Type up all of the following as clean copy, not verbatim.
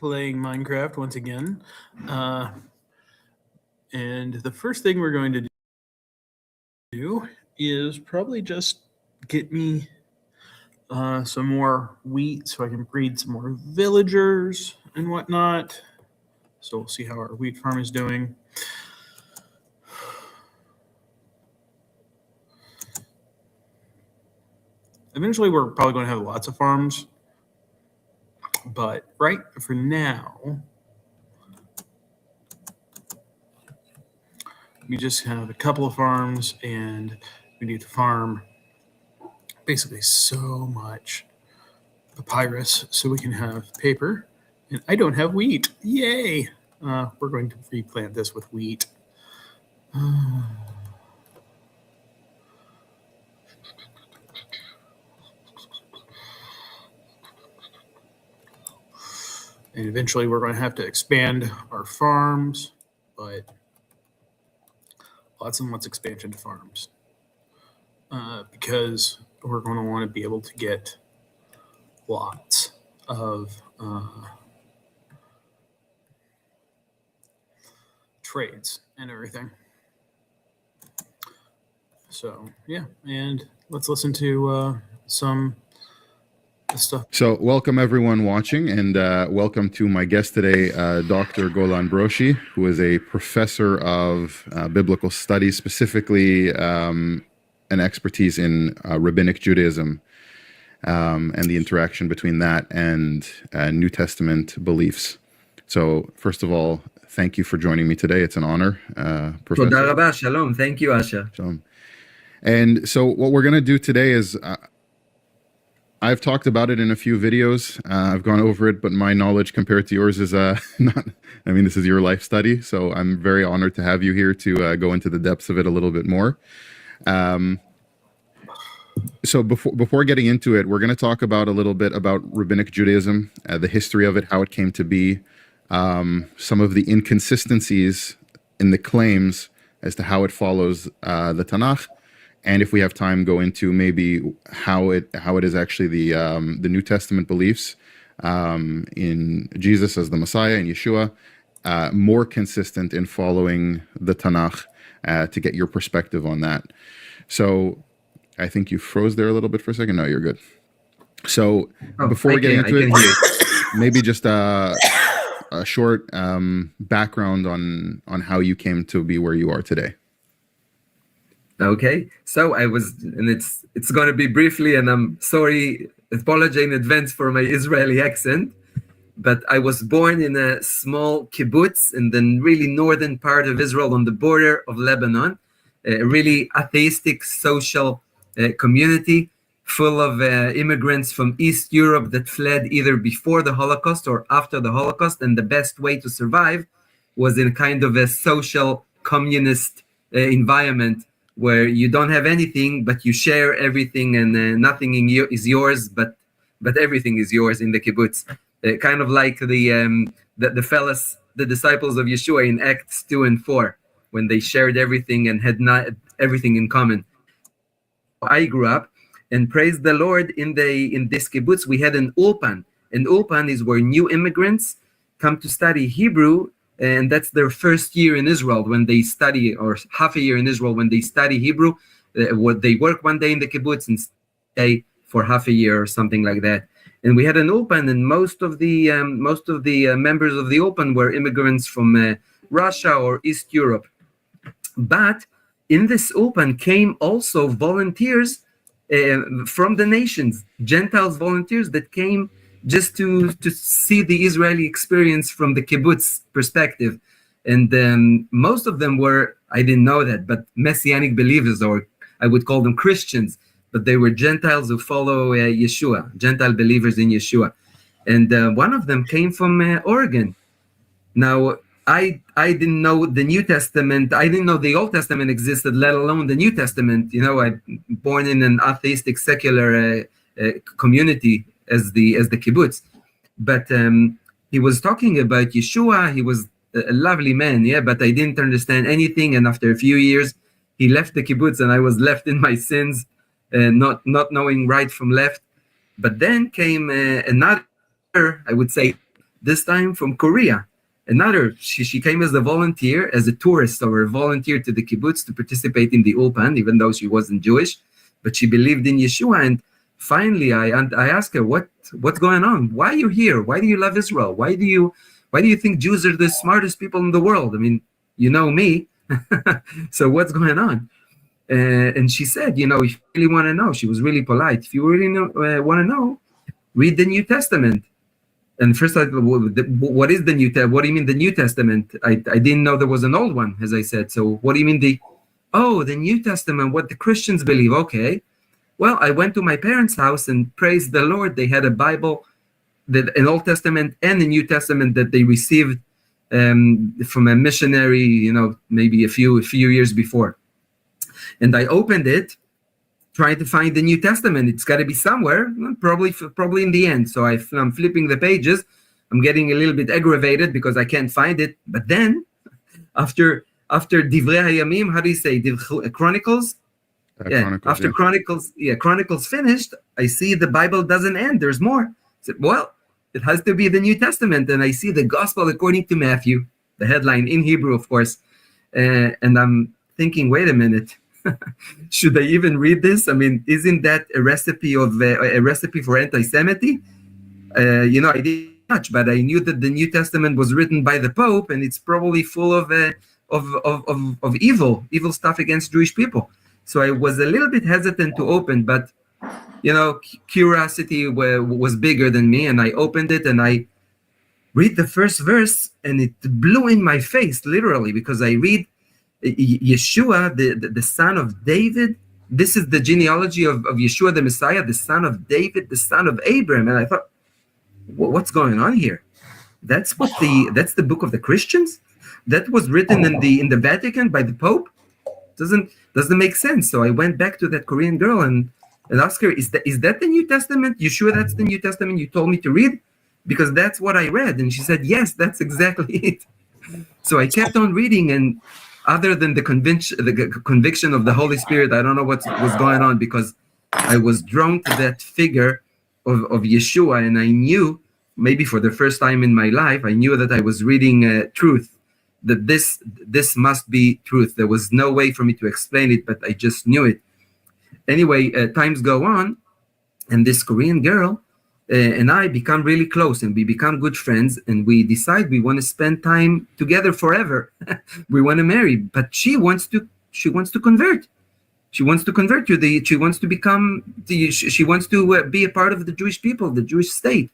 playing Minecraft once again. And the first thing we're going to do is probably just get me some more wheat so I can breed some more villagers and whatnot. So we'll see how our wheat farm is doing. Eventually, we're probably going to have lots of farms. But right for now, we just have a couple of farms, and we need to farm basically so much papyrus so we can have paper. And I don't have wheat. Yay! We're going to replant this with wheat. And eventually we're going to have to expand our farms, but lots and lots of expansion to farms. Because we're going to want to be able to get lots of trades and everything. So yeah, and let's listen to some stuff. So welcome everyone watching, and welcome to my guest today, Dr. Golan Broshi, who is a professor of biblical studies, specifically an expertise in rabbinic Judaism and the interaction between that and New Testament beliefs. So first of all, thank you for joining me today. It's an honor, Professor. Toda rabba, shalom. Thank you, Asher. Shalom. And so what we're going to do today is, I've talked about it in a few videos. I've gone over it, but my knowledge compared to yours is not, I mean, this is your life study. So I'm very honored to have you here to go into the depths of it a little bit more. So before getting into it, we're going to talk about a little bit about rabbinic Judaism, the history of it, how it came to be, some of the inconsistencies in the claims as to how it follows the Tanakh, and if we have time, go into maybe how it is actually the New Testament beliefs in Jesus as the Messiah and Yeshua, more consistent in following the Tanakh, to get your perspective on that. So I think you froze there a little bit for a second. No, you're good. So before we get into it, maybe just a short background on how you came to be where you are today. Okay, so I was, and it's going to be briefly, and I'm sorry, apologize in advance for my Israeli accent, but I was born in a small kibbutz in the really northern part of Israel on the border of Lebanon, a really atheistic social community full of immigrants from East Europe that fled either before the Holocaust or after the Holocaust, and the best way to survive was in kind of a social communist environment where you don't have anything, but you share everything, and nothing is yours, but everything is yours in the kibbutz. Kind of like the fellas, the disciples of Yeshua in Acts 2 and 4, when they shared everything and had not everything in common. I grew up, and praise the Lord, in this kibbutz we had an ulpan. An ulpan is where new immigrants come to study Hebrew, and that's their first year in Israel when they study, or half a year in Israel when they study Hebrew. They work one day in the kibbutz and stay for half a year or something like that. And we had an ulpan, and most of the members of the ulpan were immigrants from Russia or East Europe. But in this ulpan came also volunteers from the nations, Gentiles volunteers that came just to see the Israeli experience from the kibbutz perspective. And most of them were, I didn't know that, but Messianic believers, or I would call them Christians, but they were Gentiles who follow Yeshua, Gentile believers in Yeshua. And one of them came from Oregon. Now, I didn't know the New Testament. I didn't know the Old Testament existed, let alone the New Testament. You know, I'm born in an atheistic, secular community as the kibbutz. But he was talking about Yeshua. He was a lovely man, yeah, but I didn't understand anything. And after a few years, he left the kibbutz, and I was left in my sins, not knowing right from left. But then came another, I would say, this time from Korea. She came as a volunteer, as a tourist or a volunteer to the kibbutz to participate in the ulpan, even though she wasn't Jewish, but she believed in Yeshua. And finally, I asked her, what's going on? Why are you here? Why do you love Israel? Why do you think Jews are the smartest people in the world? I mean, you know me. So what's going on? And she said, if you really want to know, she was really polite. If you really want to know, read the New Testament. And first, what is the New Testament? What do you mean the New Testament? I didn't know there was an old one, as I said. So what do you mean the New Testament, what the Christians believe? Okay. Well, I went to my parents' house and praise the Lord. They had a Bible, an Old Testament and a New Testament that they received from a missionary, maybe a few years before. And I opened it, trying to find the New Testament. It's got to be somewhere, probably in the end. So I'm flipping the pages. I'm getting a little bit aggravated because I can't find it. But then, after Divrei Hayamim, how do you say, Chronicles? Chronicles finished, I see the Bible doesn't end. There's more. I said, well, it has to be the New Testament. And I see the Gospel according to Matthew, the headline in Hebrew, of course. And I'm thinking, wait a minute. Should I even read this? I mean, isn't that a recipe for anti-Semitism? I didn't much, but I knew that the New Testament was written by the Pope, and it's probably full of evil stuff against Jewish people. So I was a little bit hesitant to open, but curiosity was bigger than me, and I opened it and I read the first verse, and it blew in my face, literally, because I read Yeshua, the son of David. This is the genealogy of Yeshua the Messiah, the son of David, the son of Abraham. And I thought, what's going on here? That's the book of the Christians? That was written in the Vatican by the Pope? Doesn't make sense. So I went back to that Korean girl and asked her, is that the New Testament? You sure that's the New Testament you told me to read? Because that's what I read. And she said, yes, that's exactly it. So I kept on reading, and other than the conviction of the Holy Spirit, I don't know what was going on, because I was drawn to that figure of Yeshua, and I knew, maybe for the first time in my life, I knew that I was reading truth, that this must be truth. There was no way for me to explain it, but I just knew it. Anyway, times go on, and this Korean girl and I become really close, and we become good friends, and we decide we want to spend time together forever. We want to marry, but she wants to convert. She wants to convert she wants to be a part of the Jewish people, the Jewish state.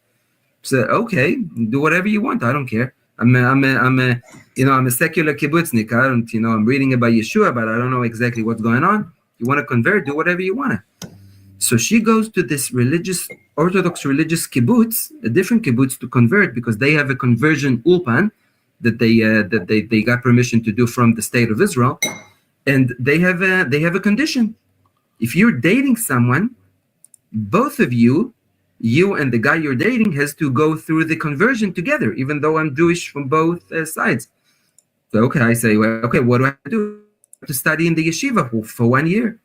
So okay, do whatever you want. I don't care. I'm a secular kibbutznik. I'm reading about Yeshua, but I don't know exactly what's going on. You want to convert, do whatever you want to. So she goes to this Orthodox religious kibbutz, a different kibbutz, to convert, because they have a conversion ulpan that they got permission to do from the state of Israel, and they have a condition. If you're dating someone, both of you and the guy you're dating, has to go through the conversion together, even though I'm Jewish from both sides. So okay, I say, well, okay, what do I have to do? To study in the yeshiva for 1 year.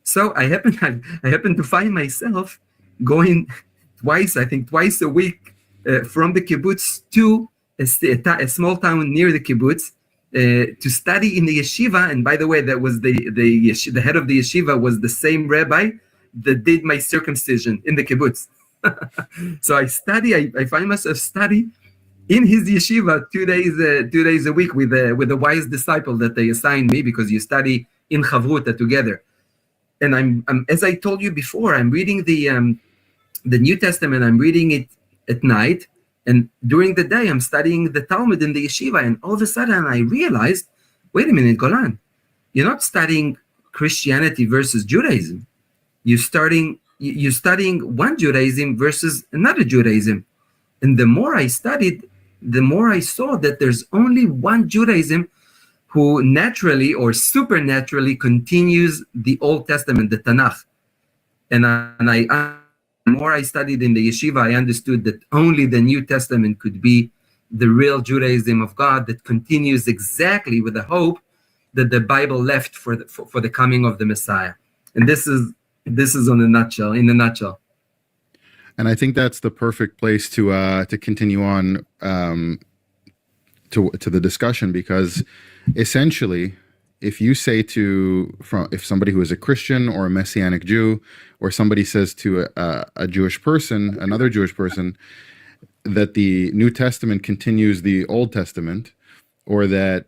So I happen to find myself going twice a week from the kibbutz to a small town near the kibbutz to study in the yeshiva. And by the way, that was the head of the yeshiva was the same rabbi that did my circumcision in the kibbutz. So I find myself study in his yeshiva 2 days a week with a wise disciple that they assigned me, because you study in Chavruta together. And I'm as I told you before, I'm reading the New Testament. I'm reading it at night, and during the day I'm studying the Talmud in the yeshiva. And all of a sudden I realized, wait a minute, Golan, you're not studying Christianity versus Judaism. You're studying one Judaism versus another Judaism. And the more I studied, the more I saw that there's only one Judaism who naturally or supernaturally continues the Old Testament, the Tanakh. And the more I studied in the yeshiva, I understood that only the New Testament could be the real Judaism of God that continues exactly with the hope that the Bible left for the coming of the Messiah. And this is in a nutshell. And I think that's the perfect place to continue on to the discussion, because essentially, if you say if somebody who is a Christian or a Messianic Jew, or somebody says to a Jewish person, another Jewish person, that the New Testament continues the Old Testament, or that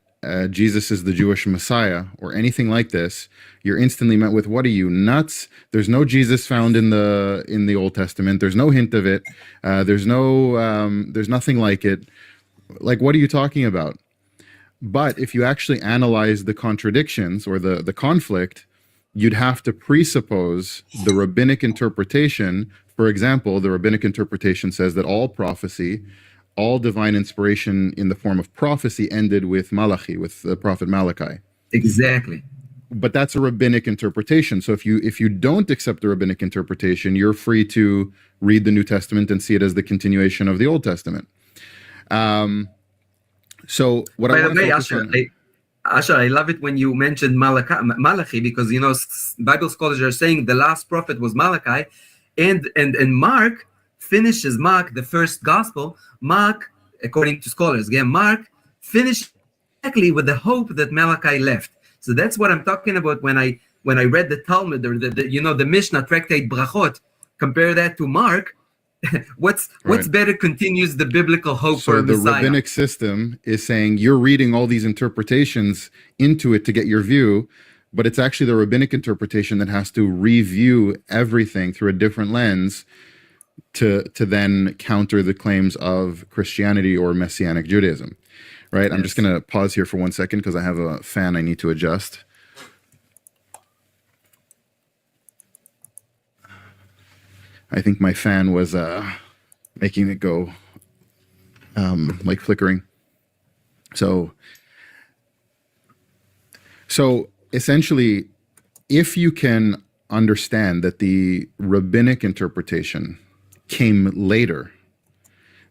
Jesus is the Jewish Messiah, or anything like this, you're instantly met with, "What are you, nuts? There's no Jesus found in the Old Testament. There's no hint of it. There's nothing like it. Like, what are you talking about?" But if you actually analyze the contradictions or the conflict, you'd have to presuppose the rabbinic interpretation. For example, the rabbinic interpretation says that all prophecy, all divine inspiration in the form of prophecy ended with Malachi, with the prophet Malachi. Exactly. But that's a rabbinic interpretation. So if you don't accept the rabbinic interpretation, you're free to read the New Testament and see it as the continuation of the Old Testament. So what By I the want to way, focus on... Asher, I love it when you mentioned Malachi, because Bible scholars are saying the last prophet was Malachi, and Mark finishes the first gospel. Mark, according to scholars, again, Mark finished exactly with the hope that Malachi left. So that's what I'm talking about when I read the Talmud, or the Mishnah tractate Brachot. Compare that to Mark. What's better continues the biblical hope for a Messiah. So the rabbinic system is saying you're reading all these interpretations into it to get your view, but it's actually the rabbinic interpretation that has to review everything through a different lens to then counter the claims of Christianity or Messianic Judaism, right? Yes. I'm just going to pause here for 1 second because I have a fan I need to adjust. I think my fan was making it go like flickering. So essentially, if you can understand that the rabbinic interpretation came later,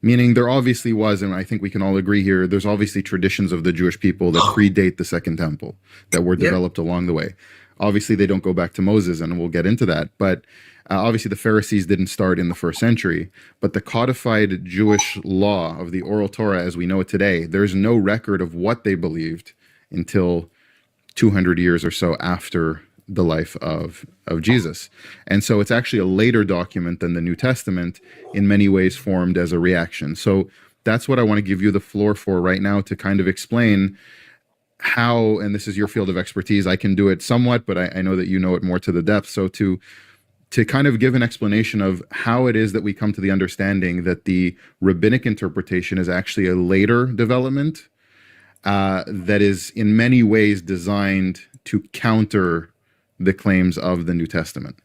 meaning there obviously was, and I think we can all agree here, there's obviously traditions of the Jewish people that predate the Second Temple that were developed along the way. Obviously, they don't go back to Moses, and we'll get into that. But obviously, the Pharisees didn't start in the first century. But the codified Jewish law of the Oral Torah, as we know it today, there's no record of what they believed until 200 years or so after the life of Jesus. And so it's actually a later document than the New Testament, in many ways formed as a reaction. So that's what I want to give you the floor for right now, to kind of explain how, and this is your field of expertise, I can do it somewhat, but I know that you know it more to the depth. So to kind of give an explanation of how it is that we come to the understanding that the rabbinic interpretation is actually a later development that is in many ways designed to counter the claims of the New Testament.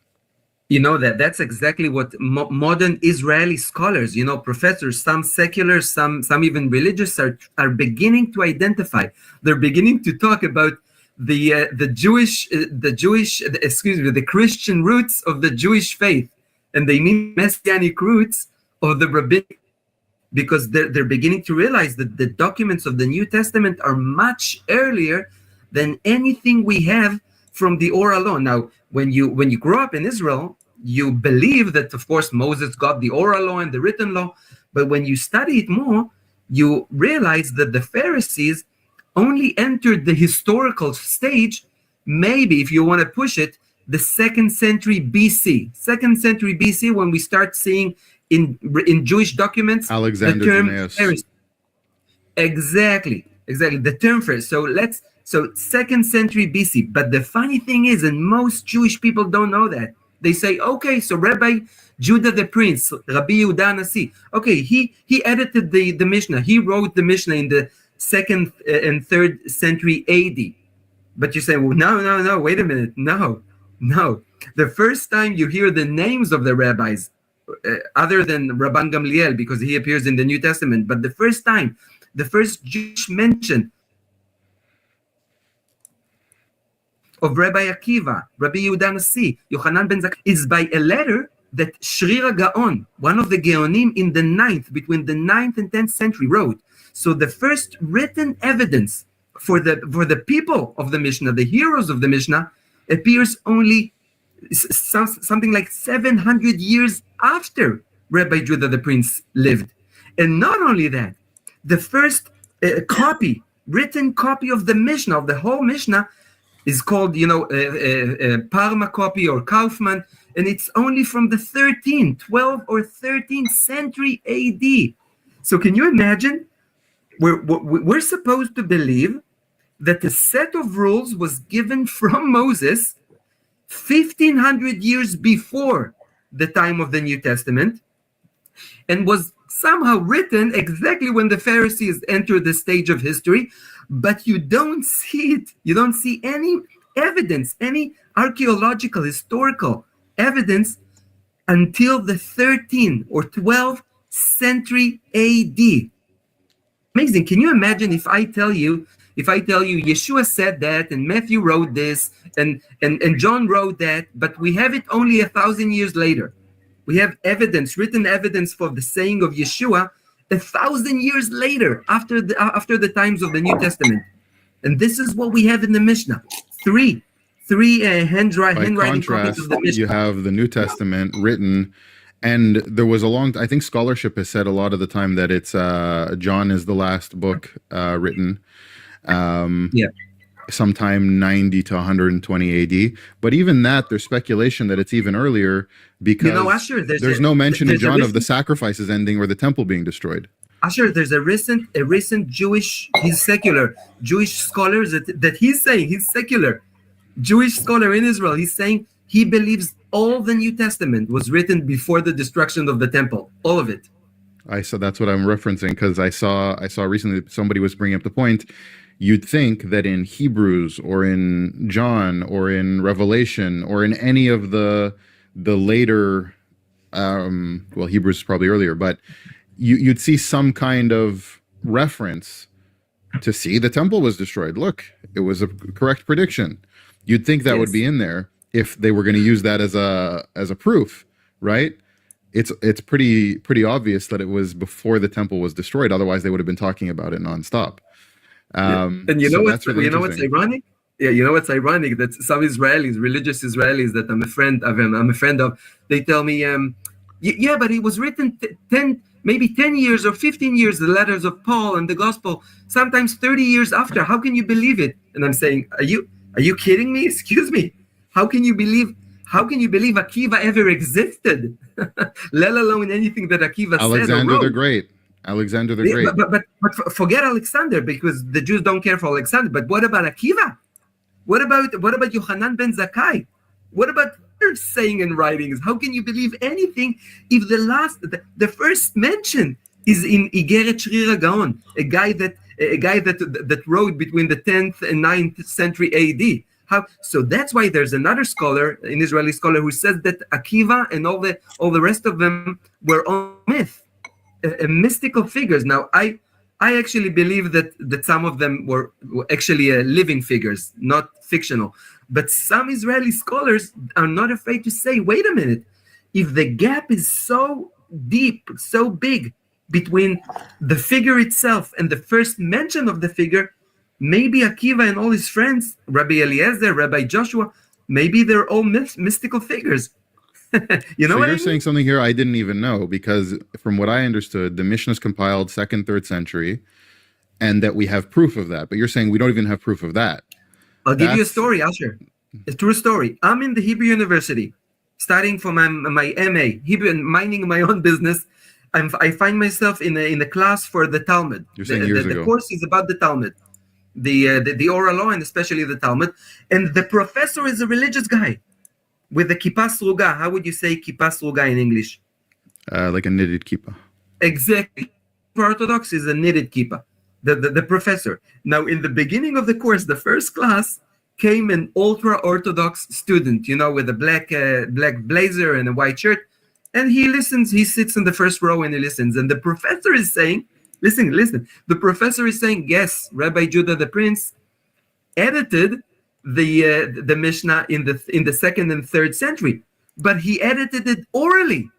That's exactly what modern Israeli scholars, professors, some secular, some even religious, are beginning to identify. They're beginning to talk about the Christian roots of the Jewish faith, and they mean messianic roots of the rabbinic, because they're beginning to realize that the documents of the New Testament are much earlier than anything we have from the oral law. Now, when you grow up in Israel, you believe that, of course, Moses got the oral law and the written law, but when you study it more, you realize that the Pharisees only entered the historical stage, maybe, if you want to push it, the 2nd century BC. 2nd century BC, when we start seeing in Jewish documents Alexander the term Dunaeus. Pharisee. Exactly, the term Pharisee. So 2nd century BC. But the funny thing is, and most Jewish people don't know that, they say, okay, so Rabbi Judah the Prince, Rabbi Yehuda Nasi, okay, he edited the Mishnah. He wrote the Mishnah in the 2nd and 3rd century AD. But you say, well, no, wait a minute. No. The first time you hear the names of the rabbis, other than Rabban Gamliel, because he appears in the New Testament, but the first Jewish mention of Rabbi Akiva, Rabbi Yehuda Nasi, Yochanan ben Zakkai, is by a letter that Shrir Gaon, one of the Geonim in the 9th, between the 9th and 10th century, wrote. So the first written evidence for the people of the Mishnah, the heroes of the Mishnah, appears only something like 700 years after Rabbi Judah the Prince lived. And not only that, the first written copy of the Mishnah, of the whole Mishnah, is called, Parma copy or Kaufman, and it's only from the 12th or 13th century AD. So can you imagine? We're supposed to believe that the set of rules was given from Moses 1,500 years before the time of the New Testament, and was somehow written exactly when the Pharisees entered the stage of history, but you don't see it. You don't see any evidence, any archaeological, historical evidence until the 13th or 12th century AD. Amazing. Can you imagine if I tell you Yeshua said that, and Matthew wrote this, and John wrote that, but we have it only 1,000 years later. We have evidence, written evidence for the saying of Yeshua 1,000 years later, after the times of the New Testament. And this is what we have in the Mishnah. Three handwriting copies of the Mishnah. You have the New Testament written, and there was I think scholarship has said a lot of the time that it's John is the last book written. Sometime 90 to 120 AD. But even that, there's speculation that it's even earlier, because Asher, there's no mention in John of the sacrifices ending or the temple being destroyed. Asher, there's a recent Jewish, he's secular, Jewish scholars that he's saying, he's secular, Jewish scholar in Israel, he's saying he believes all the New Testament was written before the destruction of the temple, all of it. So that's what I'm referencing, because I saw recently that somebody was bringing up the point. You'd think that in Hebrews or in John or in Revelation or in any of the later, Hebrews is probably earlier, but you'd see some kind of reference to see the temple was destroyed. Look, it was a correct prediction. You'd think that would be in there if they were going to use that as a proof, right? It's pretty obvious that it was before the temple was destroyed. Otherwise, they would have been talking about it nonstop. And what's ironic? Yeah, what's ironic that some Israelis, religious Israelis that I'm a friend of, they tell me, but it was written 10 years or 15 years, the letters of Paul and the gospel, sometimes 30 years after. How can you believe it? And I'm saying, are you kidding me? Excuse me. How can you believe Akiva ever existed? Let alone anything that Akiva Alexander said or wrote. the Great. Alexander the Great. But forget Alexander, because the Jews don't care for Alexander. But what about Akiva? What about Yochanan ben Zakkai? What about their saying and writings? How can you believe anything if the first mention is in Igeret Shrir HaGaon, a guy that wrote between the 10th and 9th century AD? So that's why there's another scholar, an Israeli scholar, who says that Akiva and all the rest of them were all myth. Mystical figures. Now, I actually believe that some of them were actually living figures, not fictional. But some Israeli scholars are not afraid to say, wait a minute, if the gap is so deep, so big between the figure itself and the first mention of the figure, maybe Akiva and all his friends, Rabbi Eliezer, Rabbi Joshua, maybe they're all mystical figures. So you're saying something here I didn't even know, because from what I understood, the Mishnah is compiled 2nd, 3rd century, and that we have proof of that. But you're saying we don't even have proof of that. I'll give you a story, Asher. A true story. I'm in the Hebrew University, studying for my MA, Hebrew, and minding my own business. I find myself in a class for the Talmud. You're saying years ago. The course is about the Talmud, the oral law, and especially the Talmud. And the professor is a religious guy with the kippah sruga. How would you say kippah sruga in English? Like a knitted kippah. Exactly. Orthodox is a knitted kippah. The professor. Now, in the beginning of the course, the first class, came an ultra-Orthodox student, with a black blazer and a white shirt. And he listens. He sits in the first row and he listens. And the professor is saying, listen. The professor is saying, yes, Rabbi Judah the Prince edited the Mishnah in the 2nd and 3rd century, but he edited it orally.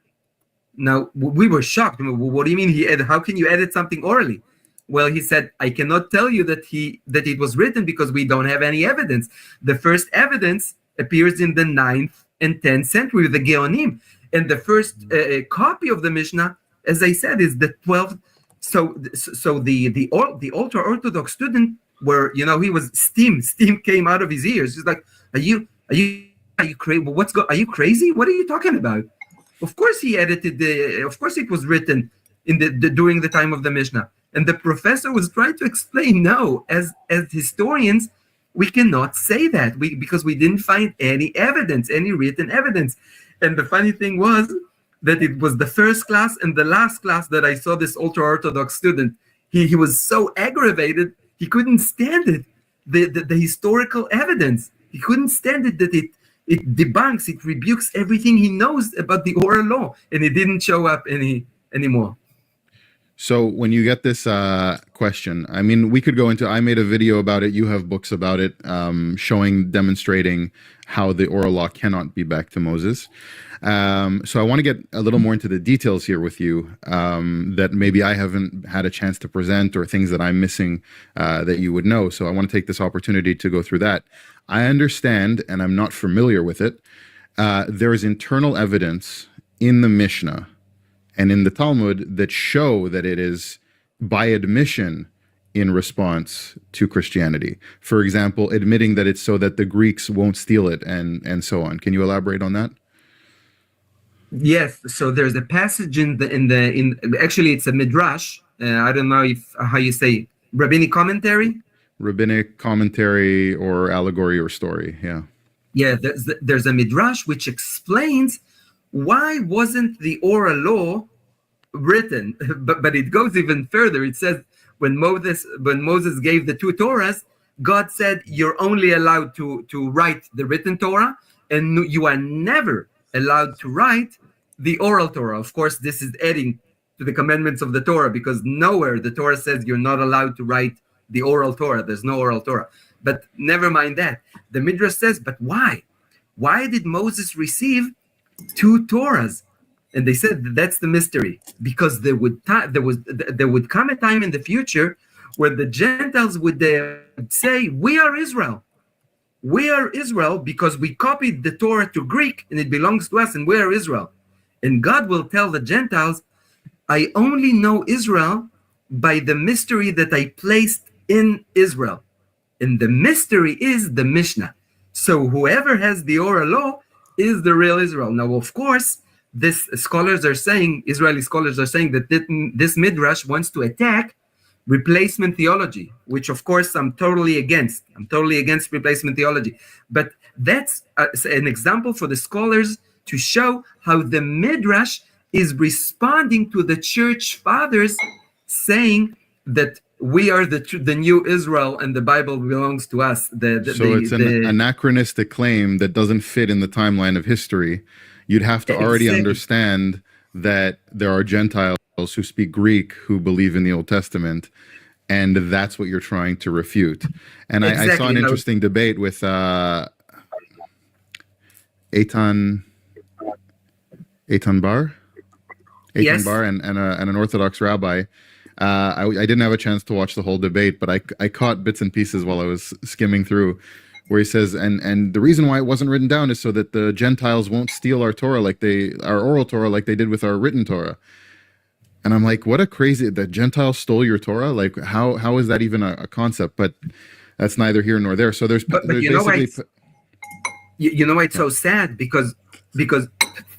Now we were shocked. What do you mean how can you edit something orally? Well, he said, I cannot tell you that it was written because we don't have any evidence. The first evidence appears in the 9th and 10th century with the Geonim. And the first copy of the Mishnah, as I said, is the 12th. So the ultra Orthodox student, where he was steam came out of his ears. He's like, are you crazy? Are you crazy? What are you talking about? Of course he edited of course it was written in during the time of the Mishnah. And the professor was trying to explain, no, as historians, we cannot say that because we didn't find any evidence, any written evidence. And the funny thing was that it was the first class and the last class that I saw this ultra-Orthodox student. He was so aggravated, he couldn't stand it. The historical evidence, he couldn't stand it, that it debunks, it rebukes everything he knows about the oral law, and it didn't show up anymore. So when you get this question, I mean, we could go into, I made a video about it. You have books about it, demonstrating how the oral law cannot be back to Moses. So I want to get a little more into the details here with you, that maybe I haven't had a chance to present, or things that I'm missing that you would know. So I want to take this opportunity to go through that. I understand, and I'm not familiar with it, there is internal evidence in the Mishnah and in the Talmud that show that it is by admission in response to Christianity. For example, admitting that it's so that the Greeks won't steal it, and so on. Can you elaborate on that? Yes. So there's a passage in actually it's a midrash. I don't know how you say, rabbinic commentary. Rabbinic commentary or allegory or story. Yeah. Yeah. There's a midrash which explains why wasn't the oral law written, but it goes even further. It says when Moses gave the two Torahs, God said you're only allowed to write the written Torah, and you are never allowed to write the oral Torah. Of course, this is adding to the commandments of the Torah, because nowhere the Torah says you're not allowed to write the oral Torah. There's no oral Torah. But never mind that. The Midrash says, but why? Why did Moses receive two Torahs? And they said that's the mystery, because there would come a time in the future where the Gentiles would say, we are Israel. We are Israel because we copied the Torah to Greek and it belongs to us, and we are Israel. And God will tell the Gentiles, I only know Israel by the mystery that I placed in Israel. And the mystery is the Mishnah. So whoever has the oral law is the real Israel. Now, of course, Israeli scholars are saying that this midrash wants to attack replacement theology, which of course I'm totally against. I'm totally against replacement theology. But that's an example for the scholars to show how the midrash is responding to the church fathers saying that we are the new Israel and the Bible belongs to us. It's an anachronistic claim that doesn't fit in the timeline of history. You'd have to already understand that there are Gentiles who speak Greek who believe in the Old Testament, and that's what you're trying to refute. And I saw an interesting debate with Eitan Bar, and an Orthodox rabbi. I didn't have a chance to watch the whole debate, but I caught bits and pieces while I was skimming through, where he says, and the reason why it wasn't written down is so that the Gentiles won't steal our Torah our oral Torah like they did with our written Torah. And I'm like, what a crazy, the Gentiles stole your Torah? Like, how is that even a concept? But that's neither here nor there. So there's you know why it's so sad, because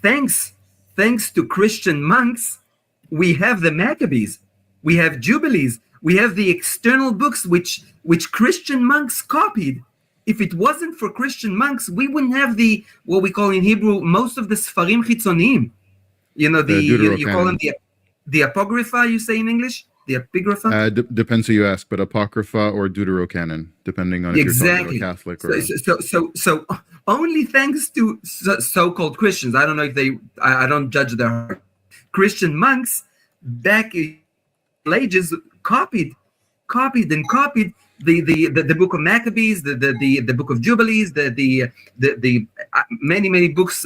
thanks to Christian monks, we have the Maccabees, we have Jubilees, we have the external books which Christian monks copied. If it wasn't for Christian monks, we wouldn't have what we call in Hebrew most of the Sfarim Chitzonim. You call them the Apocrypha, you say in English? The Epigrapha? Depends who you ask, but Apocrypha or Deuterocanon, depending on if you're talking about Catholic or... So only thanks to so-called Christians, I don't know if I don't judge their heart. Christian monks back in ages copied the book of Maccabees, the book of Jubilees, the many books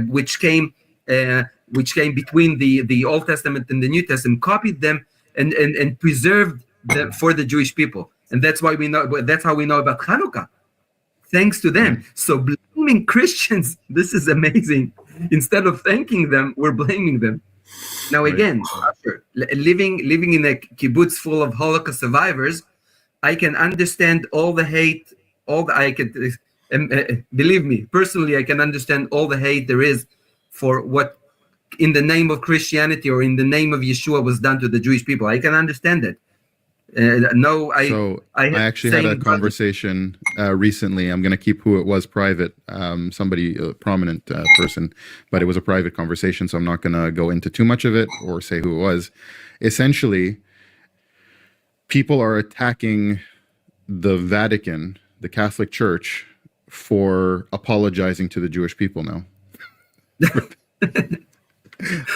which came between the Old Testament and the New Testament, copied them and preserved them for the Jewish people, and that's how we know about Hanukkah, thanks to them. So blaming Christians, this is amazing. Instead of thanking them, we're blaming them. Now, Right. again, sure, living in a kibbutz full of Holocaust survivors, I can understand all the hate, believe me, personally, I can understand all the hate there is for what in the name of Christianity or in the name of Yeshua was done to the Jewish people. I can understand it. So I actually had a conversation recently. I'm going to keep who it was private, somebody, a prominent person, but it was a private conversation, so I'm not going to go into too much of it or say who it was. Essentially, people are attacking the Vatican, the Catholic Church, for apologizing to the Jewish people now.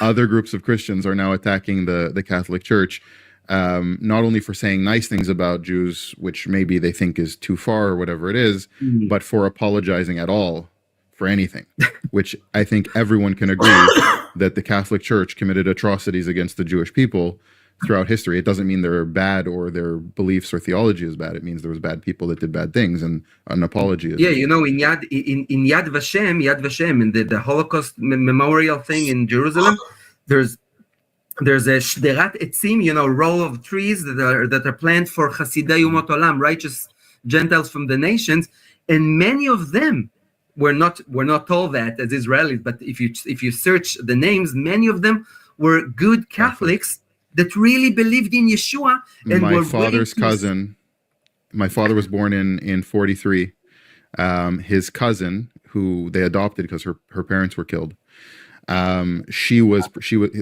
Other groups of Christians are now attacking the Catholic Church, not only for saying nice things about Jews, which maybe they think is too far or whatever it is, but for apologizing at all for anything, which I think everyone can agree that the Catholic Church committed atrocities against the Jewish people throughout history. It doesn't mean they're bad or their beliefs or theology is bad. It means there was bad people that did bad things, and an apology is in Yad Vashem, in the Holocaust memorial thing in Jerusalem, there's a shderat etzim, row of trees that are planted for Chasidei Umot Olam, righteous Gentiles from the nations, and many of them we're not told that as Israelis, but if you search the names, many of them were good Catholics that really believed in Yeshua. And my father's cousin, my father was born in 1943. His cousin, who they adopted because her parents were killed. She was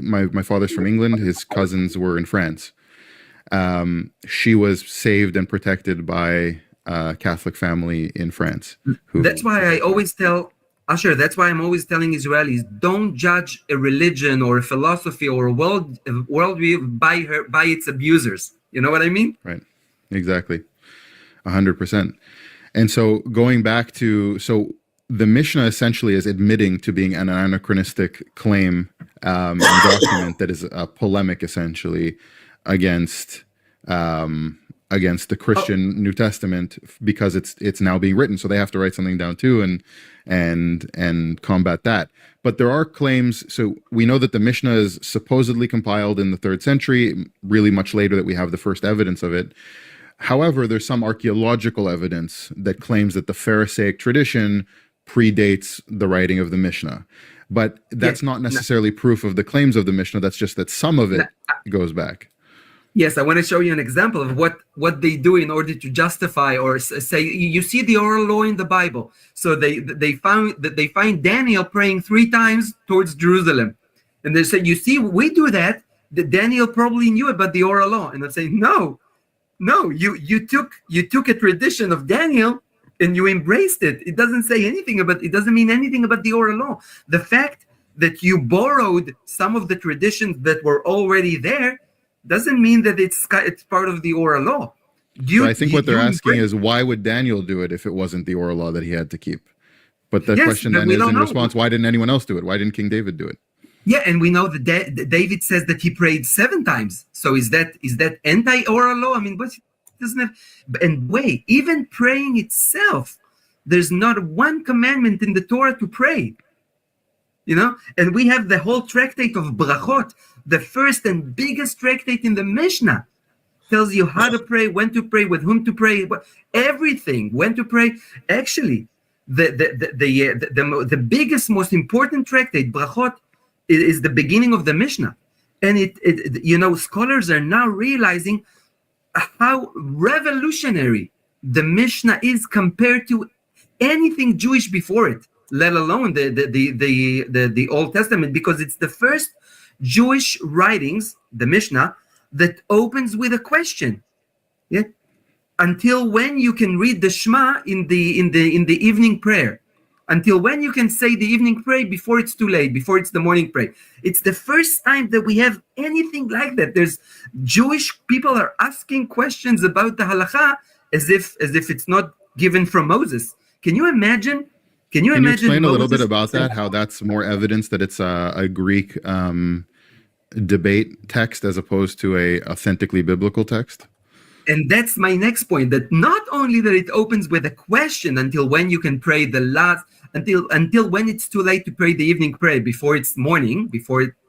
my father's from England. His cousins were in France. She was saved and protected by a Catholic family in France. That's why I always tell Asher. That's why I'm always telling Israelis: don't judge a religion or a philosophy or a worldview by its abusers. You know what I mean? Right. Exactly. 100%. And so going back to the Mishnah essentially is admitting to being an anachronistic claim and document that is a polemic essentially against the Christian New Testament, because it's now being written, so they have to write something down too and combat that. But there are claims. So we know that the Mishnah is supposedly compiled in the 3rd century, really much later that we have the first evidence of it. However, there's some archaeological evidence that claims that the Pharisaic tradition predates the writing of the Mishnah. But that's not necessarily proof of the claims of the Mishnah. That's just that some of it goes back. Yes, I want to show you an example of what they do in order to justify or say, you see the oral law in the Bible. So they find Daniel praying 3 times towards Jerusalem. And they say, you see, we do that. Daniel probably knew about the oral law. And I say, no, you took a tradition of Daniel and you embraced it. It doesn't say anything about, it doesn't mean anything about the oral law. The fact that you borrowed some of the traditions that were already there doesn't mean that it's part of the oral law. So I think what they're asking is, why would Daniel do it if it wasn't the oral law that he had to keep? But the question then is, in response, why didn't anyone else do it? Why didn't King David do it? Yeah, and we know that David says that he prayed 7 times. So is that anti-oral law? I mean, what doesn't have? And wait, even praying itself, there's not one commandment in the Torah to pray. And we have the whole tractate of Brachot, the first and biggest tractate in the Mishnah, tells you how to pray, when to pray, with whom to pray, everything, when to pray. Actually, the biggest, most important tractate, Brachot, is the beginning of the Mishnah. And scholars are now realizing how revolutionary the Mishnah is compared to anything Jewish before it, let alone the Old Testament, because it's the first Jewish writings, the Mishnah, that opens with a question. Yeah, until when you can read the Shema in the evening prayer? Until when you can say the evening prayer before it's too late, before it's the morning prayer? It's the first time that we have anything like that. There's Jewish people are asking questions about the halakha as if it's not given from Moses. Can you imagine? Can you explain a little bit about that? How that's more evidence that it's a Greek debate text as opposed to a authentically biblical text? And that's my next point, that not only that it opens with a question until when you can pray the last, until when it's too late to pray the evening prayer before it's morning,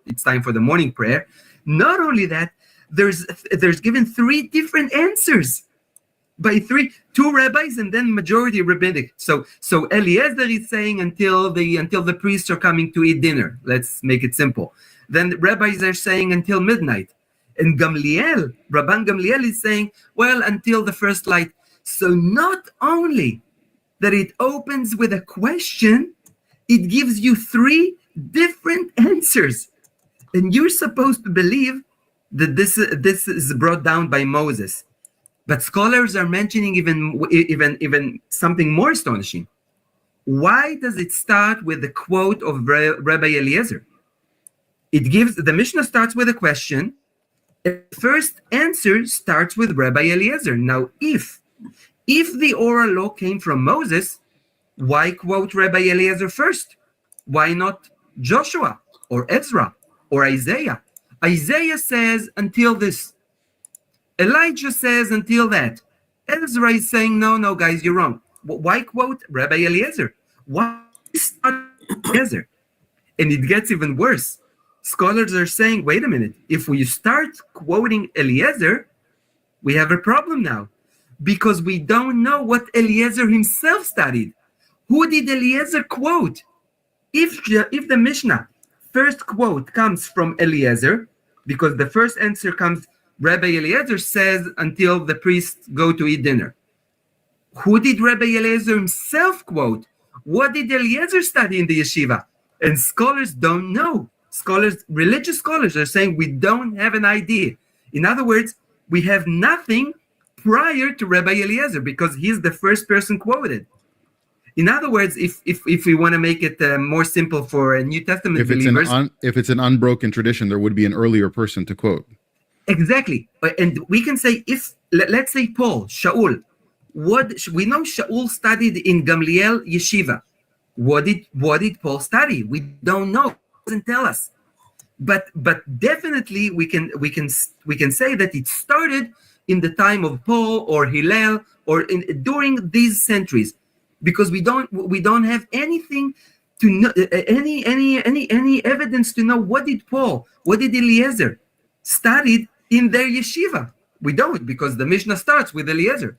it's time for the morning prayer. Not only that, there's given three different answers by two rabbis and then majority rabbinic. So Eliezer is saying until the priests are coming to eat dinner. Let's make it simple. Then the rabbis are saying until midnight. And Rabban Gamliel is saying, well, until the first light. So not only that it opens with a question, it gives you three different answers. And you're supposed to believe that this is brought down by Moses. But scholars are mentioning even something more astonishing. Why does it start with the quote of Rabbi Eliezer? The Mishnah starts with a question. The first answer starts with Rabbi Eliezer. Now, if the oral law came from Moses, why quote Rabbi Eliezer first? Why not Joshua or Ezra or Isaiah? Isaiah says until this. Elijah says until that. Ezra is saying, no, guys, you're wrong. Why quote Rabbi Eliezer? Why start Eliezer? And it gets even worse. Scholars are saying, wait a minute, if we start quoting Eliezer, we have a problem now, because we don't know what Eliezer himself studied. Who did Eliezer quote? If the Mishnah first quote comes from Eliezer, because the first answer comes, Rabbi Eliezer says until the priests go to eat dinner. Who did Rabbi Eliezer himself quote? What did Eliezer study in the yeshiva? And scholars don't know. Religious scholars are saying we don't have an idea. In other words, we have nothing prior to Rabbi Eliezer because he's the first person quoted. In other words, if we want to make it more simple for New Testament believers, if it's an unbroken tradition, there would be an earlier person to quote. Exactly, and we can say let's say Paul, Shaul, we know Shaul studied in Gamliel yeshiva. What did Paul study? We don't know. It doesn't tell us. But definitely we can say that it started in the time of Paul or Hillel or during these centuries, because we don't have anything to know, any evidence to know what did Eliezer studied in their yeshiva. We don't, because the Mishnah starts with Eliezer.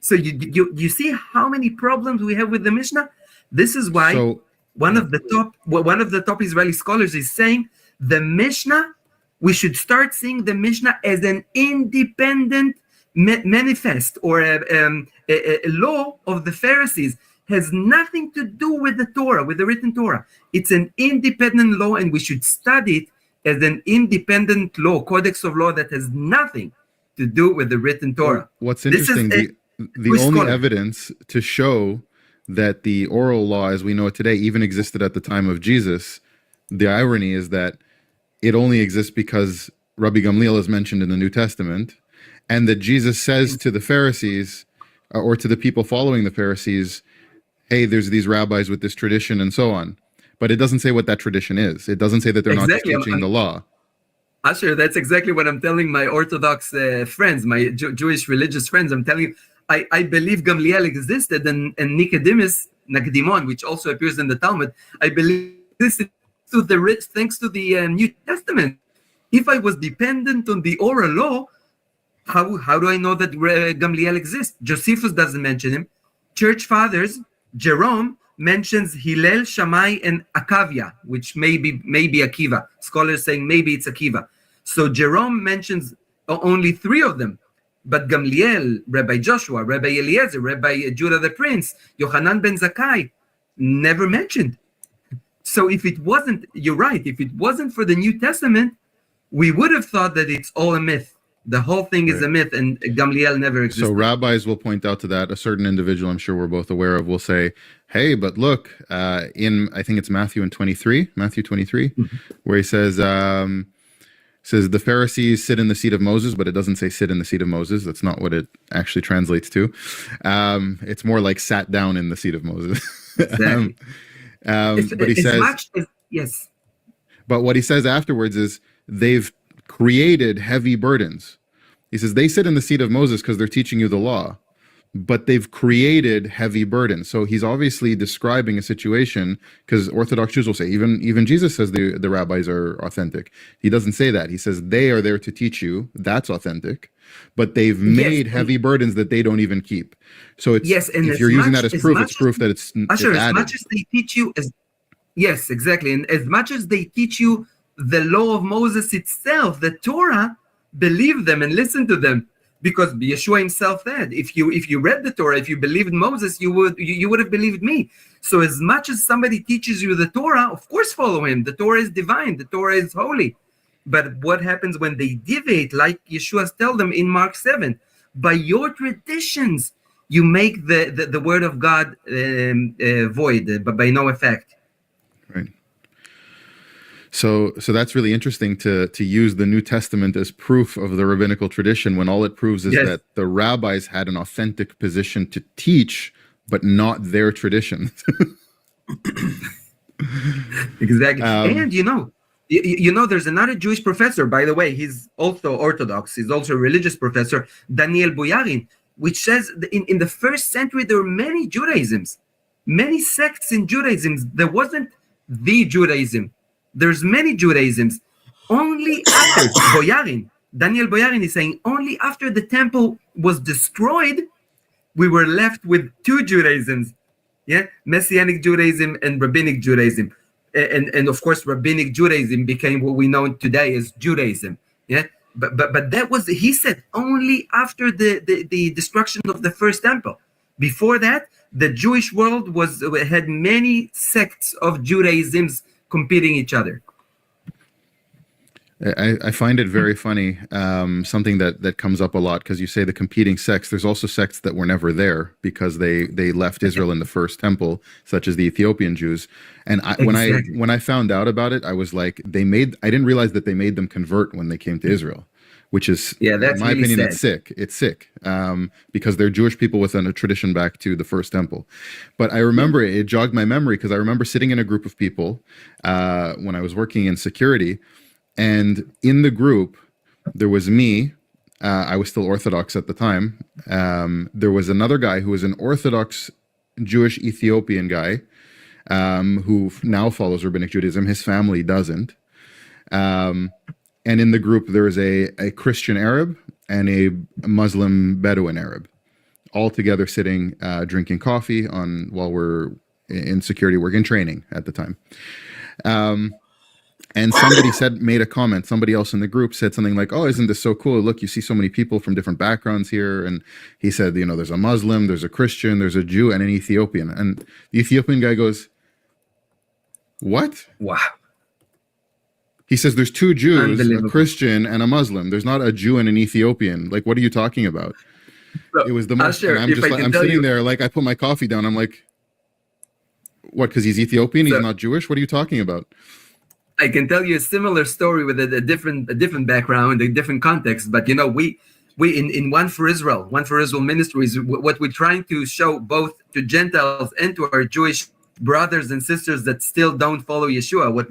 So you see how many problems we have with the Mishnah. This is why one of the top Israeli scholars is saying the Mishnah, we should start seeing the Mishnah as an independent manifest or a law of the Pharisees. Has nothing to do with the Torah, with the written Torah. It's an independent law, and we should study it as an independent law, codex of law that has nothing to do with the written Torah. What's interesting, the only evidence to show that the oral law as we know it today even existed at the time of Jesus, the irony is that it only exists because Rabbi Gamliel is mentioned in the New Testament, and that Jesus says to the Pharisees, or to the people following the Pharisees, hey, there's these rabbis with this tradition and so on. But it doesn't say what that tradition is. It doesn't say that they're not just teaching the law. Asher, that's exactly what I'm telling my Orthodox friends, my Jewish religious friends. I'm telling you, I believe Gamliel existed, and Nicodemus, Nagdimon, which also appears in the Talmud, I believe this thanks to the New Testament. If I was dependent on the oral law, how do I know that Gamliel exists? Josephus doesn't mention him. Church fathers, Jerome mentions Hillel, Shammai, and Akavia, which may be Akiva. Scholars saying maybe it's Akiva. So Jerome mentions only three of them. But Gamliel, Rabbi Joshua, Rabbi Eliezer, Rabbi Judah the Prince, Yochanan ben Zakkai, never mentioned. So if it wasn't, you're right, if it wasn't for the New Testament, we would have thought that it's all a myth. The whole thing is a myth, and Gamliel never existed. So rabbis will point out to that. A certain individual, I'm sure we're both aware of, will say, hey, but look, in, I think it's Matthew 23, where he says the Pharisees sit in the seat of Moses, but it doesn't say sit in the seat of Moses. That's not what it actually translates to. It's more like sat down in the seat of Moses. Exactly. But he says, yes. But what he says afterwards is they've created heavy burdens. He says they sit in the seat of Moses because they're teaching you the law, but they've created heavy burdens. So he's obviously describing a situation, because Orthodox Jews will say, even Jesus says the rabbis are authentic. He doesn't say that. He says they are there to teach you. That's authentic, but they've made heavy burdens that they don't even keep. So it's, and if you're using that as proof, it's proof that it's Asher, added. as much as they teach you, yes, exactly, and as much as they teach you the law of Moses itself, the Torah, believe them and listen to them. Because Yeshua himself said, if you read the Torah, if you believed Moses, you would have believed me. So as much as somebody teaches you the Torah, of course follow him. The Torah is divine. The Torah is holy. But what happens when they deviate, like Yeshua tells them in Mark 7, by your traditions, you make the word of God void, but by no effect. Right. So that's really interesting to use the New Testament as proof of the rabbinical tradition, when all it proves is that the rabbis had an authentic position to teach, but not their tradition. Exactly. And you know, there's another Jewish professor, by the way, he's also Orthodox, he's also a religious professor, Daniel Boyarin, which says in the first century there were many Judaisms, many sects in Judaism. There wasn't the Judaism. There's many Judaisms. Only after Daniel Boyarin is saying, only after the temple was destroyed, we were left with two Judaisms, Messianic Judaism and Rabbinic Judaism, and of course Rabbinic Judaism became what we know today as Judaism, But that was, he said, only after the destruction of the first temple. Before that, the Jewish world had many sects of Judaisms competing each other. I find it very funny, something that comes up a lot, because you say the competing sects. There's also sects that were never there because they left Israel in the first temple, such as the Ethiopian Jews. And when I found out about it, I was like, I didn't realize that they made them convert when they came to Israel, which is, in my opinion, it's sick. It's sick, because they're Jewish people with a tradition back to the first temple. But I remember it jogged my memory, because I remember sitting in a group of people when I was working in security. And in the group, there was me. I was still Orthodox at the time. There was another guy who was an Orthodox Jewish Ethiopian guy, who now follows Rabbinic Judaism. His family doesn't. And in the group, there was a Christian Arab and a Muslim Bedouin Arab, all together sitting, drinking coffee while we're in security work, in training at the time. And somebody made a comment. Somebody else in the group said something like, "Oh, isn't this so cool? Look, you see so many people from different backgrounds here." And he said, there's a Muslim, there's a Christian, there's a Jew, and an Ethiopian. And the Ethiopian guy goes, "What?" Wow. He says, "There's two Jews, a Christian and a Muslim. There's not a Jew and an Ethiopian. Like, what are you talking about?" So, it was the most. And I'm sitting there, like, I put my coffee down. I'm like, "What? Because he's Ethiopian? He's not Jewish? What are you talking about?" I can tell you a similar story with a different background, a different context. But we in One for Israel Ministries, what we're trying to show both to Gentiles and to our Jewish brothers and sisters that still don't follow Yeshua, what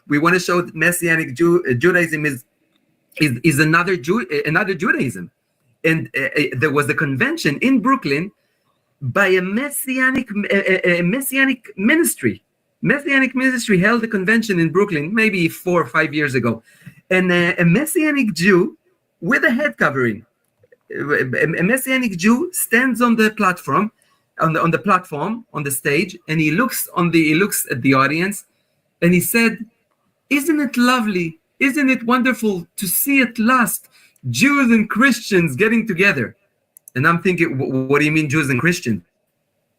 we want to show that Messianic Judaism is another Judaism. And there was a convention in Brooklyn by a Messianic ministry. Messianic ministry held a convention in Brooklyn maybe 4 or 5 years ago, and a Messianic Jew with a head covering, a Messianic Jew stands on the platform, on the stage, and he looks at the audience, and he said, "Isn't it lovely? Isn't it wonderful to see at last Jews and Christians getting together?" And I'm thinking, what do you mean Jews and Christians?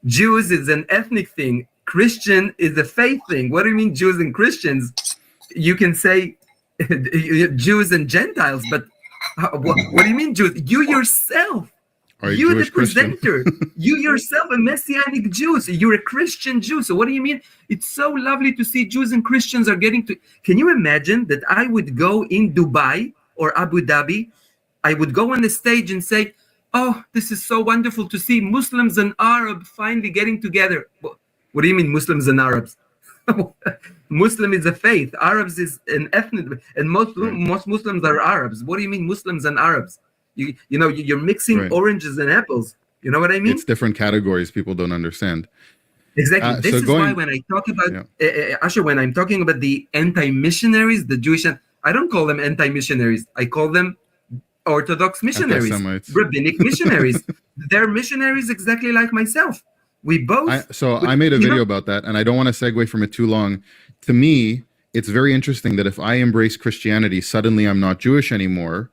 Jews is an ethnic thing. Christian is a faith thing. What do you mean Jews and Christians? You can say Jews and Gentiles, but what do you mean Jews? You yourself, you the presenter, you yourself a Messianic Jew, so you're a Christian Jew. So what do you mean? It's so lovely to see Jews and Christians are getting to. Can you imagine that I would go in Dubai or Abu Dhabi, I would go on the stage and say, "Oh, this is so wonderful to see Muslims and Arabs finally getting together." What do you mean Muslims and Arabs? Muslim is a faith. Arabs is an ethnic, and most Muslims are Arabs. What do you mean Muslims and Arabs? You're mixing Right. oranges and apples. You know what I mean? It's different categories people don't understand. Exactly. This So is going, why when I talk about yeah. Asher, when I'm talking about the anti-missionaries, the Jewish, I don't call them anti-missionaries. I call them Orthodox missionaries, Anti-Semites. rabbinic missionaries. They're missionaries exactly like myself. We both. I made a video about that, and I don't want to segue from it too long. To me, it's very interesting that if I embrace Christianity, suddenly I'm not Jewish anymore,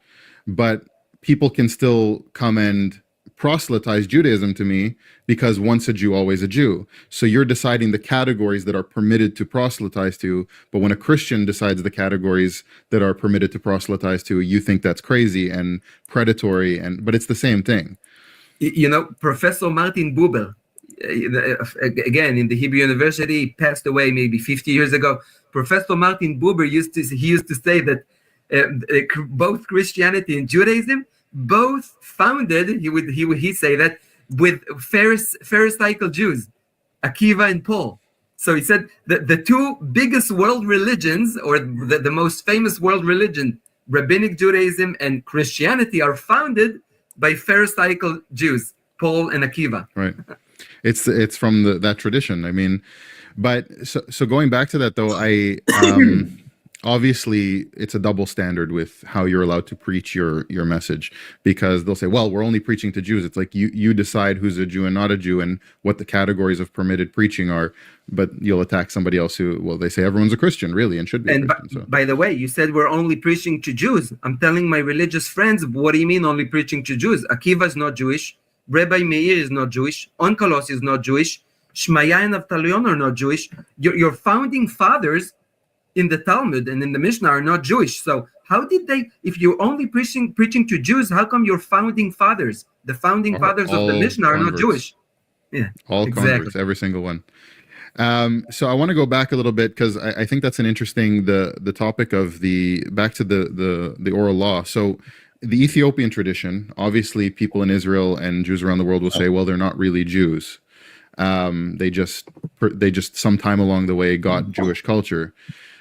but people can still come and proselytize Judaism to me because once a Jew, always a Jew. So you're deciding the categories that are permitted to proselytize to, but when a Christian decides the categories that are permitted to proselytize to, you think that's crazy and predatory, but it's the same thing. Professor Martin Buber, again in the Hebrew University, passed away maybe 50 years ago. Professor Martin Buber used to say that both Christianity and Judaism both founded, he say that, with Pharisaical Jews, Akiva and Paul. So he said that the two biggest world religions, or the most famous world religion, Rabbinic Judaism and Christianity, are founded by Pharisaical Jews, Paul and Akiva. Right. It's from that tradition. I mean, but so going back to that though, obviously it's a double standard with how you're allowed to preach your message, because they'll say, well, we're only preaching to Jews. It's like you decide who's a Jew and not a Jew and what the categories of permitted preaching are, but you'll attack somebody else who, well, they say everyone's a Christian really and should be. And by the way, you said we're only preaching to Jews. I'm telling my religious friends, what do you mean only preaching to Jews? Akiva is not Jewish. Rabbi Meir is not Jewish. Onkelos is not Jewish. Shmaya and Avtalion are not Jewish. Your founding fathers in the Talmud and in the Mishnah are not Jewish. So how did they, if you're only preaching to Jews, how come your founding fathers, the founding fathers of the Mishnah, are not Jewish? Yeah, all converts, every single one. So I want to go back a little bit because I think that's an interesting, the topic of back to the oral law. So the Ethiopian tradition, obviously people in Israel and Jews around the world will say, well, they're not really Jews. They just sometime along the way got Jewish culture.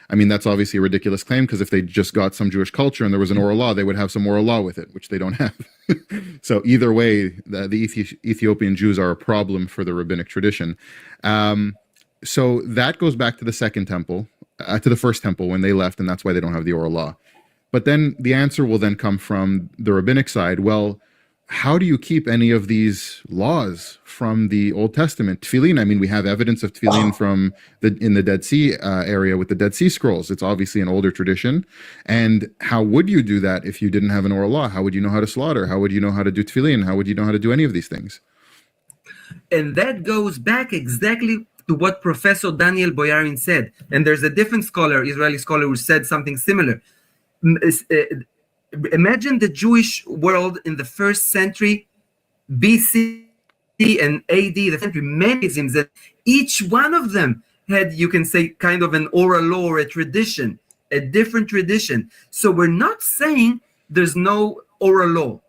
I mean, that's obviously a ridiculous claim, because if they just got some Jewish culture and there was an oral law, they would have some oral law with it, which they don't have. So either way, the Ethiopian Jews are a problem for the rabbinic tradition. So that goes back to the second temple, to the first temple when they left, and that's why they don't have the oral law. But then the answer will then come from the rabbinic side. Well, how do you keep any of these laws from the Old Testament? Tefillin, I mean, we have evidence of tefillin from in the Dead Sea area with the Dead Sea Scrolls. It's obviously an older tradition. And how would you do that if you didn't have an oral law? How would you know how to slaughter? How would you know how to do tefillin? How would you know how to do any of these things? And that goes back exactly to what Professor Daniel Boyarin said. And there's a different scholar, Israeli scholar, who said something similar. Imagine the Jewish world in the first century BC and AD, the century, many things that each one of them had, you can say, kind of an oral law or a tradition, a different tradition. So we're not saying there's no oral law.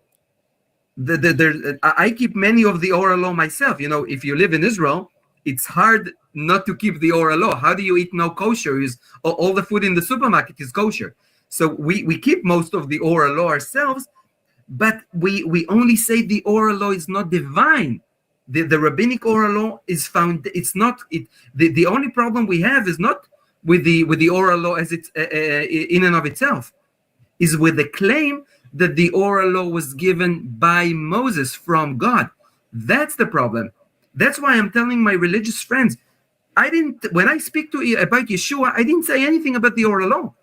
I keep many of the oral law myself. If you live in Israel, it's hard not to keep the oral law. How do you eat no kosher? All the food in the supermarket is kosher. So we keep most of the oral law ourselves, but we only say the oral law is not divine. The rabbinic oral law is found. It's not. The only problem we have is not with the oral law as it's in and of itself, is with the claim that the oral law was given by Moses from God. That's the problem. That's why I'm telling my religious friends, when I speak about Yeshua, I didn't say anything about the oral law.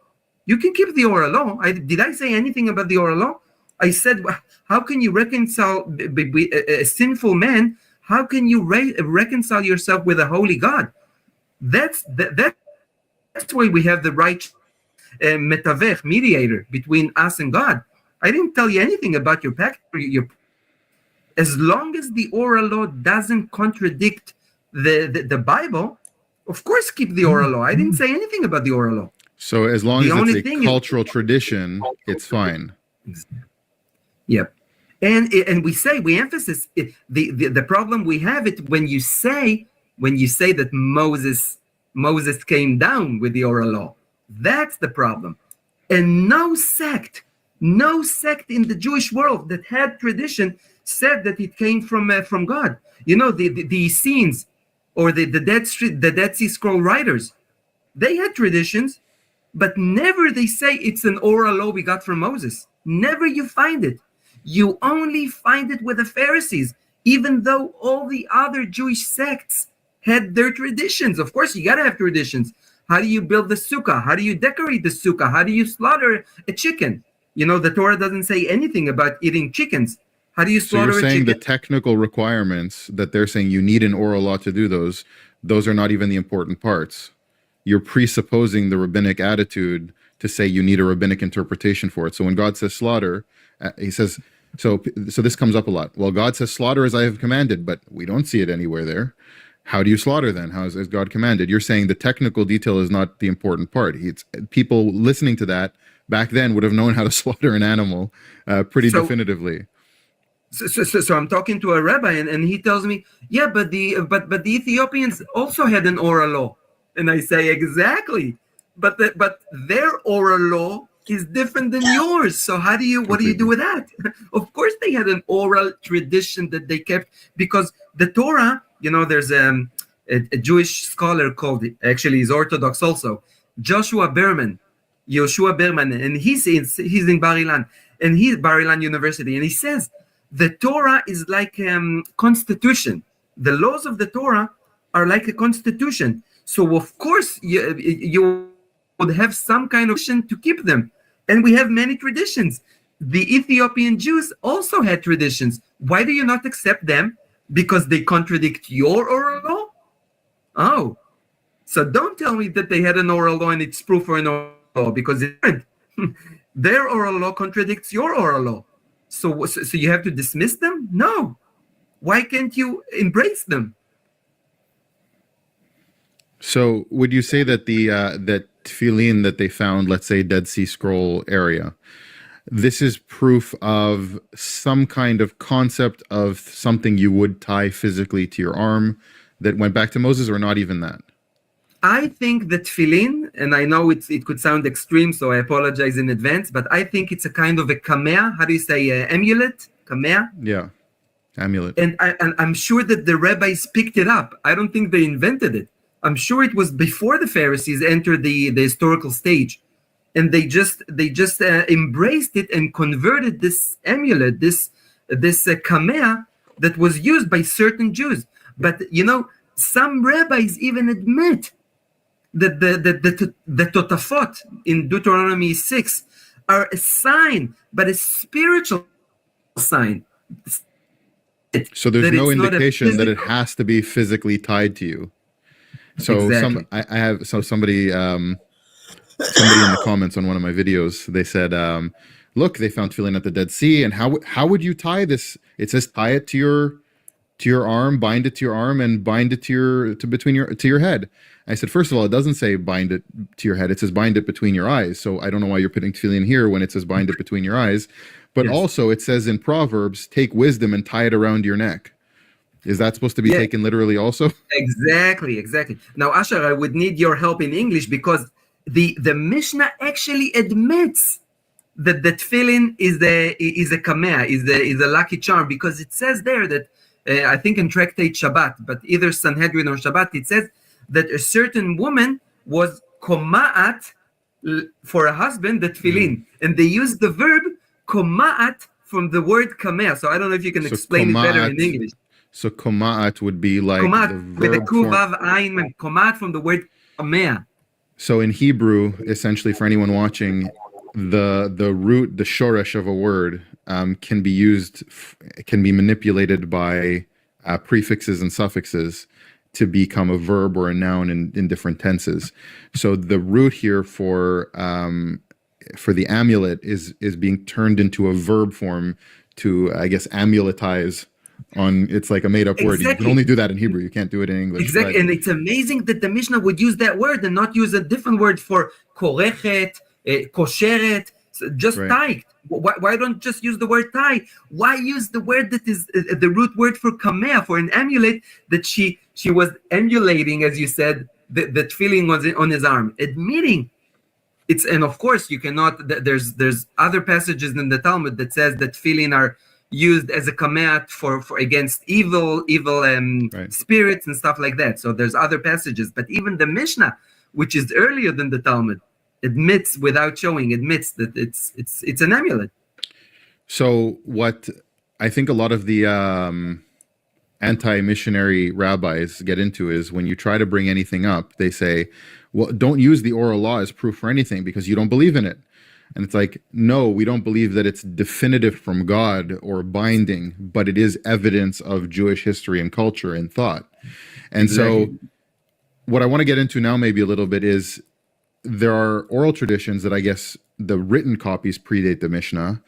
You can keep the oral law. Did I say anything about the oral law? I said, how can you reconcile a sinful man? How can you reconcile yourself with a holy God? That's why we have the right metavech, mediator between us and God. I didn't tell you anything about your pact. As long as the oral law doesn't contradict the Bible, of course, keep the oral law. I didn't say anything about the oral law. So as long as it's a cultural tradition, it's fine. Yep. And we emphasize the problem we have it when you say that Moses came down with the oral law. That's the problem. And no sect No sect in the Jewish world that had tradition said that it came from God. You know, the Essenes or the Dead Sea Scroll writers, they had traditions, but never they say it's an oral law we got from Moses. Never you find it. You only find it with the Pharisees, even though all the other Jewish sects had their traditions. Of course, you got to have traditions. How do you build the sukkah? How do you decorate the sukkah? How do you slaughter a chicken? You know, the Torah doesn't say anything about eating chickens. How do you So you're slaughter a saying the chicken? technical requirements that they're saying you need an oral law to do those are not even the important parts. You're presupposing the rabbinic attitude to say you need a rabbinic interpretation for it. So when God says slaughter, he says, so this comes up a lot. Well, God says slaughter as I have commanded, but we don't see it anywhere there. How do you slaughter then? How is God commanded? You're saying the technical detail is not the important part. People listening to that back then would have known how to slaughter an animal pretty definitively. So I'm talking to a rabbi, and he tells me, yeah, but the Ethiopians also had an oral law, and I say exactly, but their oral law is different than yours. So what do you do with that? Of course, they had an oral tradition that they kept, because the Torah. You know, there's a Jewish scholar called, actually he's Orthodox also, Yoshua Berman, and he's in Bar Ilan, and he's Bar Ilan University, and he says the Torah is like constitution. The laws of the Torah are like a constitution. So of course you would have some kind of tradition to keep them, and we have many traditions. The Ethiopian Jews also had traditions. Why do you not accept them? Because they contradict your oral law? Oh, so don't tell me that they had an oral law and it's proof for an oral law, because it didn't. Their oral law contradicts your oral law. So you have to dismiss them? No. Why can't you embrace them? So would you say that that tefillin that they found, let's say Dead Sea Scroll area, this is proof of some kind of concept of something you would tie physically to your arm that went back to Moses, or not even that? I think that tefillin, and I know it could sound extreme, so I apologize in advance, but I think it's a kind of a kamea. How do you say amulet? Kamea? Yeah, amulet. And I'm sure that the rabbis picked it up. I don't think they invented it. I'm sure it was before the Pharisees entered the historical stage. And they just embraced it and converted this amulet, this kamea that was used by certain Jews. But you know, some rabbis even admit that the totafot in Deuteronomy 6 are a sign, but a spiritual sign. So there's no indication that it has to be physically tied to you. So exactly. Somebody in the comments on one of my videos, they said, look, they found tefillin at the Dead Sea, and how would you tie this? It says tie it to your arm, bind it to your arm, and bind it to your head. I said, first of all, it doesn't say bind it to your head. It says bind it between your eyes. So I don't know why you're putting tefillin here when it says bind it between your eyes. But also it says in Proverbs, take wisdom and tie it around your neck. Is that supposed to be taken literally also? Exactly. Now, Asher, I would need your help in English, because the Mishnah actually admits that the tefillin is a kamea, is a lucky charm, because it says there that I think in Tractate Shabbat, but either Sanhedrin or Shabbat, it says that a certain woman was koma'at for a husband, the tefillin, and they use the verb koma'at from the word kamea. So I don't know if you can explain it better in English. So koma'at would be like koma'at, the verb with a kuvav ayin mem. Koma'at from the word kamea. So in Hebrew, essentially, for anyone watching, the root, the shoresh of a word can be manipulated by prefixes and suffixes to become a verb or a noun in different tenses. So the root here for the amulet is being turned into a verb form to, I guess, amuletize. It's like a made-up word. You can only do that in Hebrew. You can't do it in English. Exactly, and it's amazing that the Mishnah would use that word and not use a different word for korechet, kosheret, just tie. Why don't just use the word tie? Why use the word that is the root word for kamea, for an amulet that she was emulating, as you said, the tefillin was on his arm, admitting And of course you cannot. There's other passages in the Talmud that says that tefillin are used as a kameat for against evil Right. spirits and stuff like that. So there's other passages, but even the Mishnah, which is earlier than the Talmud, admits that it's an amulet. So what I think a lot of the anti-missionary rabbis get into is when you try to bring anything up, they say, well, don't use the oral law as proof for anything because you don't believe in it. And it's like, no, we don't believe that it's definitive from God or binding, but it is evidence of Jewish history and culture and thought. And so what I want to get into now maybe a little bit is there are oral traditions that I guess the written copies predate the Mishnah,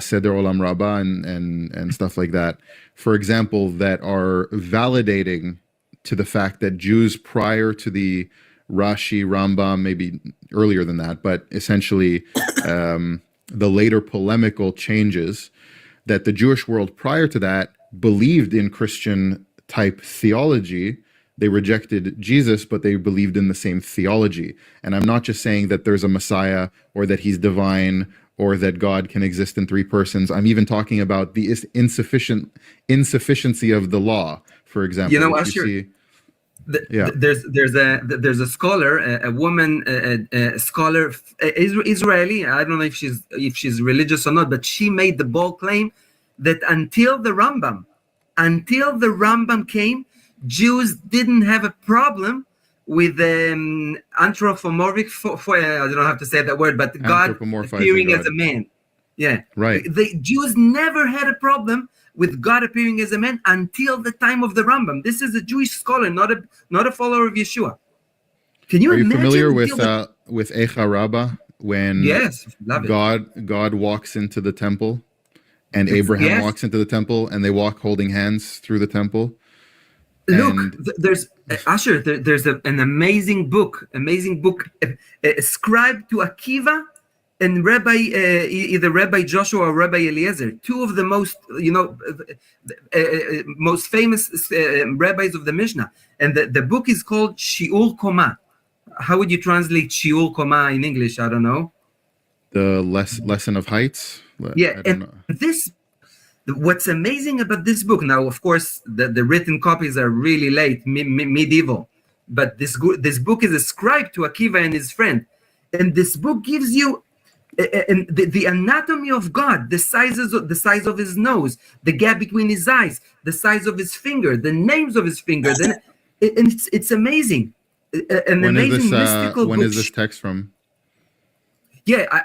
Seder Olam Rabbah and stuff like that, for example, that are validating to the fact that Jews prior to the Rashi, Rambam, maybe earlier than that, but essentially the later polemical changes, that the Jewish world prior to that believed in Christian type theology. They rejected Jesus, but they believed in the same theology. And I'm not just saying that there's a Messiah or that he's divine or that God can exist in three persons. I'm even talking about the insufficiency of the law, for example. You know, Asher, there's a scholar, a woman, a scholar, Israeli. I don't know if she's religious or not, but she made the bold claim that until the Rambam came, Jews didn't have a problem with anthropomorphic. I don't have to say that word, but God appearing as a man. Yeah, right. The Jews never had a problem with God appearing as a man until the time of the Rambam. This is a Jewish scholar, not a follower of Yeshua. Can you imagine? Are you familiar with Eicha Rabbah, when God walks into the temple and Abraham walks into the temple and they walk holding hands through the temple? Look, there's Asher. There's an amazing book ascribed to Akiva and either Rabbi Joshua or Rabbi Eliezer, two of the most famous rabbis of the Mishnah. And the book is called Shiur Koma. How would you translate Shiur Koma in English? I don't know. The lesson of heights. Yeah, what's amazing about this book, now, of course, the written copies are really late, medieval, but this book is ascribed to Akiva and his friend, and this book gives you the anatomy of God, the size of his nose, the gap between his eyes, the size of his finger, the names of his fingers, and it's amazing. Mystical book. When is this text from? Yeah,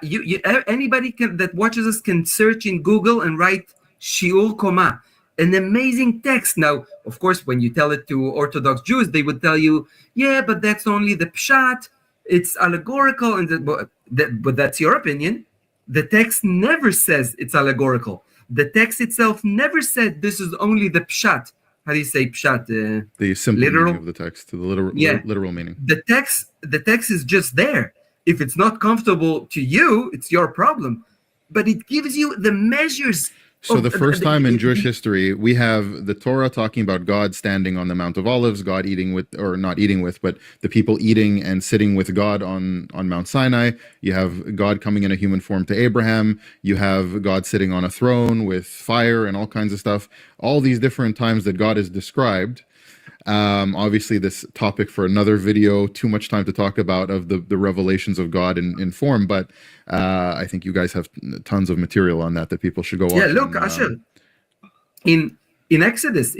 anybody that watches us can search in Google and write Shiur Koma, an amazing text. Now, of course, when you tell it to Orthodox Jews, they would tell you, yeah, but that's only the pshat, it's allegorical, but that's your opinion. The text never says it's allegorical. The text itself never said this is only the pshat. How do you say pshat? The simple literal meaning of the text, the literal meaning. The text is just there. If it's not comfortable to you, it's your problem. But it gives you the measures. So the first time in Jewish history, we have the Torah talking about God standing on the Mount of Olives, God eating with, or not eating with, but the people eating and sitting with God on Mount Sinai. You have God coming in a human form to Abraham. You have God sitting on a throne with fire and all kinds of stuff. All these different times that God is described. Obviously, this topic for another video, too much time to talk about, of the revelations of God in form, but I think you guys have tons of material on that people should go watch. Yeah, look, Asher, in Exodus,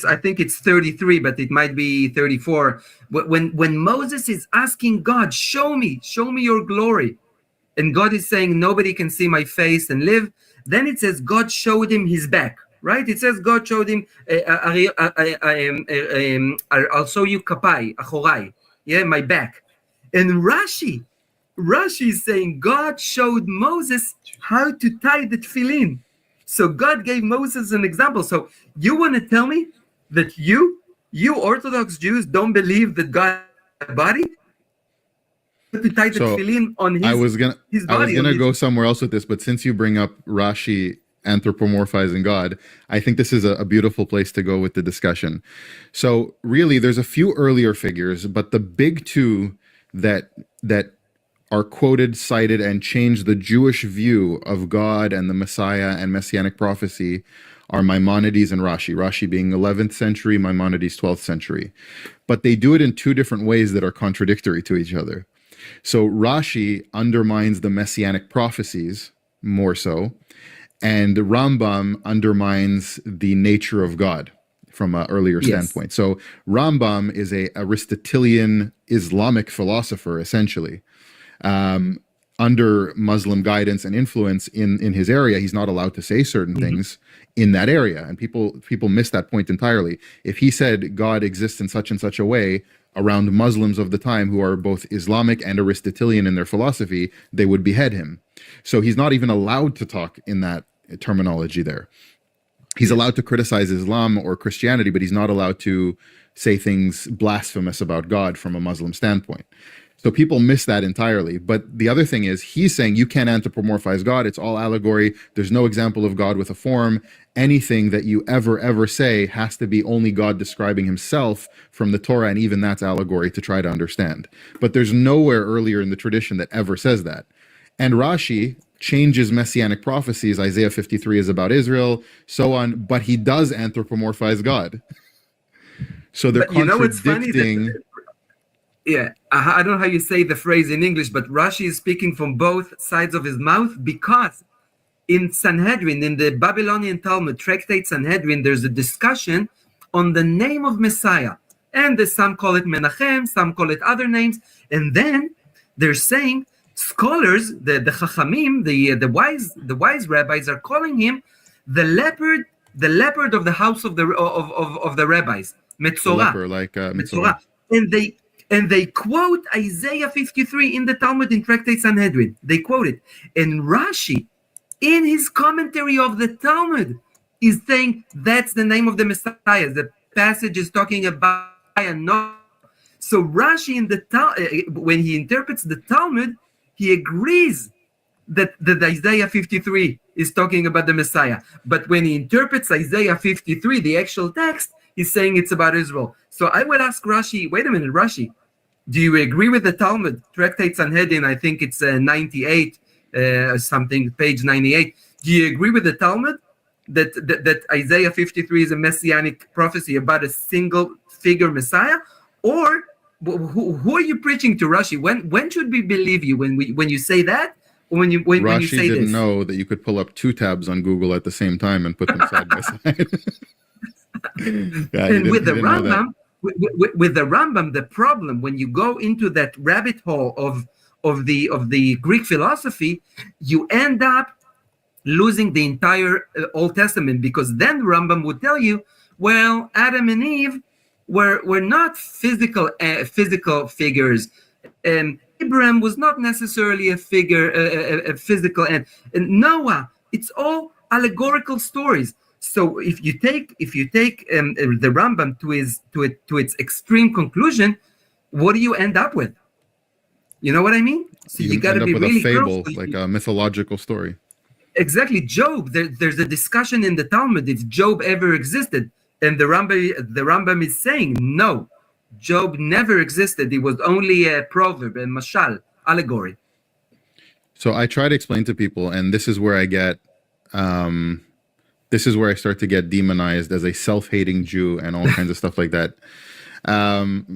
I think it's 33, but it might be 34. When Moses is asking God, show me your glory, and God is saying, nobody can see my face and live, then it says God showed him his back. Right? It says God showed him, I'll show you kapai, achorai, yeah, my back. And Rashi is saying God showed Moses how to tie the tefillin. So God gave Moses an example. So you want to tell me that you Orthodox Jews don't believe that God had a body? To tie the tefillin on his body. I was gonna go somewhere else with this, but since you bring up Rashi anthropomorphizing God, I think this is a beautiful place to go with the discussion. So really, there's a few earlier figures, but the big two that are quoted, cited, and change the Jewish view of God and the Messiah and Messianic prophecy are Maimonides and Rashi. Rashi being 11th century, Maimonides 12th century. But they do it in two different ways that are contradictory to each other. So Rashi undermines the Messianic prophecies more so, and Rambam undermines the nature of God from an earlier standpoint. So Rambam is a Aristotelian Islamic philosopher, essentially. Under Muslim guidance and influence in his area, he's not allowed to say certain things in that area, and people miss that point entirely. If he said God exists in such and such a way around Muslims of the time who are both Islamic and Aristotelian in their philosophy, they would behead him. So he's not even allowed to talk in that terminology there. He's allowed to criticize Islam or Christianity, but he's not allowed to say things blasphemous about God from a Muslim standpoint. So people miss that entirely. But the other thing is, he's saying you can't anthropomorphize God. It's all allegory. There's no example of God with a form. Anything that you ever say has to be only God describing himself from the Torah, and even that's allegory to try to understand. But there's nowhere earlier in the tradition that ever says that. And Rashi changes messianic prophecies. Isaiah 53 is about Israel, so on. But he does anthropomorphize God. So they're contradicting. I don't know how you say the phrase in English, but Rashi is speaking from both sides of his mouth, because in Sanhedrin, in the Babylonian Talmud, Tractate Sanhedrin, there's a discussion on the name of Messiah. And some call it Menachem, some call it other names. And then they're saying, scholars, the Chachamim, the wise rabbis are calling him the leopard of the house of the rabbis, Metzorah. Metzorah. And they quote Isaiah 53 in the Talmud in Tractate Sanhedrin. They quote it. And Rashi, in his commentary of the Talmud, is saying that's the name of the Messiah. The passage is talking about no. So Rashi, when he interprets the Talmud, he agrees that Isaiah 53 is talking about the Messiah. But when he interprets Isaiah 53, the actual text, he's saying it's about Israel. So I would ask Rashi, wait a minute, Rashi, do you agree with the Talmud? Tractate Sanhedrin, I think it's 98, something, page 98. Do you agree with the Talmud that Isaiah 53 is a messianic prophecy about a single figure Messiah? Or who are you preaching to, Rashi? When should we believe you? When you say that? Or when you say this? Rashi didn't know that you could pull up two tabs on Google at the same time and put them side by side. And with the Rambam, with the Rambam, the problem when you go into that rabbit hole of the Greek philosophy, you end up losing the entire Old Testament, because then Rambam would tell you, well, Adam and Eve were not physical figures, and Abraham was not necessarily a physical, and Noah. It's all allegorical stories. So if you take the Rambam to its extreme conclusion, what do you end up with? You know what I mean? So you got to be really a fable, careful. like a mythological story. Exactly. Job. There's a discussion in the Talmud if Job ever existed, and the Rambam is saying no, Job never existed. It was only a proverb, a mashal, allegory. So I try to explain to people, and this is where I get. This is where I start to get demonized as a self-hating Jew and all kinds of stuff like that,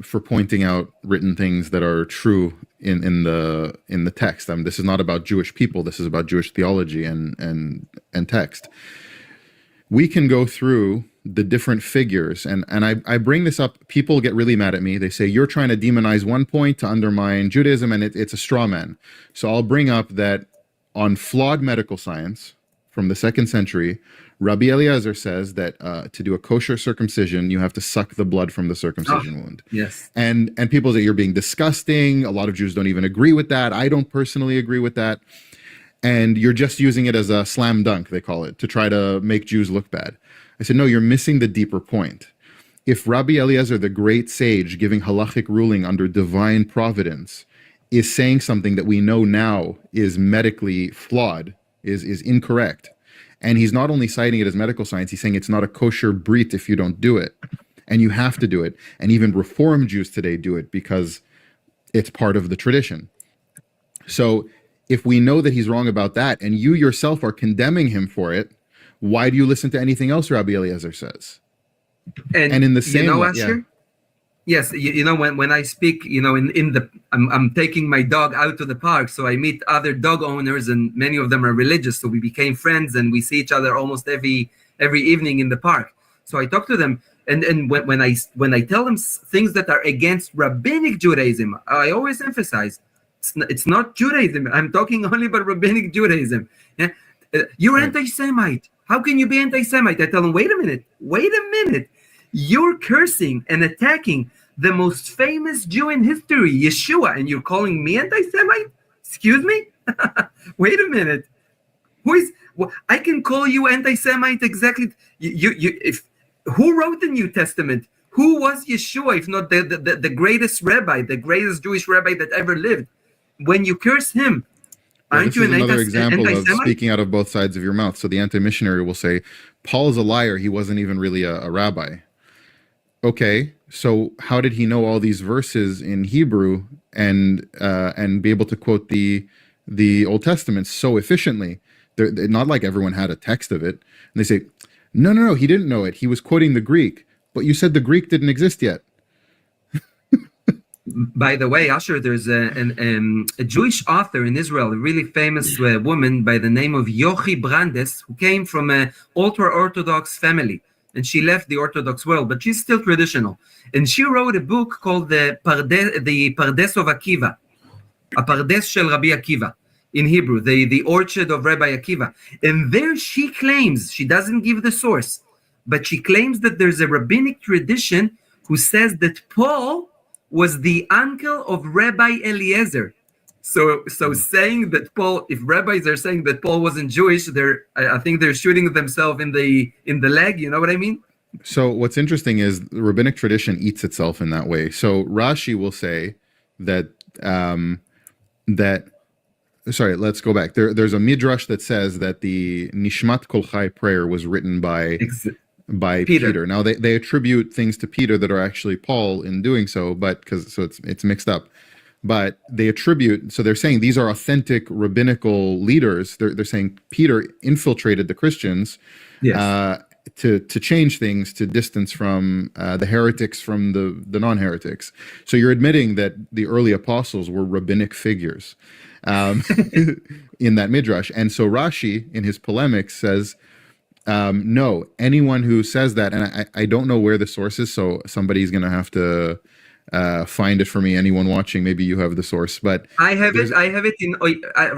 for pointing out written things that are true in the text. This is not about Jewish people. This is about Jewish theology and text. We can go through the different figures, and I bring this up. People get really mad at me. They say, you're trying to demonize one point to undermine Judaism, and it's a straw man. So I'll bring up that on flawed medical science from the 2nd century, Rabbi Eliezer says that to do a kosher circumcision, you have to suck the blood from the circumcision wound. Yes. And people say you're being disgusting. A lot of Jews don't even agree with that. I don't personally agree with that. And you're just using it as a slam dunk, they call it, to try to make Jews look bad. I said, no, you're missing the deeper point. If Rabbi Eliezer, the great sage giving halachic ruling under divine providence, is saying something that we know now is medically flawed, is incorrect, and he's not only citing it as medical science, he's saying it's not a kosher brit if you don't do it. And you have to do it. And even Reform Jews today do it because it's part of the tradition. So if we know that he's wrong about that, and you yourself are condemning him for it, why do you listen to anything else Rabbi Eliezer says? And in the same way, Asher, yes, when I speak, I'm taking my dog out to the park, so I meet other dog owners, and many of them are religious, so we became friends, and we see each other almost every evening in the park. So I talk to them, and when I tell them things that are against rabbinic Judaism, I always emphasize it's not Judaism. I'm talking only about rabbinic Judaism. Yeah? You're Right. anti-Semite. How can you be anti-Semite? I tell them, wait a minute. You're cursing and attacking the most famous Jew in history, Yeshua, and you're calling me anti-Semite? Excuse me? Wait a minute. I can call you anti-Semite exactly. Who wrote the New Testament? Who was Yeshua, if not the greatest rabbi, the greatest Jewish rabbi that ever lived? When you curse him, aren't this you is an another example of anti-Semite? speaking out of both sides of your mouth. So the anti-missionary will say, Paul's a liar. He wasn't even really a rabbi. Okay, so how did he know all these verses in Hebrew and be able to quote the Old Testament so efficiently? They're not like everyone had a text of it. And they say, no, he didn't know it. He was quoting the Greek. But you said the Greek didn't exist yet. By the way, Asher, there's a Jewish author in Israel, a really famous woman by the name of Yochi Brandes, who came from an ultra-Orthodox family. And she left the Orthodox world, but she's still traditional. And she wrote a book called the Pardes of Akiva, a Pardes shel Rabbi Akiva, in Hebrew, the orchard of Rabbi Akiva. And there she claims, she doesn't give the source, but she claims that there's a rabbinic tradition who says that Paul was the uncle of Rabbi Eliezer. So saying that Paul, if rabbis are saying that Paul wasn't Jewish, I think they're shooting themselves in the leg. You know what I mean? So what's interesting is the rabbinic tradition eats itself in that way. So Rashi will say that sorry, let's go back. There's a midrash that says that the Nishmat Kol Chai prayer was written by Peter. Now they attribute things to Peter that are actually Paul in doing so, but it's mixed up. But they attribute, so they're saying these are authentic rabbinical leaders. They're saying Peter infiltrated the Christians, yes, to change things, to distance from the heretics from the non-heretics. So you're admitting that the early apostles were rabbinic figures in that midrash. And so Rashi, in his polemics, says, no, anyone who says that, and I don't know where the source is, so somebody's going to have to find it for me. Anyone watching, maybe you have the source, but I have it in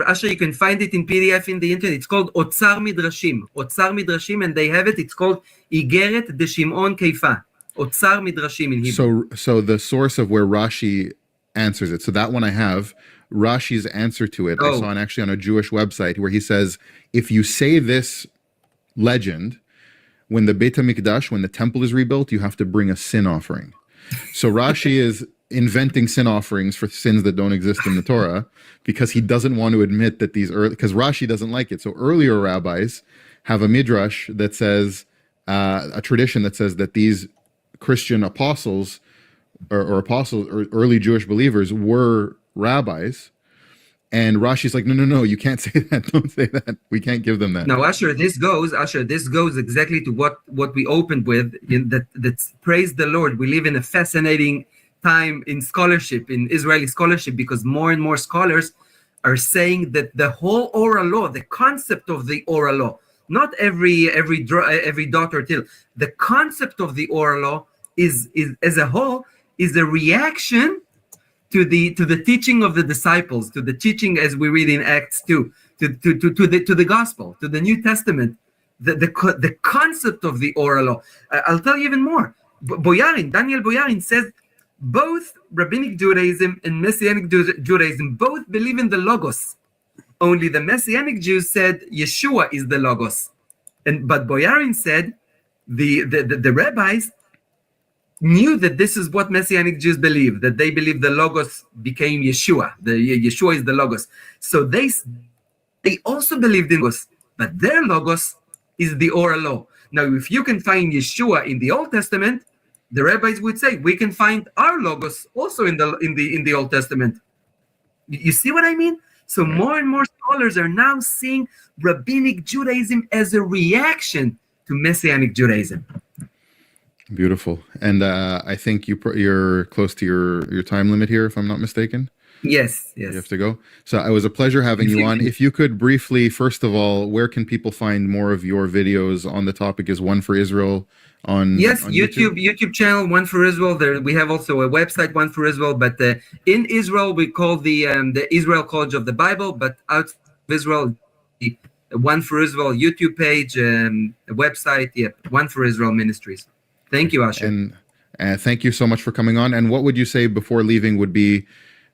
Asher. You can find it in PDF in the internet. It's called Otzar Midrashim, and they have it. It's called Igeret de Shimon Keifa. Otzar Midrashim in Hebrew. So the source of where Rashi answers it. So that one I have. Rashi's answer to it, I saw it actually on a Jewish website where he says, if you say this legend, when the Beit HaMikdash, when the temple is rebuilt, you have to bring a sin offering. So Rashi is inventing sin offerings for sins that don't exist in the Torah because he doesn't want to admit that because Rashi doesn't like it. So earlier rabbis have a midrash that says, a tradition that says that these Christian apostles or apostles or early Jewish believers were rabbis. And Rashi's like, no, you can't say that. Don't say that. We can't give them that. Now, Asher, this goes exactly to what we opened with, that praise the Lord. We live in a fascinating time in scholarship, in Israeli scholarship, because more and more scholars are saying that the whole oral law, the concept of the oral law, not every dot or till, the concept of the oral law is as a whole is a reaction to the teaching of the disciples, to the teaching as we read in Acts 2, to the gospel, to the New Testament, the concept of the oral law. I'll tell you even more. Daniel Boyarin says both Rabbinic Judaism and Messianic Judaism both believe in the Logos. Only the Messianic Jews said Yeshua is the Logos, but Boyarin said the rabbis knew that this is what Messianic Jews believe, that they believe the Logos became Yeshua. Yeshua is the Logos. So they also believed in Logos, but their Logos is the oral law. Now, if you can find Yeshua in the Old Testament, the rabbis would say we can find our Logos also in the Old Testament. You see what I mean? So more and more scholars are now seeing Rabbinic Judaism as a reaction to Messianic Judaism. Beautiful. And I think you're close to your time limit here, if I'm not mistaken. Yes. You have to go. So it was a pleasure having you on. If you could briefly, first of all, where can people find more of your videos on the topic? Is One for Israel on YouTube channel, One for Israel. There we have also a website, One for Israel, but in Israel we call the Israel College of the Bible, but out of Israel, the One for Israel YouTube page, website, One for Israel Ministries. Thank you, Asher. And thank you so much for coming on. And what would you say before leaving would be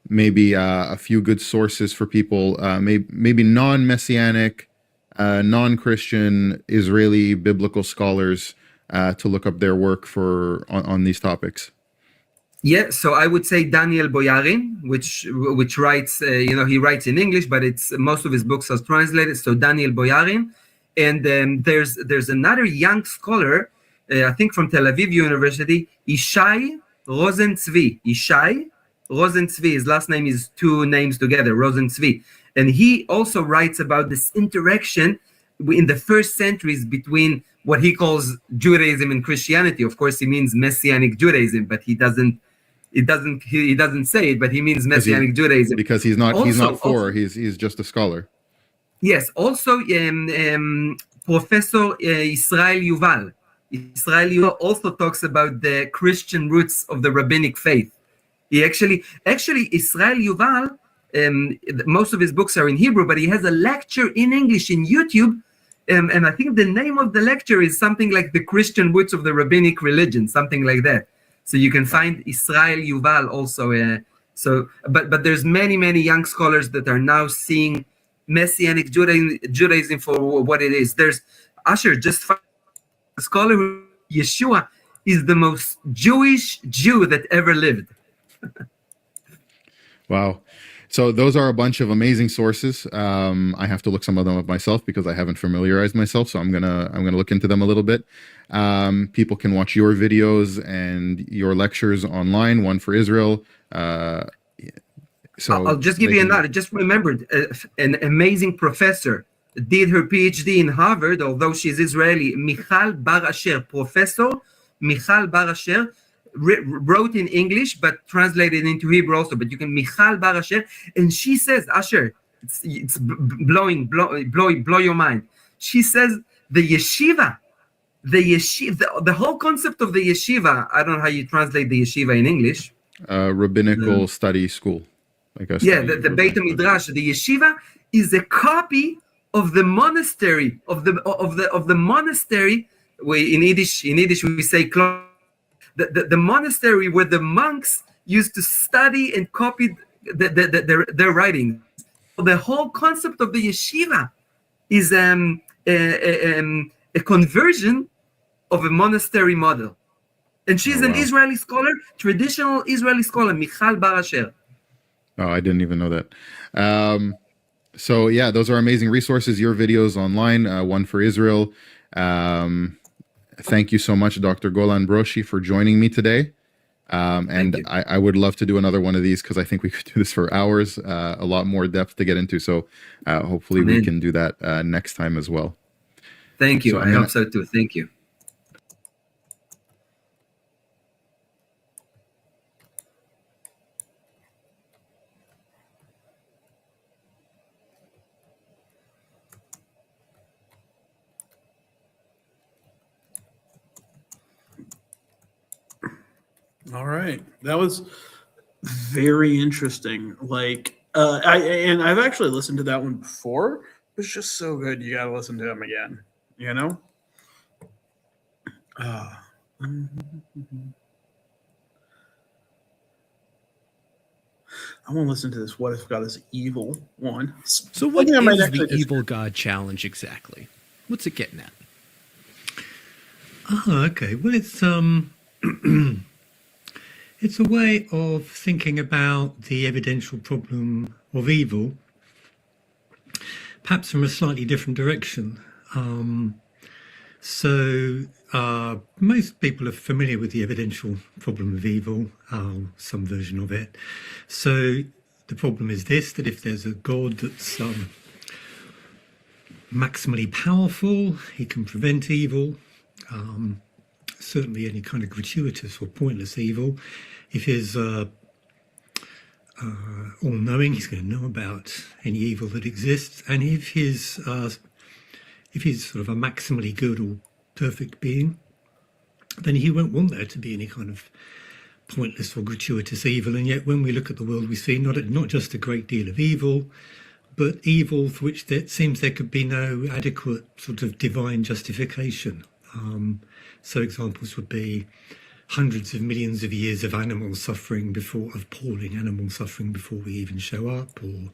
maybe a few good sources for people, maybe non-Messianic, non-Christian Israeli biblical scholars to look up their work on these topics? Yeah, so I would say Daniel Boyarin, which writes, he writes in English, but most of his books are translated. So Daniel Boyarin, and there's another young scholar, I think from Tel Aviv University, Ishai Rosentzvi. Ishai Rosentzvi, his last name is two names together, Rosentzvi. And he also writes about this interaction in the first centuries between what he calls Judaism and Christianity. Of course, he means Messianic Judaism, but he doesn't say it, but he means Messianic Judaism. Because he's not he's just a scholar. Yes, also Professor Israel Yuval. Israel Yuval also talks about the Christian roots of the rabbinic faith. He actually Israel Yuval, most of his books are in Hebrew, but he has a lecture in English in YouTube, and I think the name of the lecture is something like the Christian roots of the rabbinic religion, something like that. So you can find Israel Yuval also. But there's many young scholars that are now seeing Messianic Judaism for what it is. There's Asher, just a scholar who Yeshua is the most Jewish Jew that ever lived. Wow. So those are a bunch of amazing sources. I have to look some of them up myself because I haven't familiarized myself. So I'm gonna look into them a little bit. People can watch your videos and your lectures online. One for Israel. So I'll just give you another. Just remembered an amazing professor did her PhD in Harvard, although she's Israeli. Michal Bar Asher, Professor Michal Bar Asher. Wrote in English but translated into Hebrew also. But you can Michal Bar Asher, and she says, Asher, it's blow your mind. She says the yeshiva, the whole concept of the yeshiva. I don't know how you translate the yeshiva in English. Rabbinical study school, I guess. Yeah, the Beit Midrash, the yeshiva is a copy of the monastery of the monastery. In Yiddish we say. The monastery where the monks used to study and copy their writings. The whole concept of the yeshiva is a conversion of a monastery model. And she's an Israeli scholar, traditional Israeli scholar, Michal Bar Asher. Oh, I didn't even know that. So yeah, those are amazing resources. Your videos online, One for Israel. Thank you so much, Dr. Golan Broshi, for joining me today. And I would love to do another one of these because I think we could do this for hours, a lot more depth to get into. So hopefully we can do that next time as well. Thank you. So I hope so too. Thank you. All right, that was very interesting. I've actually listened to that one before. It was just so good. You got to listen to them again. You know. I want to listen to this. What if God is evil one? So what is the evil God challenge exactly? What's it getting at? Oh, okay. Well, it's it's a way of thinking about the evidential problem of evil, perhaps from a slightly different direction. Most people are familiar with the evidential problem of evil, some version of it. So the problem is this, that if there's a God that's maximally powerful, he can prevent evil, certainly any kind of gratuitous or pointless evil. If he's all-knowing, he's going to know about any evil that exists. And if he's sort of a maximally good or perfect being, then he won't want there to be any kind of pointless or gratuitous evil. And yet when we look at the world, we see not just a great deal of evil, but evil for which it seems there could be no adequate sort of divine justification. So examples would be hundreds of millions of years of appalling animal suffering before we even show up, or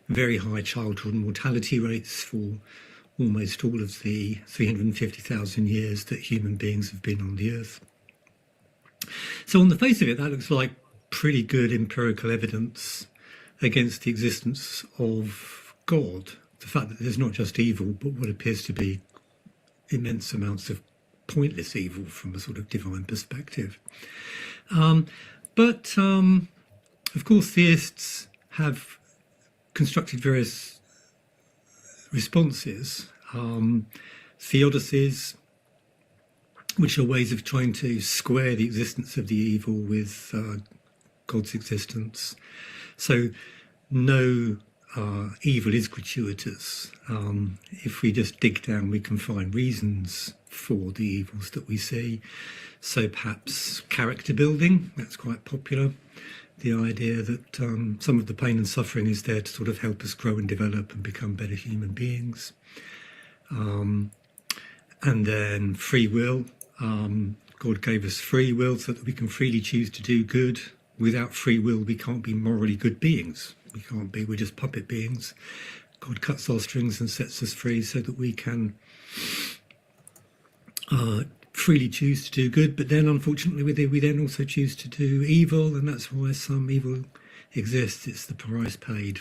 very high childhood mortality rates for almost all of the 350,000 years that human beings have been on the earth. So on the face of it, that looks like pretty good empirical evidence against the existence of God. The fact that there's not just evil, but what appears to be immense amounts of pointless evil from a sort of divine perspective. But of course, theists have constructed various responses, theodicies, which are ways of trying to square the existence of the evil with God's existence. So no evil is gratuitous. If we just dig down, we can find reasons for the evils that we see. So perhaps character building, that's quite popular. The idea that some of the pain and suffering is there to sort of help us grow and develop and become better human beings. And then free will. God gave us free will so that we can freely choose to do good. Without free will, we can't be morally good beings. We're just puppet beings. God cuts our strings and sets us free so that we can freely choose to do good, but then unfortunately we then also choose to do evil, and that's why some evil exists. It's the price paid.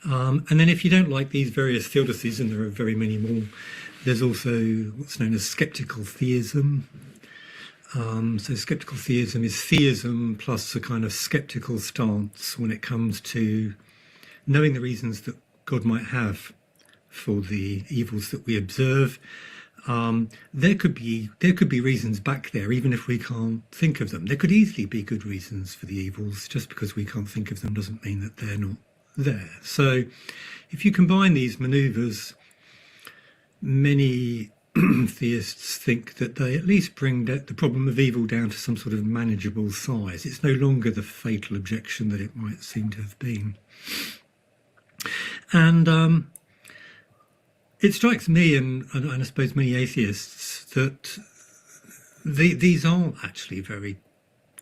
And then if you don't like these various theodicies, and there are very many more, there's also what's known as skeptical theism. So skeptical theism is theism plus a kind of skeptical stance when it comes to knowing the reasons that God might have for the evils that we observe. There could be reasons back there, even if we can't think of them. There could easily be good reasons for the evils. Just because we can't think of them doesn't mean that they're not there. So if you combine these manoeuvres, many theists think that they at least bring the problem of evil down to some sort of manageable size. It's no longer the fatal objection that it might seem to have been. And it strikes me, and I suppose many atheists, that these are actually very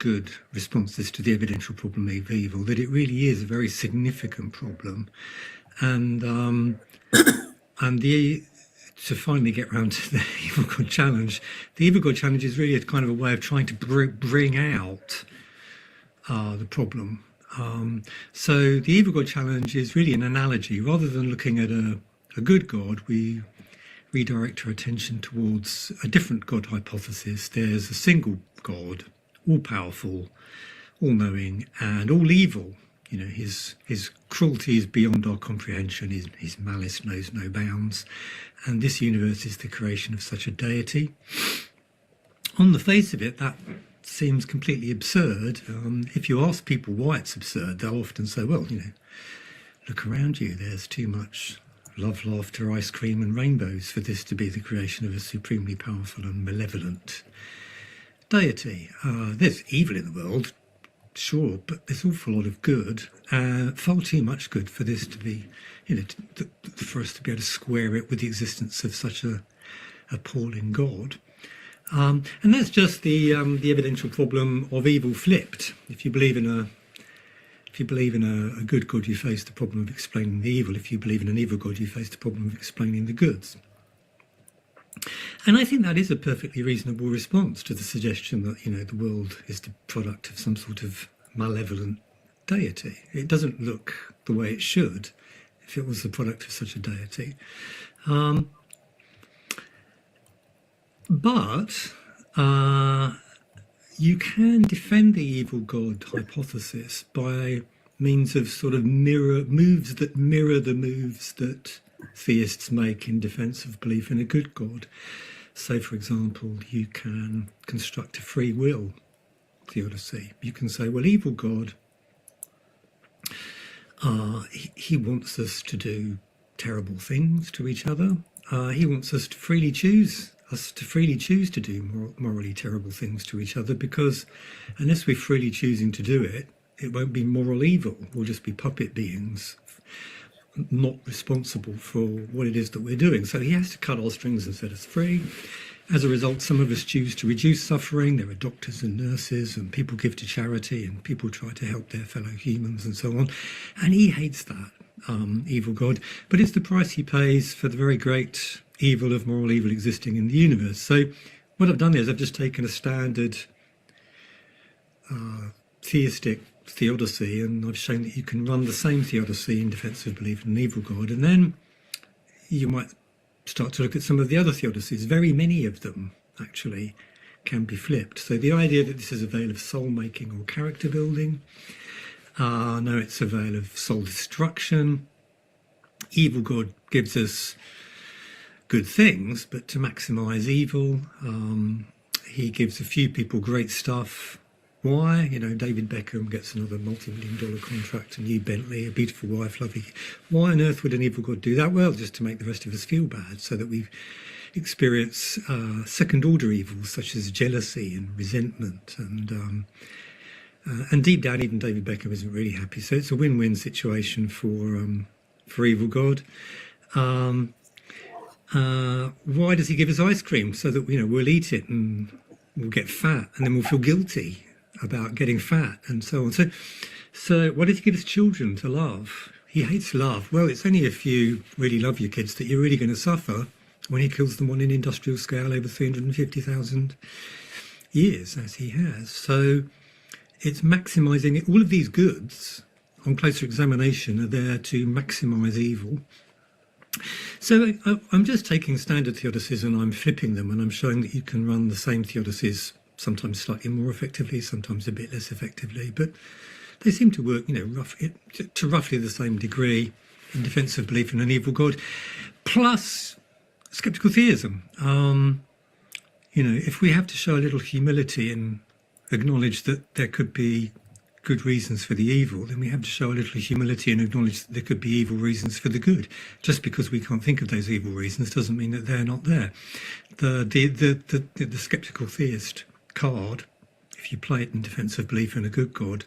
good responses to the evidential problem of evil, that it really is a very significant problem. And to finally get round to the Evil God Challenge, the Evil God Challenge is really a kind of a way of trying to bring out the problem. So the Evil God Challenge is really an analogy. Rather than looking at a good God, we redirect our attention towards a different God hypothesis. There's a single God, all-powerful, all-knowing, and all-evil. You know, his cruelty is beyond our comprehension. His malice knows no bounds. And this universe is the creation of such a deity. On the face of it, that seems completely absurd. If you ask people why it's absurd, they'll often say, well, you know, look around you. There's too much love, laughter, ice cream and rainbows for this to be the creation of a supremely powerful and malevolent deity. There's evil in the world, sure, but there's an awful lot of good, far too much good for this to be, you know, for us to be able to square it with the existence of such a appalling God. And that's just the evidential problem of evil flipped. If you believe in a good God, you face the problem of explaining the evil. If you believe in an evil God, you face the problem of explaining the goods. And I think that is a perfectly reasonable response to the suggestion that, you know, the world is the product of some sort of malevolent deity. It doesn't look the way it should if it was the product of such a deity. But you can defend the evil God hypothesis by means of sort of moves that mirror the moves that theists make in defense of belief in a good God. So, for example, you can construct a free will theodicy. You can say, well, evil God, he wants us to do terrible things to each other. He wants us to freely choose to do morally terrible things to each other, because unless we're freely choosing to do it, it won't be moral evil. We'll just be puppet beings, not responsible for what it is that we're doing. So he has to cut our strings and set us free. As a result, some of us choose to reduce suffering. There are doctors and nurses, and people give to charity, and people try to help their fellow humans and so on. And he hates that, evil God. But it's the price he pays for the very great evil of moral evil existing in the universe. So what I've done is I've just taken a standard theistic theodicy, and I've shown that you can run the same theodicy in defense of belief in an evil God. And then you might start to look at some of the other theodicies. Very many of them actually can be flipped. So the idea that this is a veil of soul making or character building, no, it's a veil of soul destruction. Evil God gives us good things, but to maximize evil, he gives a few people great stuff. Why? You know, David Beckham gets another multi-million-dollar contract, a new Bentley, a beautiful wife, lovely. Why on earth would an evil God do that? Well, just to make the rest of us feel bad, so that we experience second-order evils such as jealousy and resentment, and deep down, even David Beckham isn't really happy. So it's a win-win situation for evil God. Why does he give us ice cream? So that we'll eat it and we'll get fat, and then we'll feel guilty about getting fat and so on. So why does he give us children to love? He hates love. Well, it's only if you really love your kids that you're really going to suffer when he kills them on an industrial scale over 350,000 years, as he has. So it's maximising it. All of these goods, on closer examination, are there to maximise evil. So I'm just taking standard theodicies and I'm flipping them, and I'm showing that you can run the same theodicies, sometimes slightly more effectively, sometimes a bit less effectively, but they seem to work, to roughly the same degree in defence of belief in an evil God, plus sceptical theism. If we have to show a little humility and acknowledge that there could be good reasons for the evil, then we have to show a little humility and acknowledge that there could be evil reasons for the good. Just because we can't think of those evil reasons doesn't mean that they're not there. The sceptical theist card, if you play it in defence of belief in a good God,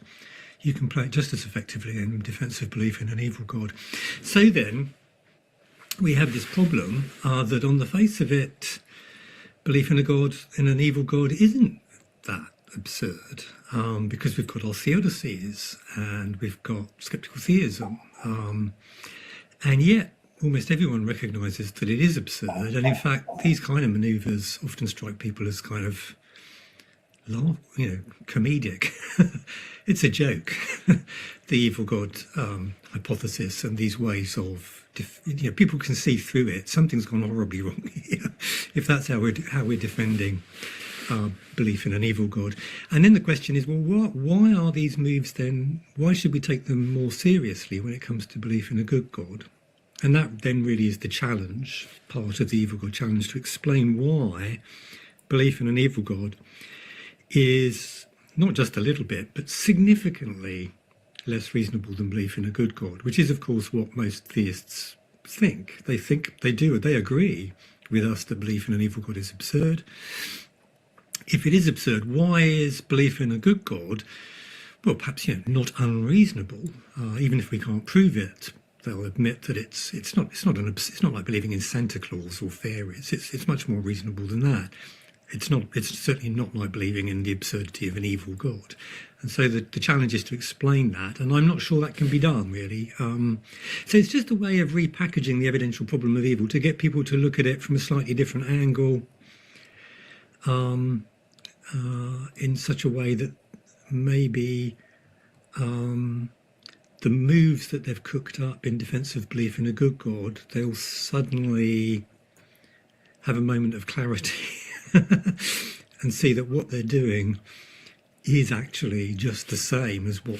you can play it just as effectively in defence of belief in an evil God. So then we have this problem that on the face of it, belief in a God, in an evil God, isn't that absurd, because we've got our theodicies and we've got sceptical theism, and yet almost everyone recognises that it is absurd. And in fact, these kind of manoeuvres often strike people as kind of comedic. It's a joke. The evil God hypothesis and these ways of people can see through it. Something's gone horribly wrong here if that's how we're defending belief in an evil God. And then the question is, well, why are these moves then, why should we take them more seriously when it comes to belief in a good God? And that then really is the challenge, part of the evil God challenge, to explain why belief in an evil God is not just a little bit, but significantly less reasonable than belief in a good God, which is, of course, what most theists think. They agree with us that belief in an evil God is absurd. If it is absurd, why is belief in a good God, well, perhaps not unreasonable? Even if we can't prove it, they'll admit that it's not like believing in Santa Claus or fairies. It's much more reasonable than that. It's certainly not like believing in the absurdity of an evil God. And so the challenge is to explain that, and I'm not sure that can be done, really. So it's just a way of repackaging the evidential problem of evil to get people to look at it from a slightly different angle, in such a way that maybe the moves that they've cooked up in defence of belief in a good God, they'll suddenly have a moment of clarity and see that what they're doing is actually just the same as what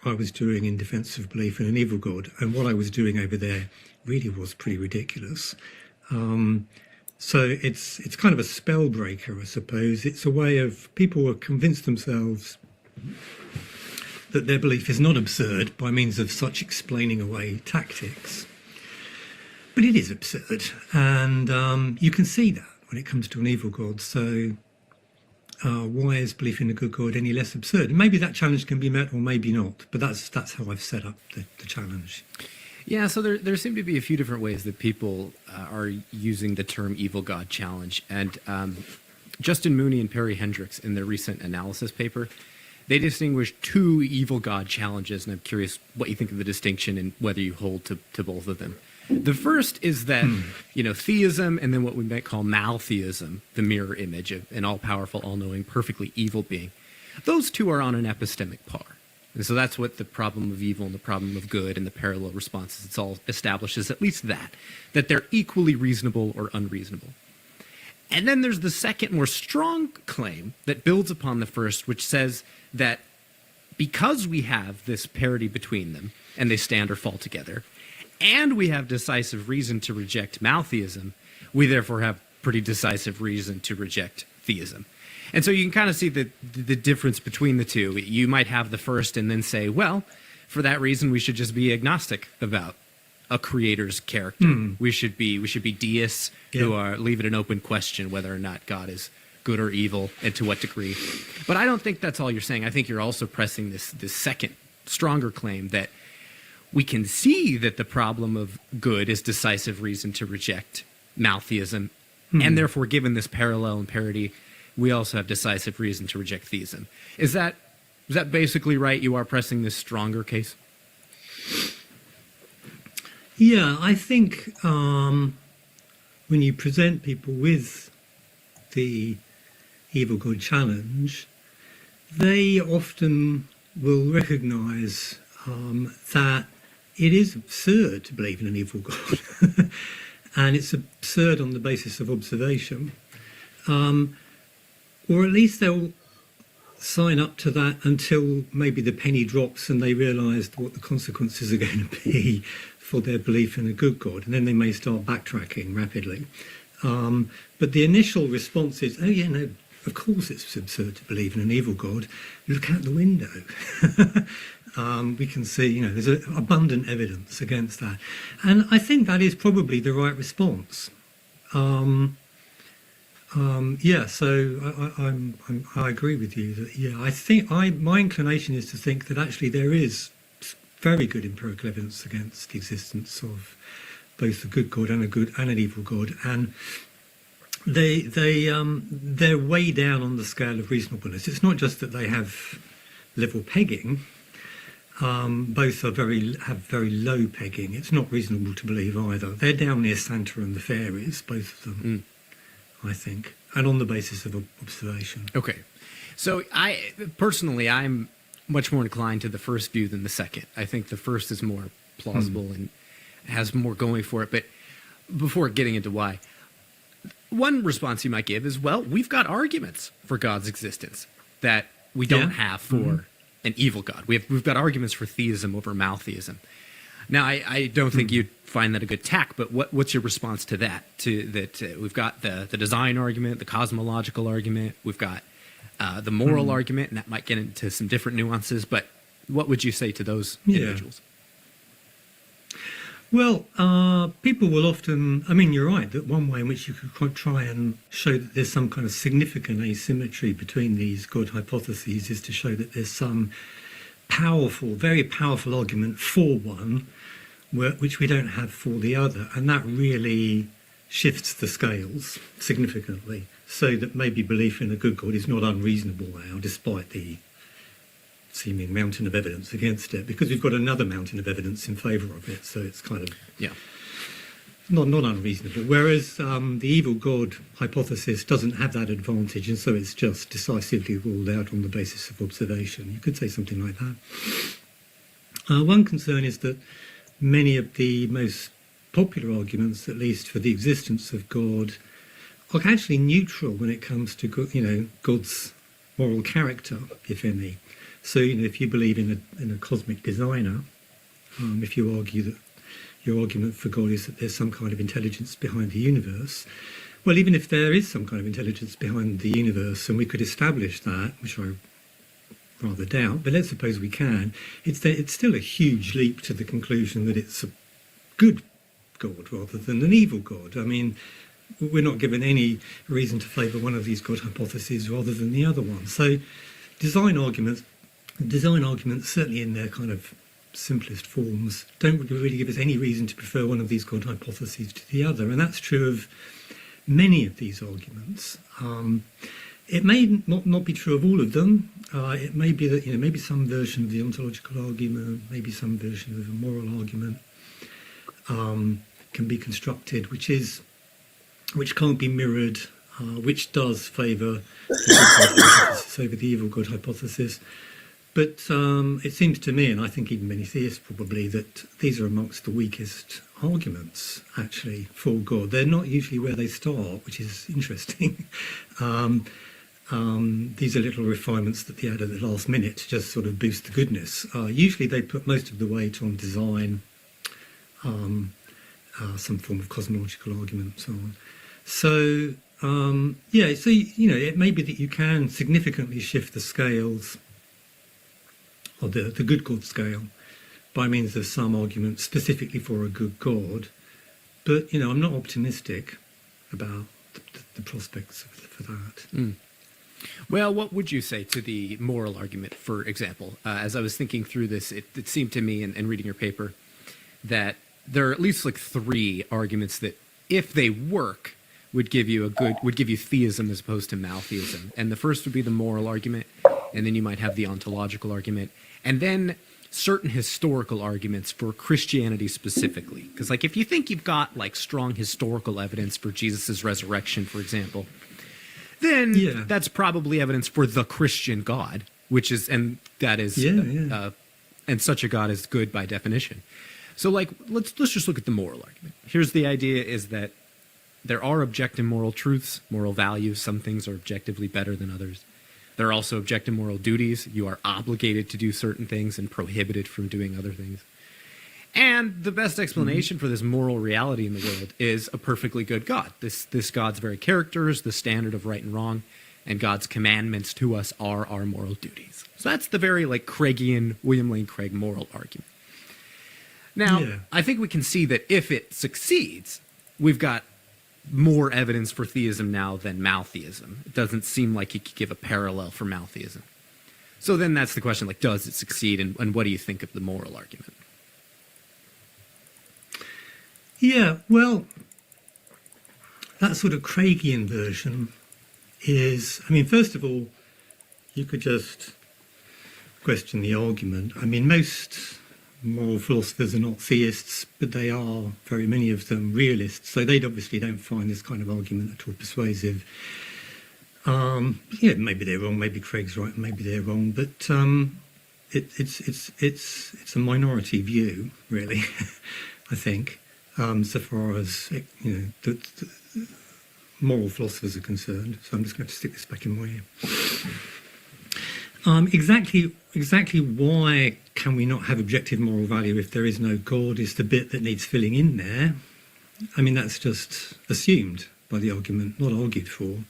I was doing in defense of belief in an evil God, and what I was doing over there really was pretty ridiculous. So it's kind of a spell breaker, I suppose. It's a way of people who convince themselves that their belief is not absurd by means of such explaining away tactics. But it is absurd, and you can see that when it comes to an evil God. So why is belief in a good God any less absurd? And maybe that challenge can be met, or maybe not. But that's how I've set up the challenge. Yeah, so there seem to be a few different ways that people are using the term evil God challenge. And Justin Mooney and Perry Hendricks, in their recent analysis paper, they distinguish two evil God challenges, and I'm curious what you think of the distinction and whether you hold to both of them. The first is that, theism, and then what we might call maltheism, the mirror image of an all-powerful, all-knowing, perfectly evil being. Those two are on an epistemic par. And so that's what the problem of evil and the problem of good and the parallel responses, it's all establishes at least that they're equally reasonable or unreasonable. And then there's the second, more strong claim that builds upon the first, which says that because we have this parity between them, and they stand or fall together, and we have decisive reason to reject maltheism, we therefore have pretty decisive reason to reject theism. And so you can kind of see the difference between the two. You might have the first and then say, well, for that reason, we should just be agnostic about a creator's character. We should be deists who are leave it an open question whether or not God is good or evil and to what degree. But I don't think that's all you're saying. I think you're also pressing this second, stronger claim that we can see that the problem of good is decisive reason to reject maltheism, and therefore, given this parallel and parity, we also have decisive reason to reject theism. Is that basically right? You are pressing this stronger case? Yeah, I think when you present people with the evil God challenge, they often will recognise that it is absurd to believe in an evil God, and it's absurd on the basis of observation. Or at least they'll sign up to that until maybe the penny drops and they realise what the consequences are going to be for their belief in a good God, and then they may start backtracking rapidly. But the initial response is, oh yeah, no, of course it's absurd to believe in an evil God. Look out the window. We can see, there's abundant evidence against that. And I think that is probably the right response. So I agree with you that, I think my inclination is to think that actually there is very good empirical evidence against the existence of both a good God and an evil God, and they're way down on the scale of reasonableness. It's not just that they have level pegging. Both have very low pegging. It's not reasonable to believe either. They're down near Santa and the fairies, both of them. I think, and on the basis of observation. Okay. So I'm much more inclined to the first view than the second. I think the first is more plausible and has more going for it. But before getting into why, one response you might give is, well, we've got arguments for God's existence that we don't have for an evil God. We've got arguments for theism over maltheism. Now, I don't think you'd find that a good tack, but what's your response to that? We've got the design argument, the cosmological argument, we've got the moral argument, and that might get into some different nuances, but what would you say to those individuals? Well, people will often, you're right, that one way in which you could try and show that there's some kind of significant asymmetry between these God hypotheses is to show that there's some very powerful argument for one, which we don't have for the other, and that really shifts the scales significantly, so that maybe belief in a good God is not unreasonable now, despite the seeming mountain of evidence against it, because we've got another mountain of evidence in favour of it, so it's kind of not unreasonable. Whereas the evil God hypothesis doesn't have that advantage, and so it's just decisively ruled out on the basis of observation. You could say something like that. One concern is that many of the most popular arguments, at least for the existence of God, are actually neutral when it comes to God's moral character, if any. So, if you believe in a cosmic designer, if you argue that your argument for God is that there's some kind of intelligence behind the universe, well, even if there is some kind of intelligence behind the universe, and we could establish that, which I rather doubt, but let's suppose we can, it's still a huge leap to the conclusion that it's a good God rather than an evil God. I mean, we're not given any reason to favour one of these God hypotheses rather than the other one. So design arguments, certainly in their kind of simplest forms, don't really give us any reason to prefer one of these God hypotheses to the other. And that's true of many of these arguments. It may not be true of all of them. It may be that maybe some version of the ontological argument, maybe some version of a moral argument can be constructed, which can't be mirrored, which does favour the good God hypothesis over the evil God hypothesis. But it seems to me, and I think even many theists probably, that these are amongst the weakest arguments, actually, for God. They're not usually where they start, which is interesting. These are little refinements that they add at the last minute to just sort of boost the goodness. Usually they put most of the weight on design, some form of cosmological argument and so on. So, it may be that you can significantly shift the scales, or the good God scale, by means of some argument specifically for a good God. But, I'm not optimistic about the prospects for that. Mm. Well, what would you say to the moral argument, for example? As I was thinking through this, it seemed to me, and reading your paper, that there are at least like three arguments that, if they work, would give you theism as opposed to maltheism. And the first would be the moral argument, and then you might have the ontological argument, and then certain historical arguments for Christianity specifically. Because, like, if you think you've got like strong historical evidence for Jesus's resurrection, for example, then that's probably evidence for the Christian God, and such a God is good by definition. So, like, let's just look at the moral argument. Here's the idea: is that there are objective moral truths, moral values. Some things are objectively better than others. There are also objective moral duties. You are obligated to do certain things and prohibited from doing other things. And the best explanation for this moral reality in the world is a perfectly good God. This God's very character is the standard of right and wrong, and God's commandments to us are our moral duties. So that's the very like Craigian, William Lane Craig moral argument. Now, I think we can see that if it succeeds, we've got more evidence for theism now than maltheism. It doesn't seem like you could give a parallel for maltheism. So then that's the question, like, does it succeed, and what do you think of the moral argument? Yeah, well, that sort of Craigian version is, first of all, you could just question the argument. Most moral philosophers are not theists, but they are, very many of them, realists. So they obviously don't find this kind of argument at all persuasive. Maybe they're wrong, maybe Craig's right, maybe they're wrong, but it's a minority view, really, I think, so far as the moral philosophers are concerned. So I'm just going to stick this back in my ear. Exactly why can we not have objective moral value if there is no God is the bit that needs filling in there. That's just assumed by the argument, not argued for.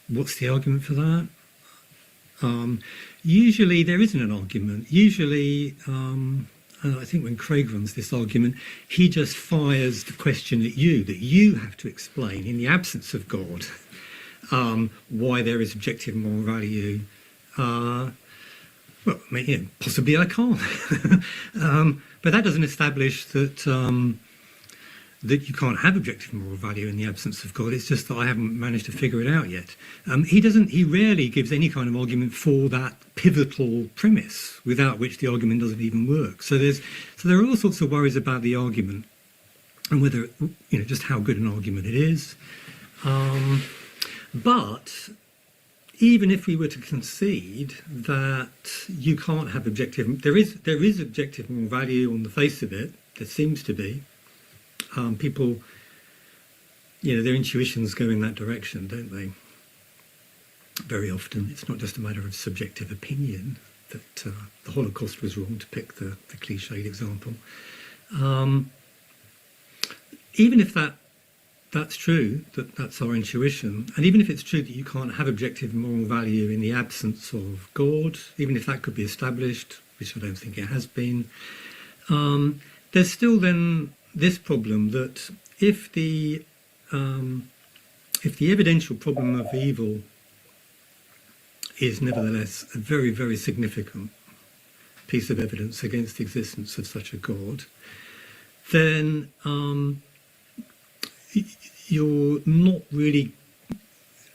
What's the argument for that? Usually there isn't an argument. Usually, I think when Craig runs this argument, he just fires the question at you, that you have to explain in the absence of God why there is objective moral value. Possibly I can't. But that doesn't establish that that you can't have objective moral value in the absence of God. It's just that I haven't managed to figure it out yet. He rarely gives any kind of argument for that pivotal premise, without which the argument doesn't even work. So there are all sorts of worries about the argument and whether, just how good an argument it is. But even if we were to concede that you can't have there is objective moral value on the face of it, there seems to be. People, their intuitions go in that direction, don't they? Very often. It's not just a matter of subjective opinion. that the Holocaust was wrong, to pick the cliched example. Even if that's true, that's our intuition, and even if it's true that you can't have objective moral value in the absence of God, even if that could be established, which I don't think it has been, there's still then this problem that if the evidential problem of evil is nevertheless a very, very significant piece of evidence against the existence of such a God, then you're not really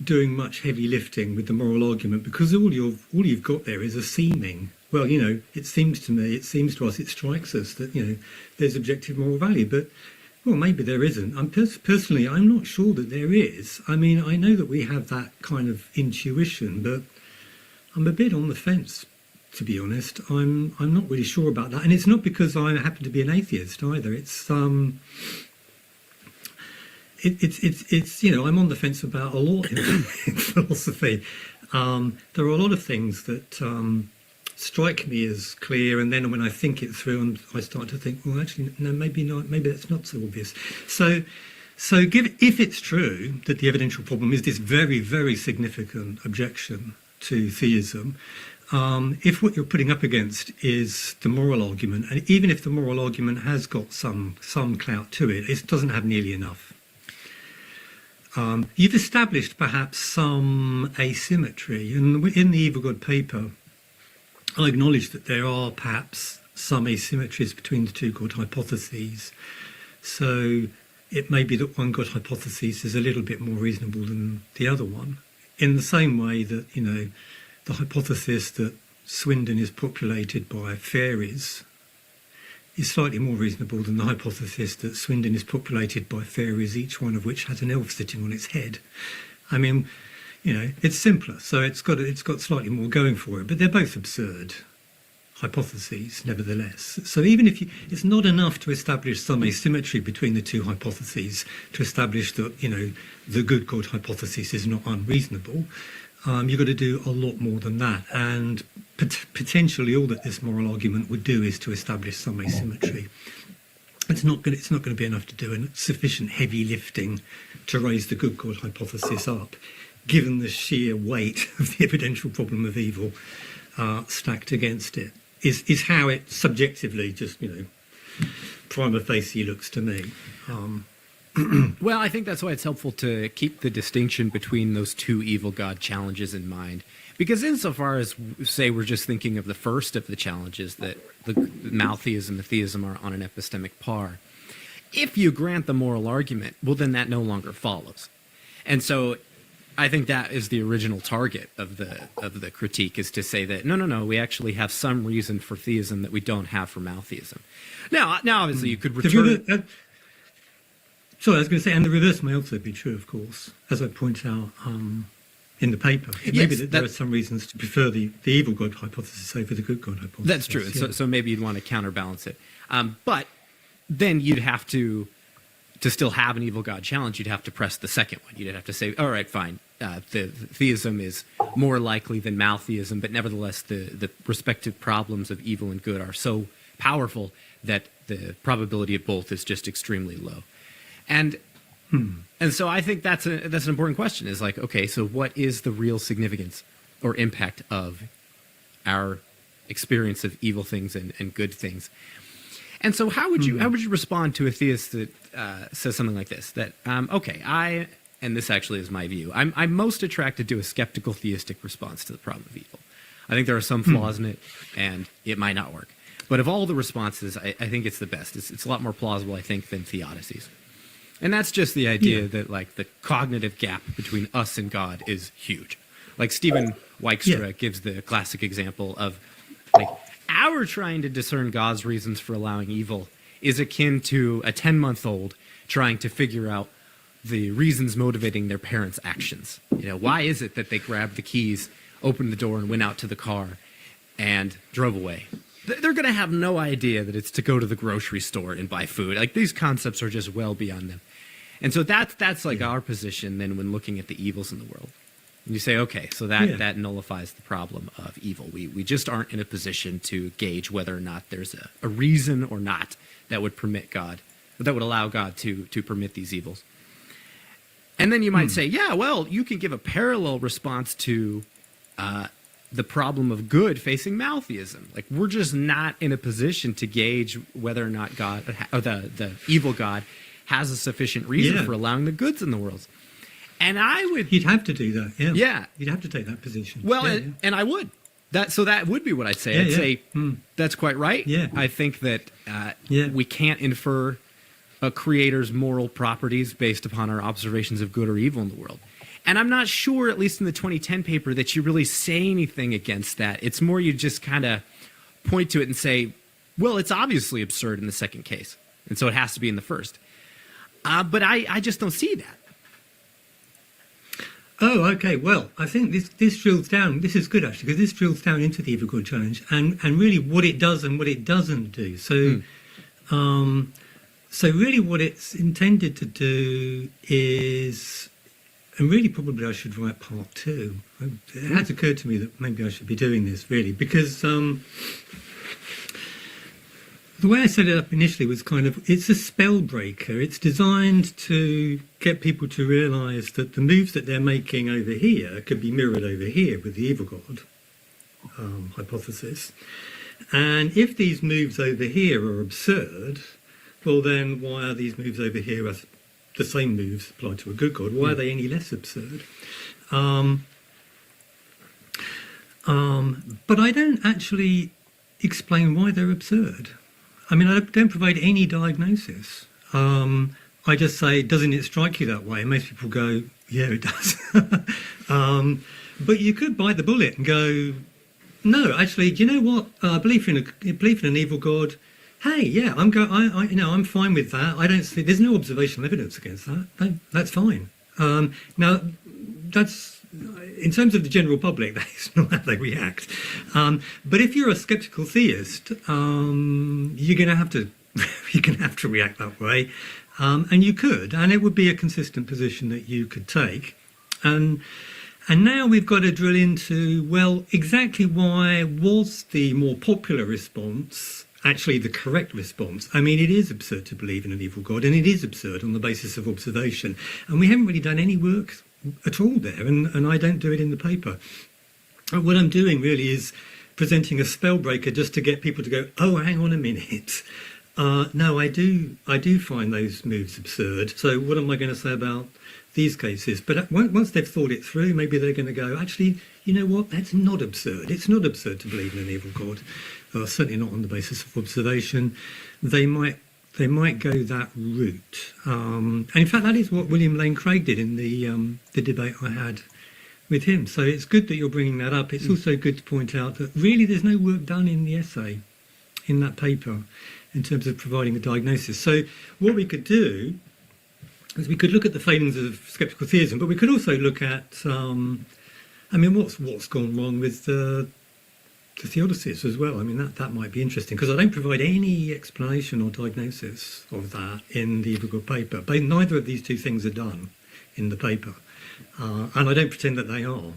doing much heavy lifting with the moral argument, because all you've got there is a seeming. Well, it seems to me, it seems to us, it strikes us that there's objective moral value, but well, maybe there isn't. Personally, I'm not sure that there is. I mean, I know that we have that kind of intuition, but I'm a bit on the fence, to be honest. I'm not really sure about that, and it's not because I happen to be an atheist either. It's I'm on the fence about a lot in philosophy. There are a lot of things that strike me as clear, and then when I think it through, and I start to think, well, actually, no, maybe not. Maybe that's not so obvious. So if it's true that the evidential problem is this very, very significant objection to theism, if what you're putting up against is the moral argument, and even if the moral argument has got some clout to it, it doesn't have nearly enough. You've established perhaps some asymmetry, and in the Evil God paper, I acknowledge that there are perhaps some asymmetries between the two God hypotheses. So it may be that one God hypothesis is a little bit more reasonable than the other one, in the same way that, the hypothesis that Swindon is populated by fairies is slightly more reasonable than the hypothesis that Swindon is populated by fairies, each one of which has an elf sitting on its head. I mean, it's simpler, so it's got slightly more going for it, but they're both absurd hypotheses, nevertheless. So even if it's not enough to establish some asymmetry between the two hypotheses to establish that, the good God hypothesis is not unreasonable. You've got to do a lot more than that, and potentially all that this moral argument would do is to establish some asymmetry. It's not going to be enough to do sufficient heavy lifting to raise the good God hypothesis up, given the sheer weight of the evidential problem of evil stacked against it. Is how it subjectively just prima facie looks to me. Well, I think that's why it's helpful to keep the distinction between those two evil God challenges in mind. Because insofar as, say, we're just thinking of the first of the challenges, that the maltheism and theism are on an epistemic par, if you grant the moral argument, well, then that no longer follows. And so I think that is the original target of the critique, is to say that, no, we actually have some reason for theism that we don't have for maltheism. Now obviously, you could return... Sorry, I was going to say, and the reverse may also be true, of course, as I point out in the paper. It may be that there are some reasons to prefer the evil God hypothesis over the good God hypothesis. That's true. Yeah. So maybe you'd want to counterbalance it. But then you'd have to still have an evil God challenge, you'd have to press the second one. You'd have to say, all right, fine, the theism is more likely than maltheism, but nevertheless the respective problems of evil and good are so powerful that the probability of both is just extremely low. And so I think that's an important question, is like, okay, so what is the real significance or impact of our experience of evil things and good things? And so how would you respond to a theist that says something like this, that, and this actually is my view, I'm most attracted to a skeptical theistic response to the problem of evil. I think there are some flaws in it, and it might not work. But of all the responses, I think it's the best. It's a lot more plausible, I think, than theodicies. And that's just the idea that, like, the cognitive gap between us and God is huge. Like, Stephen Wykstra gives the classic example of, like, our trying to discern God's reasons for allowing evil is akin to a 10-month-old trying to figure out the reasons motivating their parents' actions. Why is it that they grabbed the keys, opened the door, and went out to the car and drove away? They're going to have no idea that it's to go to the grocery store and buy food. Like, these concepts are just well beyond them. And so that's like our position then when looking at the evils in the world. And you say, okay, so that Yeah. that nullifies the problem of evil. We just aren't in a position to gauge whether or not there's a reason or not that would permit God, that would allow God to permit these evils. And then you might say, yeah, well, you can give a parallel response to the problem of good facing maltheism. Like, we're just not in a position to gauge whether or not God, or the evil God, has a sufficient reason Yeah. for allowing the goods in the world. And I would, You'd have to do that. Yeah. Yeah. You'd have to take that position. well, Yeah, and I would. So that would be what I'd say. Yeah, I'd yeah. say that's quite right. Yeah. I think that Yeah. we can't infer a creator's moral properties based upon our observations of good or evil in the world. And I'm not sure, at least in the 2010 paper, that you really say anything against that. It's more you just kind of point to it and say, well, it's obviously absurd in the second case, and so it has to be in the first. But I just don't see that. Oh, okay. Well, I think this drills down. This is good, actually, because this drills down into the evil good challenge and really what it does and what it doesn't do. So, so really what it's intended to do is, and really probably I should write part 2. It has occurred to me that maybe I should be doing this, really, because the way I set it up initially was kind of, it's a spell breaker. It's designed to get people to realise that the moves that they're making over here could be mirrored over here with the evil god hypothesis. And if these moves over here are absurd, well then why are these moves over here, as the same moves applied to a good god, why are they any less absurd? But I don't actually explain why they're absurd. I mean, I don't provide any diagnosis. I just say, doesn't it strike you that way? And most people go, yeah, it does. But you could bite the bullet and go, no, actually, do you know what? Belief in an evil god. Hey, yeah, I'm fine with that. I don't see. There's no observational evidence against that. That's fine. Now, that's in terms of the general public. That's not how they react. But if you're a skeptical theist, you're going to have to react that way, and you could, and it would be a consistent position that you could take, and now we've got to drill into, well, exactly why was the more popular response actually the correct response? I mean, it is absurd to believe in an evil god, and it is absurd on the basis of observation, and we haven't really done any work at all there, and I don't do it in the paper. What I'm doing really is presenting a spell breaker just to get people to go, oh, hang on a minute. No, I do find those moves absurd. So what am I going to say about these cases? But once they've thought it through, maybe they're going to go, actually, you know what? That's not absurd. It's not absurd to believe in an evil god. Certainly not on the basis of observation. They might go that route. And in fact, that is what William Lane Craig did in the debate I had with him. So it's good that you're bringing that up. It's also good to point out that really there's no work done in the essay, in that paper, in terms of providing a diagnosis. So what we could do is we could look at the failings of sceptical theism, but we could also look at, what's gone wrong with the theodicies as well. I mean, that might be interesting, because I don't provide any explanation or diagnosis of that in the evil god paper. But neither of these two things are done in the paper. And I don't pretend that they are.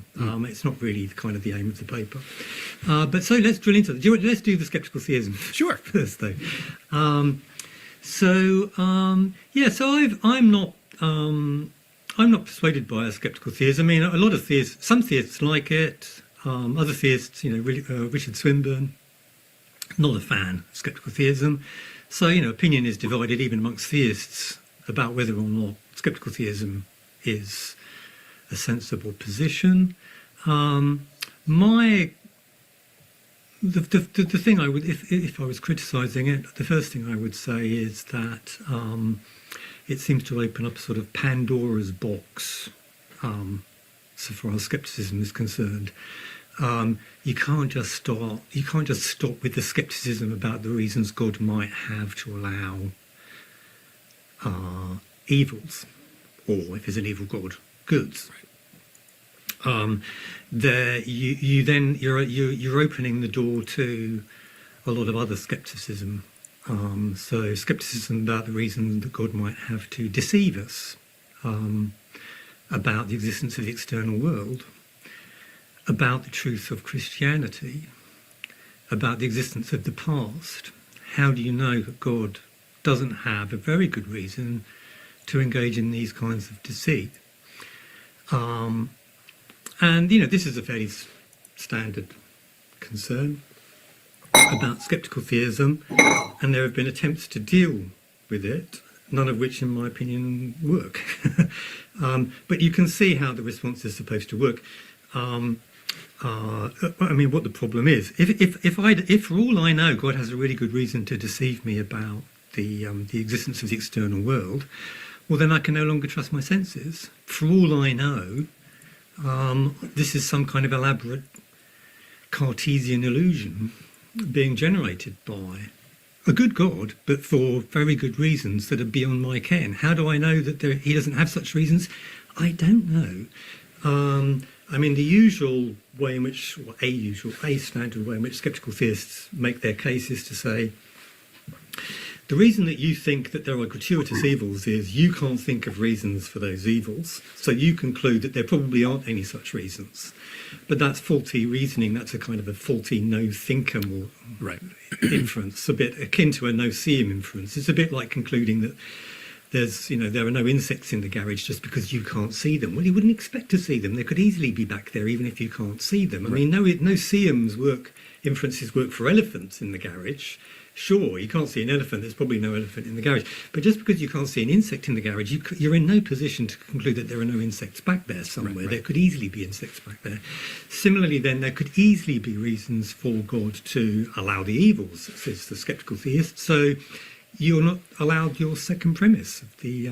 It's not really kind of the aim of the paper. But so let's drill into it. Let's do the sceptical theism Sure. first, though. So I'm not persuaded by a sceptical theism. I mean, a lot of theists, some theists like it. Other theists, Richard Swinburne, not a fan of sceptical theism. So, opinion is divided even amongst theists about whether or not sceptical theism is a sensible position. The thing I would, if I was criticising it, the first thing I would say is that it seems to open up a sort of Pandora's box, so far as scepticism is concerned. You can't just stop with the scepticism about the reasons God might have to allow evils, or if there's an evil God, goods. You're opening the door to a lot of other scepticism. So scepticism about the reason that God might have to deceive us about the existence of the external world. about the truth of Christianity, about the existence of the past, how do you know that God doesn't have a very good reason to engage in these kinds of deceit? And, this is a fairly standard concern about skeptical theism, and there have been attempts to deal with it, none of which, in my opinion, work. But you can see how the response is supposed to work. What the problem is. If for all I know, God has a really good reason to deceive me about the existence of the external world, well, then I can no longer trust my senses. For all I know, this is some kind of elaborate Cartesian illusion being generated by a good God, but for very good reasons that are beyond my ken. How do I know that he doesn't have such reasons? I don't know. The usual way in which, or a standard way in which skeptical theists make their case is to say, the reason that you think that there are gratuitous evils is you can't think of reasons for those evils, so you conclude that there probably aren't any such reasons. But that's faulty reasoning. That's a kind of a faulty no-thinkum inference, a bit akin to a no-seeum inference. It's a bit like concluding that there are no insects in the garage just because you can't see them. Well, you wouldn't expect to see them. They could easily be back there even if you can't see them. No-seeums inferences work for elephants in the garage. Sure, you can't see an elephant, there's probably no elephant in the garage. But just because you can't see an insect in the garage, you're in no position to conclude that there are no insects back there somewhere. Right. There could easily be insects back there. Similarly, then, there could easily be reasons for God to allow the evils, says the sceptical theist. So you're not allowed your second premise of the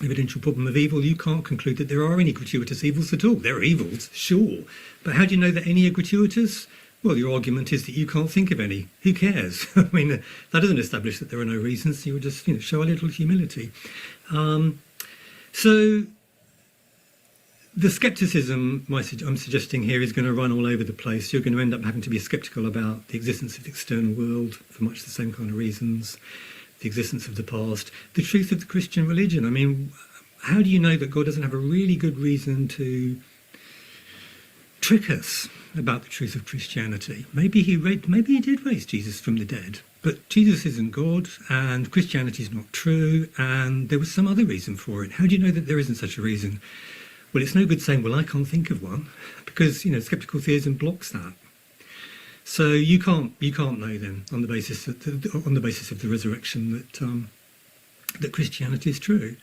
evidential problem of evil. You can't conclude that there are any gratuitous evils at all. There are evils, sure. But how do you know that any are gratuitous? Well, your argument is that you can't think of any. Who cares? That doesn't establish that there are no reasons. You would just, show a little humility. So the scepticism I'm suggesting here is going to run all over the place. You're going to end up having to be sceptical about the existence of the external world for much the same kind of reasons, the existence of the past, the truth of the Christian religion. How do you know that God doesn't have a really good reason to trick us about the truth of Christianity? Maybe he did raise Jesus from the dead, but Jesus isn't God, and Christianity is not true, and there was some other reason for it. How do you know that there isn't such a reason? Well, it's no good saying, well, I can't think of one, because skeptical theism blocks that. So you can't know then on the basis of the resurrection that Christianity is true.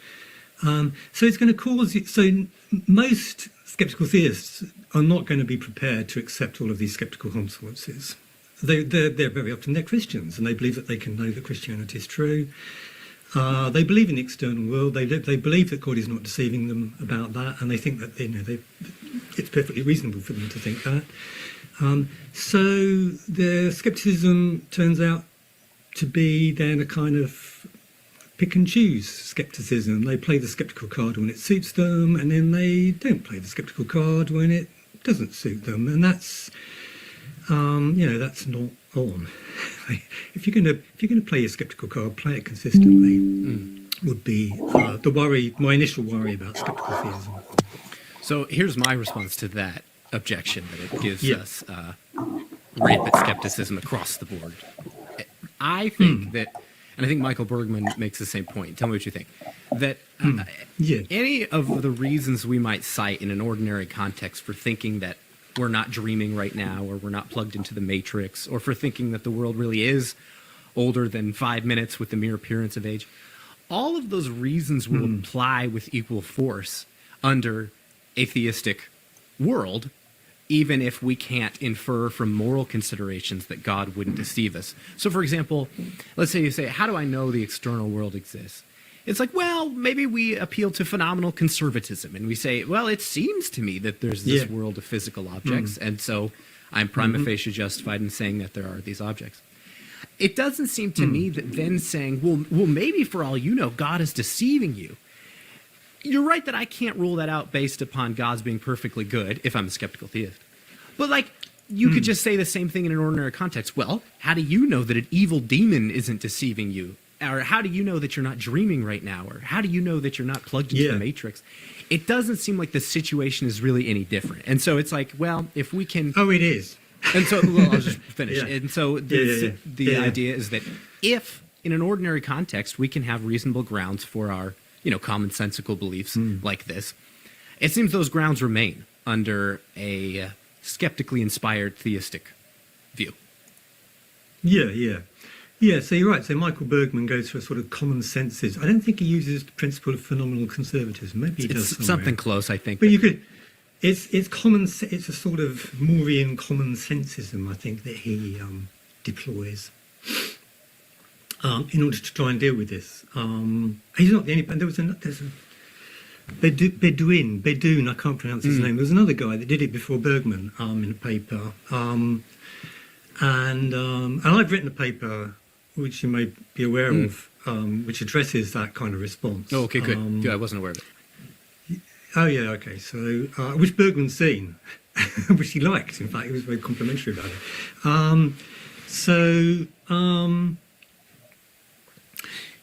So it's going to cause you. So most skeptical theists are not going to be prepared to accept all of these skeptical consequences. They're very often they're Christians, and they believe that they can know that Christianity is true. They believe in the external world. They believe that God is not deceiving them about that, and they think that it's perfectly reasonable for them to think that. So their skepticism turns out to be then a kind of pick and choose skepticism. They play the skeptical card when it suits them, and then they don't play the skeptical card when it doesn't suit them, and that's that's not on. If you're going to play your skeptical card, play it consistently. Would be my initial worry about skeptical theism. So here's my response to that objection that it gives us rampant skepticism across the board. I think that, and I think Michael Bergman makes the same point. Tell me what you think. That any of the reasons we might cite in an ordinary context for thinking that we're not dreaming right now, or we're not plugged into the Matrix, or for thinking that the world really is older than 5 minutes with the mere appearance of age, all of those reasons will apply with equal force under a theistic world, even if we can't infer from moral considerations that God wouldn't deceive us. So, for example, let's say you say, how do I know the external world exists? It's like, well, maybe we appeal to phenomenal conservatism, and we say, well, it seems to me that there's this world of physical objects, and so I'm prima facie justified in saying that there are these objects. It doesn't seem to me that then saying, well, maybe for all you know, God is deceiving you. You're right that I can't rule that out based upon God's being perfectly good, if I'm a skeptical theist. But, you could just say the same thing in an ordinary context. Well, how do you know that an evil demon isn't deceiving you? or how do you know that you're not dreaming right now, or how do you know that you're not plugged into the matrix? It doesn't seem like the situation is really any different. And so it's like, well, if we can... Oh, it is. And so, well, I'll just finish. Yeah. And so the idea is that if, in an ordinary context, we can have reasonable grounds for our, commonsensical beliefs like this, it seems those grounds remain under a skeptically inspired theistic view. Yeah, so you're right. So Michael Bergman goes for a sort of common senses. I don't think he uses the principle of phenomenal conservatism. Maybe he does somewhere. Something close, I think. But you could... It's common. It's a sort of Morean common sensism, I think, that he deploys in order to try and deal with this. He's not the only. And there's a Bedouin. I can't pronounce his name. There was another guy that did it before Bergman in a paper, and I've written a paper which you may be aware of, which addresses that kind of response. Oh, okay, good. I wasn't aware of it. Oh, yeah, okay. So, which Bergman's seen, which he liked. In fact, he was very complimentary about it. So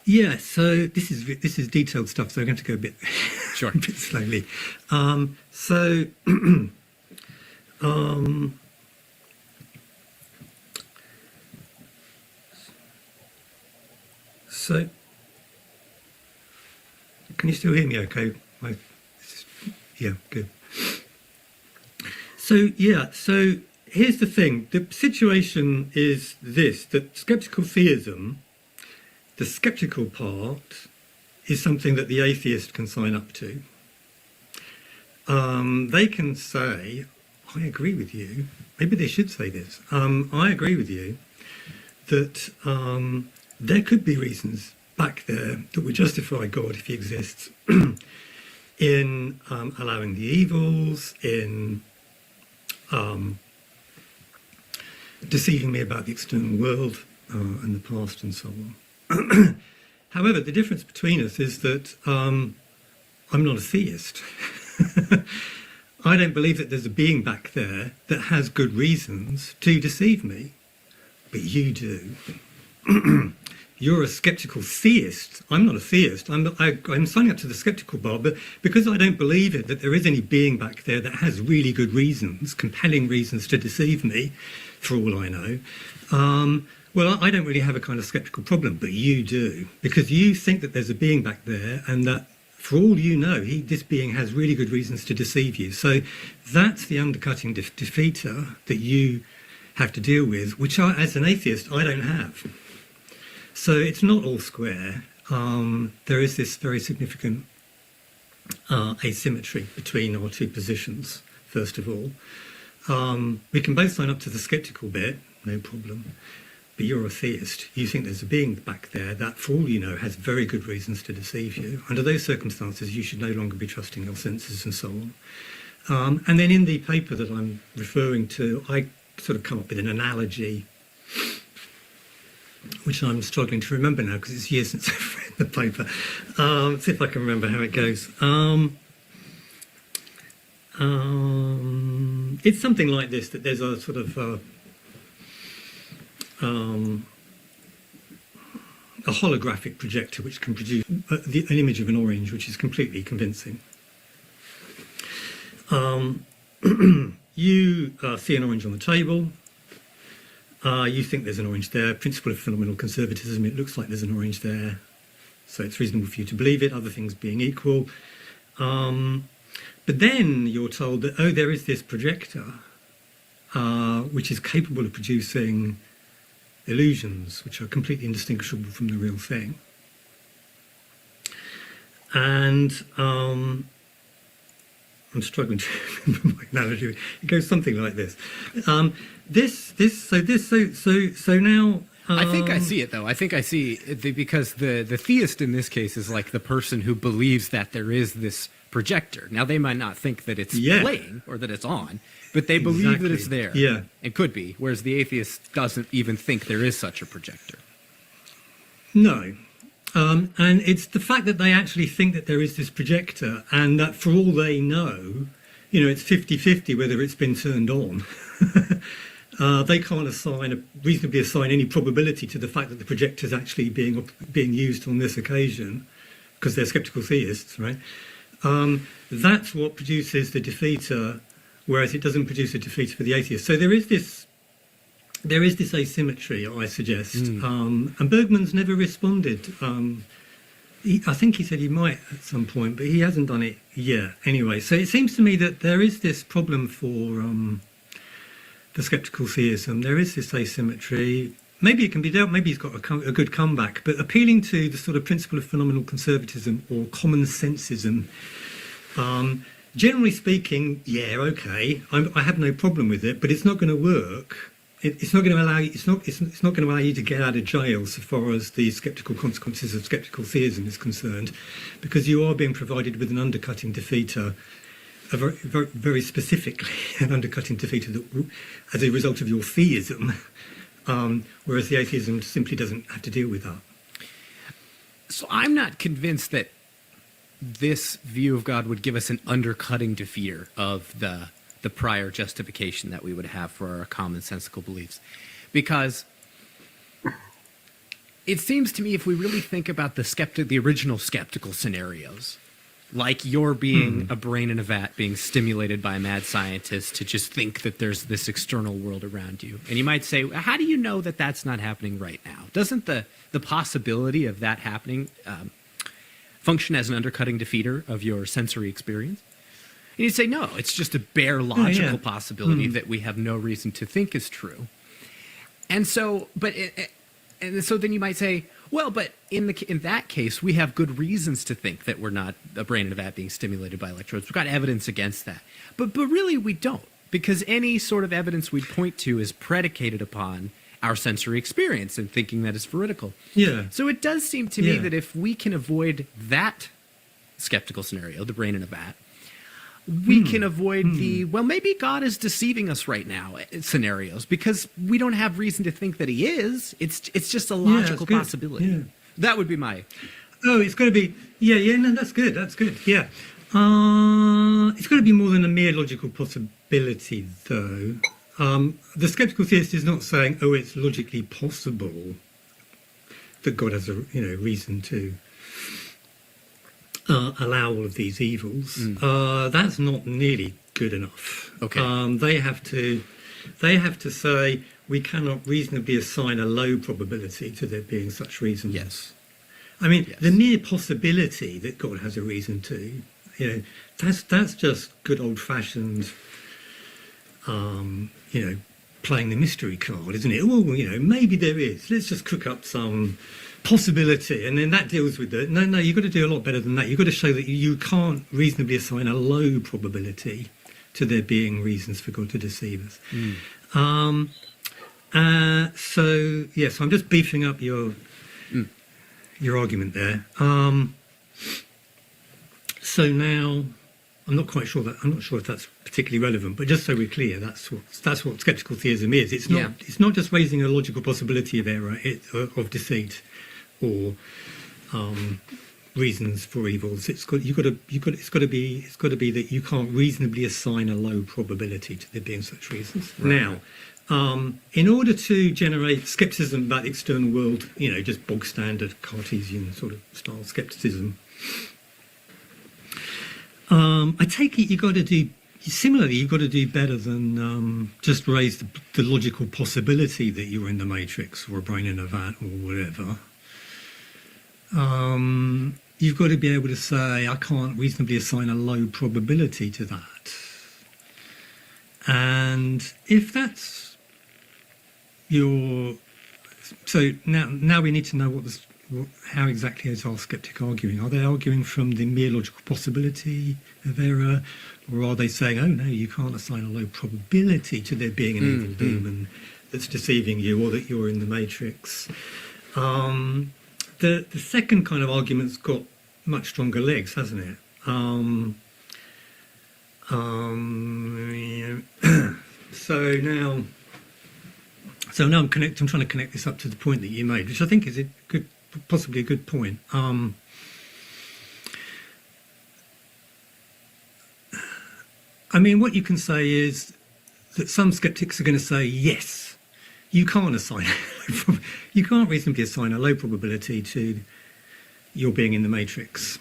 this is detailed stuff, so I'm going to go a bit, sure. a bit slowly. So, can you still hear me okay? Yeah, good. So here's the thing. The situation is this, that skeptical theism, the skeptical part, is something that the atheist can sign up to. They can say, I agree with you. Maybe they should say this. I agree with you that there could be reasons back there that would justify God if he exists. In allowing the evils, in deceiving me about the external world and the past and so on. However, the difference between us is that I'm not a theist. I don't believe that there's a being back there that has good reasons to deceive me, but you do. You're a skeptical theist. I'm not a theist. I'm signing up to the skeptical bar, but because I don't believe it, that there is any being back there that has really good reasons, compelling reasons to deceive me, for all I know, well, I don't really have a kind of skeptical problem, but you do, because you think that there's a being back there and that, for all you know, this being has really good reasons to deceive you. So that's the undercutting defeater that you have to deal with, which as an atheist, I don't have. So it's not all square. There is this very significant asymmetry between our two positions, first of all. We can both sign up to the skeptical bit, no problem. But you're a theist. You think there's a being back there that, for all you know, has very good reasons to deceive you. Under those circumstances, you should no longer be trusting your senses and so on. And then in the paper that I'm referring to, I sort of come up with an analogy which I'm struggling to remember now because it's years since I've read the paper. See if I can remember how it goes. It's something like this, that there's a sort of a holographic projector which can produce an image of an orange which is completely convincing. You see an orange on the table. You think there's an orange there. Principle of phenomenal conservatism, it looks like there's an orange there. So it's reasonable for you to believe it, other things being equal. But then you're told that, oh, there is this projector which is capable of producing illusions which are completely indistinguishable from the real thing. And I'm struggling to remember my analogy. It goes something like this. So now. I think I see it, though. I think I see it because the theist in this case is like the person who believes that there is this projector. Now, they might not think that it's playing or that it's on, but they believe that it's there. Yeah. It could be, whereas the atheist doesn't even think there is such a projector. No. And it's the fact that they actually think that there is this projector and that for all they know, it's 50-50 whether it's been turned on. they can't reasonably assign any probability to the fact that the projector is actually being used on this occasion, because they're skeptical theists, right? That's what produces the defeater, whereas it doesn't produce a defeater for the atheist. So there is this asymmetry, I suggest. And Bergman's never responded. I think he said he might at some point, but he hasn't done it yet. Anyway, so it seems to me that there is this problem for skeptical theism. There is this asymmetry. Maybe it can be dealt. Maybe he's got a good comeback. But appealing to the sort of principle of phenomenal conservatism or common sensism, generally speaking, yeah, okay, I have no problem with it, but it's not going to work. It's not going to allow you. It's not going to allow you to get out of jail, so far as the skeptical consequences of skeptical theism is concerned, because you are being provided with an undercutting defeater, very specifically an undercutting defeater that, as a result of your theism, whereas the atheism simply doesn't have to deal with that. So I'm not convinced that this view of God would give us an undercutting defeater of the prior justification that we would have for our commonsensical beliefs. Because it seems to me, if we really think about the original skeptical scenarios, like you're being a brain in a vat being stimulated by a mad scientist to just think that there's this external world around you. And you might say, how do you know that that's not happening right now? Doesn't the possibility of that happening function as an undercutting defeater of your sensory experience? And you'd say, no, it's just a bare logical possibility that we have no reason to think is true. And so, so then you might say, well, but in that case, we have good reasons to think that we're not a brain in a vat being stimulated by electrodes. We've got evidence against that. But really we don't, because any sort of evidence we'd point to is predicated upon our sensory experience and thinking that it's veridical. Yeah. So it does seem to me that if we can avoid that skeptical scenario, the brain in a vat, we can avoid well, maybe God is deceiving us right now scenarios, because we don't have reason to think that he is. It's just a logical possibility. Yeah. That would be my... Oh, it's got to be... no, that's good, yeah. It's got to be more than a mere logical possibility, though. The skeptical theist is not saying, oh, it's logically possible that God has a reason to allow all of these evils. That's not nearly good enough. Okay. They have to say we cannot reasonably assign a low probability to there being such reasons. Yes. I mean, the mere possibility that God has a reason to, that's just good old-fashioned, playing the mystery card, isn't it? Well, maybe there is. Let's just cook up some possibility, and then that deals with it. No, you've got to do a lot better than that. You've got to show that you can't reasonably assign a low probability to there being reasons for God to deceive us. So I'm just beefing up your argument there. So now I'm not sure if that's particularly relevant, but just so we're clear, that's what skeptical theism is. It's not just raising a logical possibility of error, of deceit, or reasons for evils. It's got to be that you can't reasonably assign a low probability to there being such reasons. Right. Now, in order to generate skepticism about the external world, just bog standard Cartesian sort of style skepticism, I take it you've got to do better than just raise the logical possibility that you're in the matrix or a brain in a vat or whatever. You've got to be able to say, I can't reasonably assign a low probability to that. And if that's so now we need to know how exactly is our skeptic arguing? Are they arguing from the mere logical possibility of error, or are they saying, oh no, you can't assign a low probability to there being an evil demon that's deceiving you, or that you're in the matrix? The second kind of argument's got much stronger legs, hasn't it? So now I'm trying to connect this up to the point that you made, which I think is possibly a good point. I mean, what you can say is that some skeptics are going to say, yes, you can't assign, you can't reasonably assign a low probability to your being in the matrix.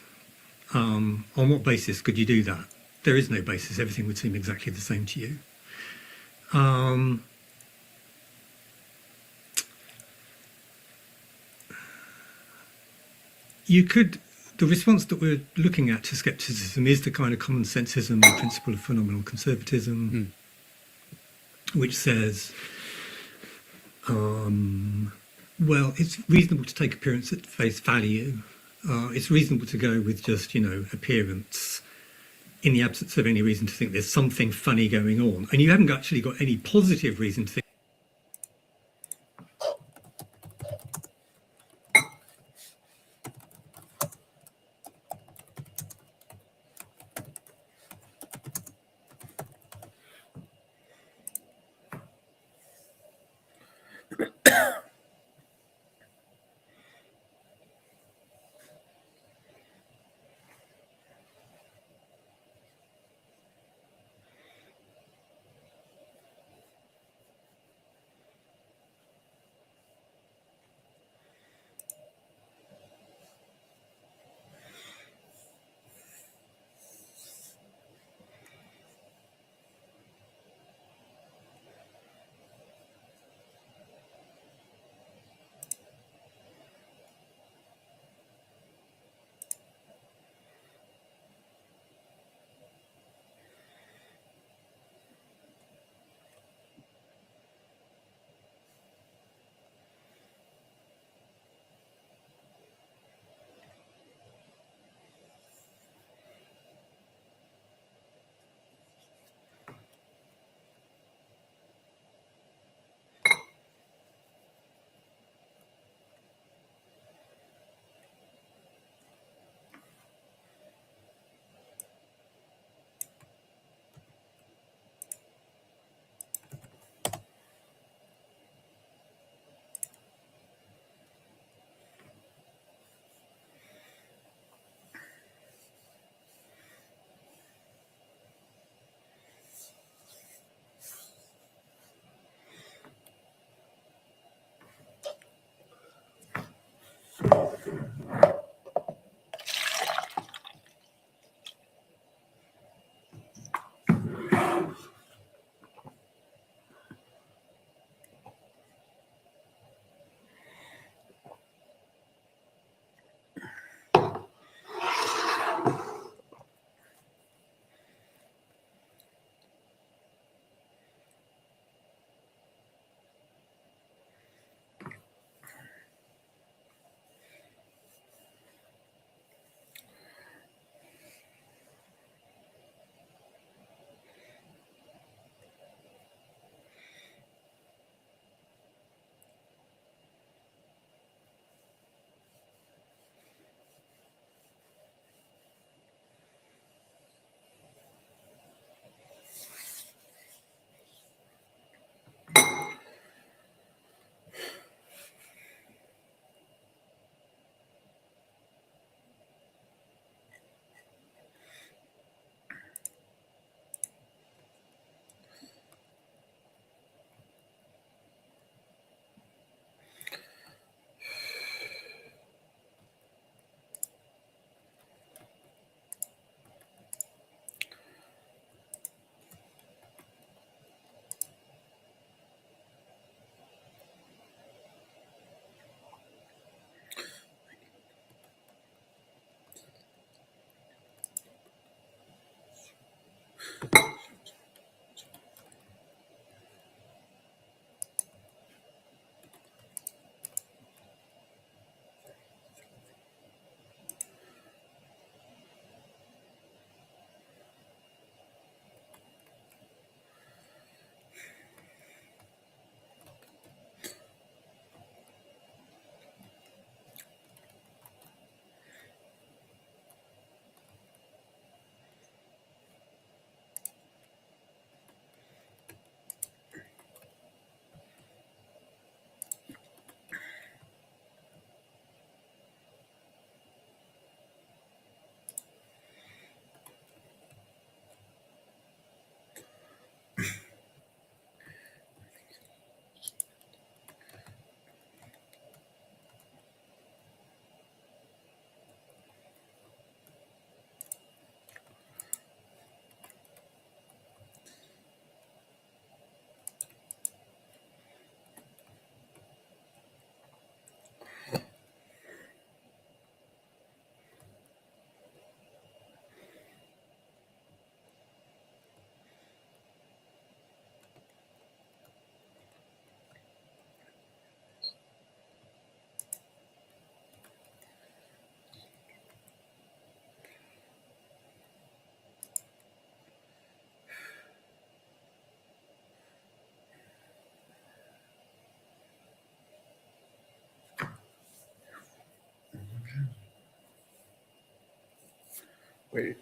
On what basis could you do that? There is no basis. Everything would seem exactly the same to you. You could, the response that we're looking at to skepticism is the kind of common sensism, the principle of phenomenal conservatism, which says, well, it's reasonable to take appearance at face value. It's reasonable to go with just, appearance in the absence of any reason to think there's something funny going on. And you haven't actually got any positive reason to think. Wait.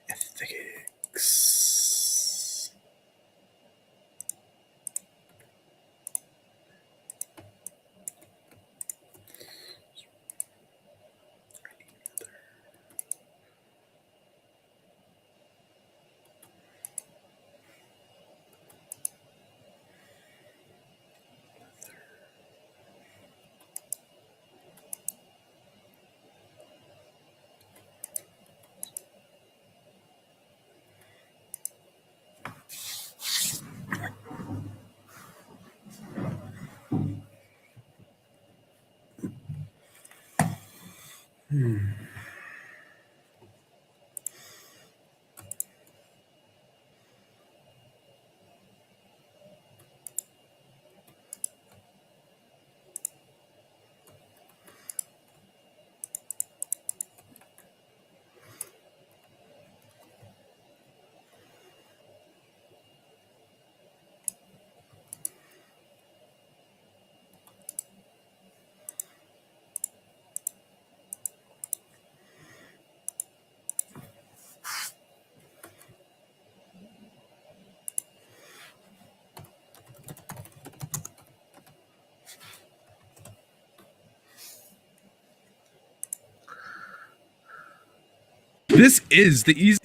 Ethics. This is the easy.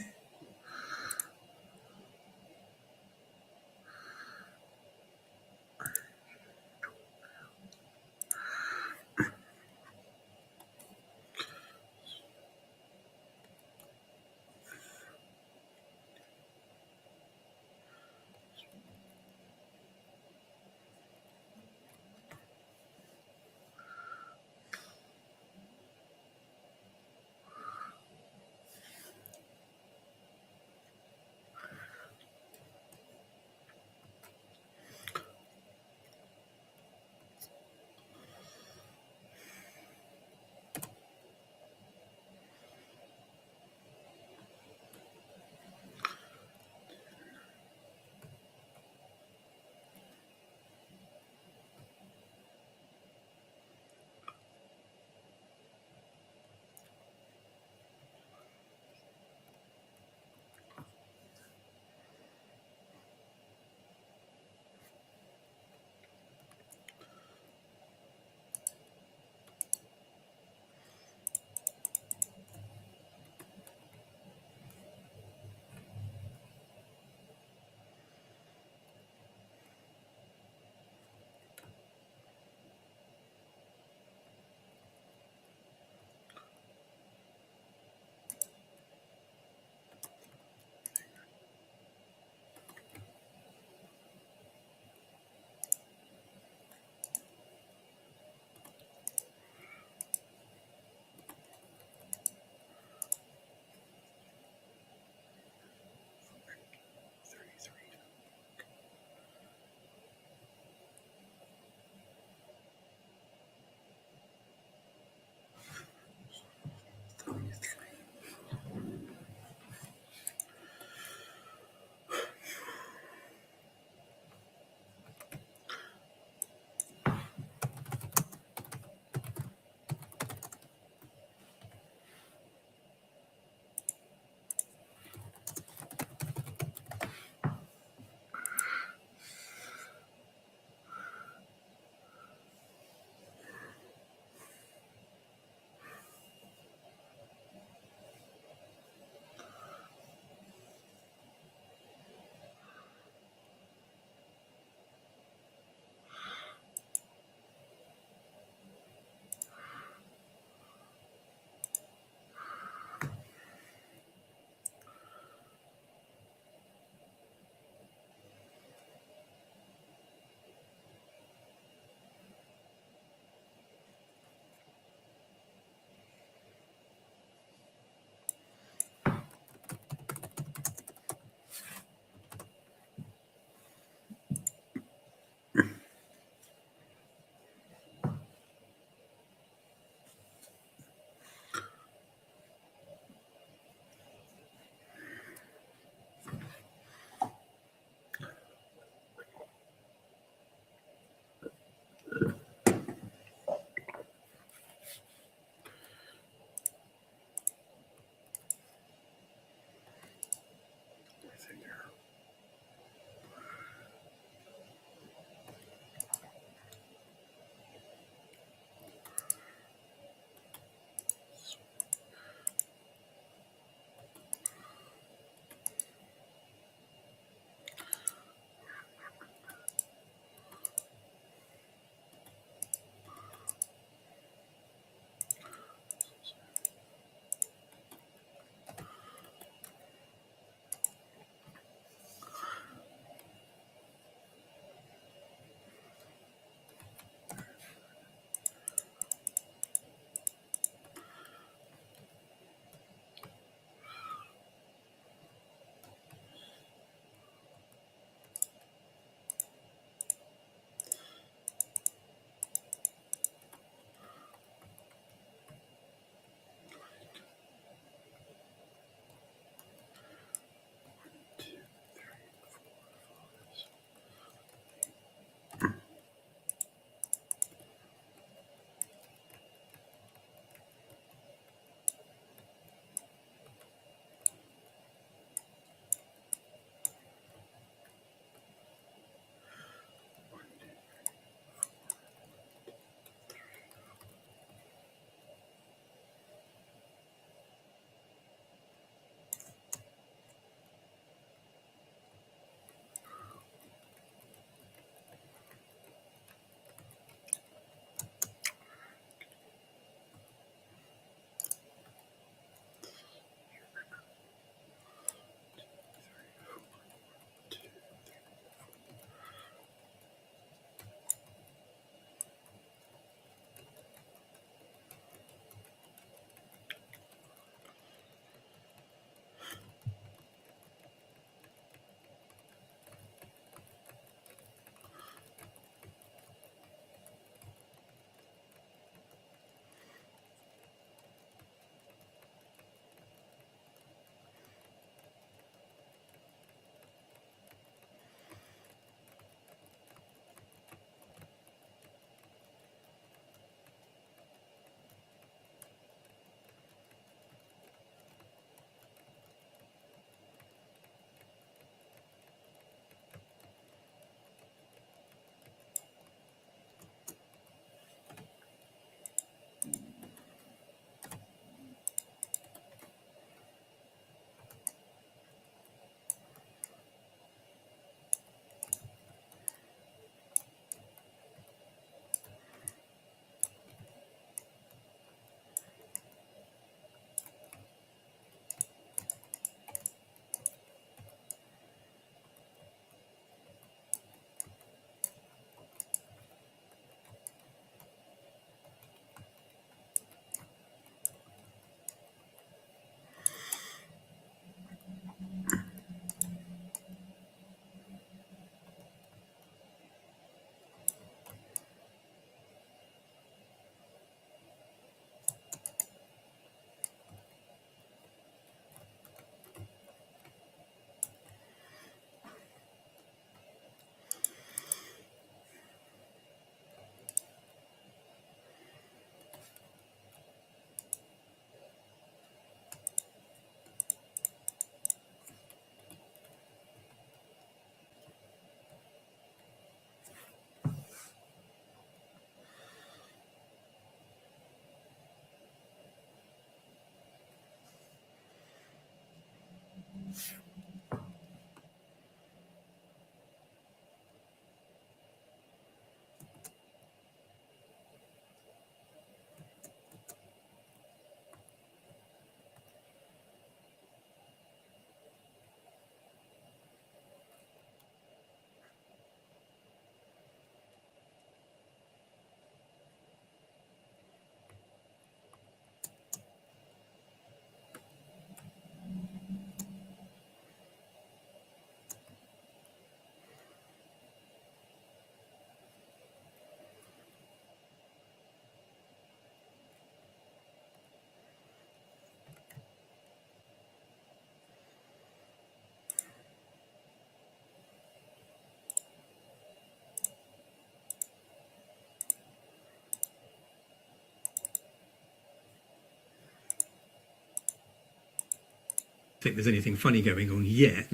Think there's anything funny going on yet.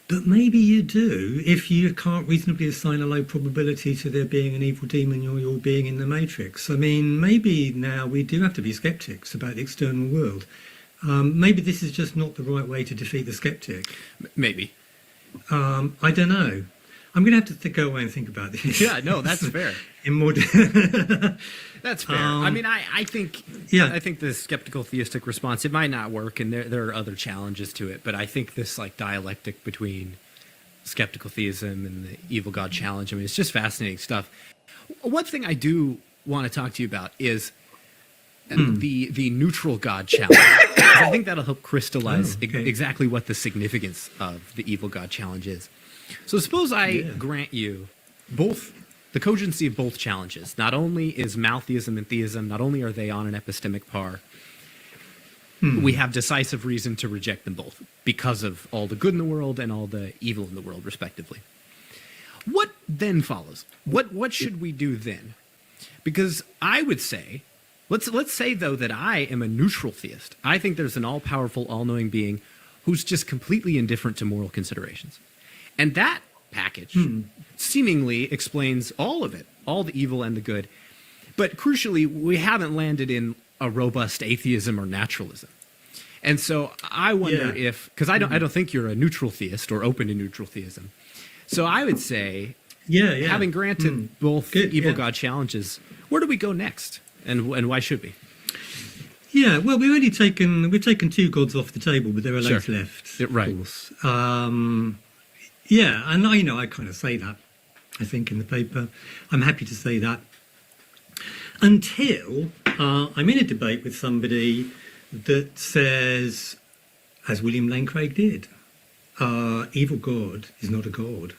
But maybe you do if you can't reasonably assign a low probability to there being an evil demon or your being in the Matrix. I mean, maybe now we do have to be skeptics about the external world. Maybe this is just not the right way to defeat the skeptic. Maybe. I don't know. I'm going to have to go away and think about this. Yeah, no, that's fair. In more That's fair. I mean, I think I think the skeptical theistic response, it might not work, and there are other challenges to it, but I think this like dialectic between skeptical theism and the evil God challenge, I mean, it's just fascinating stuff. One thing I do want to talk to you about is the neutral God challenge. 'Cause I think that'll help crystallize exactly what the significance of the evil God challenge is. So suppose I grant you both the cogency of both challenges. Not only is maltheism and theism, not only are they on an epistemic par, we have decisive reason to reject them both because of all the good in the world and all the evil in the world, respectively. What then follows? What should we do then? Because I would say, let's say though that I am a neutral theist. I think there's an all-powerful, all-knowing being who's just completely indifferent to moral considerations. And that package seemingly explains all of it, all the evil and the good. But crucially, we haven't landed in a robust atheism or naturalism. And so I wonder if, because I don't think you're a neutral theist or open to neutral theism. So I would say, having granted both evil God challenges, where do we go next? And why should we? Yeah, well, we've taken two gods off the table, but there are loads left, of course. Yeah, and I kind of say that, I think, in the paper. I'm happy to say that. Until I'm in a debate with somebody that says, as William Lane Craig did, evil God is not a god.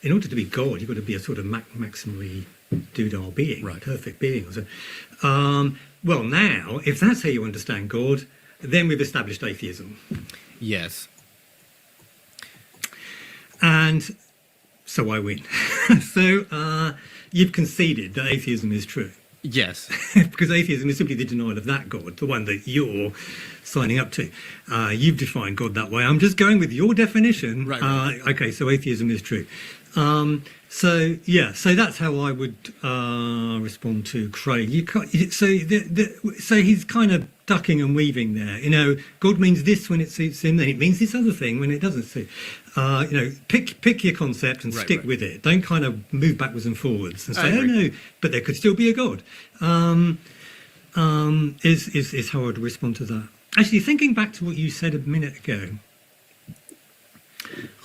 In order to be God, you've got to be a sort of maximally doodah being, perfect being. Well, now, if that's how you understand God, then we've established atheism. Yes. And so I win. So you've conceded that atheism is true. Yes. Because atheism is simply the denial of that God, the one that you're signing up to. You've defined God that way. I'm just going with your definition. Right. Okay, so atheism is true. So that's how I would respond to Craig. So he's kind of ducking and weaving there. God means this when it suits him, then it means this other thing when it doesn't suit. Pick your concept and stick with it. Don't kind of move backwards and forwards and say, oh no, but there could still be a God. Is how I would respond to that. Actually, thinking back to what you said a minute ago,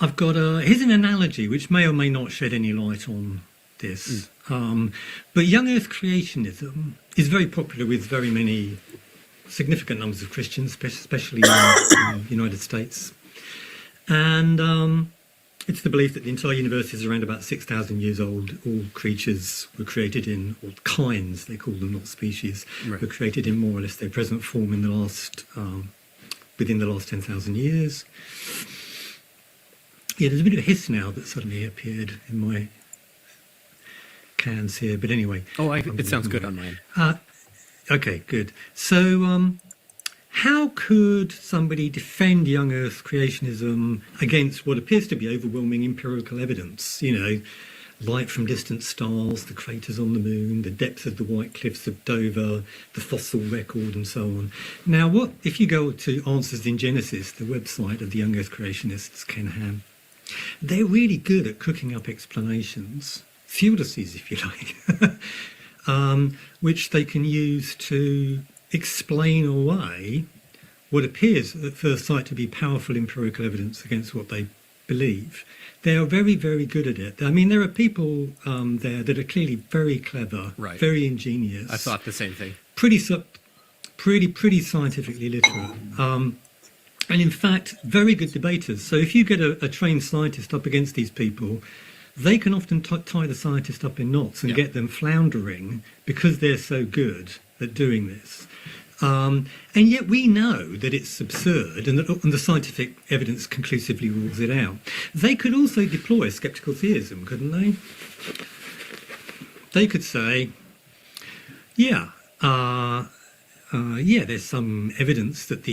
I've got here's an analogy which may or may not shed any light on this. But young Earth creationism is very popular with very many significant numbers of Christians, especially in the United States. And it's the belief that the entire universe is around about 6,000 years old. All creatures were created in, or kinds, they call them, not species, were created in more or less their present form in the last, within the last 10,000 years. Yeah, there's a bit of a hiss now that suddenly appeared in my cans here, but anyway. It sounds good on mine. Okay, good. So, how could somebody defend young Earth creationism against what appears to be overwhelming empirical evidence? light from distant stars, the craters on the moon, the depth of the white cliffs of Dover, the fossil record, and so on. Now, what if you go to Answers in Genesis, the website of the young Earth creationists, Ken Ham, they're really good at cooking up explanations, theodicies, if you like, which they can use to explain away what appears at first sight to be powerful empirical evidence against what they believe. They are very, very good at it. I mean, there are people there that are clearly very clever, Right. very ingenious. I thought the same thing. Pretty scientifically literate. And in fact, very good debaters. So if you get a trained scientist up against these people, they can often tie the scientist up in knots and Yeah. get them floundering because they're so good at doing this. And yet we know that it's absurd and that the scientific evidence conclusively rules it out. They could also deploy skeptical theism, couldn't they? They could say, yeah, there's some evidence that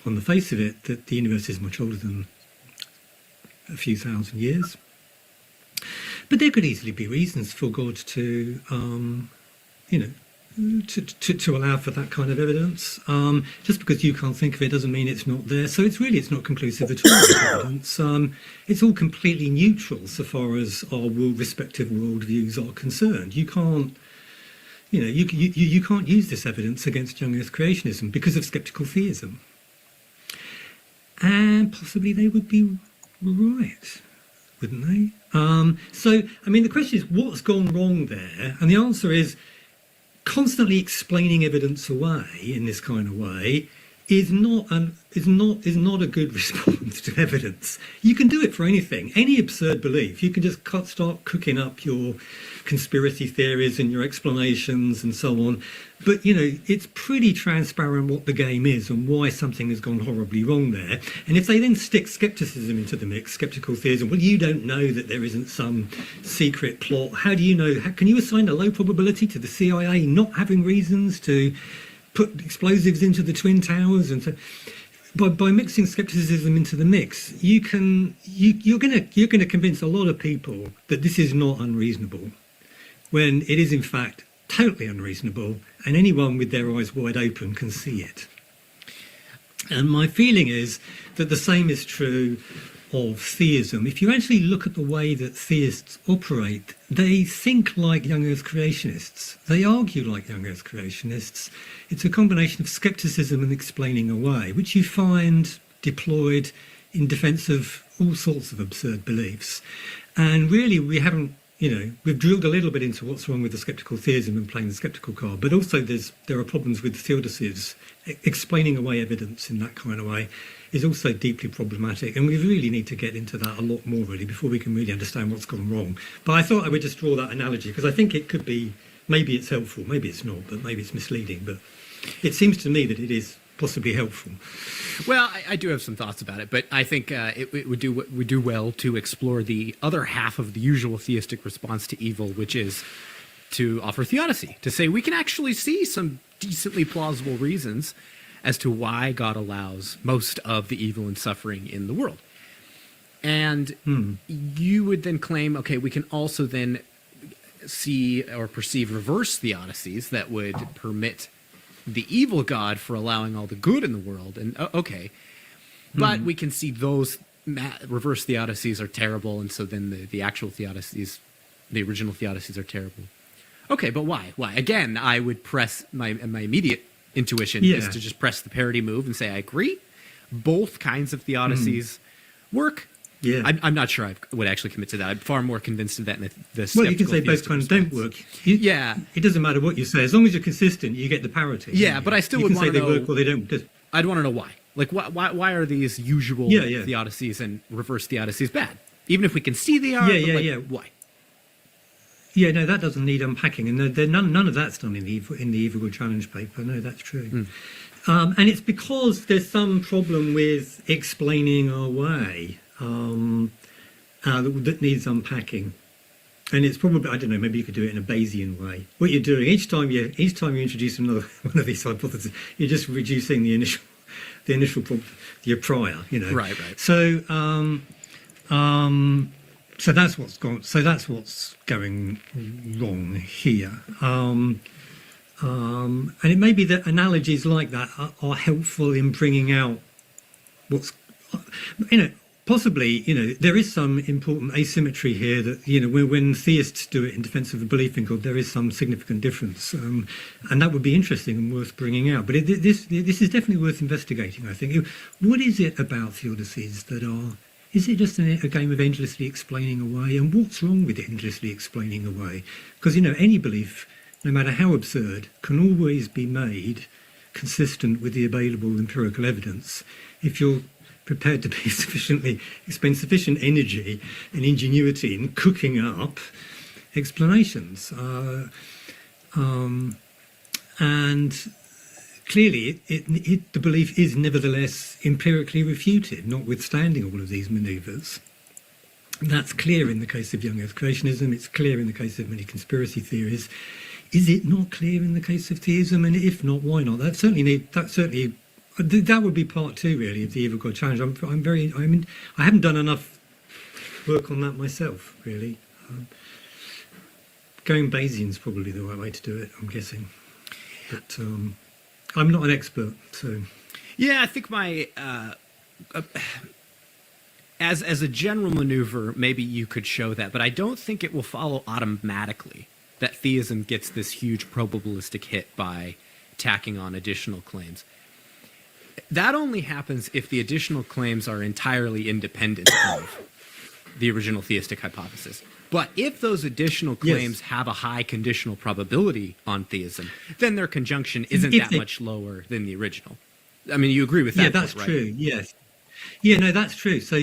on the face of it, that the universe is much older than a few thousand years. But there could easily be reasons for God to, to allow for that kind of evidence. Just because you can't think of it doesn't mean it's not there. So it's not conclusive at all, this evidence. It's all completely neutral so far as our respective worldviews are concerned. You can't, you can't use this evidence against young Earth creationism because of skeptical theism. And possibly they would be right, wouldn't they? So, I mean, the question is, what's gone wrong there? And the answer is, constantly explaining evidence away in this kind of way is not a good response to evidence. You can do it for anything, any absurd belief. You can just start cooking up your conspiracy theories and your explanations and so on. But it's pretty transparent what the game is and why something has gone horribly wrong there. And if they then stick skepticism into the mix, skeptical theism, well, you don't know that there isn't some secret plot. How do you know? Can you assign a low probability to the CIA not having reasons to put explosives into the Twin Towers? And so by mixing skepticism into the mix, you're going to convince a lot of people that this is not unreasonable, when it is in fact totally unreasonable, and anyone with their eyes wide open can see it. And my feeling is that the same is true of theism. If you actually look at the way that theists operate, they think like young Earth creationists. They argue like young Earth creationists. It's a combination of skepticism and explaining away, which you find deployed in defence of all sorts of absurd beliefs. And really, we haven't, we've drilled a little bit into what's wrong with the skeptical theism and playing the skeptical card, but also there are problems with theodicies. Explaining away evidence in that kind of way is also deeply problematic, and we really need to get into that a lot more, really, before we can really understand what's gone wrong. But I thought I would just draw that analogy, because I think it could be, maybe it's helpful, maybe it's not, but maybe it's misleading, but it seems to me that it is possibly helpful. Well, I do have some thoughts about it, but I think it would do well to explore the other half of the usual theistic response to evil, which is to offer theodicy, to say we can actually see some decently plausible reasons as to why God allows most of the evil and suffering in the world. And you would then claim, okay, we can also then see or perceive reverse theodicies that would permit the evil God for allowing all the good in the world. And okay, but we can see those reverse theodicies are terrible, and so then the actual theodicies, the original theodicies, are terrible. Okay, but why? Why? Again, I would press my immediate intuition is to just press the parity move and say I agree. Both kinds of theodicies work. Yeah, I'm not sure I would actually commit to that. I'm far more convinced of that in the well, you can say skeptical both kinds theistic don't response. work. Yeah. It doesn't matter what you say. As long as you're consistent, you get the parity. Yeah, but I still you would can say want to they know. work or they don't. I'd want to know why. Like, why are these usual theodicies and reverse theodicies bad? Even if we can see they are, why? Yeah, no, that doesn't need unpacking, and none of that's done in the Evil Good Challenge paper. No, that's true. And it's because there's some problem with explaining away that needs unpacking. And it's probably, I don't know, maybe you could do it in a Bayesian way. What you're doing each time you introduce another one of these hypotheses, you're just reducing the initial problem, your prior, Right. So So that's what's gone. So that's what's going wrong here. And it may be that analogies like that are helpful in bringing out what's, possibly, there is some important asymmetry here that, when theists do it in defense of a belief in God, there is some significant difference. And that would be interesting and worth bringing out. But this is definitely worth investigating, I think. What is it about theodicies that are... Is it just a game of endlessly explaining away? And what's wrong with endlessly explaining away? Because, any belief, no matter how absurd, can always be made consistent with the available empirical evidence if you're prepared to expend sufficient energy and ingenuity in cooking up explanations. And clearly, the belief is nevertheless empirically refuted, notwithstanding all of these manoeuvres. That's clear in the case of young Earth creationism. It's clear in the case of many conspiracy theories. Is it not clear in the case of theism? And if not, why not? That would be part two, really, of the Evil God Challenge. I haven't done enough work on that myself, really. Going Bayesian's probably the right way to do it, I'm guessing. But I'm not an expert, so... Yeah, I think my... as a general maneuver, maybe you could show that, but I don't think it will follow automatically that theism gets this huge probabilistic hit by tacking on additional claims. That only happens if the additional claims are entirely independent of the original theistic hypothesis. But if those additional claims have a high conditional probability on theism, then their conjunction isn't much lower than the original. I mean, you agree with that? Yeah, that's right? true. Yes. Yeah, no, that's true. So So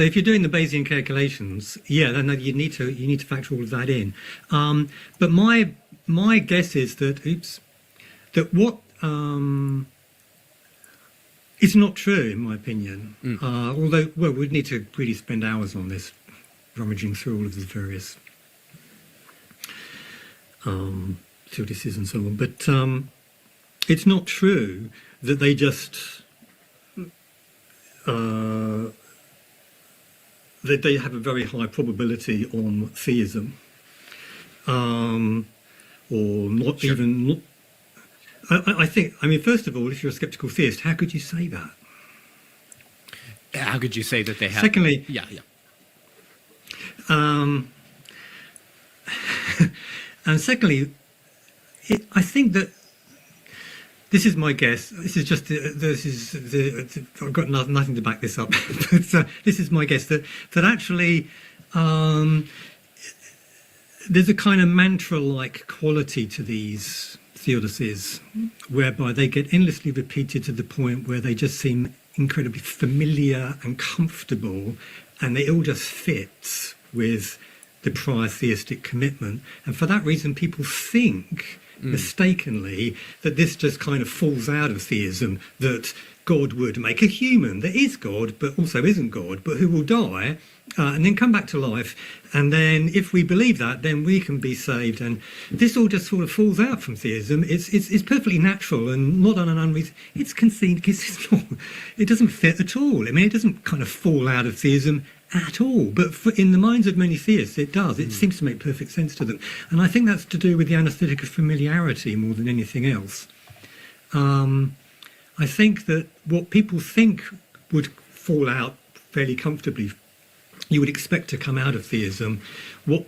if you're doing the Bayesian calculations, then you need to factor all of that in. But my guess is that what it's not true, in my opinion. Although, we'd need to really spend hours on this, rummaging through all of the various theodicies and so on. But it's not true that they just that they have a very high probability on theism, or not even. I think. I mean, first of all, if you're a skeptical theist, how could you say that? How could you say that they have? Secondly, yeah. And secondly, I think that this is my guess. I've got nothing to back this up, but this is my guess that actually there's a kind of mantra-like quality to these theodicies, whereby they get endlessly repeated to the point where they just seem incredibly familiar and comfortable, and they all just fit with the prior theistic commitment. And for that reason, people think mistakenly that this just kind of falls out of theism, that God would make a human that is God but also isn't God, but who will die and then come back to life, and then if we believe that, then we can be saved. And this all just sort of falls out from theism. It's perfectly natural and not on an unreason. It's conceded. It doesn't fit at all. I mean, it doesn't kind of fall out of theism at all, but in the minds of many theists it does. It seems to make perfect sense to them, and I think that's to do with the anaesthetic of familiarity more than anything else. I think that what people think would fall out fairly comfortably, you would expect to come out of theism. What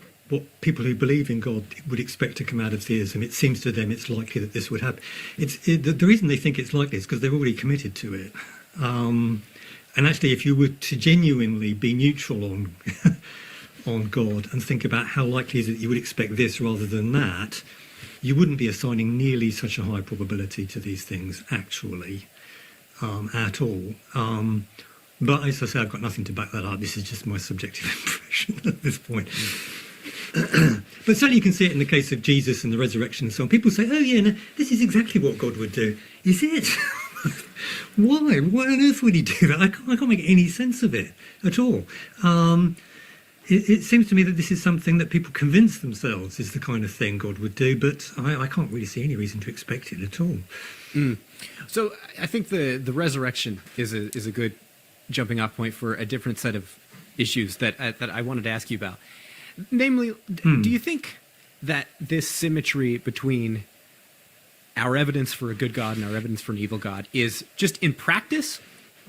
people who believe in God would expect to come out of theism, it seems to them it's likely that this would happen. The reason they think it's likely is because they're already committed to it. And actually, if you were to genuinely be neutral on on God and think about how likely is it you would expect this rather than that, you wouldn't be assigning nearly such a high probability to these things, actually, at all. But as I say, I've got nothing to back that up. This is just my subjective impression at this point. But certainly you can see it in the case of Jesus and the resurrection and so on. People say, oh yeah, no, this is exactly what God would do. Is it? Why? Why on earth would he do that? I can't make any sense of it at all. It seems to me that this is something that people convince themselves is the kind of thing God would do, but I can't really see any reason to expect it at all. So I think the resurrection is a good jumping off point for a different set of issues that I wanted to ask you about. Namely, do you think that this symmetry between our evidence for a good God and our evidence for an evil God is just in practice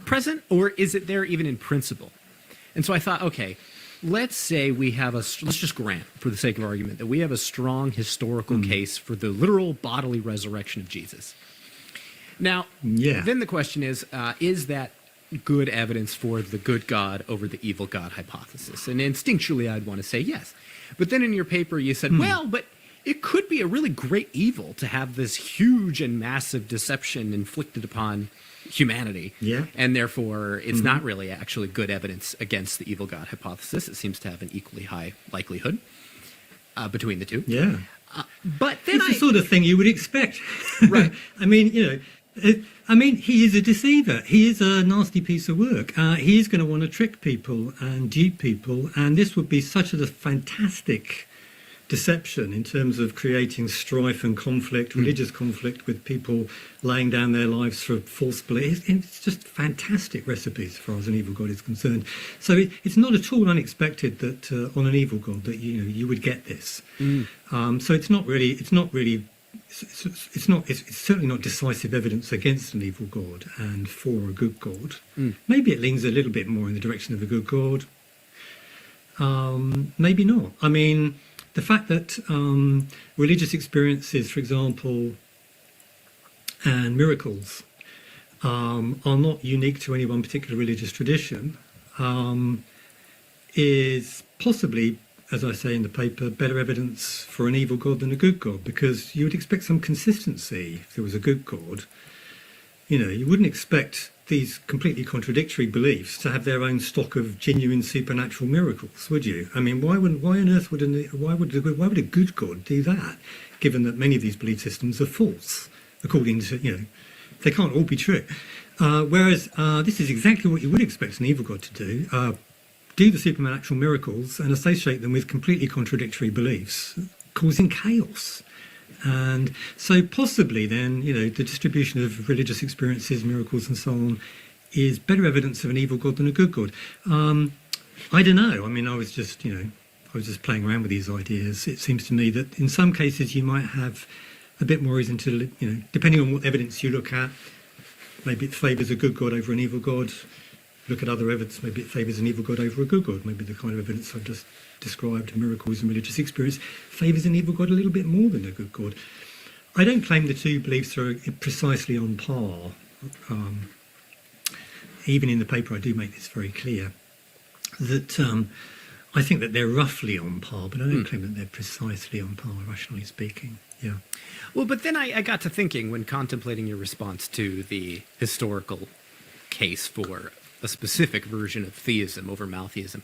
present, or is it there even in principle? And so I thought, okay, let's say we have let's just grant, for the sake of argument, that we have a strong historical case for the literal bodily resurrection of Jesus. Now, then the question is that good evidence for the good God over the evil God hypothesis? And instinctually, I'd want to say yes. But then in your paper, you said, well, but it could be a really great evil to have this huge and massive deception inflicted upon humanity. Yeah. And therefore, it's not really actually good evidence against the evil God hypothesis. It seems to have an equally high likelihood between the two. Yeah. But then it's the sort of thing you would expect. Right. I mean, he is a deceiver. He is a nasty piece of work. He is going to want to trick people and dupe people. And this would be such a fantastic deception in terms of creating strife and conflict, religious conflict, with people laying down their lives for false beliefs. It's just fantastic recipe as far as an evil God is concerned. So it's not at all unexpected that on an evil God that you would get this. So it's certainly not decisive evidence against an evil God and for a good God. Maybe it leans a little bit more in the direction of a good God. Maybe not. I mean, the fact that religious experiences, for example, and miracles are not unique to any one particular religious tradition is possibly, as I say in the paper, better evidence for an evil God than a good God, because you would expect some consistency if there was a good God. You wouldn't expect these completely contradictory beliefs to have their own stock of genuine supernatural miracles, would you? I mean, why on earth would a good God do that, given that many of these belief systems are false, according to, they can't all be true. Whereas this is exactly what you would expect an evil God to do the supernatural miracles and associate them with completely contradictory beliefs, causing chaos. And so possibly then, the distribution of religious experiences, miracles and so on is better evidence of an evil God than a good God. I don't know. I mean, I was just playing around with these ideas. It seems to me that in some cases you might have a bit more reason to, depending on what evidence you look at, maybe it favours a good God over an evil God. Look at other evidence, maybe it favours an evil God over a good God. Maybe the kind of evidence I've just described, miracles and religious experience, favours an evil God a little bit more than a good God. I don't claim the two beliefs are precisely on par. Even in the paper I do make this very clear, that I think that they're roughly on par, but I don't claim that they're precisely on par, rationally speaking. Yeah. Well, but then I got to thinking, when contemplating your response to the historical case for a specific version of theism over maltheism,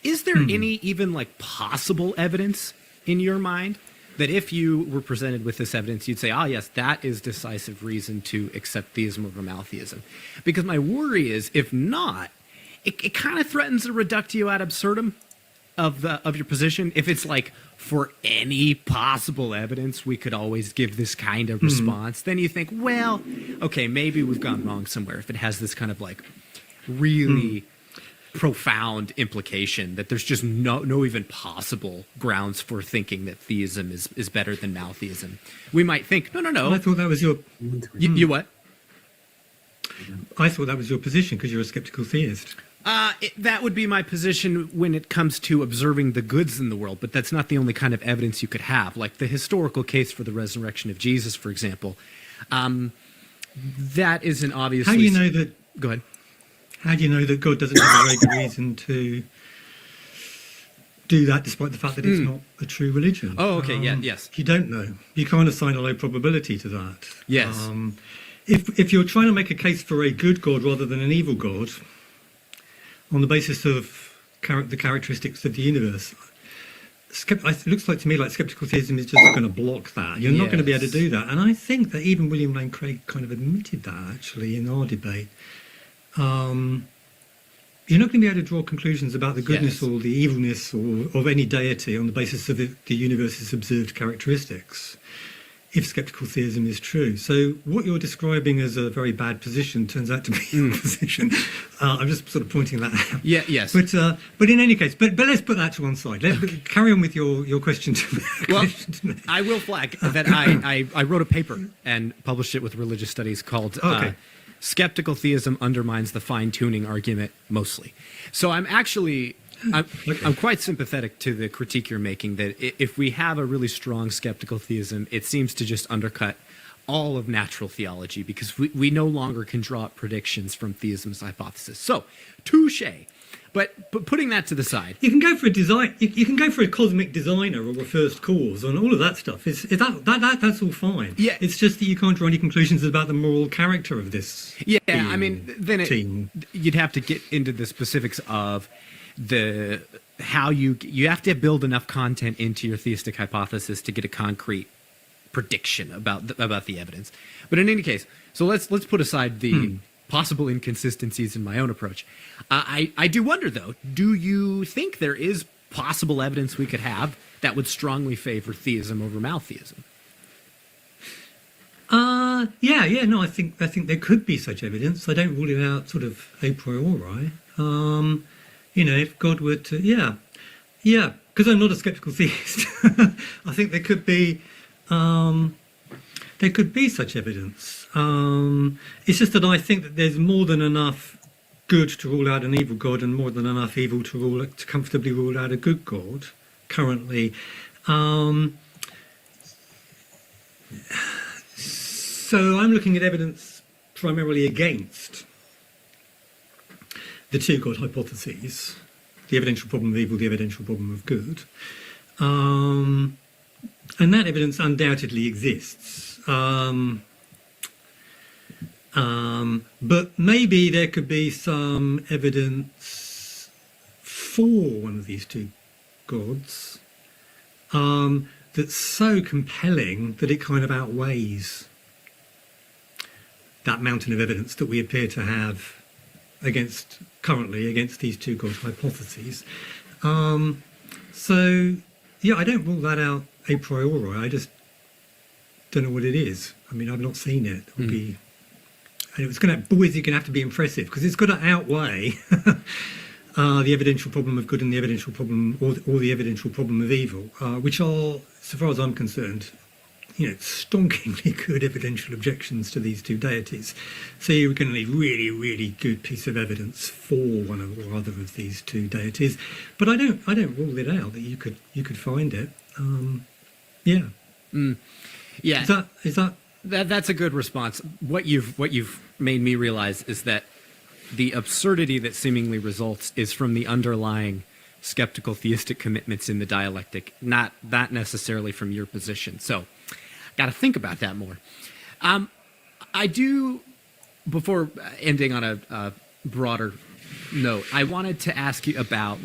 is there any even possible evidence in your mind that if you were presented with this evidence, you'd say, yes, that is decisive reason to accept theism over maltheism? Because my worry is, if not, it kind of threatens a reductio ad absurdum of your position. If it's for any possible evidence, we could always give this kind of response, then you think, well, okay, maybe we've gone wrong somewhere. If it has this kind of really profound implication that there's just no even possible grounds for thinking that theism is better than maltheism, we might think, no. I thought that was your... You what? I thought that was your position because you're a skeptical theist. That would be my position when it comes to observing the goods in the world, but that's not the only kind of evidence you could have. Like the historical case for the resurrection of Jesus, for example. That is an obvious... How do you know that... Go ahead. How do you know that God doesn't have a very good reason to do that, despite the fact that it's not a true religion? Oh, okay, yes. You don't know. You can't assign a low probability to that. Yes. If you're trying to make a case for a good God rather than an evil God, on the basis of the characteristics of the universe, it looks like to me like skeptical theism is just going to block that. You're not going to be able to do that. And I think that even William Lane Craig kind of admitted that, actually, in our debate. You're not going to be able to draw conclusions about the goodness or the evilness of any deity on the basis of the universe's observed characteristics. if skeptical theism is true. So what you're describing as a very bad position turns out to be your position. I'm just sort of pointing that out. Yeah, yes. But in any case, but let's put that to one side. Carry on with your question to me. Well, I will flag that I wrote a paper and published it with Religious Studies called Skeptical Theism Undermines the Fine-Tuning Argument Mostly. So I'm quite sympathetic to the critique you're making that if we have a really strong skeptical theism, it seems to just undercut all of natural theology because we no longer can draw up predictions from theism's hypothesis. So, touche. But putting that to the side, you can go for a design. You can go for a cosmic designer or a first cause and all of that stuff. That's all fine. Yeah. It's just that you can't draw any conclusions about the moral character of this. Yeah, I mean, then team. You'd have to get into the specifics of how you have to build enough content into your theistic hypothesis to get a concrete prediction about the evidence. But in any case, so let's put aside the possible inconsistencies in my own approach. I do wonder, though, do you think there is possible evidence we could have that would strongly favor theism over maltheism? No, I think there could be such evidence. I don't rule it out sort of a priori. If God were to, because I'm not a skeptical theist. I think there could be such evidence. It's just that I think that there's more than enough good to rule out an evil God and more than enough evil to comfortably rule out a good God currently. So I'm looking at evidence primarily against the two God hypotheses, the evidential problem of evil, the evidential problem of good. And that evidence undoubtedly exists. But maybe there could be some evidence for one of these two gods that's so compelling that it kind of outweighs that mountain of evidence that we appear to have currently against these two God hypotheses. I don't rule that out a priori. I just don't know what it is. I mean, I've not seen it. It would be, and it's going to have to be impressive because it's got to outweigh the evidential problem of good and the evidential problem, or the evidential problem of evil, which are, so far as I'm concerned, stonkingly good evidential objections to these two deities. So you're going to need really, really good piece of evidence for one or other of these two deities. But I don't rule it out that you could find it. Yeah. Yeah. Is that That's a good response. What you've made me realize is that the absurdity that seemingly results is from the underlying skeptical theistic commitments in the dialectic, not necessarily from your position. So, got to think about that more. I do, before ending on a broader note, I wanted to ask you about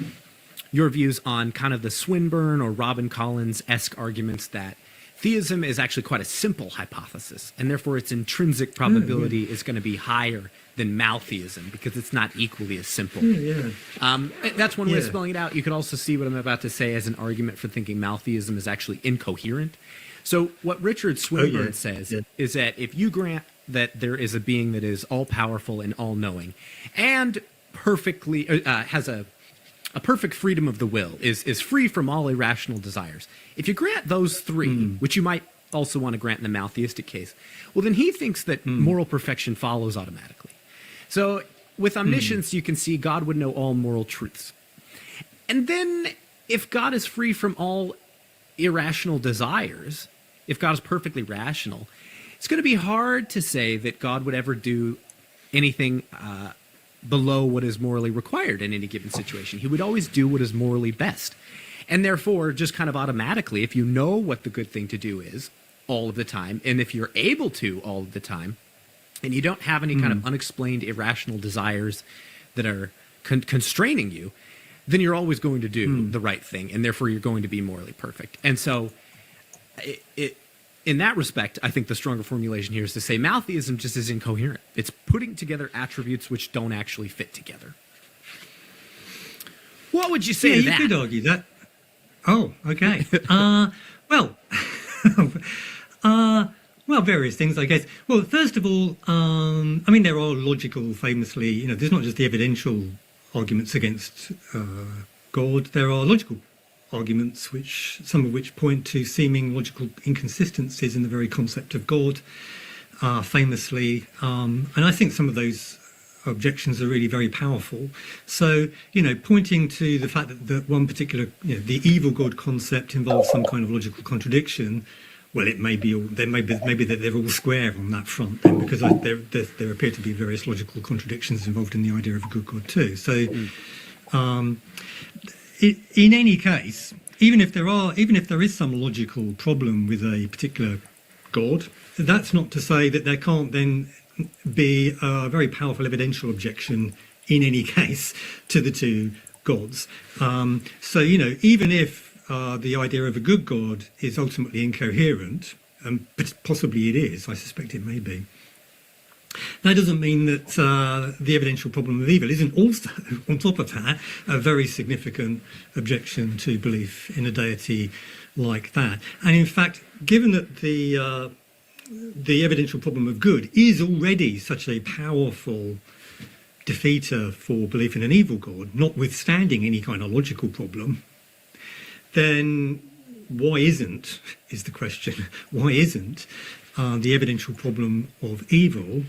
your views on kind of the Swinburne or Robin Collins-esque arguments that theism is actually quite a simple hypothesis, and therefore its intrinsic probability is going to be higher than maltheism because it's not equally as simple. That's one way of spelling it out. You could also see what I'm about to say as an argument for thinking maltheism is actually incoherent. So what Richard Swinburne says is that if you grant that there is a being that is all-powerful and all-knowing and perfectly has a perfect freedom of the will, is free from all irrational desires. If you grant those three, which you might also want to grant in the maltheistic case, well, then he thinks that moral perfection follows automatically. So with omniscience, you can see God would know all moral truths. And then if God is free from all irrational desires, if God is perfectly rational, it's going to be hard to say that God would ever do anything below what is morally required in any given situation. He would always do what is morally best. And therefore, just kind of automatically, if you know what the good thing to do is all of the time, and if you're able to all of the time, and you don't have any kind of unexplained irrational desires that are constraining you, then you're always going to do the right thing, and therefore you're going to be morally perfect. And so in that respect, I think the stronger formulation here is to say maltheism just is incoherent. It's putting together attributes which don't actually fit together. What would you say to that? Yeah, you could argue that. Oh, okay. Well, Well, various things, I guess. Well, first of all, I mean, there are logical, famously, there's not just the evidential arguments against God. There are logical arguments, some of which point to seeming logical inconsistencies in the very concept of God, famously. And I think some of those objections are really very powerful. So, pointing to the fact that one particular, the evil God concept involves some kind of logical contradiction. Well, it may be maybe that they're all square on that front then, because there appear to be various logical contradictions involved in the idea of a good God too. So, in any case, even if there is some logical problem with a particular God, that's not to say that there can't then be a very powerful evidential objection in any case to the two gods. So, even if the idea of a good God is ultimately incoherent, and possibly it is, I suspect it may be, that doesn't mean that the evidential problem of evil isn't also, on top of that, a very significant objection to belief in a deity like that. And in fact, given that the evidential problem of good is already such a powerful defeater for belief in an evil God, notwithstanding any kind of logical problem, then why isn't, is the question, why isn't the evidential problem of evil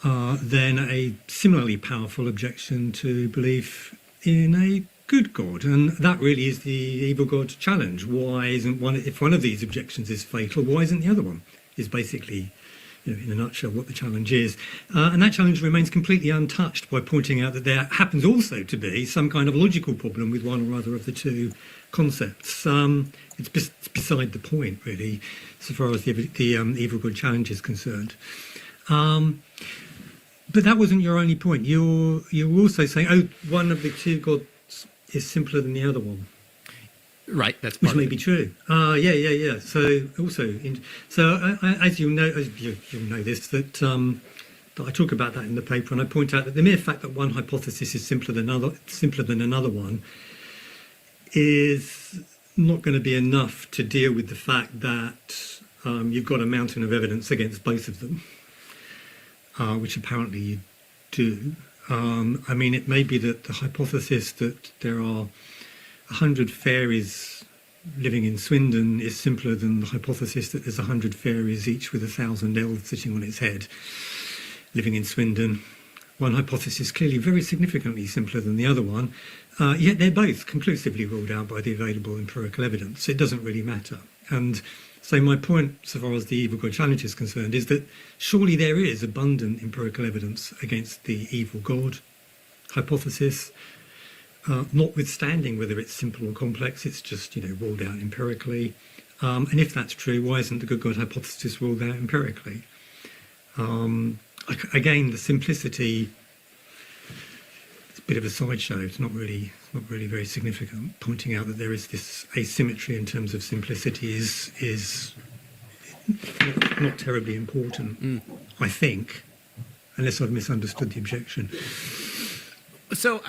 then a similarly powerful objection to belief in a good God? And that really is the evil God challenge. Why isn't one, if one of these objections is fatal, why isn't the other one? Is basically, in a nutshell, what the challenge is. And that challenge remains completely untouched by pointing out that there happens also to be some kind of logical problem with one or other of the two concepts. It's beside the point, really, so far as the evil God challenge is concerned. But that wasn't your only point. You're also saying, one of the two gods is simpler than the other one. Right, that's which part may of be it. true. Yeah. So also, as you'll know this, that I talk about that in the paper, and I point out that the mere fact that one hypothesis is simpler than another one, is not going to be enough to deal with the fact that you've got a mountain of evidence against both of them, which apparently you do. I mean, it may be that the hypothesis that there are 100 fairies living in Swindon is simpler than the hypothesis that there's 100 fairies, each with 1,000 elves sitting on its head, living in Swindon. One hypothesis is clearly very significantly simpler than the other one, yet they're both conclusively ruled out by the available empirical evidence. It doesn't really matter. And so my point, so far as the evil God challenge is concerned, is that surely there is abundant empirical evidence against the evil God hypothesis, notwithstanding whether it's simple or complex. It's just, ruled out empirically. And if that's true, why isn't the good God hypothesis ruled out empirically? Again, the simplicity, it's a bit of a sideshow. It's not really very significant. Pointing out that there is this asymmetry in terms of simplicity is not terribly important, I think, unless I've misunderstood the objection. So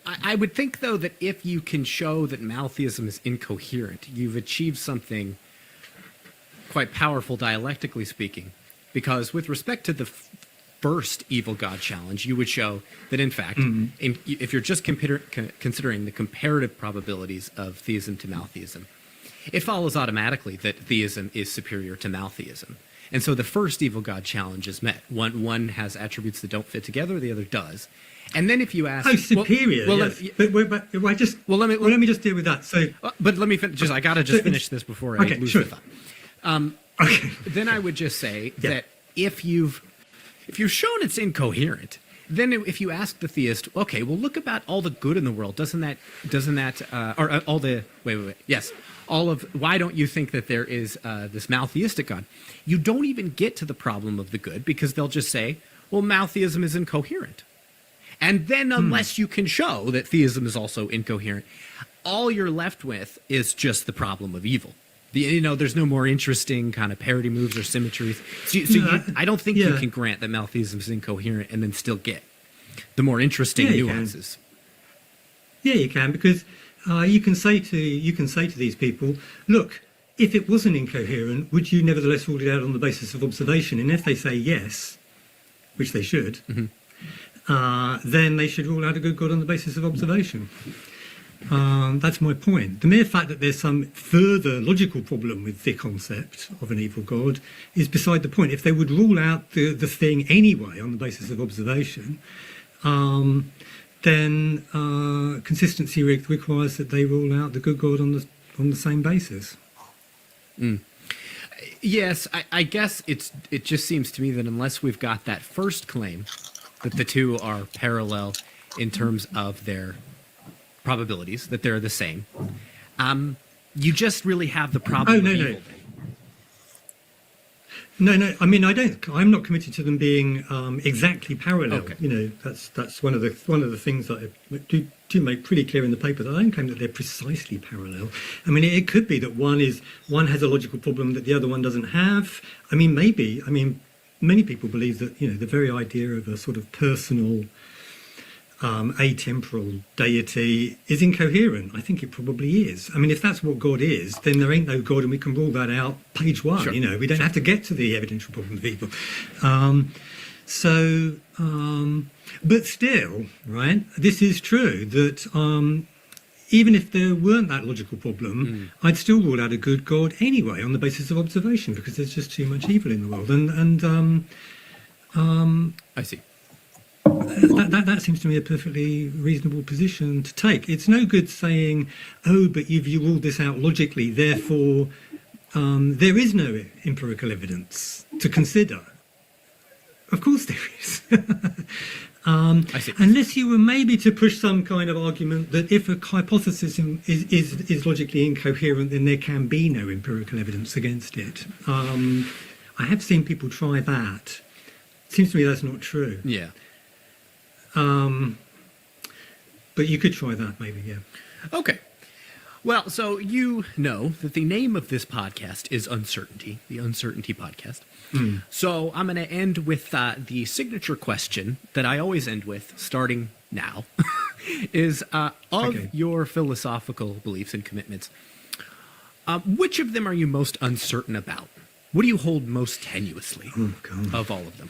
I would think, though, that if you can show that maltheism is incoherent, you've achieved something quite powerful dialectically speaking, because with respect to the first evil God challenge, you would show that, in fact, if you're just considering the comparative probabilities of theism to maltheism, it follows automatically that theism is superior to maltheism. And so the first evil God challenge is met. One has attributes that don't fit together, the other does. And then if you ask... Oh, superior, yes. But let me just deal with that. So, but let me finish. I got to just finish this before I lose the thought. Then I would just say that if you've shown it's incoherent, then if you ask the theist, okay, well, look about all the good in the world, why don't you think that there is this maltheistic God? You don't even get to the problem of the good, because they'll just say, well, maltheism is incoherent. And then unless you can show that theism is also incoherent, all you're left with is just the problem of evil. There's no more interesting kind of parody moves or symmetries. I don't think you can grant that maltheism is incoherent and then still get the more interesting nuances. Yeah, you can, because you can say to these people, look, if it wasn't incoherent, would you nevertheless rule it out on the basis of observation? And if they say yes, which they should, then they should rule out a good God on the basis of observation. That's my point. The mere fact that there's some further logical problem with the concept of an evil God is beside the point. If they would rule out the thing anyway on the basis of observation, then consistency requires that they rule out the good God on the same basis. Yes, I guess it just seems to me that unless we've got that first claim that the two are parallel in terms of their probabilities, that they're the same, you just really have the problem of evil. No. I mean, I'm not committed to them being exactly parallel. Okay. You know, that's one of the things that I do make pretty clear in the paper, that I don't claim that they're precisely parallel. I mean, it could be that one has a logical problem that the other one doesn't have. I mean, maybe. I mean, many people believe that, you know, the very idea of a sort of personal atemporal deity is incoherent. I think it probably is. I mean, if that's what God is, then there ain't no God, and we can rule that out page one. Sure. You know, we don't have to get to the evidential problem of evil. But still, right, this is true, that even if there weren't that logical problem, I'd still rule out a good God anyway on the basis of observation, because there's just too much evil in the world. I see. That seems to me a perfectly reasonable position to take. It's no good saying, oh, but you ruled this out logically, therefore there is no empirical evidence to consider. Of course there is. I see. Unless you were maybe to push some kind of argument that if a hypothesis is logically incoherent, then there can be no empirical evidence against it. I have seen people try that. Seems to me that's not true. Yeah. But you could try that, maybe, yeah. Okay. Well, so you know that the name of this podcast is Uncertainty, the Uncertainty Podcast. So I'm going to end with the signature question that I always end with, starting now, is your philosophical beliefs and commitments, which of them are you most uncertain about? What do you hold most tenuously of all of them?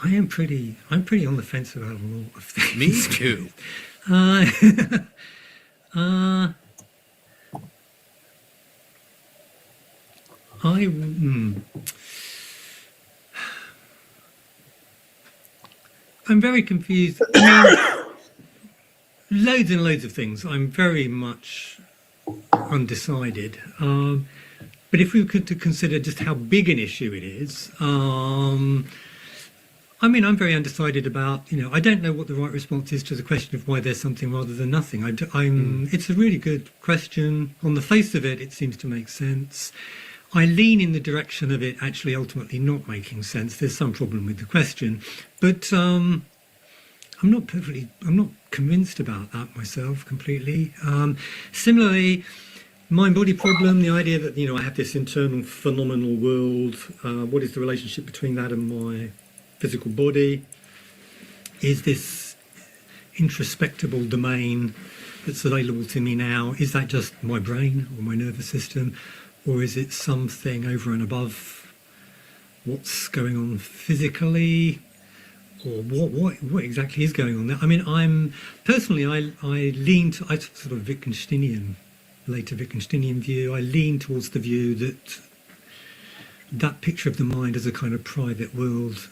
I'm pretty on the fence about a lot of things. Me too. I'm very confused. I mean, loads and loads of things. I'm very much undecided. But if we were to consider just how big an issue it is, I mean, I'm very undecided about, you know, I don't know what the right response is to the question of why there's something rather than nothing. It's a really good question. On the face of it, it seems to make sense. I lean in the direction of it actually ultimately not making sense. There's some problem with the question. But I'm not convinced about that myself completely. Similarly, mind-body problem, the idea that, you know, I have this internal phenomenal world. What is the relationship between that and my physical body? Is this introspectable domain that's available to me now, is that just my brain or my nervous system, or is it something over and above what's going on physically, or what exactly is going on there? I mean, I lean to I sort of later Wittgensteinian view. I lean towards the view that picture of the mind as a kind of private world,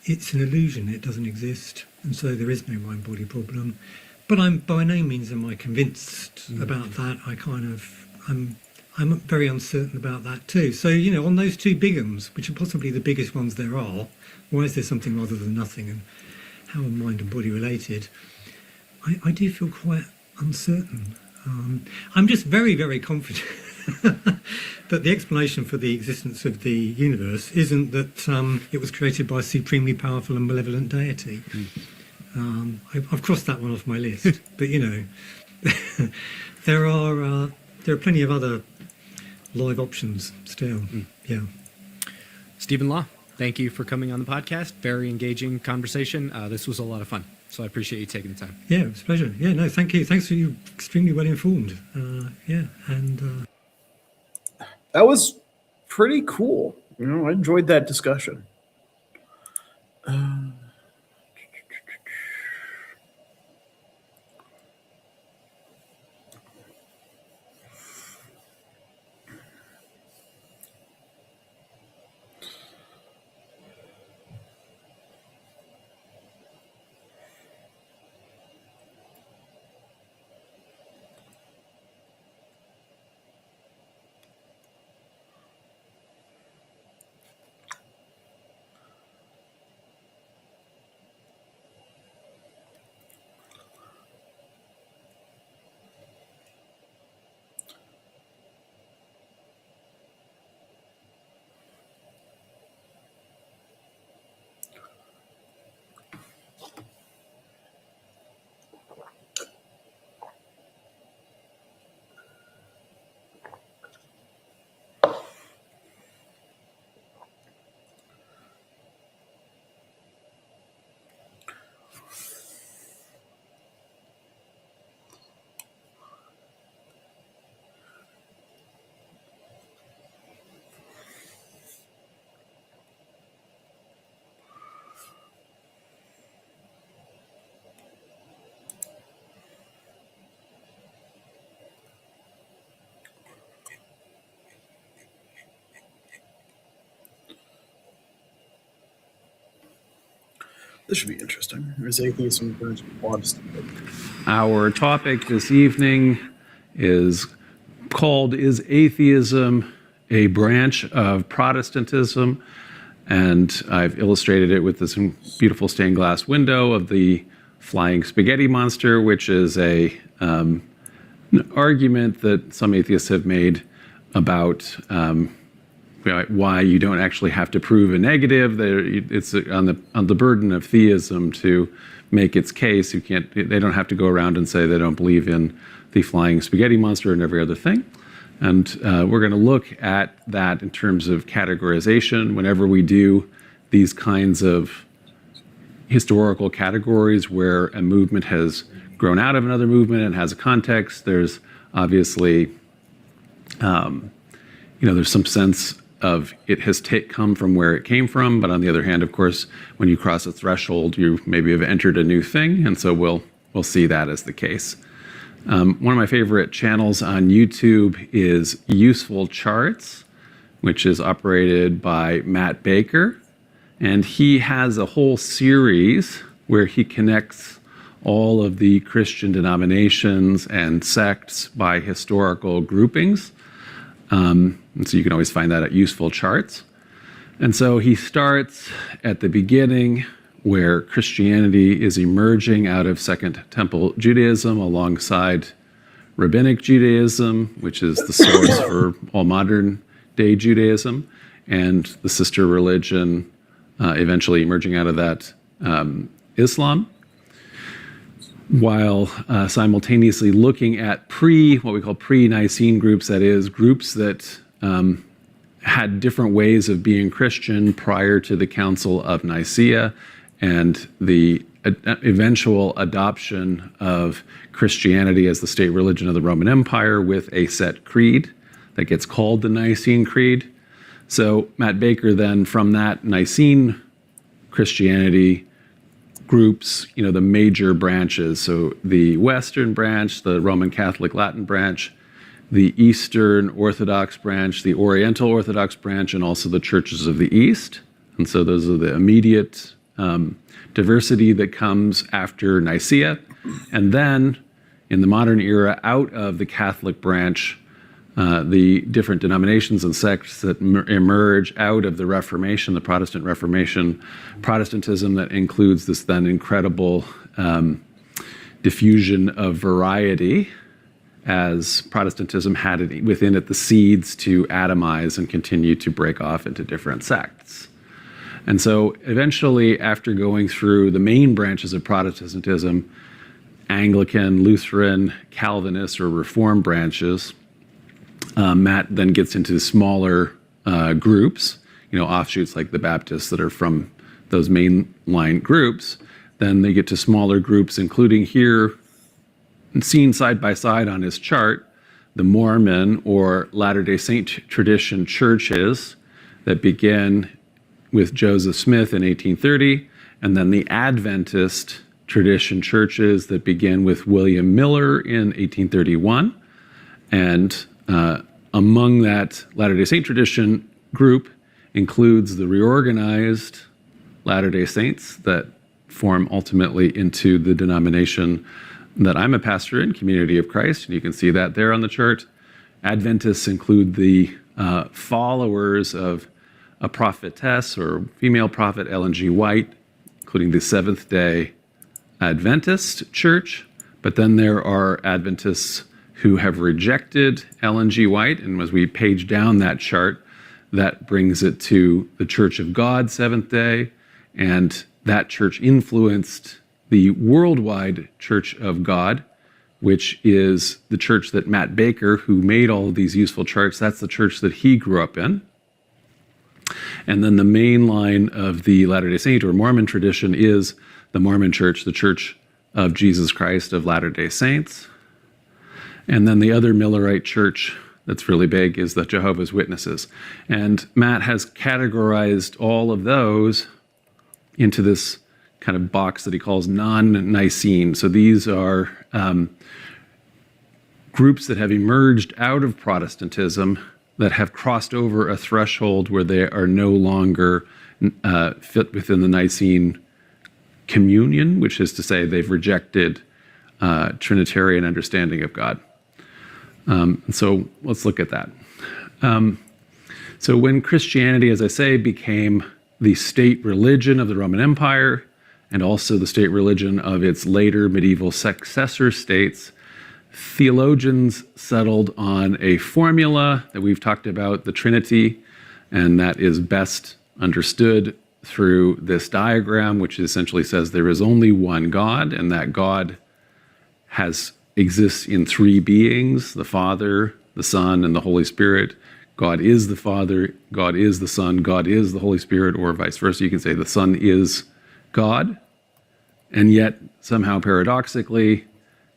it's an illusion, it doesn't exist, and so there is no mind-body problem. But I'm by no means am I convinced about that. I'm very uncertain about that too. So, you know, on those two big ones, which are possibly the biggest ones there are, why is there something rather than nothing, and how are mind and body related? I do feel quite uncertain. I'm just very, very confident that the explanation for the existence of the universe isn't that it was created by a supremely powerful and malevolent deity. I've crossed that one off my list. But, you know, there are plenty of other live options still. Yeah. Stephen Law, thank you for coming on the podcast. Very engaging conversation. This was a lot of fun, so I appreciate you taking the time. Yeah, it was a pleasure. Yeah, no, thank you. Thanks for you extremely well informed. Yeah, and that was pretty cool. You know, I enjoyed that discussion. This should be interesting. Is atheism versus Protestant? Our topic this evening is called Is Atheism a Branch of Protestantism? And I've illustrated it with this beautiful stained glass window of the flying spaghetti monster, which is an argument that some atheists have made about why you don't actually have to prove a negative. It's on the burden of theism to make its case. They don't have to go around and say they don't believe in the flying spaghetti monster and every other thing. And we're going to look at that in terms of categorization. Whenever we do these kinds of historical categories where a movement has grown out of another movement and has a context, there's obviously, there's some sense of it has come from where it came from. But on the other hand, of course, when you cross a threshold, you maybe have entered a new thing. And so we'll see that as the case. One of my favorite channels on YouTube is Useful Charts, which is operated by Matt Baker. And he has a whole series where he connects all of the Christian denominations and sects by historical groupings. And so you can always find that at Useful Charts. And so he starts at the beginning where Christianity is emerging out of Second Temple Judaism alongside Rabbinic Judaism, which is the source for all modern day Judaism, and the sister religion eventually emerging out of that, Islam, while simultaneously looking at what we call pre-Nicene groups, that is, groups that had different ways of being Christian prior to the Council of Nicaea and the eventual adoption of Christianity as the state religion of the Roman Empire with a set creed that gets called the Nicene Creed. So Matt Baker then, from that Nicene Christianity, groups, the major branches. So the Western branch, the Roman Catholic Latin branch, the Eastern Orthodox branch, the Oriental Orthodox branch, and also the churches of the East. And so those are the immediate diversity that comes after Nicaea. And then in the modern era, out of the Catholic branch, the different denominations and sects that emerge out of the Reformation, the Protestant Reformation, Protestantism that includes this then incredible diffusion of variety, as Protestantism had within it the seeds to atomize and continue to break off into different sects. And so eventually, after going through the main branches of Protestantism, Anglican, Lutheran, Calvinist, or Reformed branches, Matt then gets into smaller groups, offshoots like the Baptists that are from those mainline groups. Then they get to smaller groups, including here, seen side by side on his chart, the Mormon or Latter-day Saint tradition churches that began with Joseph Smith in 1830, and then the Adventist tradition churches that began with William Miller in 1831. And among that Latter-day Saint tradition group includes the reorganized Latter-day Saints that form ultimately into the denomination that I'm a pastor in, Community of Christ, and you can see that there on the chart. Adventists include the followers of a prophetess or female prophet, Ellen G. White, including the Seventh-day Adventist Church. But then there are Adventists who have rejected Ellen G. White, and as we page down that chart, that brings it to the Church of God, Seventh-day, and that church influenced the worldwide Church of God, which is the church that Matt Baker, who made all of these useful charts, that's the church that he grew up in. And then the main line of the Latter-day Saint or Mormon tradition is the Mormon Church, the Church of Jesus Christ of Latter-day Saints. And then the other Millerite church that's really big is the Jehovah's Witnesses. And Matt has categorized all of those into this kind of box that he calls non-Nicene. So these are groups that have emerged out of Protestantism that have crossed over a threshold where they are no longer fit within the Nicene communion, which is to say they've rejected Trinitarian understanding of God. And so let's look at that. So when Christianity, as I say, became the state religion of the Roman Empire, and also the state religion of its later medieval successor states, theologians settled on a formula that we've talked about, the Trinity, and that is best understood through this diagram, which essentially says there is only one God, and that God exists in three beings, the Father, the Son, and the Holy Spirit. God is the Father, God is the Son, God is the Holy Spirit, or vice versa. You can say the Son is God, and yet somehow paradoxically,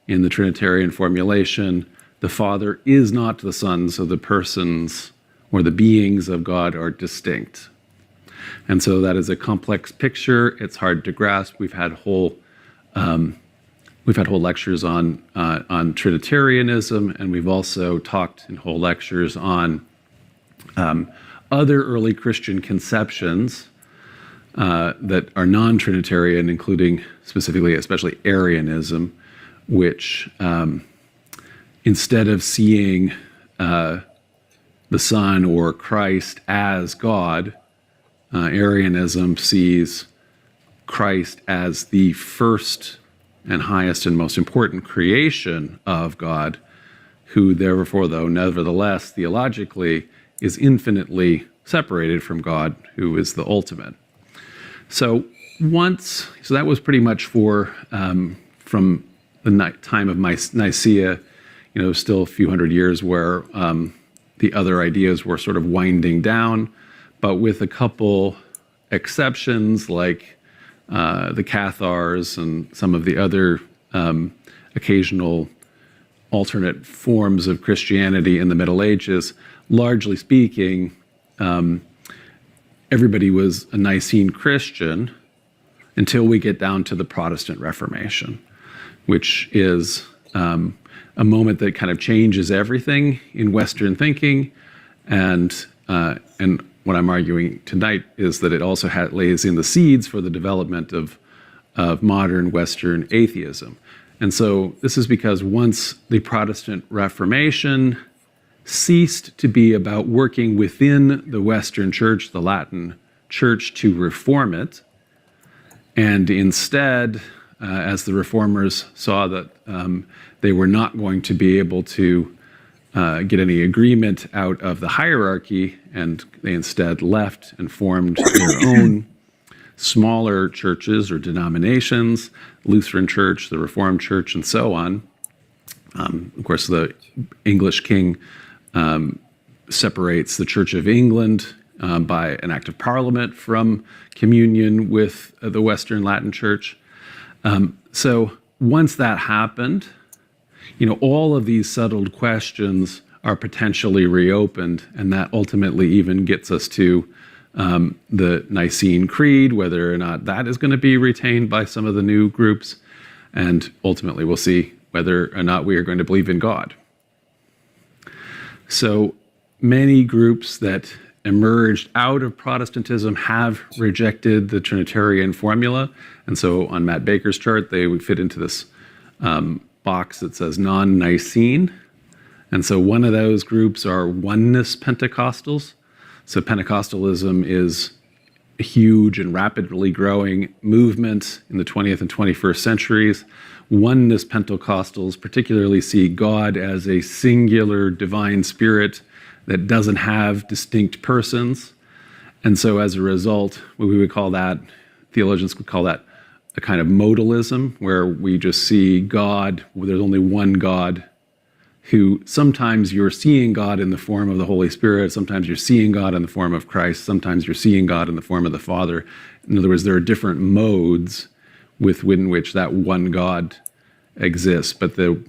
in the Trinitarian formulation, the Father is not the Son, so the persons or the beings of God are distinct. And so that is a complex picture. It's hard to grasp. We've had whole lectures on Trinitarianism, and we've also talked in whole lectures on other early Christian conceptions that are non-Trinitarian, including specifically, especially Arianism, which instead of seeing the Son or Christ as God, Arianism sees Christ as the first and highest and most important creation of God, who therefore, though, nevertheless, theologically, is infinitely separated from God, who is the ultimate. So that was pretty much from the time of Nicaea, still a few hundred years where the other ideas were sort of winding down, but with a couple exceptions like the Cathars and some of the other occasional alternate forms of Christianity in the Middle Ages. Largely speaking, everybody was a Nicene Christian until we get down to the Protestant Reformation, which is a moment that kind of changes everything in Western thinking. And what I'm arguing tonight is that it also lays in the seeds for the development of modern Western atheism. And so this is because once the Protestant Reformation ceased to be about working within the Western Church, the Latin Church, to reform it, and instead, as the reformers saw that they were not going to be able to get any agreement out of the hierarchy, and they instead left and formed their own smaller churches or denominations, Lutheran Church, the Reformed Church, and so on. Of course, the English king separates the Church of England by an act of parliament from communion with the Western Latin Church. So once that happened, all of these settled questions are potentially reopened, and that ultimately even gets us to the Nicene Creed, whether or not that is going to be retained by some of the new groups, and ultimately we'll see whether or not we are going to believe in God. So many groups that emerged out of Protestantism have rejected the Trinitarian formula, and so on Matt Baker's chart, they would fit into this box that says non-Nicene. And so one of those groups are oneness Pentecostals. So Pentecostalism is a huge and rapidly growing movement in the 20th and 21st centuries. Oneness Pentecostals particularly see God as a singular divine spirit that doesn't have distinct persons. And so as a result, what we would call that, theologians would call that a kind of modalism, where we just see God, there's only one God, who sometimes you're seeing God in the form of the Holy Spirit, sometimes you're seeing God in the form of Christ, sometimes you're seeing God in the form of the Father. In other words, there are different modes within which that one God exists, but the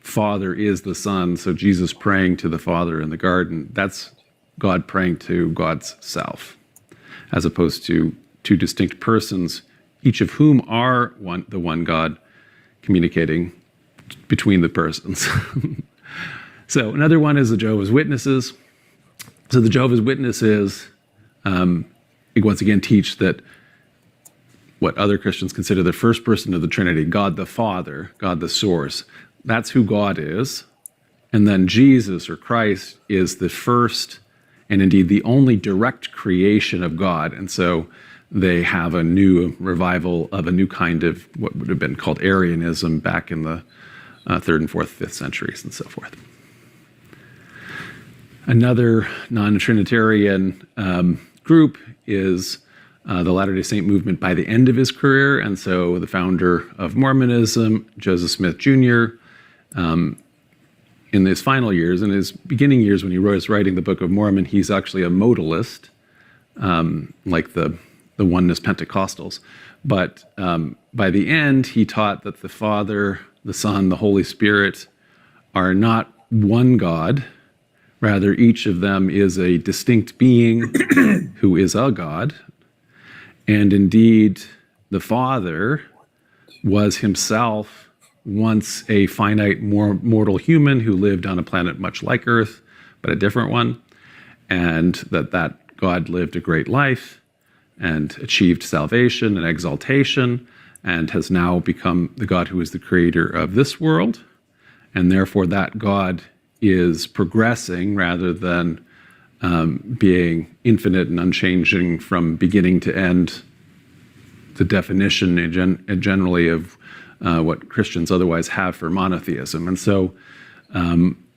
Father is the Son. So Jesus praying to the Father in the garden, that's God praying to God's self, as opposed to two distinct persons, each of whom are the one God communicating between the persons. So another one is the Jehovah's Witnesses. So the Jehovah's Witnesses, once again, teach that what other Christians consider the first person of the Trinity, God the Father, God the source, that's who God is. And then Jesus, or Christ, is the first and indeed the only direct creation of God. And so they have a new revival of a new kind of what would have been called Arianism back in the 3rd and 4th, 5th centuries and so forth. Another non-Trinitarian group is the Latter-day Saint movement by the end of his career. And so the founder of Mormonism, Joseph Smith Jr., in his final years, in his beginning years when he was writing the Book of Mormon, he's actually a modalist, like the oneness Pentecostals. But by the end, he taught that the Father, the Son, the Holy Spirit are not one God. Rather, each of them is a distinct being who is a God. And indeed, the Father was himself once a finite mortal human who lived on a planet much like Earth, but a different one. And that God lived a great life and achieved salvation and exaltation, and has now become the God who is the creator of this world. And therefore that God is progressing rather than being infinite and unchanging from beginning to end, the definition generally of what Christians otherwise have for monotheism. And so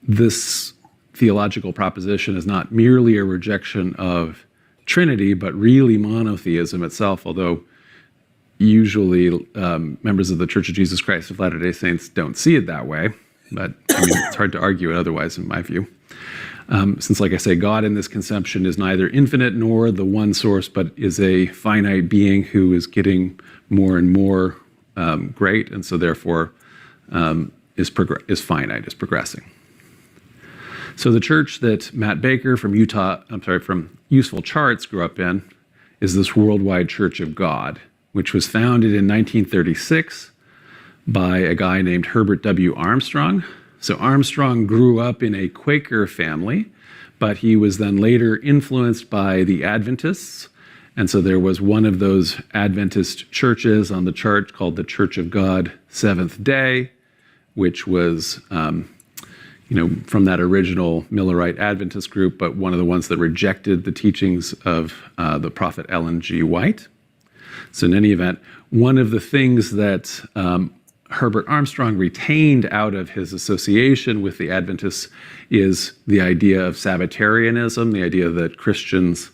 this theological proposition is not merely a rejection of Trinity, but really monotheism itself, although usually members of the Church of Jesus Christ of Latter-day Saints don't see it that way. But I mean, it's hard to argue it otherwise, in my view. Since, like I say, God in this conception is neither infinite nor the one source, but is a finite being who is getting more and more great, and so therefore is finite, is progressing. So the church that Matt Baker from Useful Charts grew up in is this Worldwide Church of God, which was founded in 1936 by a guy named Herbert W. Armstrong. So Armstrong grew up in a Quaker family, but he was then later influenced by the Adventists. And so there was one of those Adventist churches on the chart called the Church of God Seventh Day, which was from that original Millerite Adventist group, but one of the ones that rejected the teachings of the prophet Ellen G. White. So in any event, one of the things that Herbert Armstrong retained out of his association with the Adventists is the idea of Sabbatarianism, the idea that Christians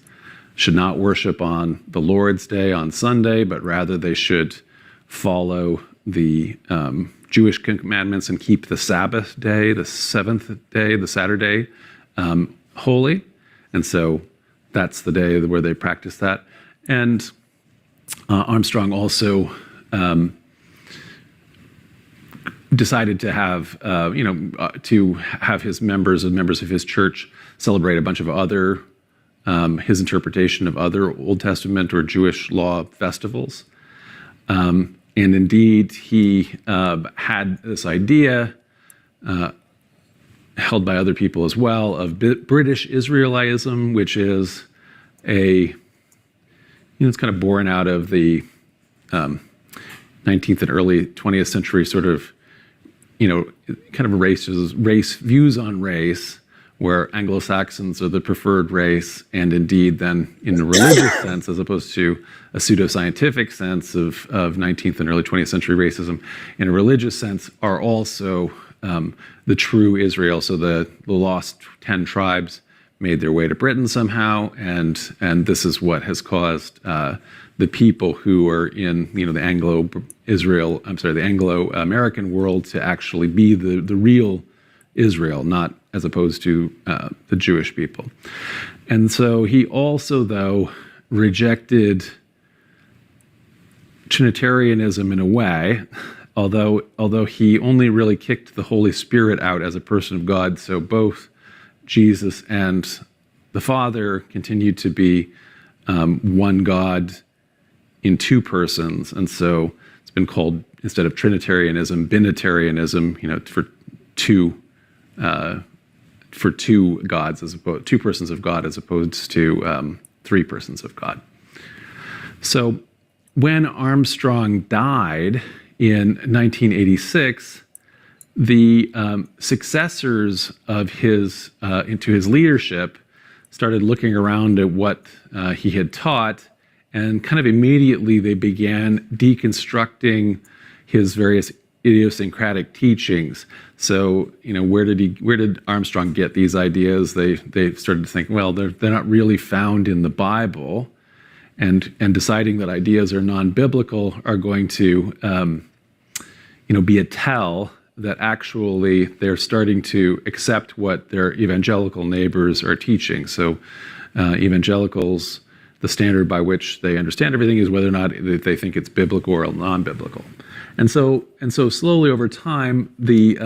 should not worship on the Lord's Day on Sunday, but rather they should follow the Jewish commandments and keep the Sabbath day, the seventh day, the Saturday, holy. And so that's the day where they practice that. And decided to have, to have his members and members of his church celebrate a bunch of other, his interpretation of other Old Testament or Jewish law festivals. And indeed, he had this idea, held by other people as well, of British Israelism, which is it's kind of born out of the 19th and early 20th century sort of, kind of race views on race, where Anglo-Saxons are the preferred race, and indeed then in a religious sense, as opposed to a pseudoscientific sense of 19th and early 20th century racism, in a religious sense are also the true Israel. So the lost 10 tribes made their way to Britain somehow, and this is what has caused the people who are in the Anglo-American world to actually be the real Israel, not as opposed to the Jewish people. And so he also, though, rejected Trinitarianism in a way, although he only really kicked the Holy Spirit out as a person of God. So both Jesus and the Father continued to be one God in two persons. And so it's been called, instead of Trinitarianism, Binitarianism, for two gods, as opposed two persons of God, as opposed to three persons of God. So when Armstrong died in 1986, the successors of his into his leadership started looking around at what he had taught, and kind of immediately they began deconstructing his various idiosyncratic teachings. So, where did Armstrong get these ideas? They started to think, well, they're not really found in the Bible, and deciding that ideas are non-biblical are going to be a tell that actually they're starting to accept what their evangelical neighbors are teaching. So evangelicals, the standard by which they understand everything is whether or not they think it's biblical or non-biblical. And so slowly over time, the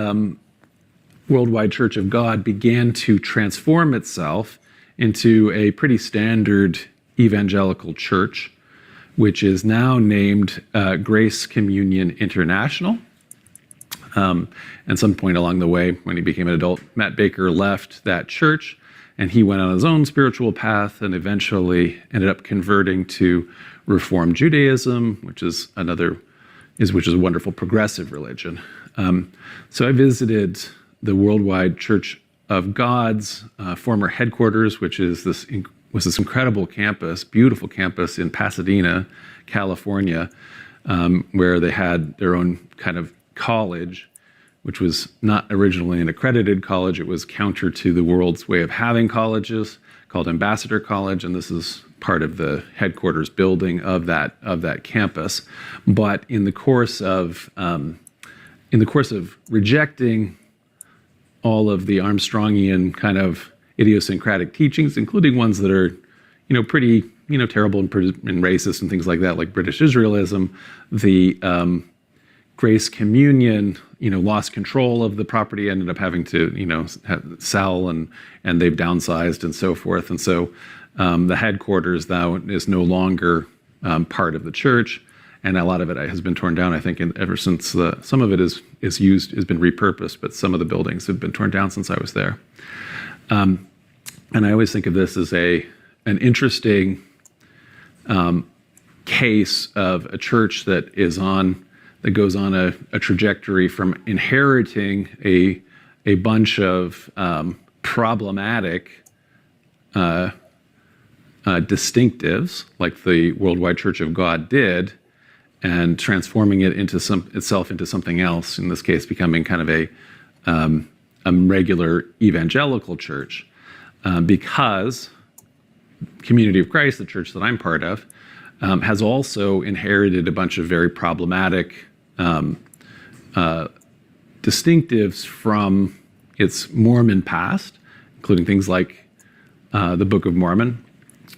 Worldwide Church of God began to transform itself into a pretty standard evangelical church, which is now named Grace Communion International. At some point along the way, when he became an adult, Matt Baker left that church, and he went on his own spiritual path and eventually ended up converting to Reform Judaism, which is a wonderful progressive religion. So I visited the Worldwide Church of God's former headquarters, which was this incredible campus, beautiful campus in Pasadena, California, where they had their own kind of college, which was not originally an accredited college. It was counter to the world's way of having colleges, called Ambassador College, and this is part of the headquarters building of that campus. But in the course of rejecting all of the Armstrongian kind of idiosyncratic teachings, including ones that are, pretty, terrible and racist and things like that, like British Israelism, the Grace Communion, lost control of the property, ended up having to, sell, and they've downsized and so forth. And so the headquarters now is no longer part of the church, and a lot of it has been torn down. I think ever since some of it has been repurposed, but some of the buildings have been torn down since I was there. And I always think of this as an interesting case of a church that goes on a trajectory from inheriting a bunch of problematic distinctives, like the Worldwide Church of God did, and transforming it into something else. In this case, becoming kind of a regular evangelical church, because Community of Christ, the church that I'm part of, has also inherited a bunch of very problematic distinctives from its Mormon past, including things like the Book of Mormon,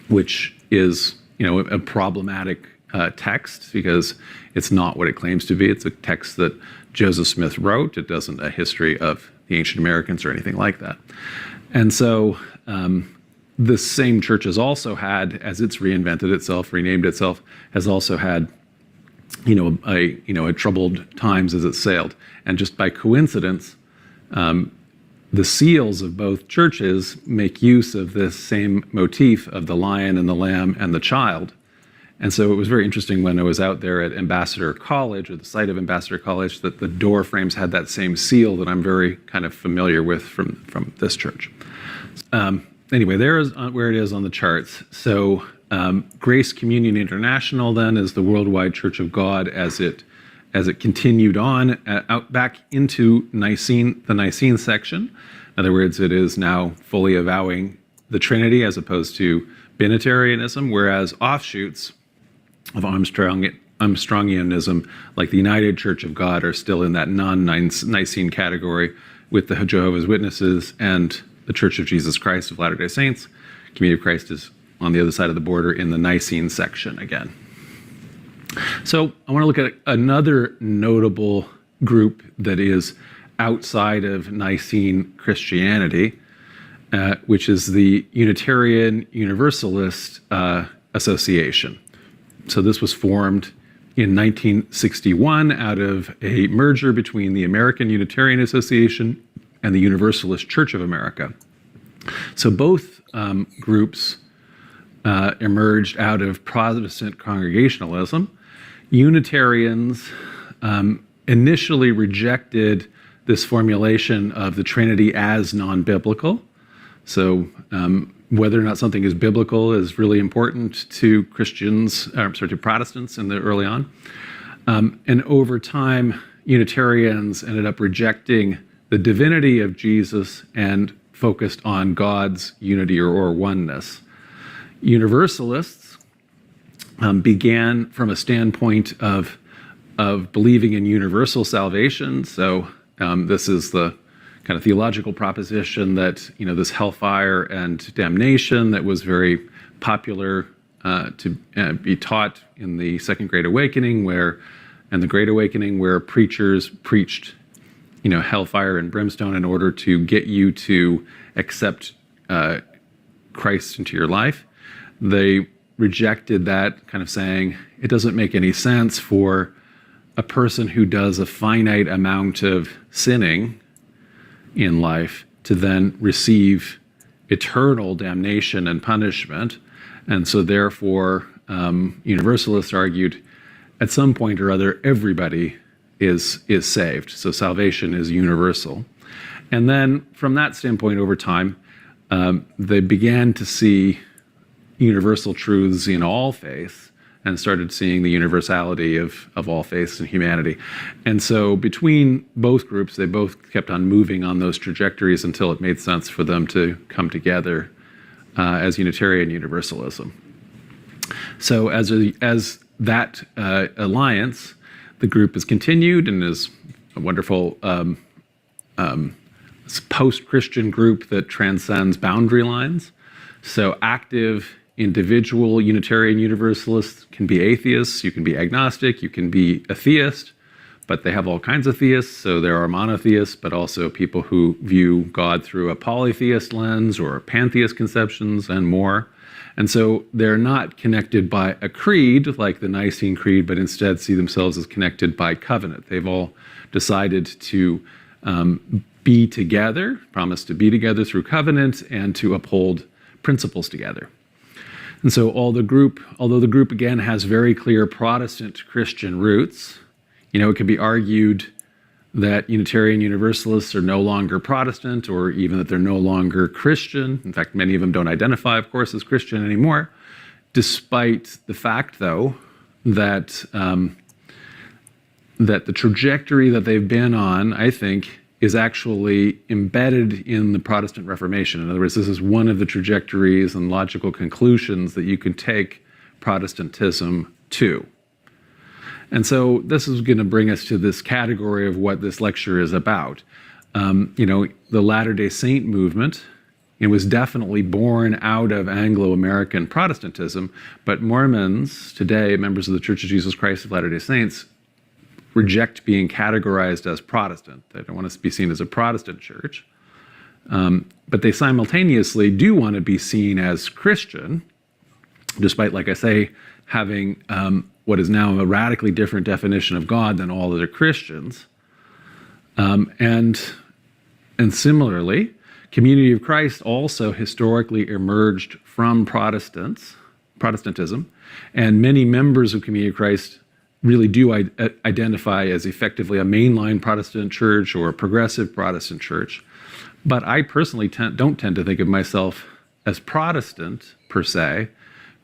which is, a problematic text because it's not what it claims to be. It's a text that Joseph Smith wrote. It doesn't a history of the ancient Americans or anything like that. And so the same church has also had, as it's reinvented itself, renamed itself, has also had a troubled times as it sailed. And just by coincidence, the seals of both churches make use of this same motif of the lion and the lamb and the child. And so it was very interesting when I was out there at Ambassador College, or the site of Ambassador College, that the door frames had that same seal that I'm very kind of familiar with from this church. Anyway, there is where it is on the charts. So Grace Communion International then is the Worldwide Church of God as it continued on out back into the Nicene section. In other words, it is now fully avowing the Trinity as opposed to Binitarianism, whereas offshoots of Armstrongianism, like the United Church of God, are still in that non-Nicene category, with the Jehovah's Witnesses and the Church of Jesus Christ of Latter-day Saints. Community of Christ is on the other side of the border in the Nicene section again. So I want to look at another notable group that is outside of Nicene Christianity, which is the Unitarian Universalist Association. So this was formed in 1961 out of a merger between the American Unitarian Association and the Universalist Church of America. So both groups emerged out of Protestant Congregationalism. Unitarians initially rejected this formulation of the Trinity as non-biblical. So whether or not something is biblical is really important to to Protestants in the early on. And over time, Unitarians ended up rejecting the divinity of Jesus and focused on God's unity or oneness. Universalists began from a standpoint of believing in universal salvation. So this is the kind of theological proposition that, this hellfire and damnation that was very popular to be taught in the Second Great Awakening, and the Great Awakening, where preachers preached, hellfire and brimstone in order to get you to accept Christ into your life. They rejected that, kind of saying it doesn't make any sense for a person who does a finite amount of sinning in life to then receive eternal damnation and punishment. And so therefore, Universalists argued at some point or other, everybody is saved. So salvation is universal. And then from that standpoint over time, they began to see universal truths in all faiths and started seeing the universality of all faiths and humanity. And so between both groups, they both kept on moving on those trajectories until it made sense for them to come together as Unitarian Universalism. So as that alliance, the group has continued and is a wonderful post-Christian group that transcends boundary lines. So active individual Unitarian Universalists can be atheists, you can be agnostic, you can be a theist, but they have all kinds of theists. So there are monotheists, but also people who view God through a polytheist lens or pantheist conceptions and more. And so they're not connected by a creed like the Nicene Creed, but instead see themselves as connected by covenant. They've all decided to be together, promise to be together through covenant and to uphold principles together. And so although the group again has very clear Protestant Christian roots, it could be argued that Unitarian Universalists are no longer Protestant, or even that they're no longer Christian. In fact, many of them don't identify, of course, as Christian anymore, despite the fact, though, that that the trajectory that they've been on, I think, is actually embedded in the Protestant Reformation. In other words, this is one of the trajectories and logical conclusions that you can take Protestantism to. And so this is going to bring us to this category of what this lecture is about. The Latter-day Saint movement, It was definitely born out of Anglo-American Protestantism, but Mormons today, members of the Church of Jesus Christ of Latter-day Saints, reject being categorized as Protestant. They don't want to be seen as a Protestant church, but they simultaneously do want to be seen as Christian, despite, like I say, having what is now a radically different definition of God than all other Christians. And similarly, Community of Christ also historically emerged from Protestantism, and many members of Community of Christ really do identify as effectively a mainline Protestant church or a progressive Protestant church. But I personally don't tend to think of myself as Protestant per se,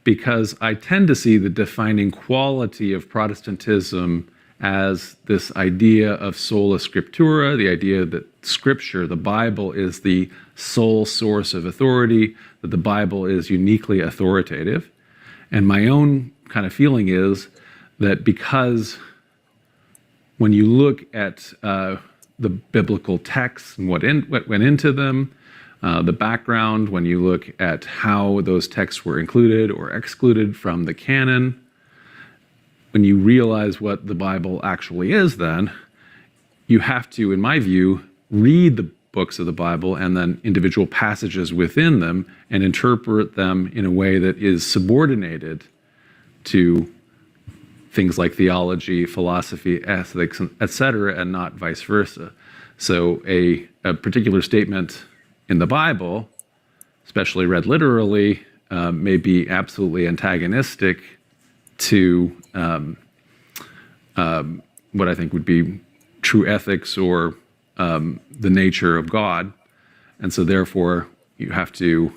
because I tend to see the defining quality of Protestantism as this idea of sola scriptura, the idea that Scripture, the Bible, is the sole source of authority, that the Bible is uniquely authoritative. And my own kind of feeling is that because when you look at the biblical texts and what went into them, the background, when you look at how those texts were included or excluded from the canon, when you realize what the Bible actually is, then you have to, in my view, read the books of the Bible and then individual passages within them and interpret them in a way that is subordinated to things like theology, philosophy, ethics, etc., and not vice versa. So a particular statement in the Bible, especially read literally, may be absolutely antagonistic to what I think would be true ethics or the nature of God. And so therefore, you have to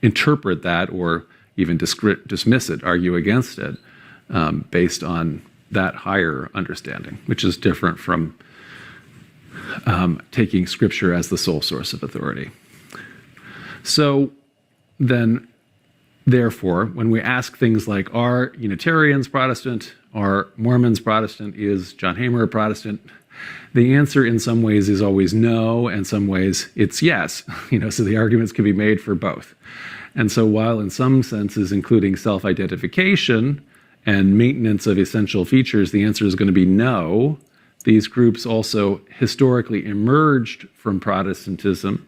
interpret that or even dismiss it, argue against it, based on that higher understanding, which is different from taking Scripture as the sole source of authority. So then, therefore, when we ask things like, are Unitarians Protestant? Are Mormons Protestant? Is John Hamer a Protestant? The answer in some ways is always no, and some ways it's yes. So the arguments can be made for both. And so while in some senses, including self-identification and maintenance of essential features, the answer is going to be no, these groups also historically emerged from Protestantism.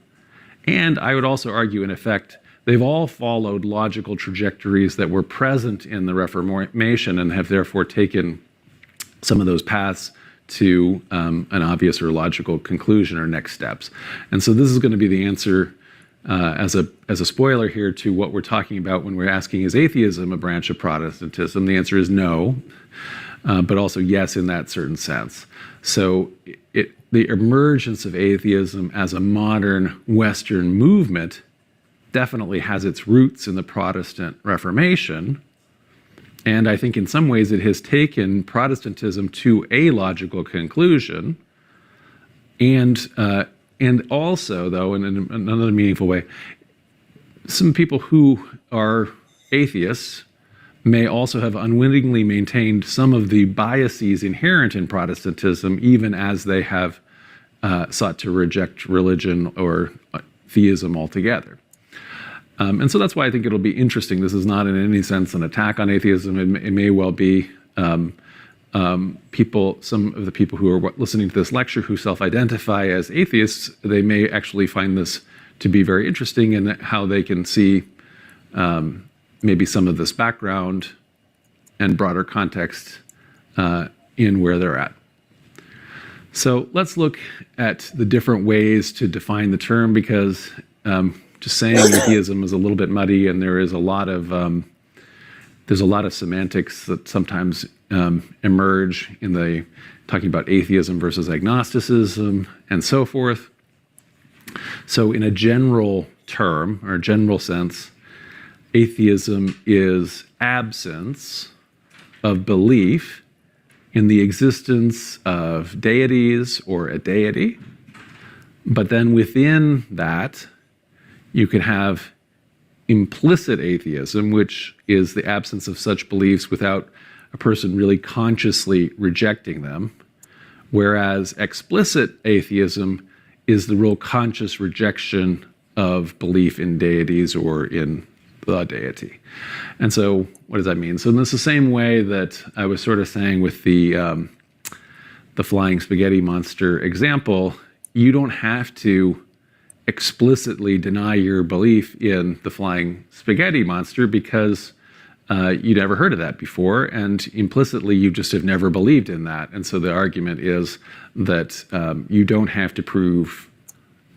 And I would also argue, in effect, they've all followed logical trajectories that were present in the Reformation and have therefore taken some of those paths to an obvious or logical conclusion or next steps. And so this is going to be the answer as a spoiler here to what we're talking about when we're asking, is atheism a branch of Protestantism? The answer is no, but also yes in that certain sense. So the emergence of atheism as a modern Western movement definitely has its roots in the Protestant Reformation. And I think in some ways it has taken Protestantism to a logical conclusion. And also, though, in another meaningful way, some people who are atheists may also have unwittingly maintained some of the biases inherent in Protestantism, even as they have sought to reject religion or theism altogether. And so that's why I think it'll be interesting. This is not in any sense an attack on atheism. It may well be people, some of the people who are listening to this lecture who self-identify as atheists, they may actually find this to be very interesting in how they can see maybe some of this background and broader context in where they're at. So let's look at the different ways to define the term, because just saying atheism is a little bit muddy, and there is a lot of semantics that sometimes emerge in the talking about atheism versus agnosticism and so forth. So in a general term or general sense, atheism is absence of belief in the existence of deities or a deity. But then within that, you can have implicit atheism, which is the absence of such beliefs without a person really consciously rejecting them, whereas explicit atheism is the real conscious rejection of belief in deities or in the deity. And so what does that mean? So in the same way that I was sort of saying with the flying spaghetti monster example, you don't have to explicitly deny your belief in the flying spaghetti monster because you'd never heard of that before, and implicitly you just have never believed in that. And so the argument is that you don't have to prove,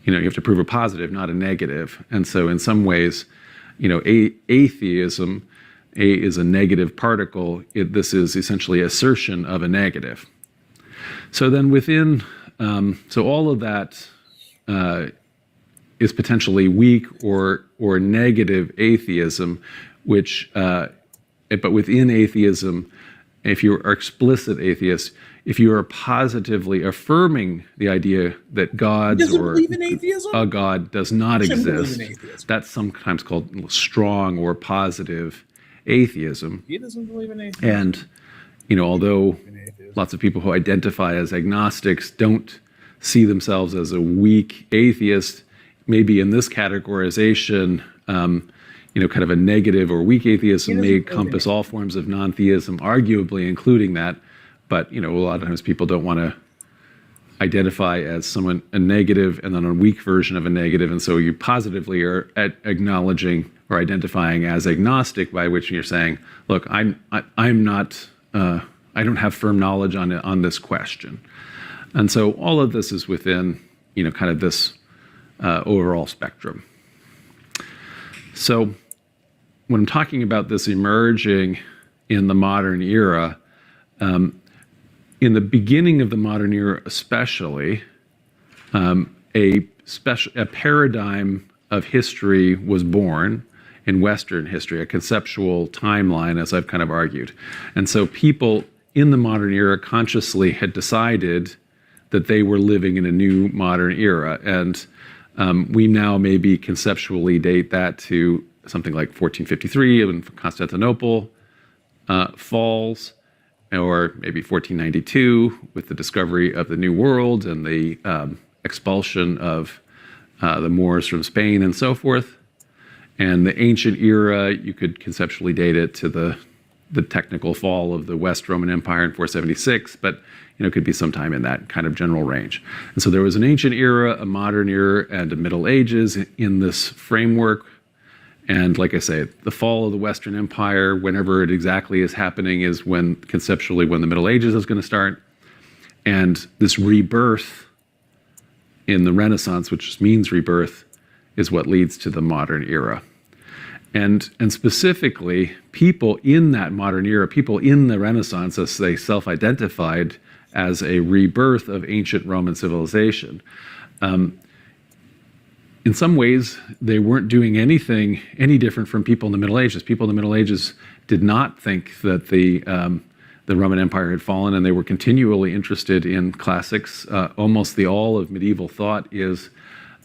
you have to prove a positive, not a negative. And so in some ways, atheism, A is a negative particle. This is essentially assertion of a negative. So then within, so all of that is potentially weak or negative atheism, which, but within atheism, if you are explicit atheist, if you are positively affirming the idea that gods or a god does not exist, that's sometimes called strong or positive atheism. He doesn't believe in atheism. And, although lots of people who identify as agnostics don't see themselves as a weak atheist, maybe in this categorization, kind of a negative or weak atheism may encompass all forms of non-theism, arguably including that. But, a lot of times people don't want to identify as someone a negative and then a weak version of a negative. And so you positively are acknowledging or identifying as agnostic, by which you're saying, look, I'm not, I don't have firm knowledge on this question. And so all of this is within, kind of this overall spectrum. So when I'm talking about this emerging in the modern era, in the beginning of the modern era especially, a paradigm of history was born in Western history, a conceptual timeline, as I've kind of argued. And so people in the modern era consciously had decided that they were living in a new modern era. And we now maybe conceptually date that to something like 1453 when Constantinople falls, or maybe 1492 with the discovery of the New World and the expulsion of the Moors from Spain and so forth. And the ancient era, you could conceptually date it to the technical fall of the West Roman Empire in 476, but it could be sometime in that kind of general range. And so there was an ancient era, a modern era, and a Middle Ages in this framework. And like I say, the fall of the Western Empire, whenever it exactly is happening, is when conceptually when the Middle Ages is going to start. And this rebirth in the Renaissance, which just means rebirth, is what leads to the modern era. And specifically, people in that modern era, people in the Renaissance, as they self-identified as a rebirth of ancient Roman civilization. In some ways, they weren't doing anything any different from people in the Middle Ages. People in the Middle Ages did not think that the Roman Empire had fallen, and they were continually interested in classics. Almost the all of medieval thought is,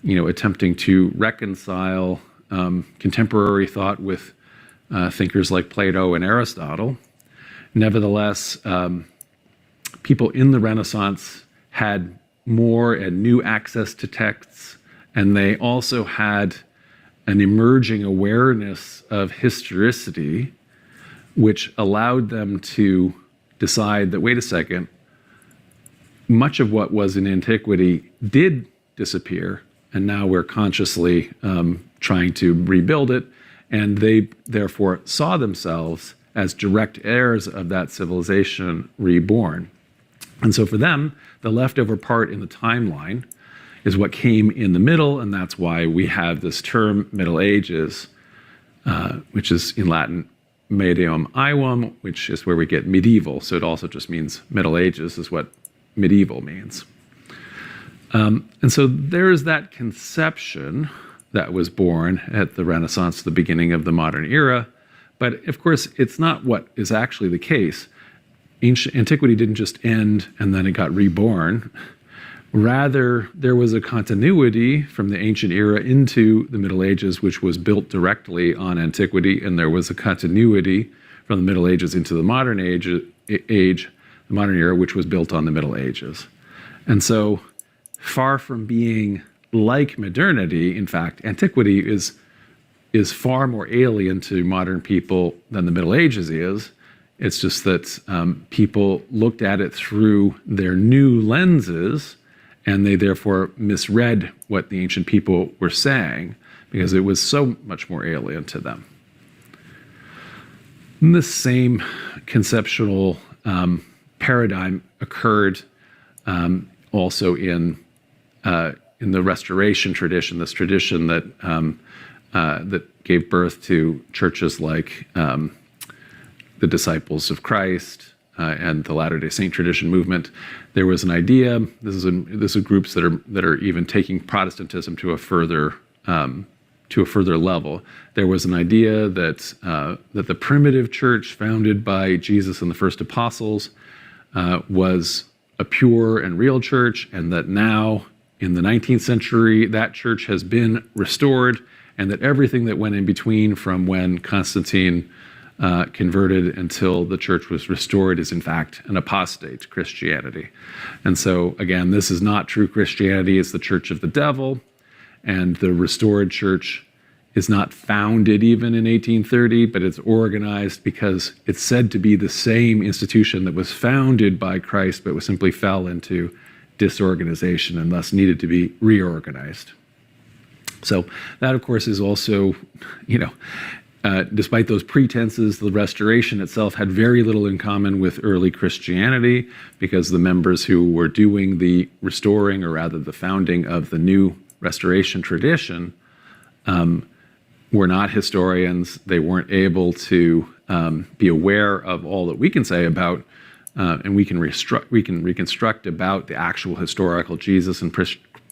attempting to reconcile contemporary thought with thinkers like Plato and Aristotle. Nevertheless, people in the Renaissance had more and new access to texts, and they also had an emerging awareness of historicity, which allowed them to decide that, wait a second, much of what was in antiquity did disappear, and now we're consciously trying to rebuild it, and they therefore saw themselves as direct heirs of that civilization reborn. And so for them, the leftover part in the timeline is what came in the middle, and that's why we have this term Middle Ages, which is in Latin medium aevum, which is where we get medieval. So it also just means Middle Ages is what medieval means. And so there is that conception that was born at the Renaissance, the beginning of the modern era. But of course, it's not what is actually the case. Ancient antiquity didn't just end and then it got reborn. Rather, there was a continuity from the ancient era into the Middle Ages, which was built directly on antiquity, and there was a continuity from the Middle Ages into the modern age, the modern era, which was built on the Middle Ages. And so, far from being like modernity, in fact, antiquity is far more alien to modern people than the Middle Ages is. It's just that people looked at it through their new lenses, and they therefore misread what the ancient people were saying because it was so much more alien to them. And this same conceptual paradigm occurred also in the Restoration tradition, this tradition that that gave birth to churches like the Disciples of Christ and the Latter-day Saint tradition movement. There was an idea. This is groups that are even taking Protestantism to a further level. There was an idea that that the primitive church founded by Jesus and the first apostles was a pure and real church, and that now in the 19th century that church has been restored, and that everything that went in between from when Constantine converted until the church was restored is in fact an apostate Christianity. And so again, this is not true Christianity. It's the church of the devil, and the restored church is not founded even in 1830, but it's organized because it's said to be the same institution that was founded by Christ, but was simply fell into disorganization and thus needed to be reorganized. So that, of course, is also, despite those pretenses, the Restoration itself had very little in common with early Christianity, because the members who were doing the restoring, or rather the founding of the new Restoration tradition, were not historians. They weren't able to be aware of all that we can say about, and we can reconstruct about the actual historical Jesus and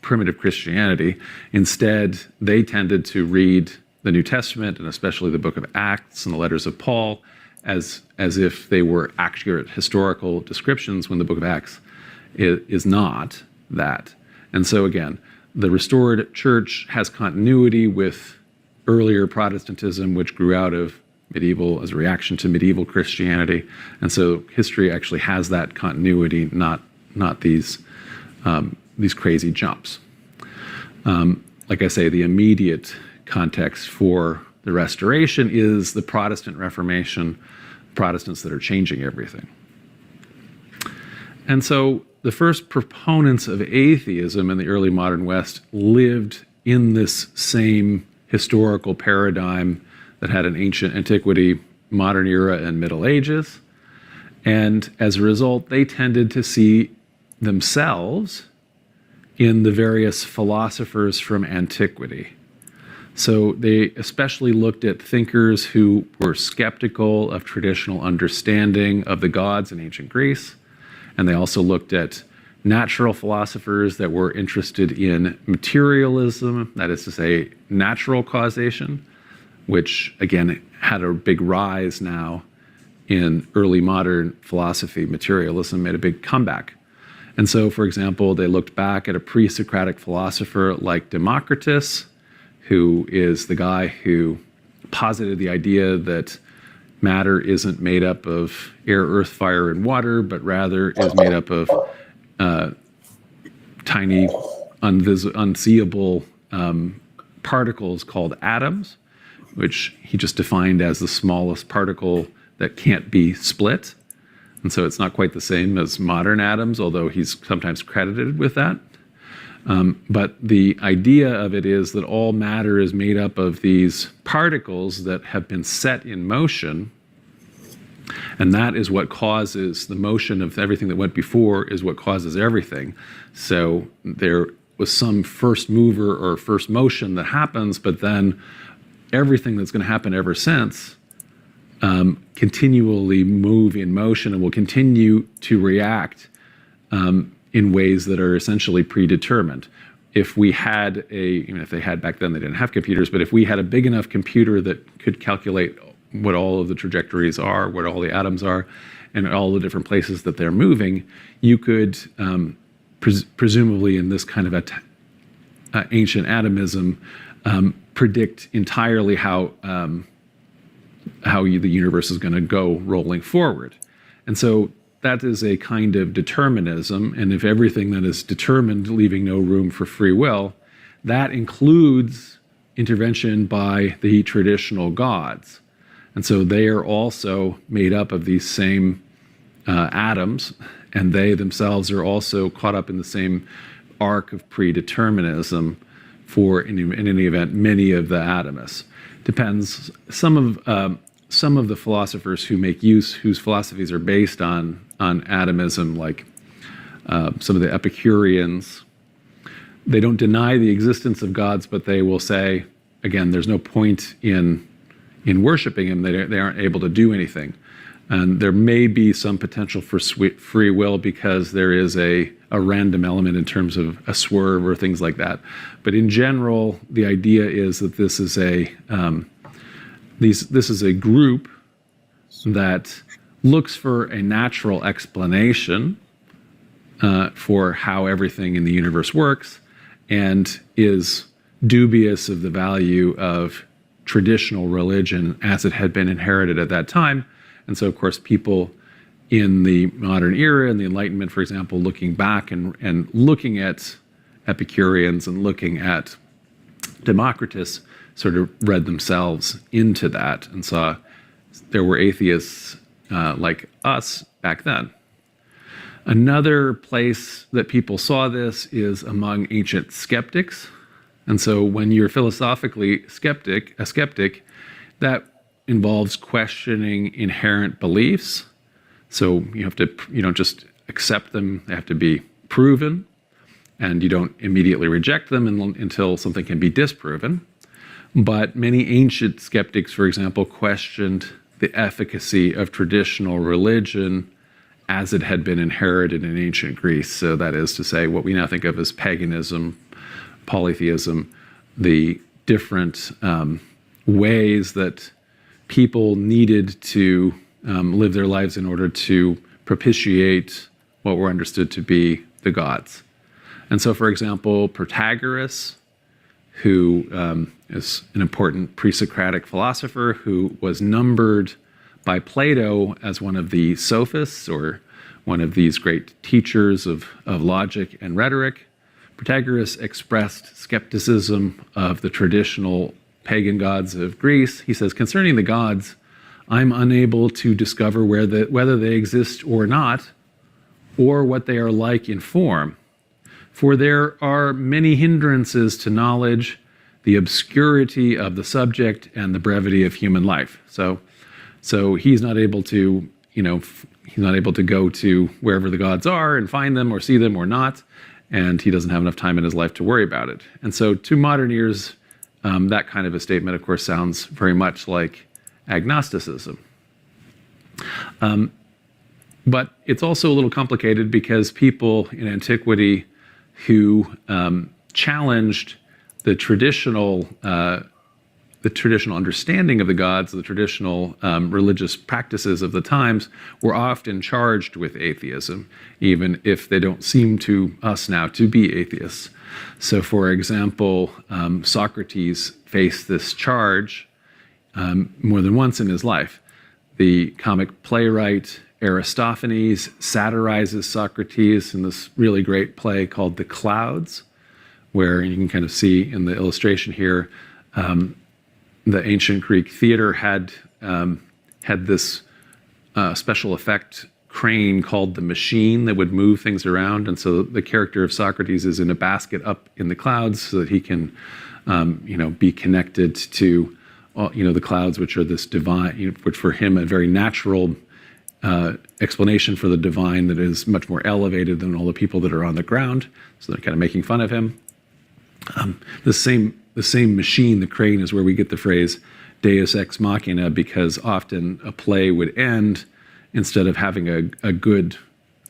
primitive Christianity. Instead, they tended to read the New Testament, and especially the book of Acts and the letters of Paul, as if they were accurate historical descriptions, when the book of Acts is not that. And so again, the restored church has continuity with earlier Protestantism, which grew out of medieval, as a reaction to medieval Christianity. And so history actually has that continuity, not these crazy jumps. Like I say, the immediate context for the Restoration is the Protestant Reformation, Protestants that are changing everything. And so the first proponents of atheism in the early modern West lived in this same historical paradigm that had an ancient antiquity, modern era, and Middle Ages. And as a result, they tended to see themselves in the various philosophers from antiquity. So they especially looked at thinkers who were skeptical of traditional understanding of the gods in ancient Greece. And they also looked at natural philosophers that were interested in materialism, that is to say, natural causation, which again had a big rise now in early modern philosophy. Materialism made a big comeback. And so, for example, they looked back at a pre-Socratic philosopher like Democritus, who is the guy who posited the idea that matter isn't made up of air, earth, fire, and water, but rather is made up of tiny, unseeable particles called atoms, which he just defined as the smallest particle that can't be split. And so it's not quite the same as modern atoms, although he's sometimes credited with that. But the idea of it is that all matter is made up of these particles that have been set in motion, and that is what causes the motion of everything that went before, is what causes everything. So there was some first mover or first motion that happens, but then everything that's going to happen ever since continually move in motion and will continue to react in ways that are essentially predetermined. If we had if they had back then, they didn't have computers, but if we had a big enough computer that could calculate what all of the trajectories are, what all the atoms are, and all the different places that they're moving, you could presumably, in this kind of ancient atomism, predict entirely how the universe is going to go rolling forward. And so that is a kind of determinism. And if everything that is determined, leaving no room for free will, that includes intervention by the traditional gods. And so they are also made up of these same atoms, and they themselves are also caught up in the same arc of predeterminism for, in any event, many of the atomists. Depends. Some of the philosophers who make use, whose philosophies are based on atomism, like some of the Epicureans, they don't deny the existence of gods, but they will say, again, there's no point in worshiping him. They aren't able to do anything. And there may be some potential for free will because there is a random element in terms of a swerve or things like that. But in general, the idea is that this is a group that looks for a natural explanation for how everything in the universe works, and is dubious of the value of traditional religion as it had been inherited at that time. And so, of course, people in the modern era and the Enlightenment, for example, looking back and looking at Epicureans and looking at Democritus, sort of read themselves into that and saw there were atheists like us back then. Another place that people saw this is among ancient skeptics. And so when you're philosophically a skeptic, that involves questioning inherent beliefs. So you don't just accept them, they have to be proven, and you don't immediately reject them until something can be disproven. But many ancient skeptics, for example, questioned the efficacy of traditional religion as it had been inherited in ancient Greece. So that is to say, what we now think of as paganism, polytheism, the different ways that people needed to live their lives in order to propitiate what were understood to be the gods. And so, for example, Protagoras, who is an important pre-Socratic philosopher who was numbered by Plato as one of the sophists, or one of these great teachers of logic and rhetoric. Protagoras expressed skepticism of the traditional pagan gods of Greece. He says, concerning the gods, I'm unable to discover whether they exist or not, or what they are like in form. For there are many hindrances to knowledge, the obscurity of the subject, and the brevity of human life. So he's not able to, he's not able to go to wherever the gods are and find them or see them or not, and he doesn't have enough time in his life to worry about it. And so to modern ears, that kind of a statement, of course, sounds very much like agnosticism. But it's also a little complicated because people in antiquity who challenged the traditional understanding of the gods, the traditional religious practices of the times, were often charged with atheism, even if they don't seem to us now to be atheists. So, for example, Socrates faced this charge more than once in his life. The comic playwright Aristophanes satirizes Socrates in this really great play called The Clouds, where you can kind of see in the illustration here, the ancient Greek theater had this special effect crane called the machine that would move things around. And so the character of Socrates is in a basket up in the clouds so that he can, be connected to, the clouds, which are this divine, which for him a very natural explanation for the divine that is much more elevated than all the people that are on the ground. So they're kind of making fun of him. The same machine, the crane, is where we get the phrase Deus ex machina, because often a play would end, instead of having a good,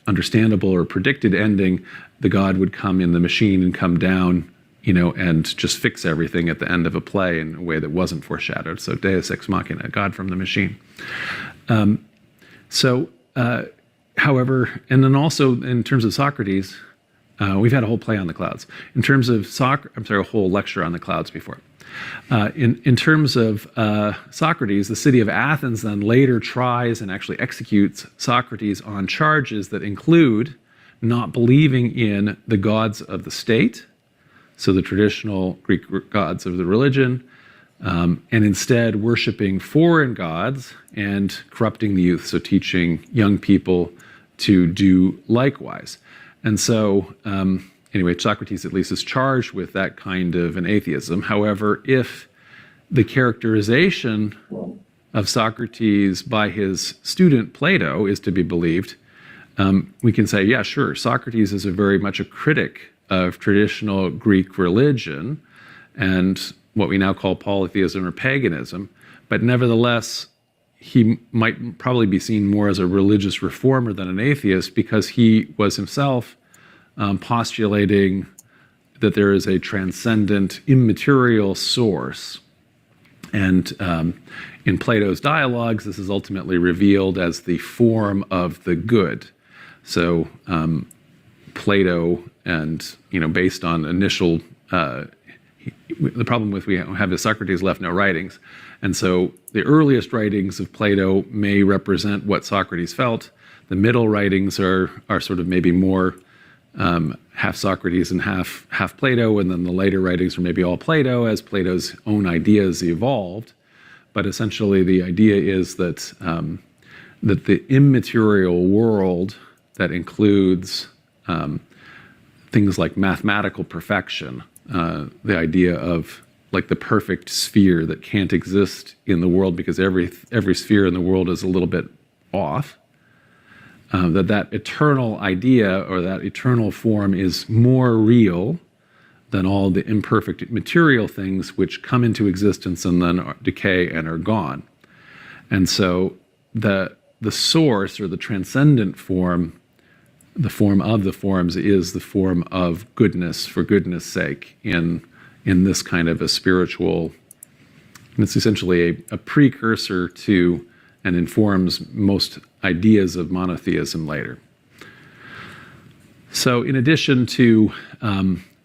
understandable or predicted ending, the god would come in the machine and come down, and just fix everything at the end of a play in a way that wasn't foreshadowed. So Deus ex machina, God from the machine. However, and then also in terms of Socrates, we've had a whole play on the clouds. In terms of a whole lecture on the clouds before. In terms of Socrates, the city of Athens then later tries and actually executes Socrates on charges that include not believing in the gods of the state. so the traditional Greek gods of the religion, and instead worshiping foreign gods and corrupting the youth, so teaching young people to do likewise. And so, anyway, Socrates at least is charged with that kind of an atheism. However, if the characterization of Socrates by his student Plato is to be believed, we can say, yeah, sure, Socrates is very much a critic of traditional Greek religion and what we now call polytheism or paganism, but nevertheless, he might probably be seen more as a religious reformer than an atheist, because he was himself postulating that there is a transcendent, immaterial source. And in Plato's dialogues, this is ultimately revealed as the form of the good. So Plato, and based on initial, the problem with we have is Socrates left no writings, and so the earliest writings of Plato may represent what Socrates felt. The middle writings are sort of maybe more half Socrates and half Plato, and then the later writings are maybe all Plato as Plato's own ideas evolved. But essentially, the idea is that that the immaterial world that includes things like mathematical perfection, the idea of like the perfect sphere that can't exist in the world because every sphere in the world is a little bit off, that eternal idea or that eternal form is more real than all the imperfect material things which come into existence and then decay and are gone. And so the source or the transcendent form, the form of the forms, is the form of goodness for goodness sake in this kind of a spiritual, and it's essentially a precursor to and informs most ideas of monotheism later. So in addition to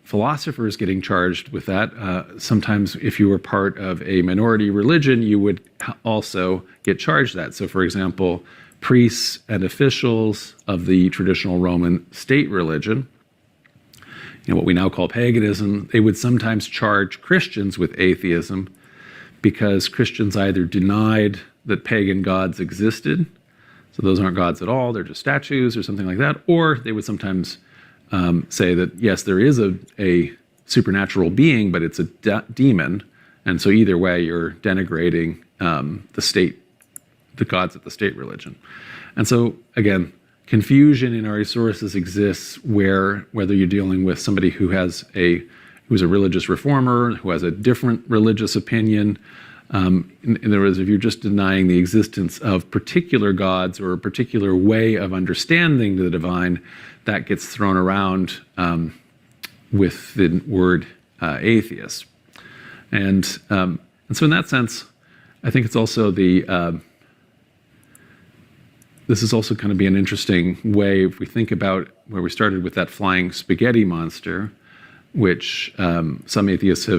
philosophers getting charged with that, sometimes if you were part of a minority religion, you would also get charged that. So for example, priests and officials of the traditional Roman state religion, what we now call paganism, they would sometimes charge Christians with atheism because Christians either denied that pagan gods existed, so those aren't gods at all, they're just statues or something like that, or they would sometimes say that, yes, there is a supernatural being, but it's a demon, and so either way you're denigrating the gods of the state religion. And so, again, confusion in our resources exists whether you're dealing with somebody who's a religious reformer, who has a different religious opinion. In other words, if you're just denying the existence of particular gods or a particular way of understanding the divine, that gets thrown around with the word atheist. And so in that sense, I think it's also this is also going to be an interesting way if we think about where we started with that flying spaghetti monster, which some atheists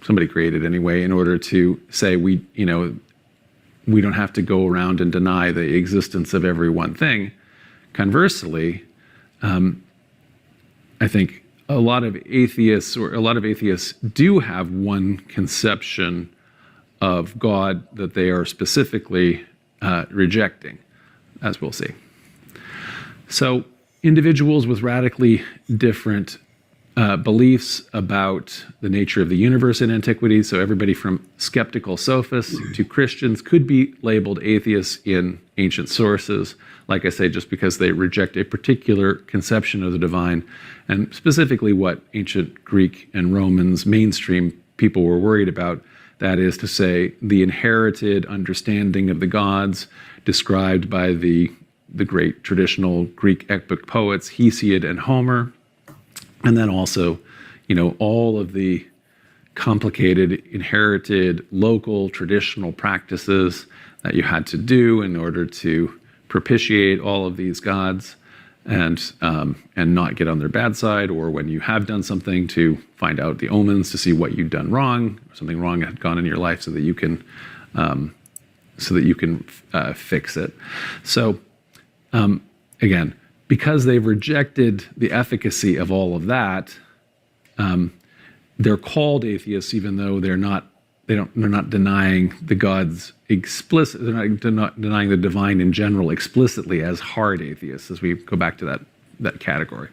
somebody created anyway, in order to say we don't have to go around and deny the existence of every one thing. Conversely, I think a lot of atheists do have one conception of God that they are specifically rejecting, as we'll see. So individuals with radically different beliefs about the nature of the universe in antiquity, so everybody from skeptical sophists to Christians, could be labeled atheists in ancient sources, like I say, just because they reject a particular conception of the divine, and specifically what ancient Greek and Romans mainstream people were worried about, that is to say, the inherited understanding of the gods described by the great traditional Greek epic poets Hesiod and Homer, and then also, all of the complicated, inherited, local, traditional practices that you had to do in order to propitiate all of these gods and not get on their bad side, or when you have done something to find out the omens to see what you've done wrong, or something wrong had gone in your life, so that you can fix it. So again, because they've rejected the efficacy of all of that, they're called atheists even though they're not denying the gods explicit. They're not denying the divine in general explicitly as hard atheists, as we go back to that category.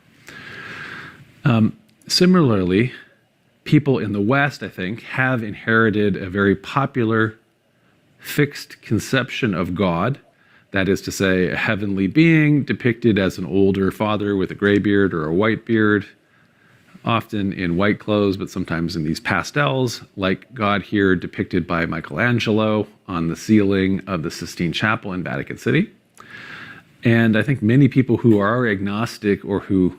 Similarly, people in the West, I think, have inherited a very popular fixed conception of God. That is to say, a heavenly being depicted as an older father with a gray beard or a white beard, often in white clothes, but sometimes in these pastels, like God here depicted by Michelangelo on the ceiling of the Sistine Chapel in Vatican City. And I think many people who are agnostic or who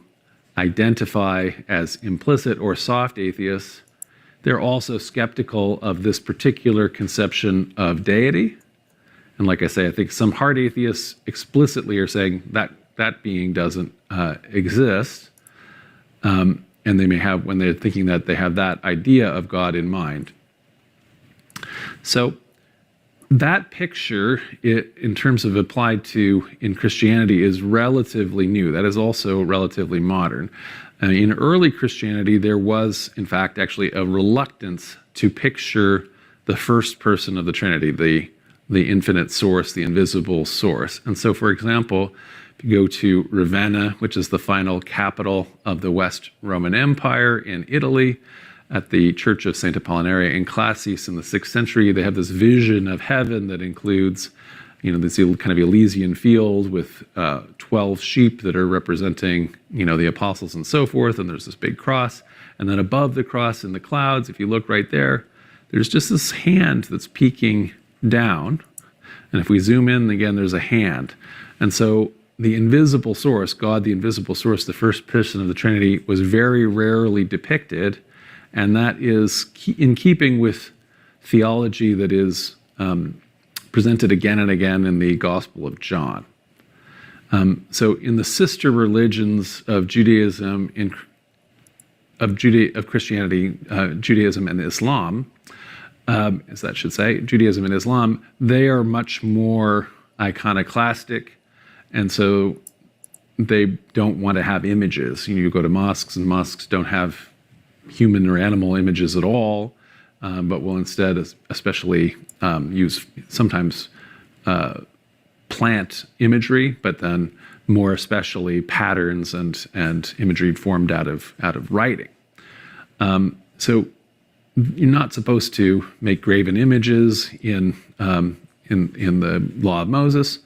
identify as implicit or soft atheists, they're also skeptical of this particular conception of deity. And like I say, I think some hard atheists explicitly are saying that that being doesn't exist. And they may have, when they're thinking that, they have that idea of God in mind. So that picture, in terms of applied to in Christianity, is relatively new. That is also relatively modern. In early Christianity, there was, in fact, actually a reluctance to picture the first person of the Trinity, the infinite source, the invisible source. And so, for example, if you go to Ravenna, which is the final capital of the West Roman Empire in Italy, at the Church of St. Apollinaria in Classis in the 6th century, they have this vision of heaven that includes, this kind of Elysian field with 12 sheep that are representing, the apostles and so forth, and there's this big cross. And then above the cross in the clouds, if you look right there, there's just this hand that's peeking down. And if we zoom in, again, there's a hand. And so the invisible source, God, the invisible source, the first person of the Trinity, was very rarely depicted. And that is in keeping with theology that is presented again and again in the Gospel of John. So in the sister religions of Judaism, of Christianity, Judaism and Islam, as that should say, Judaism and Islam, they are much more iconoclastic, and so they don't want to have images. You go to mosques, and mosques don't have human or animal images at all, but will instead especially use sometimes plant imagery, but then more especially patterns and imagery formed out of writing. So you're not supposed to make graven images in the Law of Moses,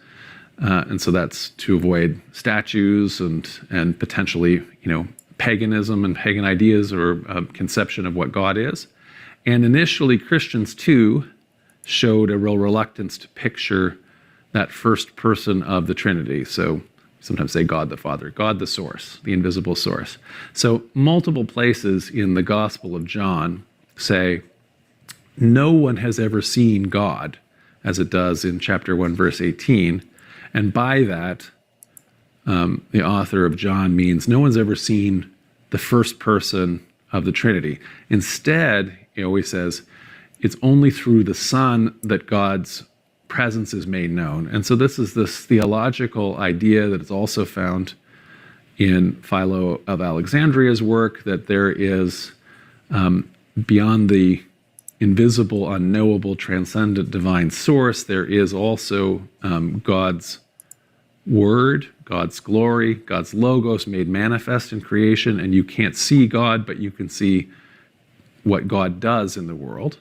and so that's to avoid statues and potentially paganism and pagan ideas or conception of what God is. And initially, Christians too showed a real reluctance to picture that first person of the Trinity. So sometimes say God the Father, God the source, the invisible source. So multiple places in the Gospel of John say, no one has ever seen God, as it does in chapter 1, verse 18. And by that, the author of John means no one's ever seen the first person of the Trinity. Instead, he always says, it's only through the Son that God's presence is made known. And so this is this theological idea that is also found in Philo of Alexandria's work, that there is, beyond the invisible, unknowable, transcendent divine source, there is also God's word, God's glory, God's logos made manifest in creation, and you can't see God, but you can see what God does in the world.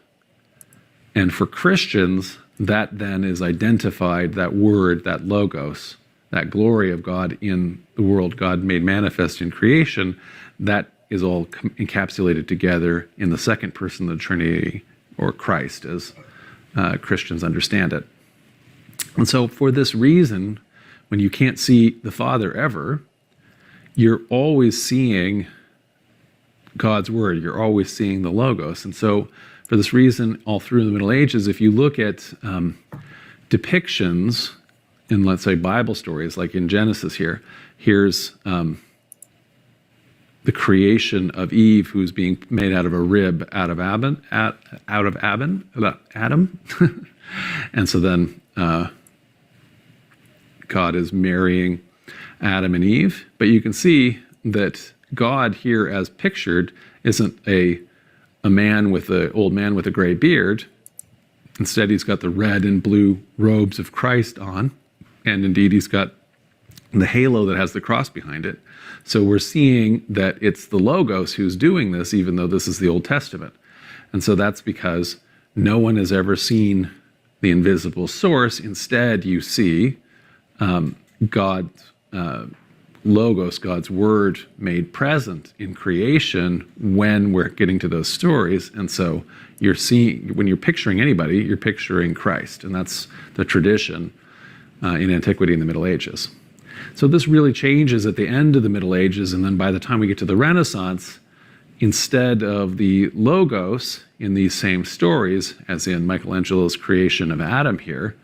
And for Christians, that then is identified, that word, that logos, that glory of God in the world, God made manifest in creation, that is all encapsulated together in the second person of the Trinity, or Christ, as Christians understand it. And so for this reason, when you can't see the Father ever, you're always seeing God's word. You're always seeing the logos. And so for this reason, all through the Middle Ages, if you look at depictions in, let's say, Bible stories, like in Genesis here, here's the creation of Eve, who's being made out of a rib out of Adam. And so then God is marrying Adam and Eve. But you can see that God here, as pictured, isn't a a man with an old man with a gray beard. Instead, he's got the red and blue robes of Christ on. And indeed, he's got the halo that has the cross behind it. So we're seeing that it's the Logos who's doing this, even though this is the Old Testament. And so that's because no one has ever seen the invisible source. Instead, you see God's Logos, God's word made present in creation when we're getting to those stories. And so you're seeing, when you're picturing anybody, you're picturing Christ. And that's the tradition in antiquity in the Middle Ages. So this really changes at the end of the Middle Ages, and then by the time we get to the Renaissance, instead of the Logos in these same stories, as in Michelangelo's creation of Adam here,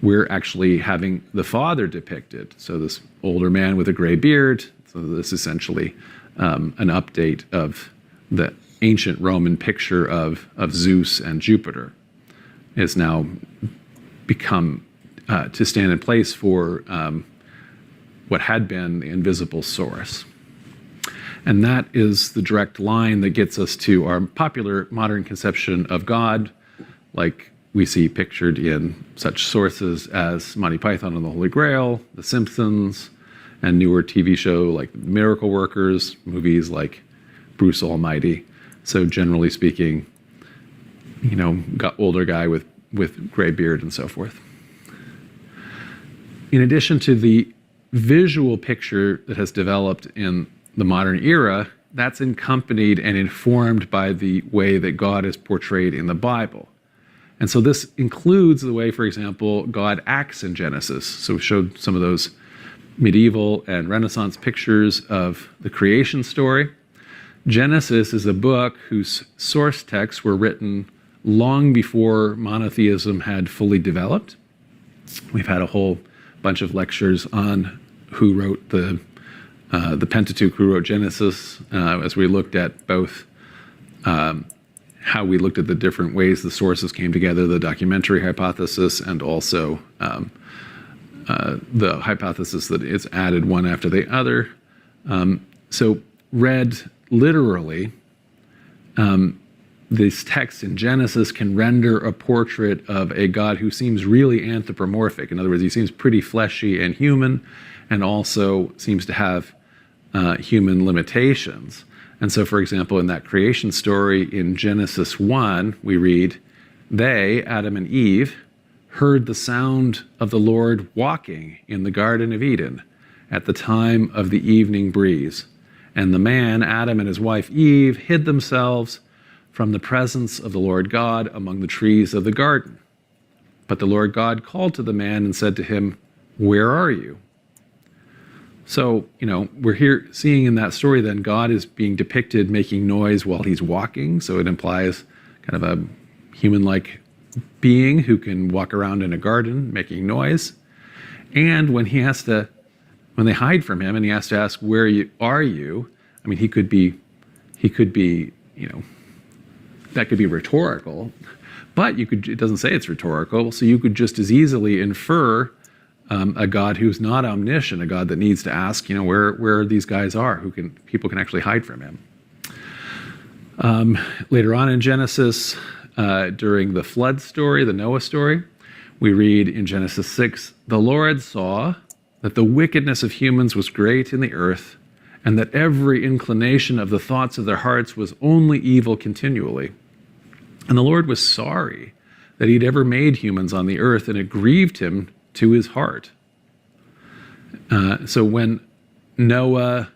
we're actually having the Father depicted. So this older man with a gray beard, so this is essentially an update of the ancient Roman picture of Zeus and Jupiter, is now become to stand in place for what had been the invisible source. And that is the direct line that gets us to our popular modern conception of God, like we see pictured in such sources as Monty Python and the Holy Grail, The Simpsons, and newer TV show like Miracle Workers, movies like Bruce Almighty. So generally speaking, you know, older guy with gray beard and so forth. In addition to the visual picture that has developed in the modern era, that's accompanied and informed by the way that God is portrayed in the Bible. And so this includes the way, for example, God acts in Genesis. So we showed some of those medieval and Renaissance pictures of the creation story. Genesis is a book whose source texts were written long before monotheism had fully developed. We've had a whole bunch of lectures on who wrote the Pentateuch, who wrote Genesis, as we looked at both how we looked at the different ways the sources came together, the documentary hypothesis, and also the hypothesis that it's added one after the other. So read literally, these texts in Genesis can render a portrait of a God who seems really anthropomorphic. In other words, he seems pretty fleshy and human, and also seems to have human limitations. And so, for example, in that creation story in Genesis 1, we read, "They, Adam and Eve, heard the sound of the Lord walking in the Garden of Eden at the time of the evening breeze. And the man, Adam, and his wife Eve hid themselves from the presence of the Lord God among the trees of the garden. But the Lord God called to the man and said to him, 'Where are you?'" So, you know, we're here seeing in that story then God is being depicted making noise while he's walking. So it implies kind of a human-like being who can walk around in a garden making noise. And when they hide from him and he has to ask, "Where are you?" I mean, he could be, you know, that could be rhetorical, but it doesn't say it's rhetorical. So you could just as easily infer a God who's not omniscient, a God that needs to ask, you know, where these guys are, people can actually hide from him. Later on in Genesis, during the flood story, the Noah story, we read in Genesis 6, "The Lord saw that the wickedness of humans was great in the earth, and that every inclination of the thoughts of their hearts was only evil continually. And the Lord was sorry that he'd ever made humans on the earth, and it grieved him to his heart." So when Noah,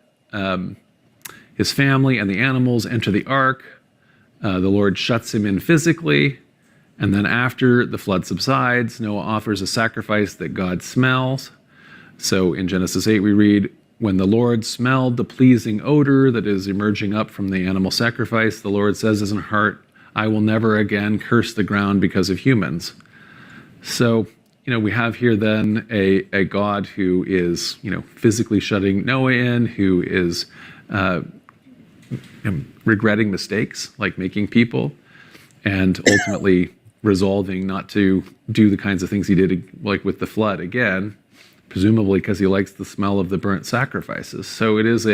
his family, and the animals enter the ark, the Lord shuts him in physically, and then after the flood subsides, Noah offers a sacrifice that God smells. So in Genesis 8 we read, "When the Lord smelled the pleasing odor that is emerging up from the animal sacrifice, the Lord says in his heart, 'I will never again curse the ground because of humans.'" So, you know, we have here then a God who is, you know, physically shutting Noah in, who is regretting mistakes like making people, and ultimately resolving not to do the kinds of things he did, like with the flood again, presumably because he likes the smell of the burnt sacrifices. So it is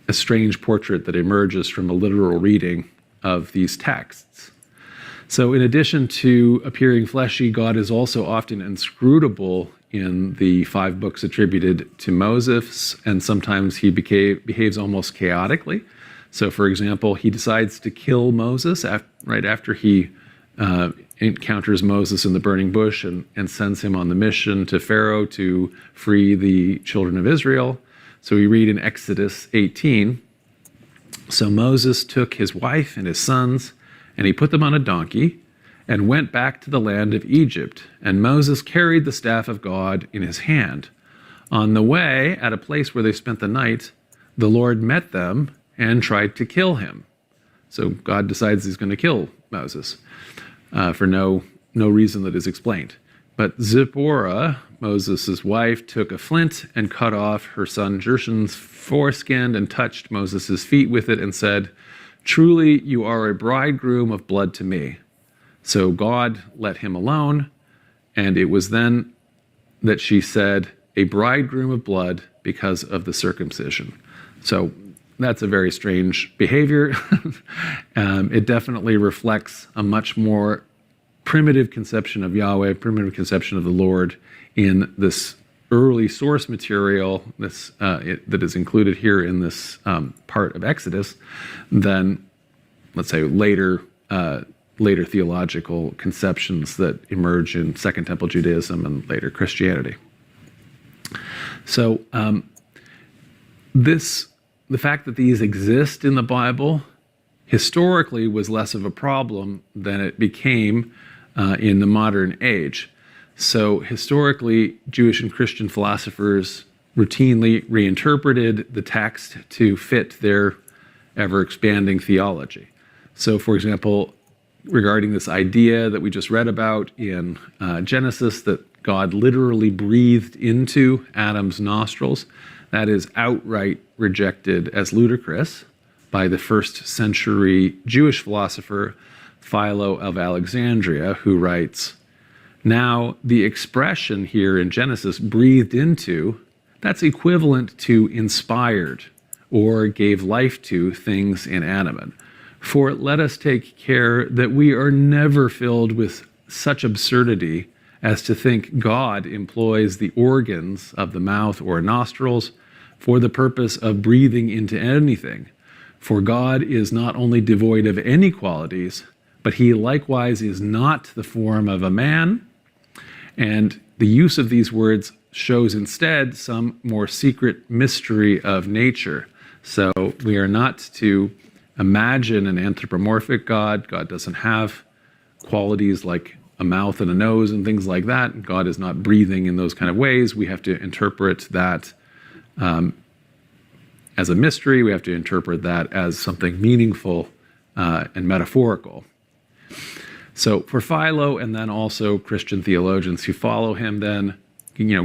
a strange portrait that emerges from a literal reading of these texts. So in addition to appearing fleshy, God is also often inscrutable in the 5 books attributed to Moses, and sometimes he behaves almost chaotically. So for example, he decides to kill Moses right after he encounters Moses in the burning bush and sends him on the mission to Pharaoh to free the children of Israel. So we read in Exodus 18, "So Moses took his wife and his sons, and he put them on a donkey and went back to the land of Egypt. And Moses carried the staff of God in his hand. On the way, at a place where they spent the night, the Lord met them and tried to kill him." So God decides he's going to kill Moses for no reason that is explained. But Zipporah, Moses' wife, took a flint and cut off her son Gershon's foreskin and touched Moses' feet with it and said, "Truly, you are a bridegroom of blood to me." So God let him alone, and it was then that she said, "A bridegroom of blood because of the circumcision." So that's a very strange behavior. It definitely reflects a much more primitive conception of Yahweh, primitive conception of the Lord in this early source material that is included here in this part of Exodus than, let's say, later theological conceptions that emerge in Second Temple Judaism and later Christianity. So the fact that these exist in the Bible historically was less of a problem than it became in the modern age. So historically, Jewish and Christian philosophers routinely reinterpreted the text to fit their ever-expanding theology. So for example, regarding this idea that we just read about in Genesis, that God literally breathed into Adam's nostrils, that is outright rejected as ludicrous by the 1st century Jewish philosopher Philo of Alexandria, who writes, "Now, the expression here in Genesis, breathed into, that's equivalent to inspired or gave life to things inanimate. For let us take care that we are never filled with such absurdity as to think God employs the organs of the mouth or nostrils for the purpose of breathing into anything. For God is not only devoid of any qualities, but he likewise is not the form of a man." And the use of these words shows instead some more secret mystery of nature. So we are not to imagine an anthropomorphic God. God doesn't have qualities like a mouth and a nose and things like that. God is not breathing in those kind of ways. We have to interpret that as a mystery. We have to interpret that as something meaningful and metaphorical. So for Philo and then also Christian theologians who follow him, then,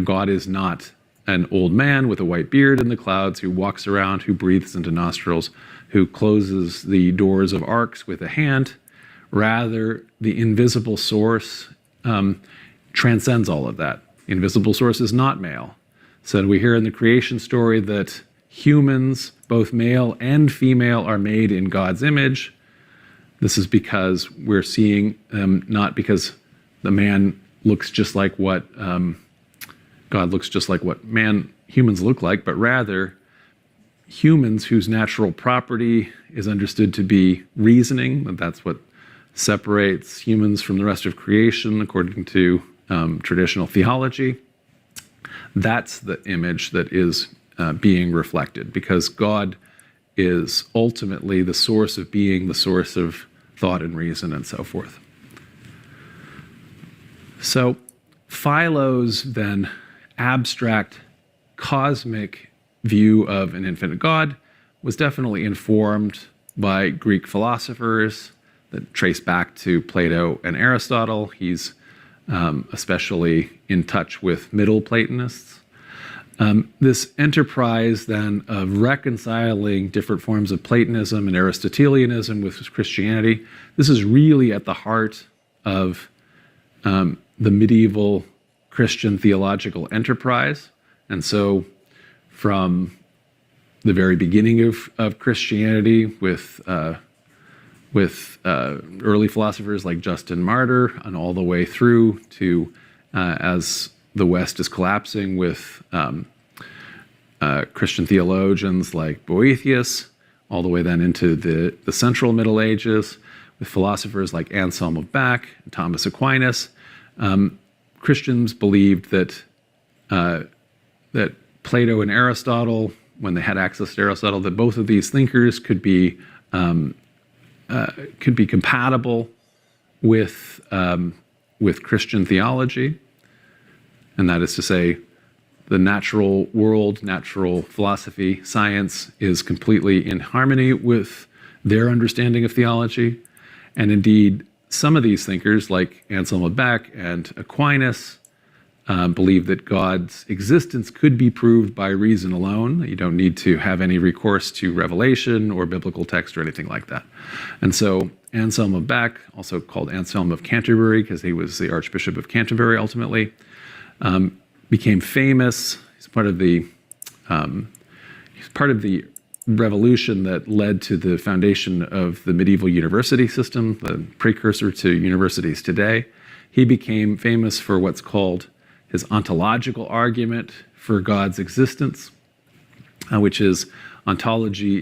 God is not an old man with a white beard in the clouds who walks around, who breathes into nostrils, who closes the doors of arks with a hand. Rather, the invisible source transcends all of that. The invisible source is not male. So we hear in the creation story that humans, both male and female, are made in God's image. This is because we're seeing not because the man looks just like what God looks just like what humans look like, but rather humans whose natural property is understood to be reasoning. That's what separates humans from the rest of creation, according to traditional theology. That's the image that is being reflected, because God is ultimately the source of being, the source of thought and reason, and so forth. So Philo's then abstract cosmic view of an infinite God was definitely informed by Greek philosophers that trace back to Plato and Aristotle. He's especially in touch with Middle Platonists. This enterprise then of reconciling different forms of Platonism and Aristotelianism with Christianity, this is really at the heart of the medieval Christian theological enterprise. And so from the very beginning of Christianity with early philosophers like Justin Martyr, and all the way through to as the West is collapsing with Christian theologians like Boethius, all the way then into the Central Middle Ages with philosophers like Anselm of Bac, and Thomas Aquinas. Christians believed that Plato and Aristotle, when they had access to Aristotle, that both of these thinkers could be compatible with Christian theology, and that is to say, the natural world, natural philosophy, science is completely in harmony with their understanding of theology. And indeed, some of these thinkers, like Anselm of Bac and Aquinas, believe that God's existence could be proved by reason alone. You don't need to have any recourse to revelation or biblical text or anything like that. And so Anselm of Bac, also called Anselm of Canterbury because he was the Archbishop of Canterbury ultimately, became famous. He's part of the revolution that led to the foundation of the medieval university system, the precursor to universities today. He became famous for what's called his ontological argument for God's existence, which is ontology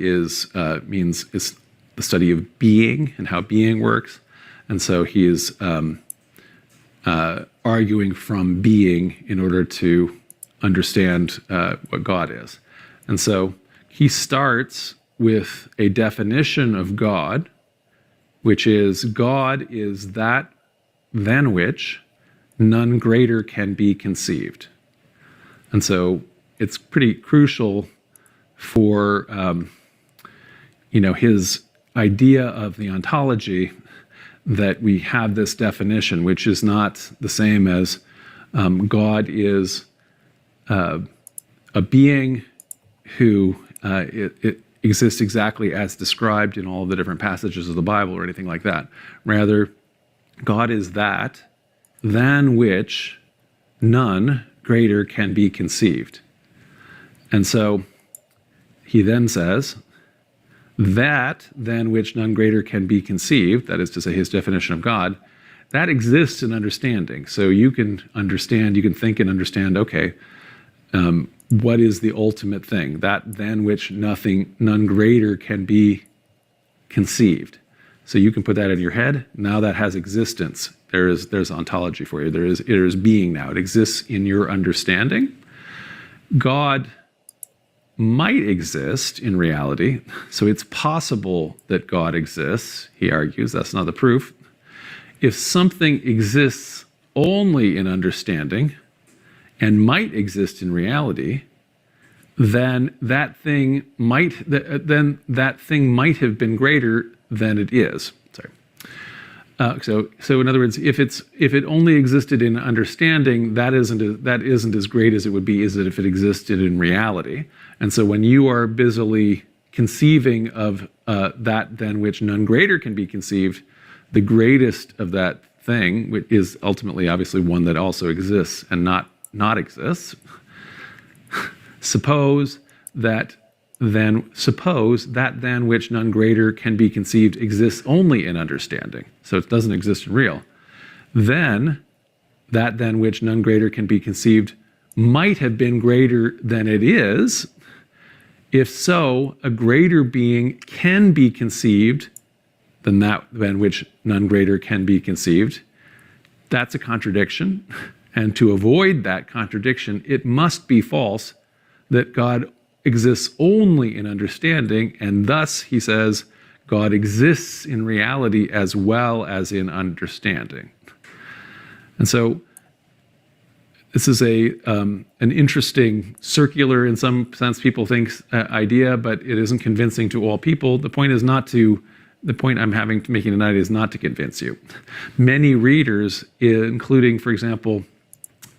means the study of being and how being works, and so he is arguing from being in order to understand what God is. And so he starts with a definition of God, which is God is that than which none greater can be conceived. And so it's pretty crucial for his idea of the ontology that we have this definition, which is not the same as God is a being who it exists exactly as described in all of the different passages of the Bible or anything like that. Rather, God is that than which none greater can be conceived. And so he then says, that than which none greater can be conceived, that is to say his definition of God, that exists in understanding. So you can understand, you can think and understand, okay, what is the ultimate thing? That than which none greater can be conceived. So you can put that in your head. Now that has existence. There's ontology for you. There is being now. It exists in your understanding. God might exist in reality. So it's possible that God exists, he argues. That's not the proof. If something exists only in understanding and might exist in reality, then that thing might have been greater than it is. Sorry. So in other words, if it only existed in understanding, that isn't as great as it would be as if it existed in reality. And so when you are busily conceiving of that than which none greater can be conceived, the greatest of that thing, which is ultimately obviously one that also exists and not exists. Suppose that than which none greater can be conceived exists only in understanding, so it doesn't exist in real. Then that than which none greater can be conceived might have been greater than it is. If so, a greater being can be conceived than that than which none greater can be conceived. That's a contradiction. And to avoid that contradiction, it must be false that God exists only in understanding, and thus, he says, God exists in reality as well as in understanding. And so this is an interesting, circular, in some sense, people think idea, but it isn't convincing to all people. The point I'm making tonight is not to convince you. Many readers, including, for example,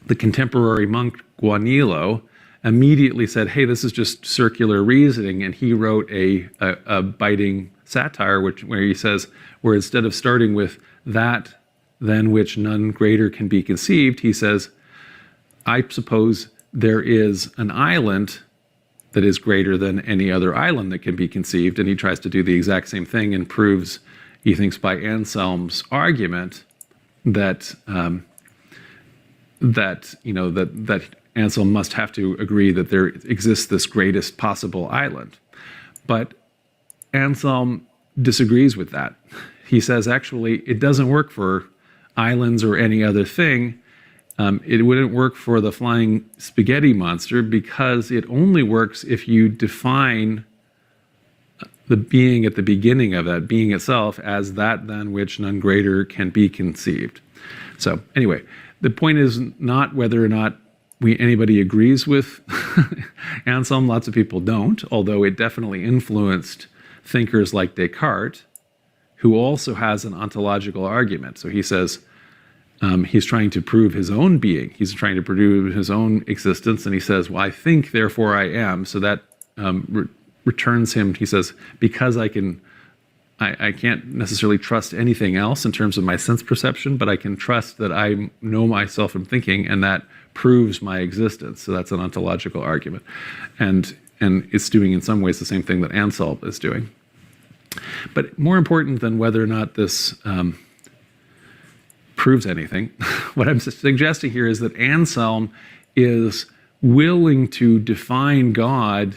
the contemporary monk Guanilo, immediately said, hey, this is just circular reasoning, and he wrote a biting satire where he says, where instead of starting with that than which none greater can be conceived, he says, I suppose there is an island that is greater than any other island that can be conceived. And he tries to do the exact same thing and proves, he thinks, by Anselm's argument that that Anselm must have to agree that there exists this greatest possible island. But Anselm disagrees with that. He says, actually, it doesn't work for islands or any other thing. It wouldn't work for the flying spaghetti monster because it only works if you define the being at the beginning of that being itself as that than which none greater can be conceived. So anyway, the point is not whether or not anybody agrees with Anselm. Lots of people don't, although it definitely influenced thinkers like Descartes, who also has an ontological argument. So he says he's trying to prove his own being. He's trying to prove his own existence. And he says, well, I think, therefore I am. So that returns him, he says, because I can't necessarily trust anything else in terms of my sense perception, but I can trust that I know myself from thinking, and that proves my existence. So that's an ontological argument. And it's doing in some ways the same thing that Anselm is doing. But more important than whether or not this proves anything, what I'm suggesting here is that Anselm is willing to define God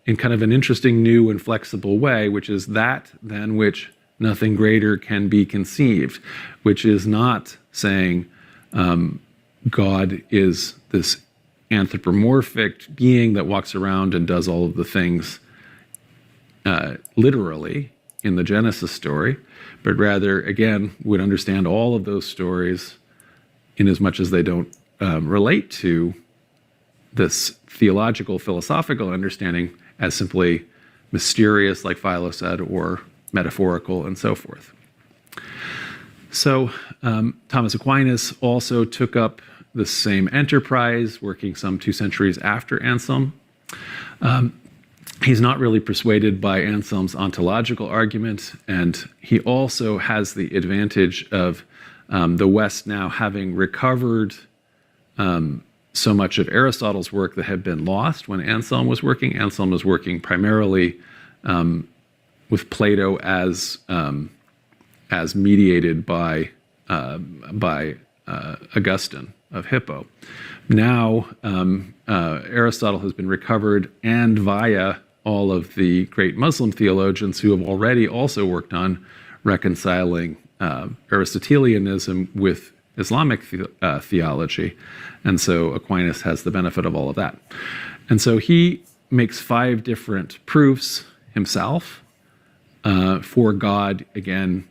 in kind of an interesting, new, and flexible way, which is that than which nothing greater can be conceived, which is not saying God is this anthropomorphic being that walks around and does all of the things literally in the Genesis story, but rather, again, would understand all of those stories in as much as they don't relate to this theological, philosophical understanding as simply mysterious, like Philo said, or metaphorical, and so forth. So Thomas Aquinas also took up the same enterprise, working some 2 centuries after Anselm. He's not really persuaded by Anselm's ontological argument, and he also has the advantage of the West now having recovered so much of Aristotle's work that had been lost when Anselm was working. Anselm was working primarily with Plato as mediated by Augustine of Hippo. Now Aristotle has been recovered, and via all of the great Muslim theologians who have already also worked on reconciling Aristotelianism with Islamic theology. And so Aquinas has the benefit of all of that. And so he makes 5 different proofs himself for God, again,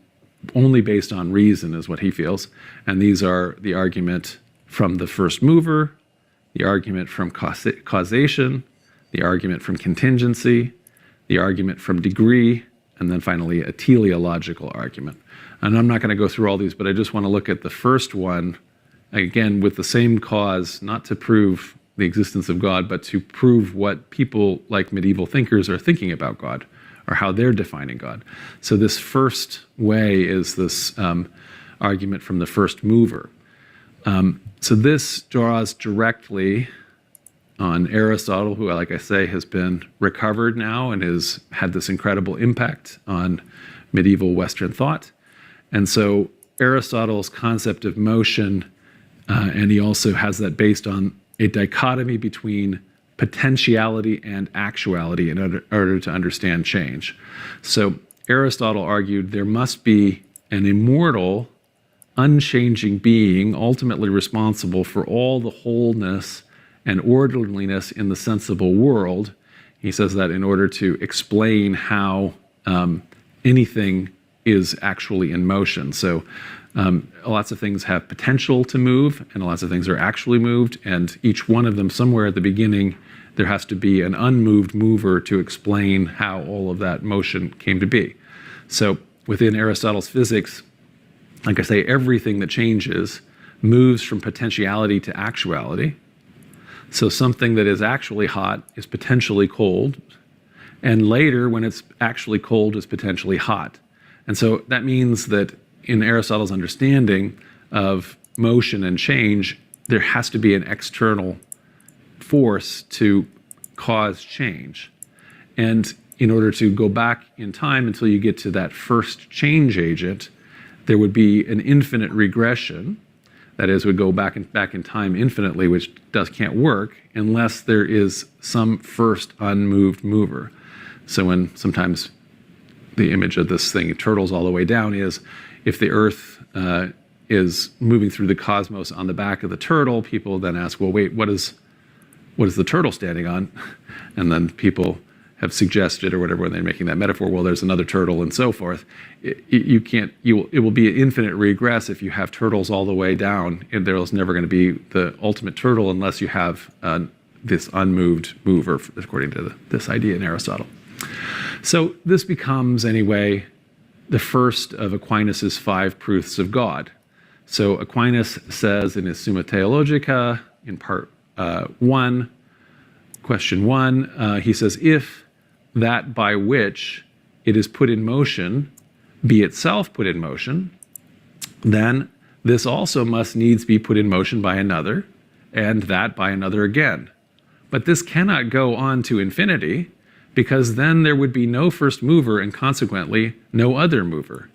only based on reason is what he feels. And these are the argument from the first mover, the argument from causation, the argument from contingency, the argument from degree, and then finally a teleological argument. And I'm not going to go through all these, but I just want to look at the first one, again, with the same cause, not to prove the existence of God, but to prove what people like medieval thinkers are thinking about God, or how they're defining God. So this first way is this argument from the first mover. So this draws directly on Aristotle, who, like I say, has been recovered now and has had this incredible impact on medieval Western thought. And so Aristotle's concept of motion, and he also has that based on a dichotomy between potentiality and actuality in order to understand change. So Aristotle argued there must be an immortal, unchanging being ultimately responsible for all the wholeness and orderliness in the sensible world. He says that in order to explain how anything is actually in motion. So lots of things have potential to move, and lots of things are actually moved, and each one of them, somewhere at the beginning, there has to be an unmoved mover to explain how all of that motion came to be. So within Aristotle's physics, like I say, everything that changes moves from potentiality to actuality. So something that is actually hot is potentially cold, and later, when it's actually cold, is potentially hot. And so that means that in Aristotle's understanding of motion and change, there has to be an external force to cause change. And in order to go back in time until you get to that first change agent, there would be an infinite regression. That is, would go back in time infinitely, which can't work unless there is some first unmoved mover. So when sometimes the image of this thing, it turtles all the way down, is if the Earth is moving through the cosmos on the back of the turtle, people then ask, well, wait, what is the turtle standing on? And then people have suggested, or whatever, when they're making that metaphor, well, there's another turtle and so forth. It will be an infinite regress if you have turtles all the way down, and there's never going to be the ultimate turtle unless you have this unmoved mover, according to this idea in Aristotle. So this becomes, anyway, the first of Aquinas' 5 proofs of God. So Aquinas says in his Summa Theologica, in part 1, question 1, he says, if that by which it is put in motion be itself put in motion, then this also must needs be put in motion by another, and that by another again. But this cannot go on to infinity, because then there would be no first mover and consequently no other mover.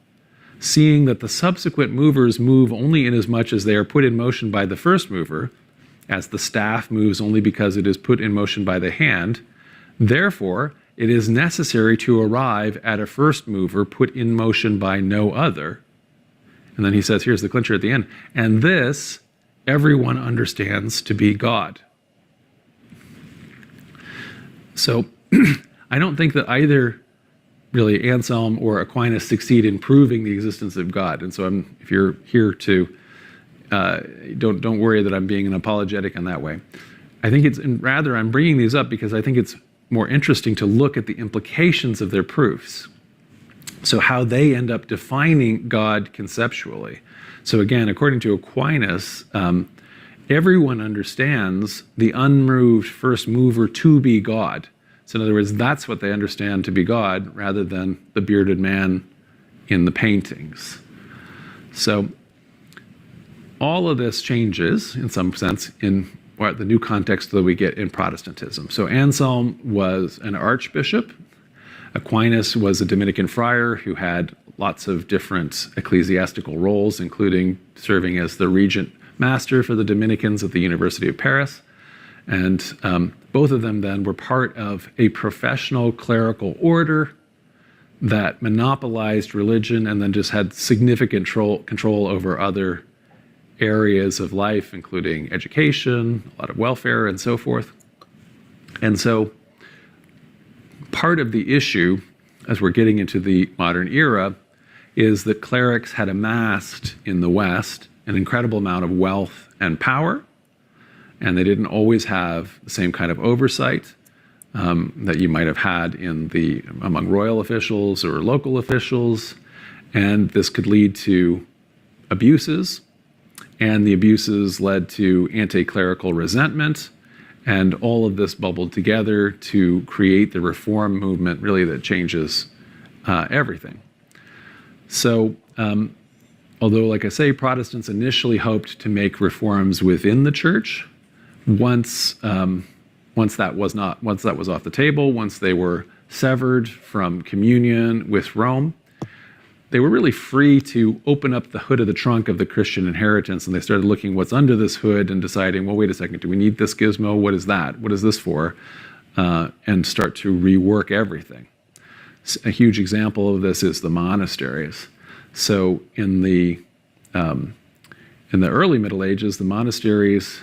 Seeing that the subsequent movers move only inasmuch as they are put in motion by the first mover, as the staff moves only because it is put in motion by the hand, therefore it is necessary to arrive at a first mover put in motion by no other. And then he says, here's the clincher at the end, and this everyone understands to be God. So I don't think that either really Anselm or Aquinas succeed in proving the existence of God. And so if you're here to, don't worry that I'm being an apologetic in that way. I think rather I'm bringing these up because I think it's more interesting to look at the implications of their proofs. So how they end up defining God conceptually. So again, according to Aquinas, everyone understands the unmoved first mover to be God. So in other words, that's what they understand to be God, rather than the bearded man in the paintings. So all of this changes, in some sense, in the new context that we get in Protestantism. So Anselm was an archbishop. Aquinas was a Dominican friar who had lots of different ecclesiastical roles, including serving as the regent master for the Dominicans at the University of Paris. And both of them then were part of a professional clerical order that monopolized religion and then just had significant control over other areas of life, including education, a lot of welfare, and so forth. And so part of the issue, as we're getting into the modern era, is that clerics had amassed in the West an incredible amount of wealth and power, and they didn't always have the same kind of oversight that you might have had among royal officials or local officials, and this could lead to abuses, and the abuses led to anti-clerical resentment, and all of this bubbled together to create the reform movement, really, that changes everything. So, although, like I say, Protestants initially hoped to make reforms within the church, once that was off the table, once they were severed from communion with Rome, they were really free to open up the hood of the trunk of the Christian inheritance, and they started looking what's under this hood and deciding, well, wait a second, do we need this gizmo? What is that? What is this for? And start to rework everything. A huge example of this is the monasteries. So in the early Middle Ages, the monasteries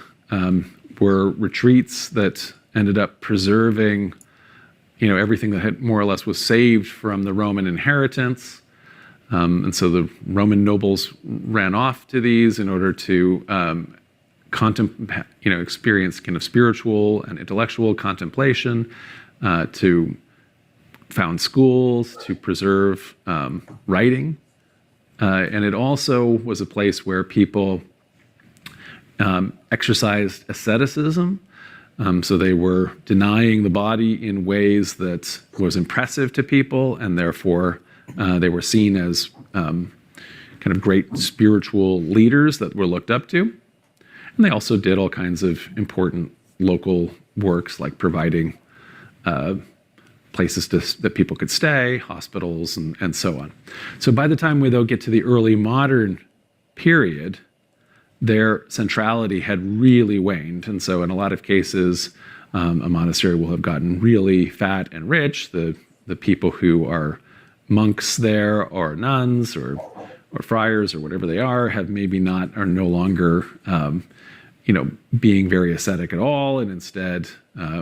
were retreats that ended up preserving, everything that had more or less was saved from the Roman inheritance. And so the Roman nobles ran off to these in order to experience kind of spiritual and intellectual contemplation, to found schools, to preserve writing. And it also was a place where people exercised asceticism. So they were denying the body in ways that was impressive to people, and therefore they were seen as kind of great spiritual leaders that were looked up to. And they also did all kinds of important local works, like providing places that people could stay, hospitals, and so on. So by the time we, though, get to the early modern period, their centrality had really waned. And so in a lot of cases, a monastery will have gotten really fat and rich. The people who are monks there, or nuns, or friars, or whatever they are, are no longer being very ascetic at all, and instead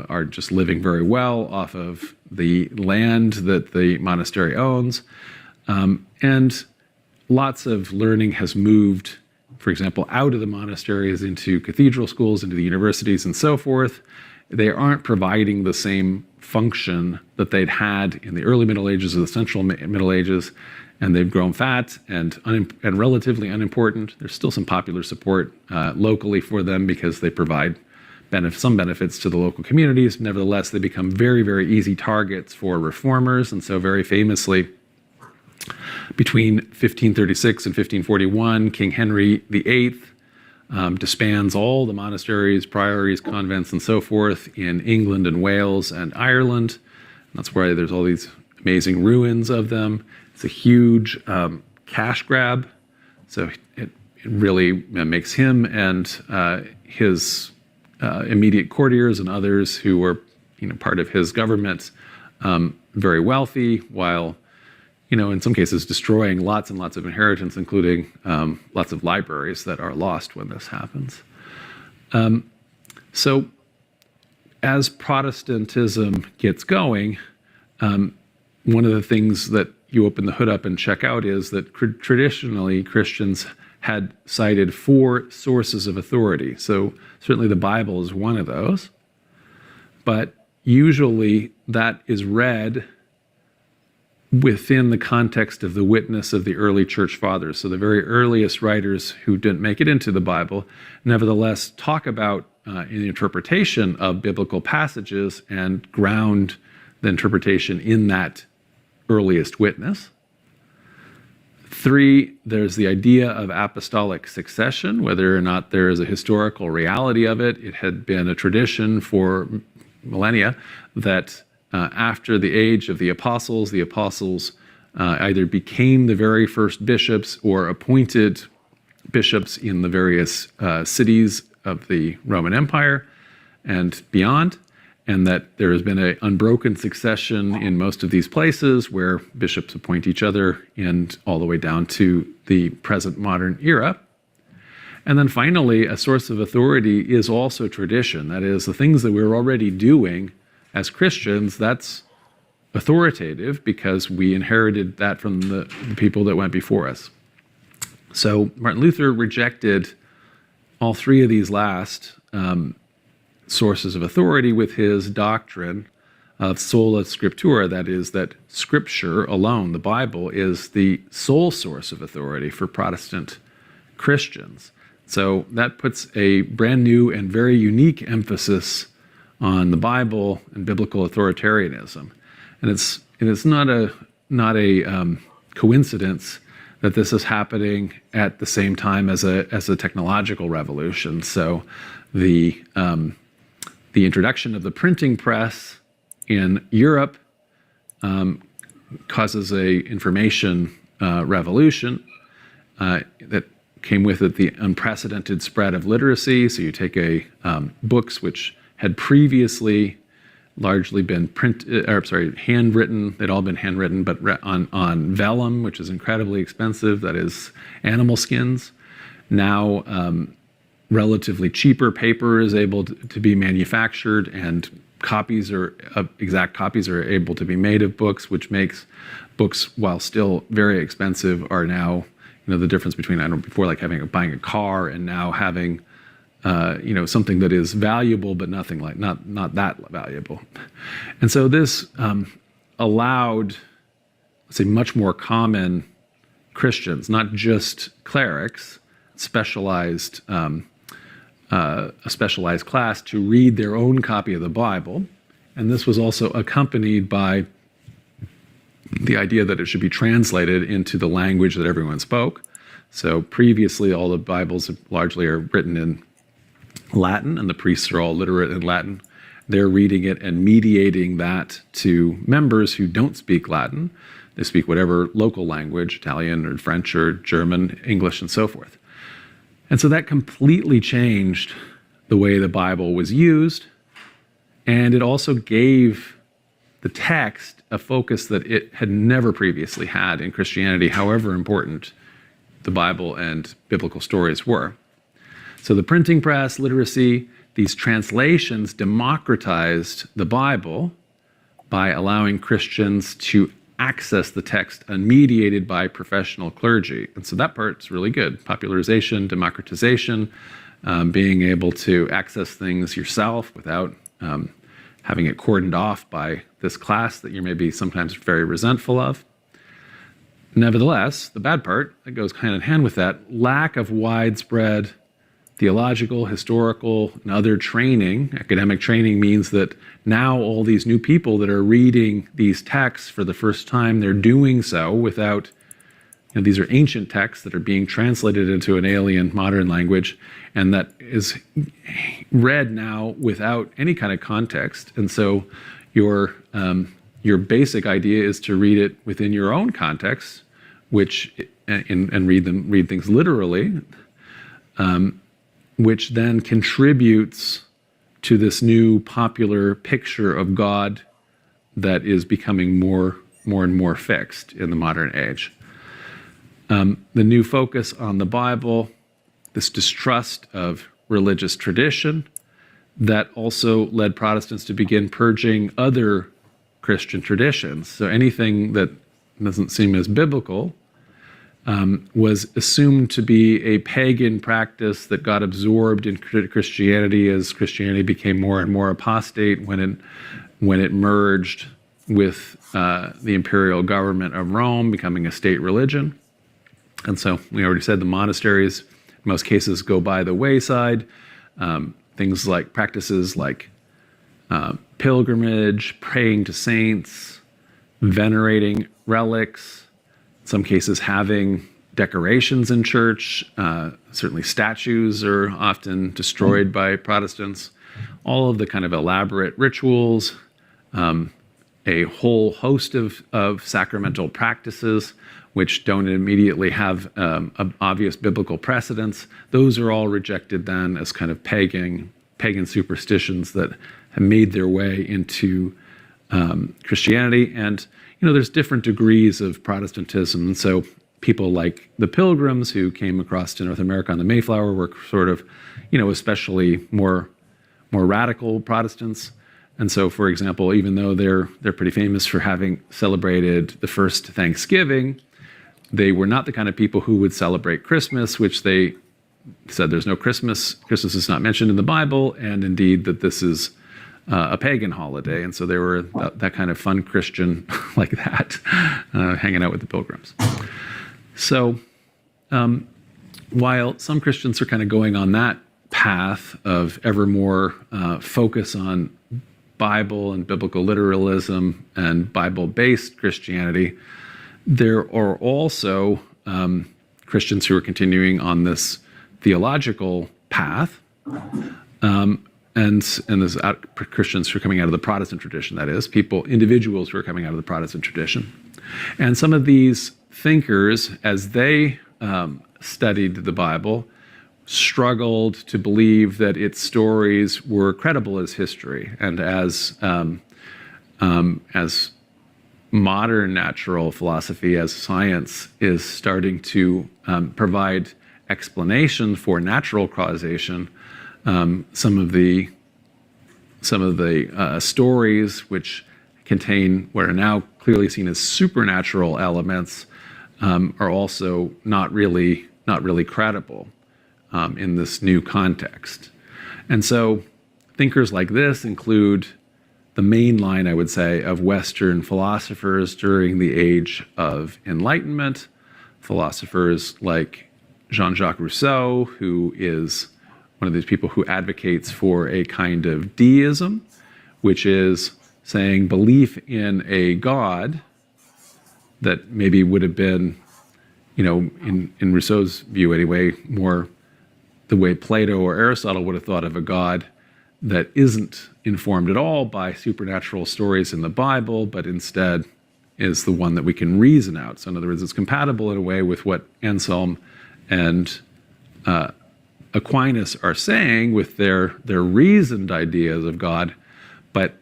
are just living very well off of the land that the monastery owns. And lots of learning has moved, for example, out of the monasteries into cathedral schools, into the universities, and so forth. They aren't providing the same function that they'd had in the early Middle Ages or the Central Middle Ages, and they've grown fat and relatively unimportant. There's still some popular support locally for them because they provide some benefits to the local communities. Nevertheless, they become very, very easy targets for reformers. And so very famously, between 1536 and 1541, King Henry VIII disbands all the monasteries, priories, convents, and so forth in England and Wales and Ireland. And that's why there's all these amazing ruins of them. It's a huge cash grab. So it really makes him and his immediate courtiers and others who were part of his government very wealthy, while in some cases destroying lots and lots of inheritance, including lots of libraries that are lost when this happens. So as Protestantism gets going, one of the things that you open the hood up and check out is that traditionally Christians had cited 4 sources of authority. So certainly the Bible is one of those, but usually that is read within the context of the witness of the early church fathers. So the very earliest writers who didn't make it into the Bible, nevertheless talk about in the interpretation of biblical passages and ground the interpretation in that earliest witness. 3, there's the idea of apostolic succession, whether or not there is a historical reality of it. It had been a tradition for millennia that after the age of the apostles either became the very first bishops or appointed bishops in the various cities of the Roman Empire and beyond, and that there has been an unbroken succession in most of these places where bishops appoint each other, and all the way down to the present modern era. And then finally, a source of authority is also tradition. That is, the things that we're already doing as Christians, that's authoritative because we inherited that from the people that went before us. So Martin Luther rejected all 3 of these last sources of authority with his doctrine of sola scriptura, that is, that Scripture alone, the Bible, is the sole source of authority for Protestant Christians. So that puts a brand new and very unique emphasis on the Bible and biblical authoritarianism. And it's not a coincidence that this is happening at the same time as a technological revolution. So the introduction of the printing press in Europe causes a information revolution that came with it the unprecedented spread of literacy. So you take books which had previously largely been handwritten. They'd all been handwritten, but on vellum, which is incredibly expensive. That is animal skins. Now, relatively cheaper paper is able to be manufactured, and exact copies are able to be made of books, which makes books, while still very expensive, are now the difference between before like buying a car and now having something that is valuable, but not that valuable. And so this allowed, let's say, much more common Christians, not just clerics, a specialized class, to read their own copy of the Bible. And this was also accompanied by the idea that it should be translated into the language that everyone spoke. So previously, all the Bibles largely are written in Latin, and the priests are all literate in Latin. they're reading it and mediating that to members who don't speak Latin. They speak whatever local language, Italian or French or German, English, and so forth. And so that completely changed the way the Bible was used, and it also gave the text a focus that it had never previously had in Christianity, however important the Bible and biblical stories were. So the printing press, literacy, these translations democratized the Bible by allowing Christians to access the text unmediated by professional clergy. And so that part's really good. Popularization, democratization, being able to access things yourself without having it cordoned off by this class that you're maybe sometimes very resentful of. Nevertheless, the bad part that goes hand in hand with that, lack of widespread theological, historical, and other training. Academic training means that now all these new people that are reading these texts for the first time, they're doing so without, these are ancient texts that are being translated into an alien modern language, and that is read now without any kind of context. And so your basic idea is to read it within your own context, which and read things literally, which then contributes to this new popular picture of God that is becoming more and more fixed in the modern age. The new focus on the Bible, this distrust of religious tradition, that also led Protestants to begin purging other Christian traditions. So anything that doesn't seem as biblical was assumed to be a pagan practice that got absorbed in Christianity as Christianity became more and more apostate when it merged with the imperial government of Rome, becoming a state religion. And so we already said the monasteries, in most cases, go by the wayside. Things like practices like pilgrimage, praying to saints, venerating relics, in some cases having decorations in church. Certainly statues are often destroyed by Protestants. All of the kind of elaborate rituals, a whole host of sacramental practices which don't immediately have obvious biblical precedents. Those are all rejected then as kind of pagan superstitions that have made their way into Christianity. And there's different degrees of Protestantism. And so people like the Pilgrims who came across to North America on the Mayflower were sort of, especially more radical Protestants. And so, for example, even though they're pretty famous for having celebrated the first Thanksgiving, they were not the kind of people who would celebrate Christmas, which they said there's no Christmas. Christmas is not mentioned in the Bible, and indeed that this is a pagan holiday. And so they were that kind of fun Christian like that, hanging out with the Pilgrims. So while some Christians are kind of going on that path of ever more focus on Bible and biblical literalism and Bible-based Christianity, there are also Christians who are continuing on this theological path, and there's Christians who are coming out of the Protestant tradition, that is, individuals who are coming out of the Protestant tradition. And some of these thinkers, as they studied the Bible, struggled to believe that its stories were credible as history, and as modern natural philosophy, as science is starting to provide explanation for natural causation, some of the stories which contain what are now clearly seen as supernatural elements are also not really credible in this new context. And so thinkers like this include the main line, I would say, of Western philosophers during the Age of Enlightenment, philosophers like Jean-Jacques Rousseau, who is one of these people who advocates for a kind of deism, which is saying belief in a God that maybe would have been, in Rousseau's view anyway, more the way Plato or Aristotle would have thought of a God that isn't informed at all by supernatural stories in the Bible, but instead is the one that we can reason out. So in other words, it's compatible in a way with what Anselm and Aquinas are saying with their reasoned ideas of God, but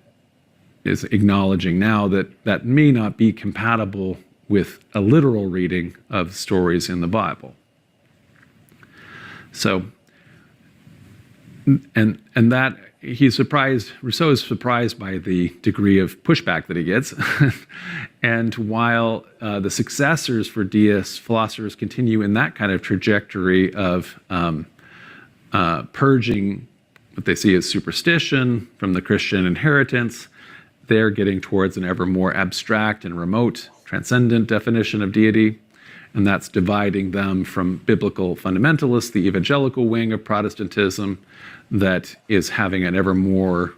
is acknowledging now that that may not be compatible with a literal reading of stories in the Bible. So, and that he's surprised, Rousseau is surprised by the degree of pushback that he gets. And while the successors for deist philosophers continue in that kind of trajectory of purging what they see as superstition from the Christian inheritance, they're getting towards an ever more abstract and remote, transcendent definition of deity. And that's dividing them from biblical fundamentalists, the evangelical wing of Protestantism, that is having an ever more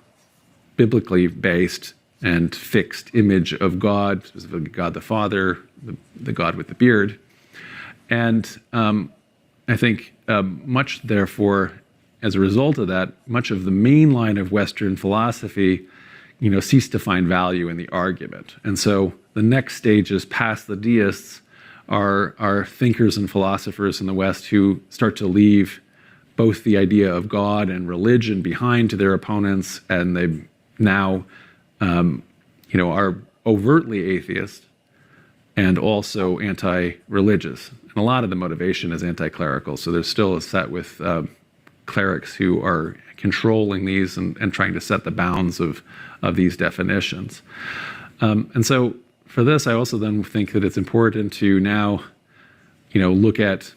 biblically based and fixed image of God, specifically God the Father, the God with the beard. And I think much, therefore, as a result of that, much of the main line of Western philosophy, ceased to find value in the argument. And so the next stages past the deists are thinkers and philosophers in the West who start to leave both the idea of God and religion behind to their opponents, and they now, are overtly atheist and also anti-religious. And a lot of the motivation is anti-clerical. So there's still a set with clerics who are controlling these and trying to set the bounds of these definitions. And so for this, I also then think that it's important to now, look at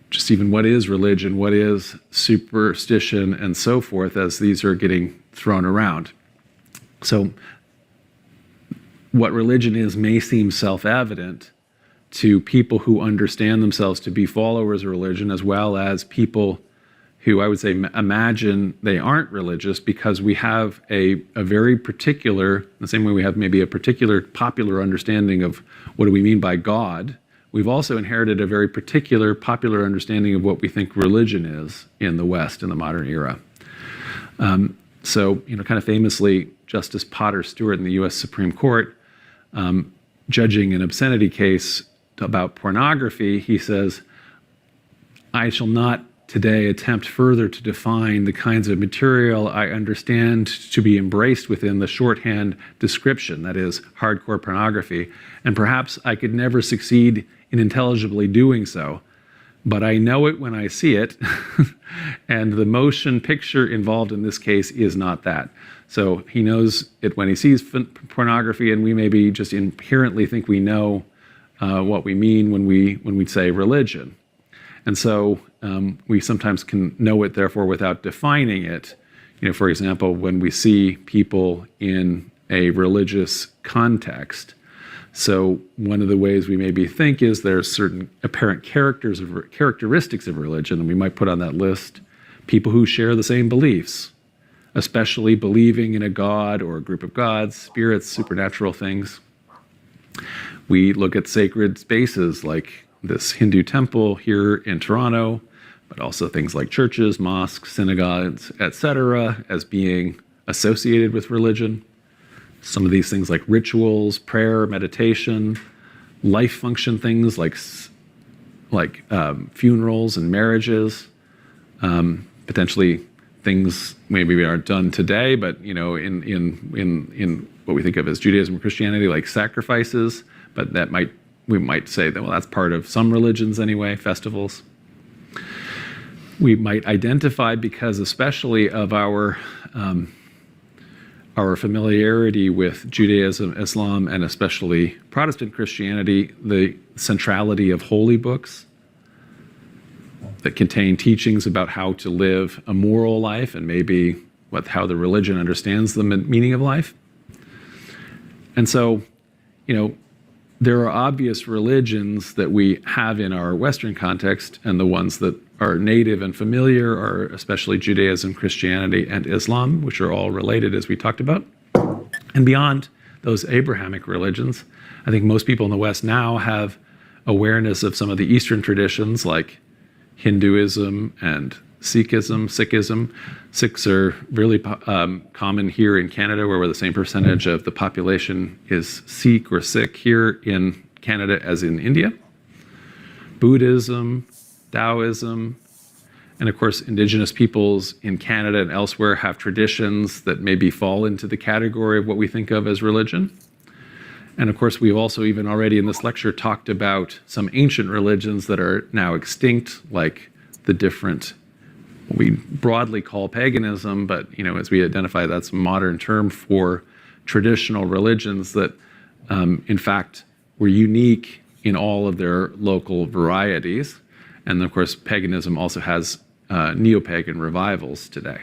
just even what is religion, what is superstition, and so forth, as these are getting thrown around. So what religion is may seem self-evident to people who understand themselves to be followers of religion, as well as people who I would say imagine they aren't religious, because we have a very particular, the same way we have maybe a particular popular understanding of what do we mean by God, we've also inherited a very particular popular understanding of what we think religion is in the West in the modern era. So, kind of famously, Justice Potter Stewart in the U.S. Supreme Court, judging an obscenity case about pornography, he says, "I shall not today attempt further to define the kinds of material I understand to be embraced within the shorthand description, that is, hardcore pornography, and perhaps I could never succeed in intelligibly doing so. But I know it when I see it, and the motion picture involved in this case is not that." So he knows it when he sees pornography, and we maybe just inherently think we know what we mean when we say religion. And so we sometimes can know it, therefore, without defining it. For example, when we see people in a religious context. So one of the ways we maybe think is there's certain apparent characteristics of religion, and we might put on that list people who share the same beliefs, especially believing in a god or a group of gods, spirits, supernatural things. We look at sacred spaces like this Hindu temple here in Toronto, but also things like churches, mosques, synagogues, etc., as being associated with religion. Some of these things like rituals, prayer, meditation, life function things like funerals and marriages, potentially things maybe aren't done today, but in what we think of as Judaism or Christianity, like sacrifices, but we might say that, well, that's part of some religions anyway, festivals. We might identify, because especially of our familiarity with Judaism, Islam, and especially Protestant Christianity, the centrality of holy books that contain teachings about how to live a moral life and maybe how the religion understands the meaning of life. And so, there are obvious religions that we have in our Western context, and the ones that are native and familiar are especially Judaism, Christianity, and Islam, which are all related, as we talked about. And beyond those Abrahamic religions, I think most people in the West now have awareness of some of the Eastern traditions like Hinduism and Sikhism. Sikhs are really common here in Canada, where we're the same percentage of the population is Sikh or Sikh here in Canada as in India. Buddhism, Taoism, and of course, Indigenous peoples in Canada and elsewhere have traditions that maybe fall into the category of what we think of as religion. And of course, we've also even already in this lecture talked about some ancient religions that are now extinct, like the different, what we broadly call paganism, but as we identify, that's a modern term for traditional religions that in fact were unique in all of their local varieties. And of course, paganism also has neo-pagan revivals today.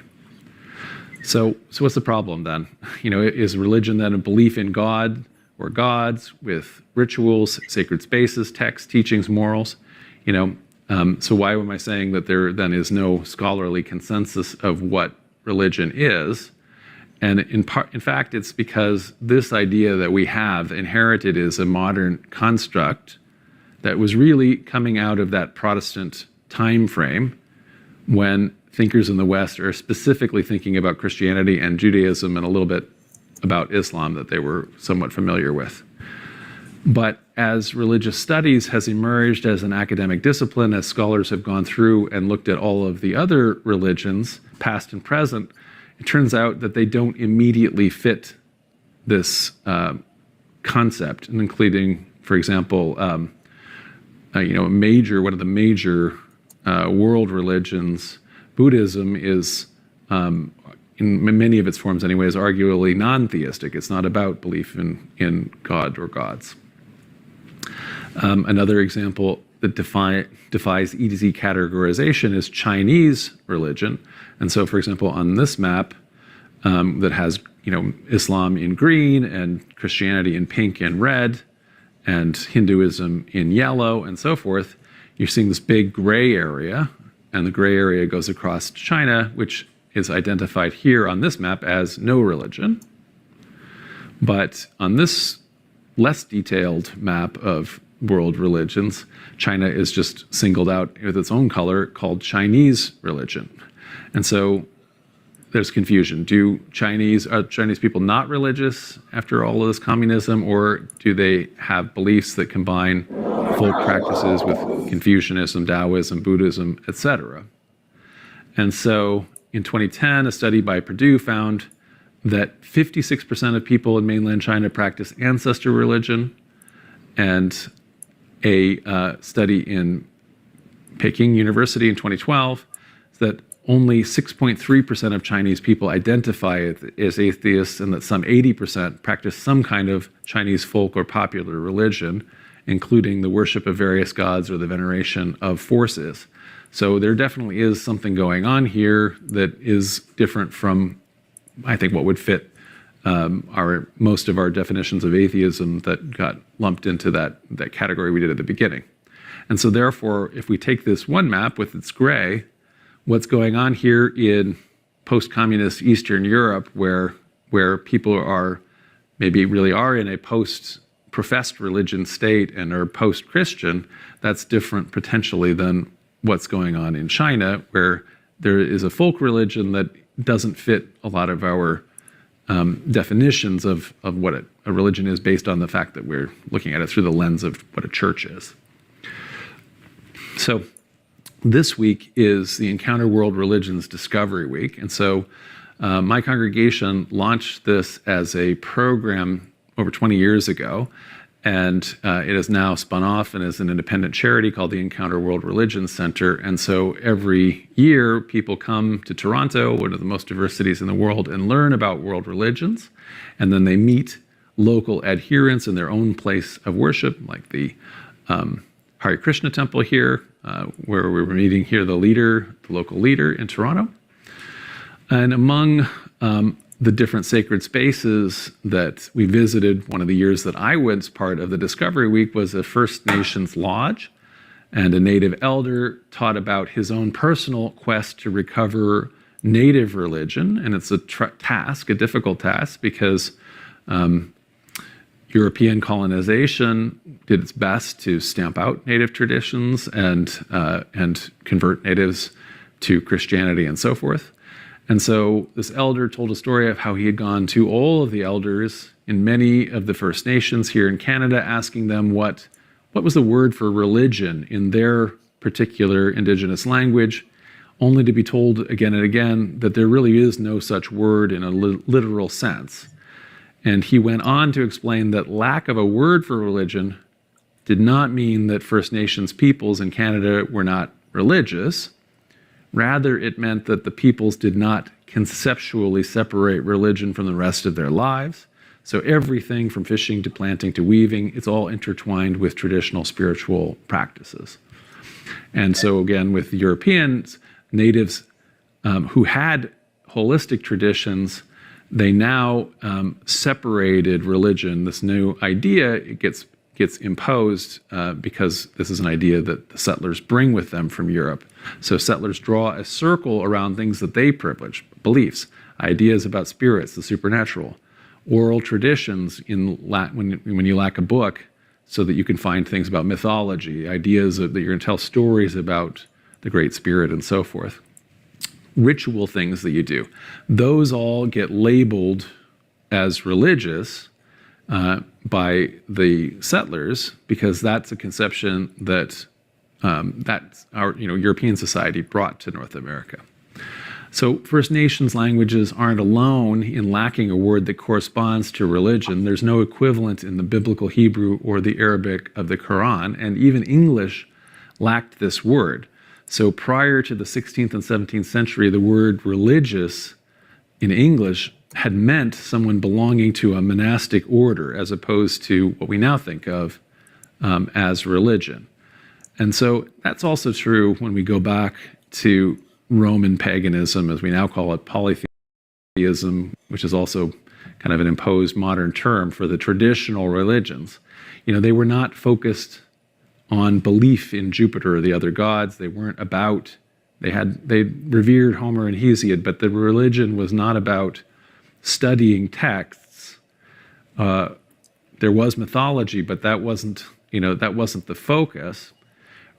So what's the problem then? Is religion then a belief in God or gods with rituals, sacred spaces, texts, teachings, morals? So why am I saying that there then is no scholarly consensus of what religion is? And in fact, it's because this idea that we have inherited is a modern construct that was really coming out of that Protestant time frame when thinkers in the West are specifically thinking about Christianity and Judaism and a little bit about Islam that they were somewhat familiar with. But as religious studies has emerged as an academic discipline, as scholars have gone through and looked at all of the other religions, past and present, it turns out that they don't immediately fit this concept, including, for example, one of the major world religions, Buddhism, is in many of its forms anyways, arguably non-theistic. It's not about belief in God or gods. Another example that defies easy categorization is Chinese religion. And so, for example, on this map that has Islam in green and Christianity in pink and red and Hinduism in yellow and so forth, you're seeing this big gray area, and the gray area goes across China, which is identified here on this map as no religion. But on this less detailed map of world religions, China is just singled out with its own color called Chinese religion. And so there's confusion. Are Chinese people not religious after all of this communism, or do they have beliefs that combine folk practices with Confucianism, Taoism, Buddhism, etc.? And so in 2010, a study by Purdue found that 56% of people in mainland China practice ancestor religion, and a study in Peking University in 2012 that only 6.3% of Chinese people identify as atheists, and that some 80% practice some kind of Chinese folk or popular religion, including the worship of various gods or the veneration of forces. So there definitely is something going on here that is different from, I think, what would fit most of our definitions of atheism that got lumped into that category we did at the beginning. And so therefore, if we take this one map with its gray, what's going on here in post-communist Eastern Europe, where people are maybe really are in a post-professed religion state and are post-Christian, that's different potentially than what's going on in China, where there is a folk religion that doesn't fit a lot of our definitions of what a religion is, based on the fact that we're looking at it through the lens of what a church is. So this week is the Encounter World Religions Discovery Week. And so my congregation launched this as a program over 20 years ago. And it has now spun off and is an independent charity called the Encounter World Religions Center. And so every year, people come to Toronto, one of the most diverse cities in the world, and learn about world religions. And then they meet local adherents in their own place of worship, like the Hare Krishna temple here, where we were meeting here the local leader in Toronto. And among the different sacred spaces that we visited, one of the years that I was part of the Discovery Week was a First Nations lodge, and a Native elder taught about his own personal quest to recover Native religion. And it's a difficult task, because European colonization did its best to stamp out Native traditions and convert Natives to Christianity and so forth. And so this elder told a story of how he had gone to all of the elders in many of the First Nations here in Canada, asking them what was the word for religion in their particular Indigenous language, only to be told again and again that there really is no such word in a literal sense. And he went on to explain that lack of a word for religion did not mean that First Nations peoples in Canada were not religious. Rather, it meant that the peoples did not conceptually separate religion from the rest of their lives. So everything from fishing to planting to weaving, it's all intertwined with traditional spiritual practices. And so again, with Europeans, natives who had holistic traditions, they now separated religion. This new idea, it gets imposed because this is an idea that the settlers bring with them from Europe. So settlers draw a circle around things that they privilege, beliefs, ideas about spirits, the supernatural, oral traditions when you lack a book, so that you can find things about mythology, ideas that you're going to tell stories about the Great Spirit and so forth. Ritual things that you do. Those all get labeled as religious by the settlers, because that's a conception that that's our European society brought to North America. So First Nations languages aren't alone in lacking a word that corresponds to religion. There's no equivalent in the biblical Hebrew or the Arabic of the Quran, and even English lacked this word. So prior to the 16th and 17th century, the word religious in English had meant someone belonging to a monastic order, as opposed to what we now think of as religion. And so that's also true when we go back to Roman paganism, as we now call it, polytheism, which is also kind of an imposed modern term for the traditional religions. They were not focused on belief in Jupiter or the other gods. They weren't about, they revered Homer and Hesiod, but the religion was not about studying texts. There was mythology, but that wasn't the focus.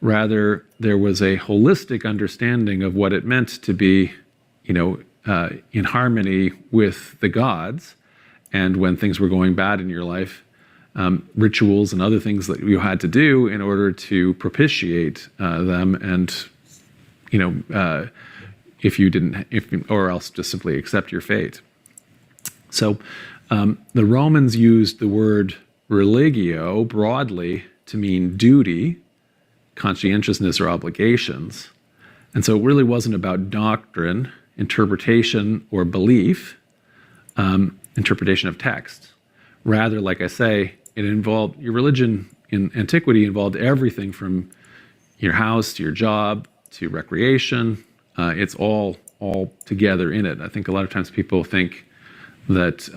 Rather, there was a holistic understanding of what it meant to be, in harmony with the gods. And when things were going bad in your life, rituals and other things that you had to do in order to propitiate them, and or else just simply accept your fate. So the Romans used the word religio broadly to mean duty, conscientiousness, or obligations. And so it really wasn't about doctrine, interpretation, or belief, interpretation of text. Rather, like I say, it involved, your religion in antiquity involved everything from your house to your job to recreation. It's all together in it. I think a lot of times people think that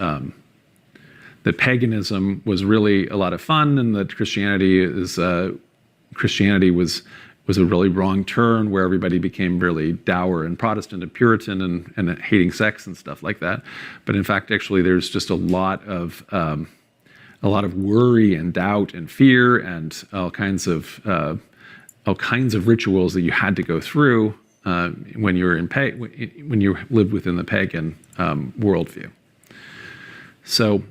that paganism was really a lot of fun, and that Christianity was a really wrong turn, where everybody became really dour and Protestant and Puritan and hating sex and stuff like that. But in fact, actually, there's just a lot of worry and doubt and fear and all kinds of rituals that you had to go through when you lived within the pagan worldview. So,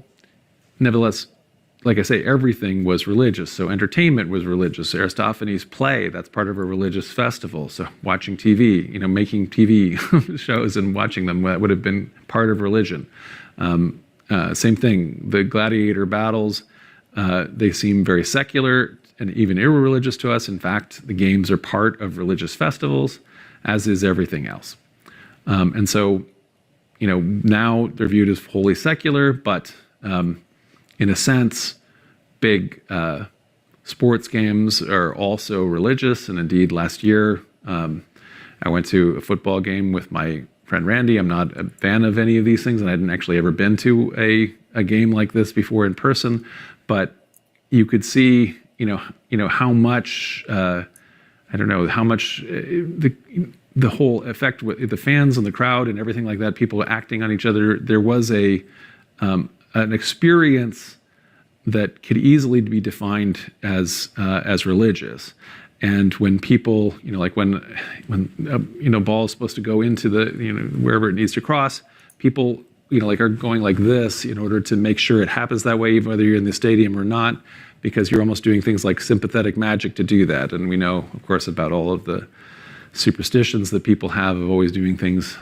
nevertheless, like I say, everything was religious. So entertainment was religious. Aristophanes' play, that's part of a religious festival. So watching TV, making TV shows and watching them, that would have been part of religion. Same thing, the gladiator battles, they seem very secular and even irreligious to us. In fact, the games are part of religious festivals, as is everything else. And so, now they're viewed as wholly secular, but in a sense, big sports games are also religious. And indeed, last year, I went to a football game with my friend Randy. I'm not a fan of any of these things, and I hadn't actually ever been to a game like this before in person. But you could see, how much, how much the whole effect with the fans and the crowd and everything like that, people acting on each other. There was an experience that could easily be defined as religious. And when people, like when ball is supposed to go into the, wherever it needs to cross, people, like are going like this in order to make sure it happens that way, even whether you're in the stadium or not, because you're almost doing things like sympathetic magic to do that. And we know, of course, about all of the superstitions that people have of always doing things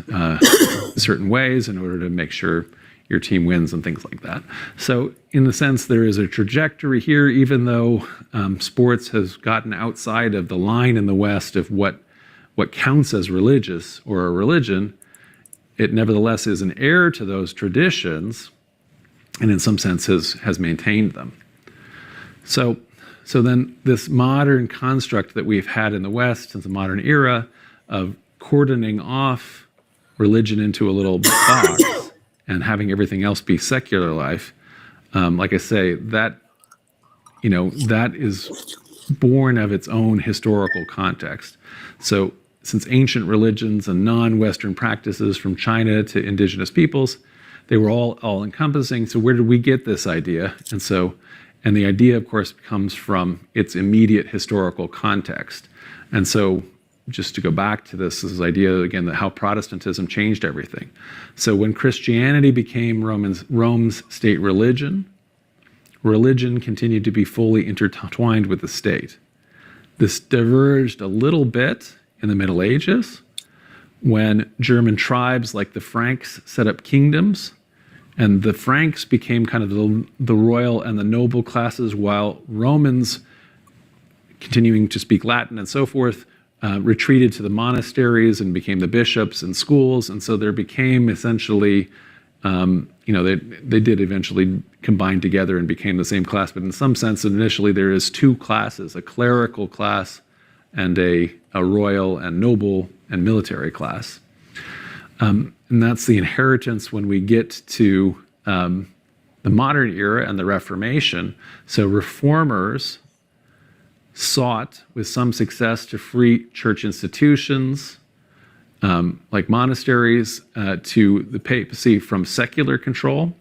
certain ways in order to make sure your team wins and things like that. So in the sense, there is a trajectory here, even though sports has gotten outside of the line in the West of what counts as religious or a religion, it nevertheless is an heir to those traditions, and in some sense has maintained them. So then this modern construct that we've had in the West since the modern era of cordoning off religion into a little box and having everything else be secular life, like I say, that is born of its own historical context. So since ancient religions and non-Western practices from China to indigenous peoples, they were all encompassing. So where did we get this idea? And the idea, of course, comes from its immediate historical context. And so just to go back to this idea, again, that how Protestantism changed everything. So when Christianity became Rome's state religion continued to be fully intertwined with the state. This diverged a little bit in the Middle Ages when German tribes like the Franks set up kingdoms, and the Franks became kind of the royal and the noble classes, while Romans, continuing to speak Latin and so forth, retreated to the monasteries and became the bishops and schools. And so there became essentially, they did eventually combine together and became the same class. But in some sense, initially there is two classes, a clerical class and a royal and noble and military class. And that's the inheritance when we get to the modern era and the Reformation. So reformers sought with some success to free church institutions like monasteries to the papacy from secular control.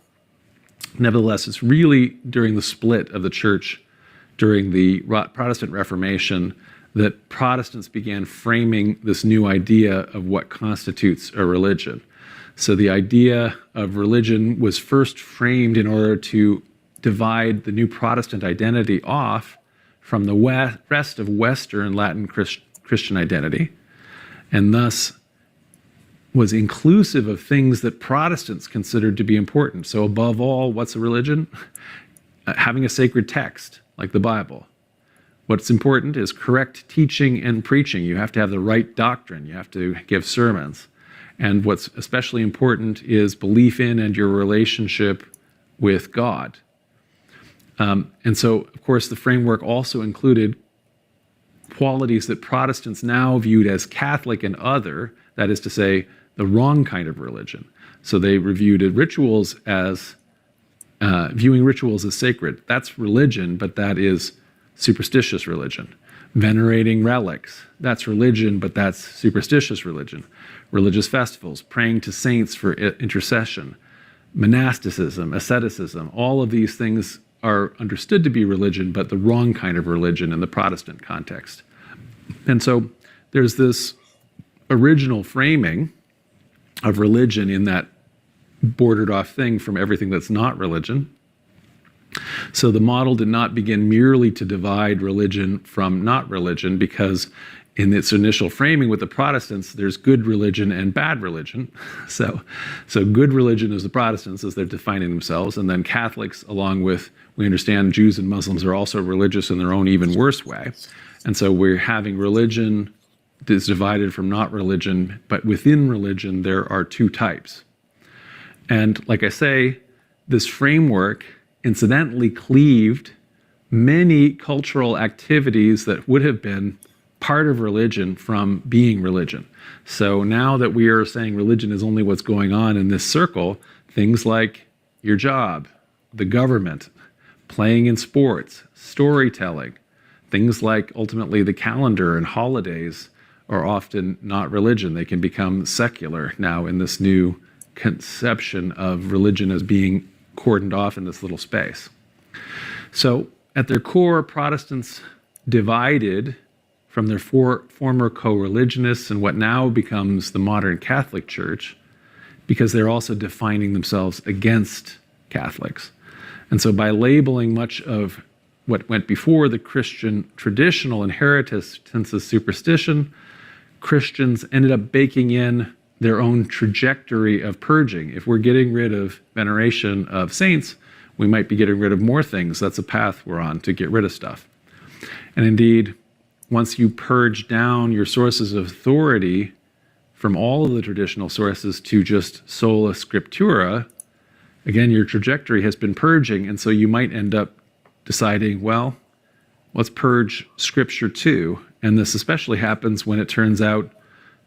Nevertheless, it's really during the split of the church during the Protestant Reformation that Protestants began framing this new idea of what constitutes a religion. So the idea of religion was first framed in order to divide the new Protestant identity off from the rest of Western Latin Christian identity, and thus was inclusive of things that Protestants considered to be important. So above all, what's a religion? Having a sacred text, like the Bible. What's important is correct teaching and preaching. You have to have the right doctrine. You have to give sermons. And what's especially important is belief in and your relationship with God. And so, of course, the framework also included qualities that Protestants now viewed as Catholic and other, that is to say, the wrong kind of religion. So they reviewed rituals as, viewing rituals as sacred. That's religion, but that is superstitious religion. Venerating relics, that's religion, but that's superstitious religion. Religious festivals, praying to saints for intercession, monasticism, asceticism, all of these things are understood to be religion, but the wrong kind of religion in the Protestant context. And so there's this original framing of religion in that bordered off thing from everything that's not religion. So the model did not begin merely to divide religion from not religion, because in its initial framing with the Protestants, there's good religion and bad religion. So good religion is the Protestants as they're defining themselves, and then Catholics, along with, we understand Jews and Muslims are also religious in their own even worse way. And so we're having religion is divided from not religion, but within religion there are two types. And like I say, this framework incidentally cleaved many cultural activities that would have been part of religion from being religion. So now that we are saying religion is only what's going on in this circle, things like your job, the government, playing in sports, storytelling, things like ultimately the calendar and holidays are often not religion. They can become secular now in this new conception of religion as being cordoned off in this little space. So at their core, Protestants divided from their former co-religionists and what now becomes the modern Catholic Church, because they're also defining themselves against Catholics. And so by labeling much of what went before the Christian traditional inheritance of superstition, Christians ended up baking in their own trajectory of purging. If we're getting rid of veneration of saints, we might be getting rid of more things. That's a path we're on to get rid of stuff. And indeed, once you purge down your sources of authority from all of the traditional sources to just sola scriptura, again, your trajectory has been purging, and so you might end up deciding, well, let's purge Scripture too. And this especially happens when it turns out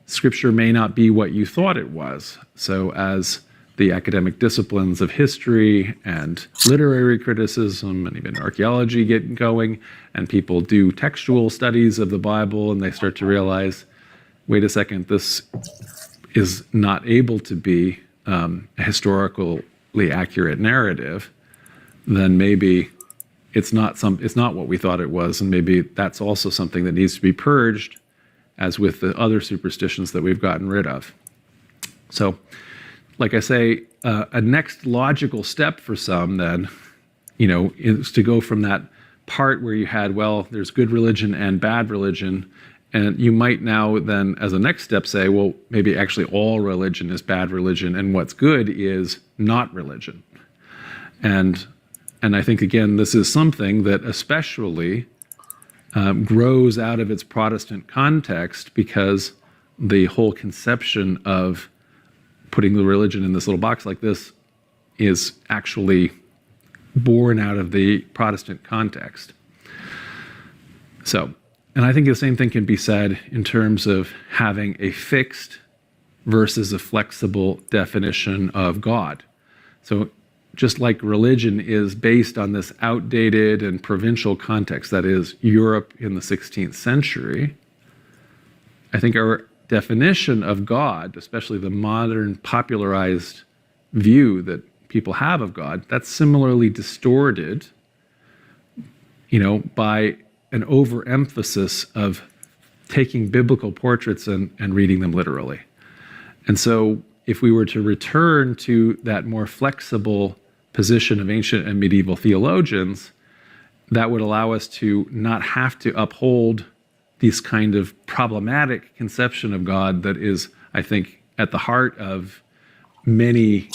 Scripture may not be what you thought it was. So as the academic disciplines of history and literary criticism and even archaeology get going, and people do textual studies of the Bible, and they start to realize, wait a second, this is not able to be a historically accurate narrative, then maybe it's not what we thought it was, and maybe that's also something that needs to be purged, as with the other superstitions that we've gotten rid of. So, like I say, a next logical step for some then, is to go from that part where you had, well, there's good religion and bad religion, and you might now then, as a next step, say, well, maybe actually all religion is bad religion, and what's good is not religion. And I think, again, this is something that especially grows out of its Protestant context, because the whole conception of putting the religion in this little box like this is actually born out of the Protestant context. So, and I think the same thing can be said in terms of having a fixed versus a flexible definition of God. So just like religion is based on this outdated and provincial context, that is Europe in the 16th century, I think our definition of God, especially the modern popularized view that people have of God, that's similarly distorted, by an overemphasis of taking biblical portraits and reading them literally. And so if we were to return to that more flexible position of ancient and medieval theologians, that would allow us to not have to uphold this kind of problematic conception of God that is, I think, at the heart of many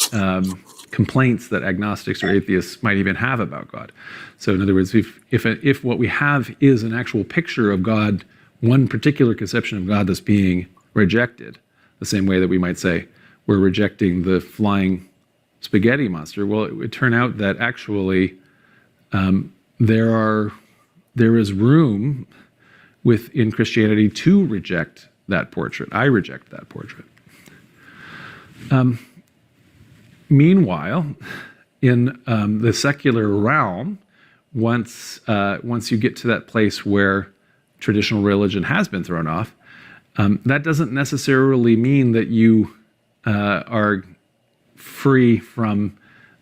complaints that agnostics or atheists might even have about God. So in other words, if what we have is an actual picture of God, one particular conception of God that's being rejected, the same way that we might say we're rejecting the flying spaghetti monster, well, it would turn out that actually there is room within Christianity to reject that portrait. I reject that portrait. Meanwhile, in the secular realm, once you get to that place where traditional religion has been thrown off, that doesn't necessarily mean that you are free from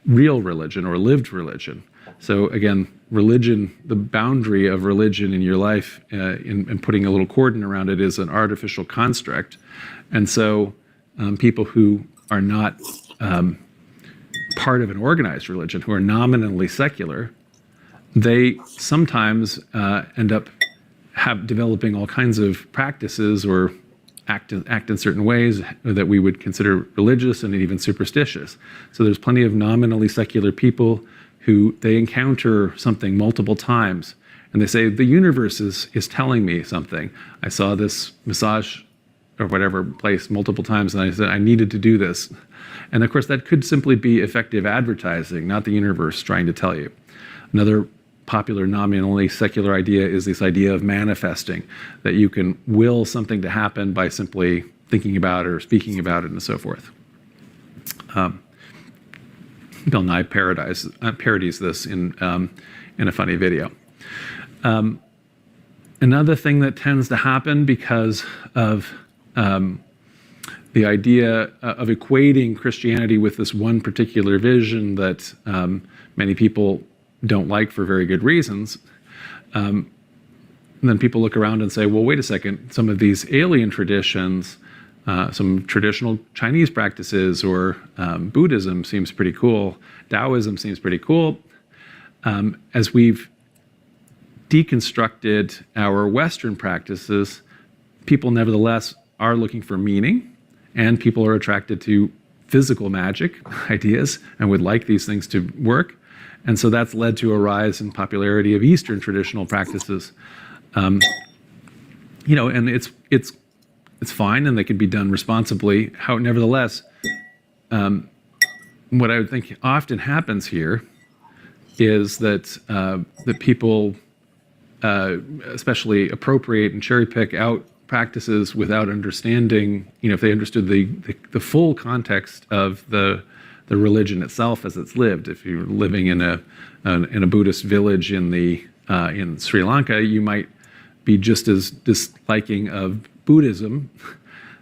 real religion or lived religion. So again, religion, the boundary of religion in your life, in putting a little cordon around it, is an artificial construct. And so people who are not part of an organized religion, who are nominally secular, they sometimes end up developing all kinds of practices or act in certain ways that we would consider religious and even superstitious. So there's plenty of nominally secular people who they encounter something multiple times and they say, the universe is telling me something. I saw this massage or whatever place multiple times and I said I needed to do this. And of course that could simply be effective advertising, not the universe trying to tell you. Another popular nominally secular idea is this idea of manifesting, that you can will something to happen by simply thinking about it or speaking about it and so forth. Bill Nye parodies this in a funny video. Another thing that tends to happen because of the idea of equating Christianity with this one particular vision that many people don't like for very good reasons. then people look around and say, well, wait a second, some of these alien traditions, some traditional Chinese practices or Buddhism seems pretty cool. Taoism seems pretty cool. As we've deconstructed our Western practices, people nevertheless are looking for meaning, and people are attracted to physical magic ideas and would like these things to work. And so that's led to a rise in popularity of Eastern traditional practices. And it's fine, and they can be done responsibly. Nevertheless, what I would think often happens here is that that people, especially appropriate and cherry pick out practices without understanding. If they understood the full context of the religion itself as it's lived. If you're living in a Buddhist village in Sri Lanka, you might be just as disliking of Buddhism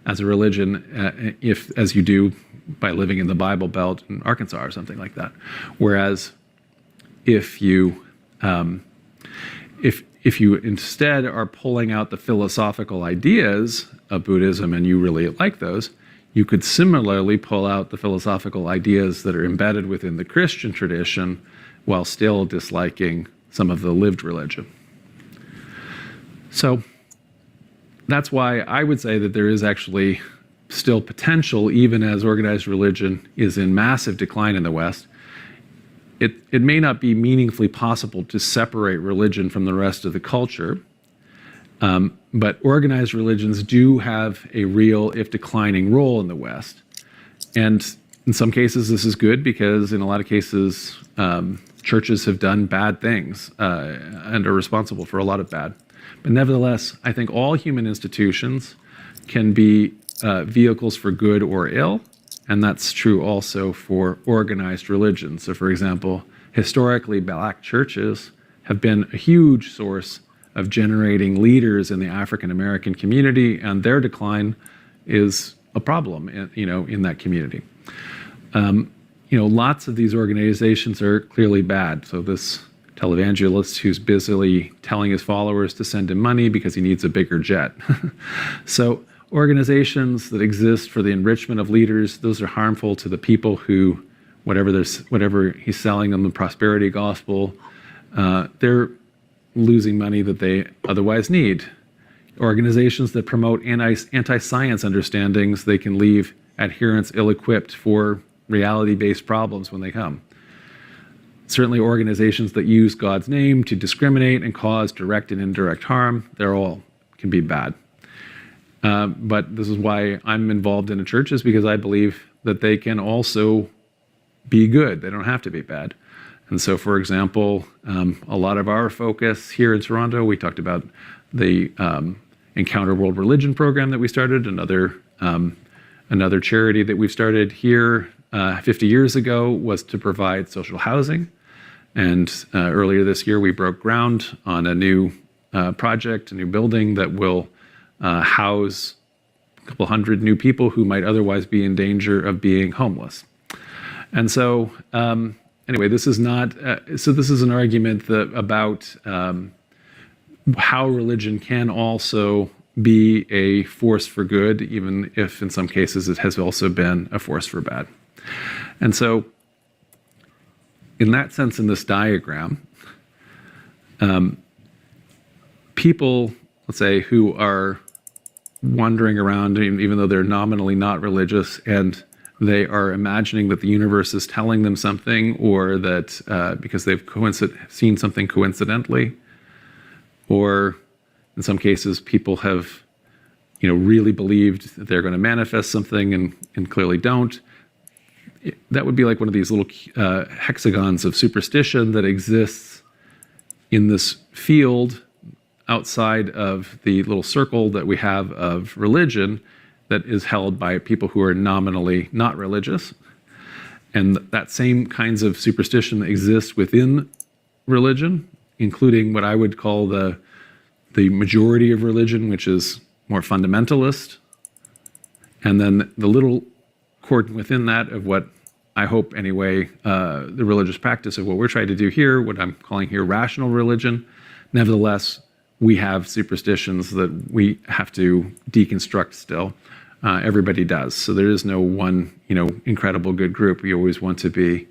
as a religion as you do by living in the Bible Belt in Arkansas or something like that. Whereas if you instead are pulling out the philosophical ideas of Buddhism and you really like those, you could similarly pull out the philosophical ideas that are embedded within the Christian tradition while still disliking some of the lived religion. So that's why I would say that there is actually still potential, even as organized religion is in massive decline in the West. It may not be meaningfully possible to separate religion from the rest of the culture, but organized religions do have a real, if declining, role in the West. And in some cases, this is good because in a lot of cases, churches have done bad things and are responsible for a lot of bad. But nevertheless, I think all human institutions can be vehicles for good or ill. And that's true also for organized religion. So, for example, historically, Black churches have been a huge source of generating leaders in the African American community, and their decline is a problem, in that community. Lots of these organizations are clearly bad. So this televangelist who's busily telling his followers to send him money because he needs a bigger jet. So organizations that exist for the enrichment of leaders, those are harmful to the people who, whatever he's selling them, the prosperity gospel, they're losing money that they otherwise need. Organizations that promote anti-science understandings, they can leave adherents ill-equipped for reality-based problems when they come. Certainly organizations that use God's name to discriminate and cause direct and indirect harm, they're all can be bad. But this is why I'm involved in a church, is because I believe that they can also be good. They don't have to be bad. And so, for example, a lot of our focus here in Toronto, we talked about the Encounter World Religion program that we started, another charity that we've started here 50 years ago was to provide social housing. And earlier this year, we broke ground on a new project, a new building that will house a couple hundred new people who might otherwise be in danger of being homeless. And so, anyway, this is not. So this is an argument about how religion can also be a force for good, even if in some cases it has also been a force for bad. And so, in that sense, in this diagram, people, let's say, who are wandering around, even though they're nominally not religious, and they are imagining that the universe is telling them something, or that because they've seen something coincidentally, or in some cases people have, really believed that they're going to manifest something and clearly don't. That would be like one of these little hexagons of superstition that exists in this field outside of the little circle that we have of religion that is held by people who are nominally not religious. And that same kinds of superstition that exists within religion, including what I would call the majority of religion, which is more fundamentalist. And then the little cordon within that of what I hope anyway, the religious practice of what we're trying to do here, what I'm calling here rational religion. Nevertheless, we have superstitions that we have to deconstruct still. Everybody does. So there is no one, incredible good group. We always want to be,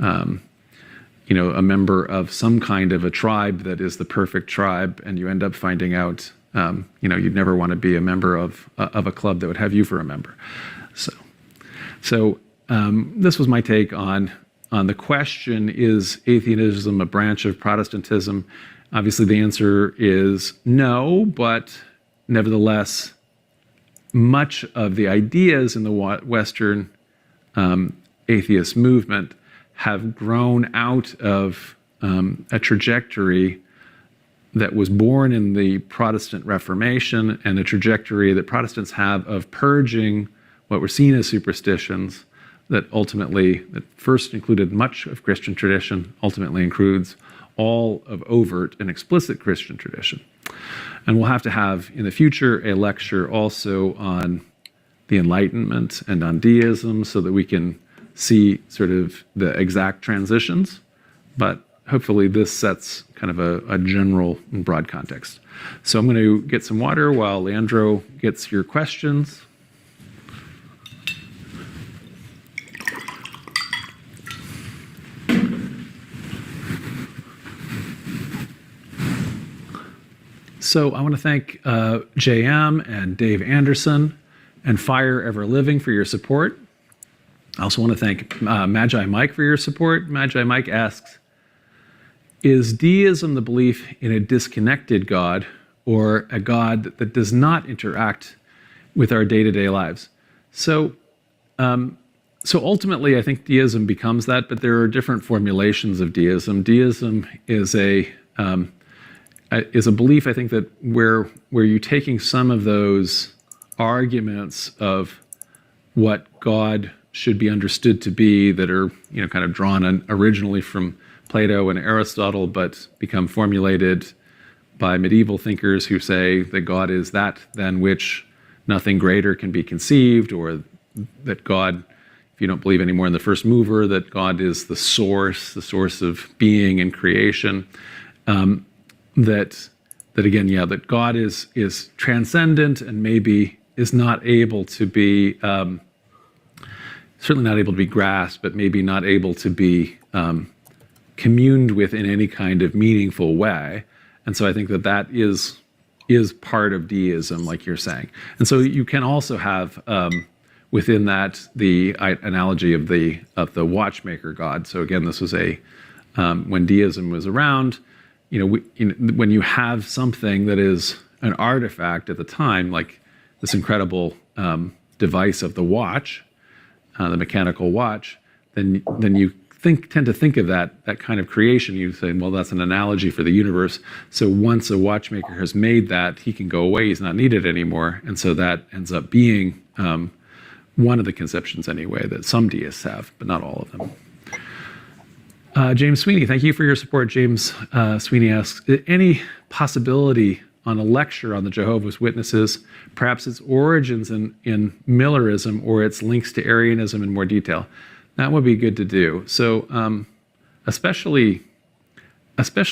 a member of some kind of a tribe that is the perfect tribe, and you end up finding out, you'd never want to be a member of a club that would have you for a member. So this was my take on the question: is atheism a branch of Protestantism? Obviously, the answer is no, but nevertheless, much of the ideas in the Western atheist movement have grown out of a trajectory that was born in the Protestant Reformation, and a trajectory that Protestants have of purging what were seen as superstitions that first included much of Christian tradition, ultimately includes all of overt and explicit Christian tradition. And we'll have to have in the future a lecture also on the Enlightenment and on deism, so that we can see sort of the exact transitions. But hopefully this sets kind of a general and broad context. So I'm going to get some water while Leandro gets your questions. So I want to thank JM and Dave Anderson and Fire Ever Living for your support. I also want to thank Magi Mike for your support. Magi Mike asks, is deism the belief in a disconnected God, or a God that does not interact with our day-to-day lives? So ultimately, I think deism becomes that, but there are different formulations of deism. Deism is a belief, I think, that where you're taking some of those arguments of what God should be understood to be, that are kind of drawn originally from Plato and Aristotle, but become formulated by medieval thinkers who say that God is that than which nothing greater can be conceived, or that God, if you don't believe anymore in the first mover, that God is the source of being and creation. That God is transcendent and maybe is not able to be, certainly not able to be grasped, but maybe not able to be communed with in any kind of meaningful way. And so I think that is part of deism, like you're saying. And so you can also have within that the analogy of the watchmaker God. So again, this was when deism was around. When you have something that is an artifact at the time, like this incredible device of the watch, the mechanical watch, then you tend to think of that kind of creation. You say, well, that's an analogy for the universe. So once a watchmaker has made that, he can go away. He's not needed anymore. And so that ends up being one of the conceptions, anyway, that some deists have, but not all of them. James Sweeney, thank you for your support. James Sweeney asks, any possibility on a lecture on the Jehovah's Witnesses, perhaps its origins in Millerism or its links to Arianism in more detail? That would be good to do. So especially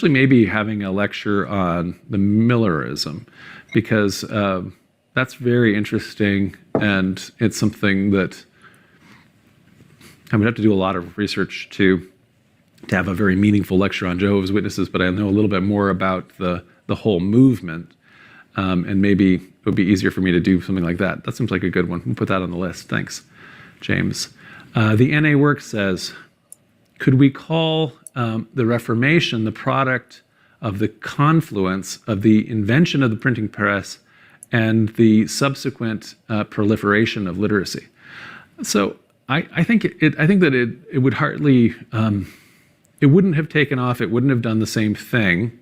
maybe having a lecture on the Millerism, because that's very interesting, and it's something that I would have to do a lot of research to have a very meaningful lecture on Jehovah's Witnesses, but I know a little bit more about the whole movement, and maybe it would be easier for me to do something like that. That seems like a good one. We'll put that on the list. Thanks, James. The NA Work says, could we call the Reformation the product of the confluence of the invention of the printing press and the subsequent proliferation of literacy? So I think that it would hardly, it wouldn't have taken off, it wouldn't have done the same thing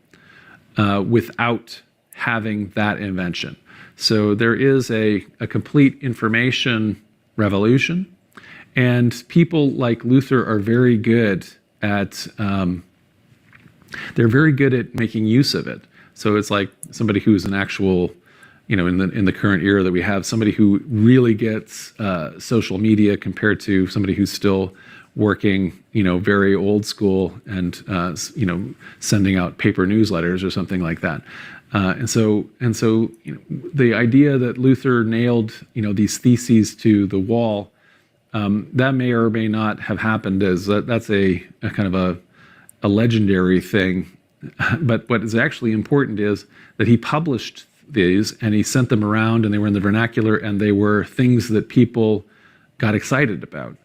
without having that invention. So there is a complete information revolution, and people like Luther are very good at making use of it. So it's like somebody who's an actual, in the current era that we have, somebody who really gets social media compared to somebody who's still working, very old school and, sending out paper newsletters or something like that. And so the idea that Luther nailed these theses to the wall, that may or may not have happened. That's a kind of a legendary thing. But what is actually important is that he published these and he sent them around, and they were in the vernacular, and they were things that people got excited about.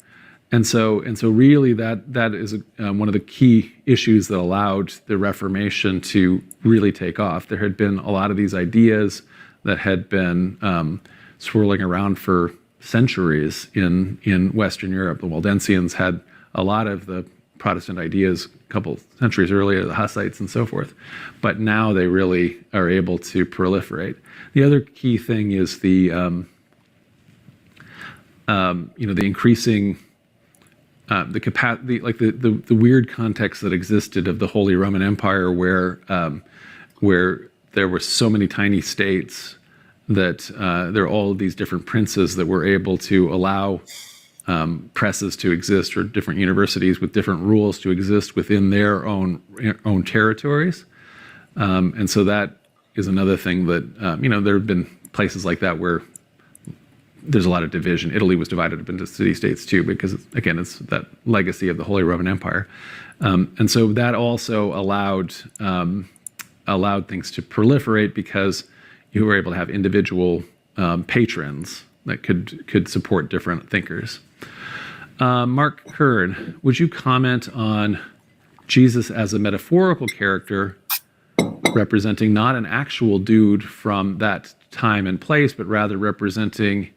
And so really that is one of the key issues that allowed the Reformation to really take off. There had been a lot of these ideas that had been swirling around for centuries in Western Europe. The Waldensians had a lot of the Protestant ideas a couple centuries earlier, the Hussites and so forth. But now they really are able to proliferate. The other key thing is the increasing the capacity, like the weird context that existed of the Holy Roman Empire, where there were so many tiny states that there are all of these different princes that were able to allow presses to exist, or different universities with different rules to exist within their own territories. And so that is another thing that there have been places like that where there's a lot of division. Italy was divided up into city-states too, because again, it's that legacy of the Holy Roman Empire. And so that also allowed things to proliferate, because you were able to have individual patrons that could support different thinkers. Mark Kern, would you comment on Jesus as a metaphorical character representing not an actual dude from that time and place, but rather representing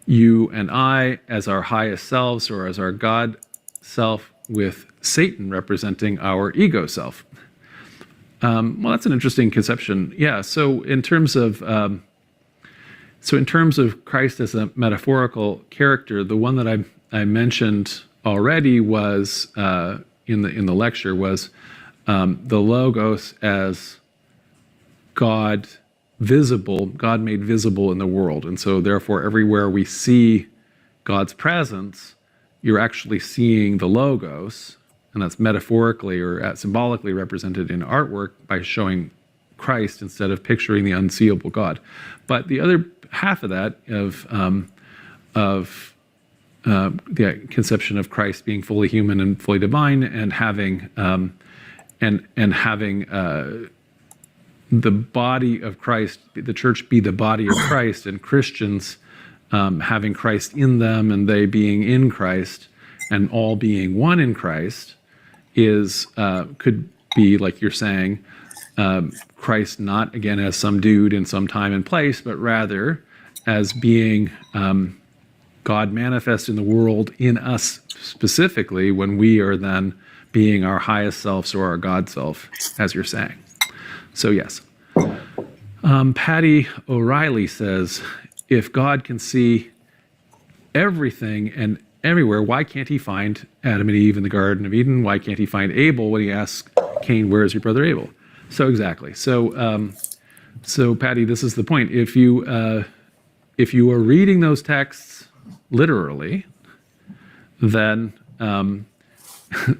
you and I as our highest selves, or as our God self, with Satan representing our ego self? Well, that's an interesting conception. Yeah. So in terms of Christ as a metaphorical character, the one that I mentioned already was in the lecture was the Logos as God visible, God made visible in the world. And so therefore, everywhere we see God's presence, you're actually seeing the Logos, and that's metaphorically or symbolically represented in artwork by showing Christ instead of picturing the unseeable God. But the other half of that, of the conception of Christ being fully human and fully divine, and having the body of Christ, the church be the body of Christ, and Christians having Christ in them, and they being in Christ, and all being one in Christ, could be, like you're saying, Christ not again as some dude in some time and place, but rather as being God manifest in the world in us specifically, when we are then being our highest selves, or our God self, as you're saying. So yes. Patty O'Reilly says, if God can see everything and everywhere, why can't he find Adam and Eve in the Garden of Eden? Why can't he find Abel when he asks Cain, where is your brother Abel? So exactly. So Patty, this is the point. If you are reading those texts literally, then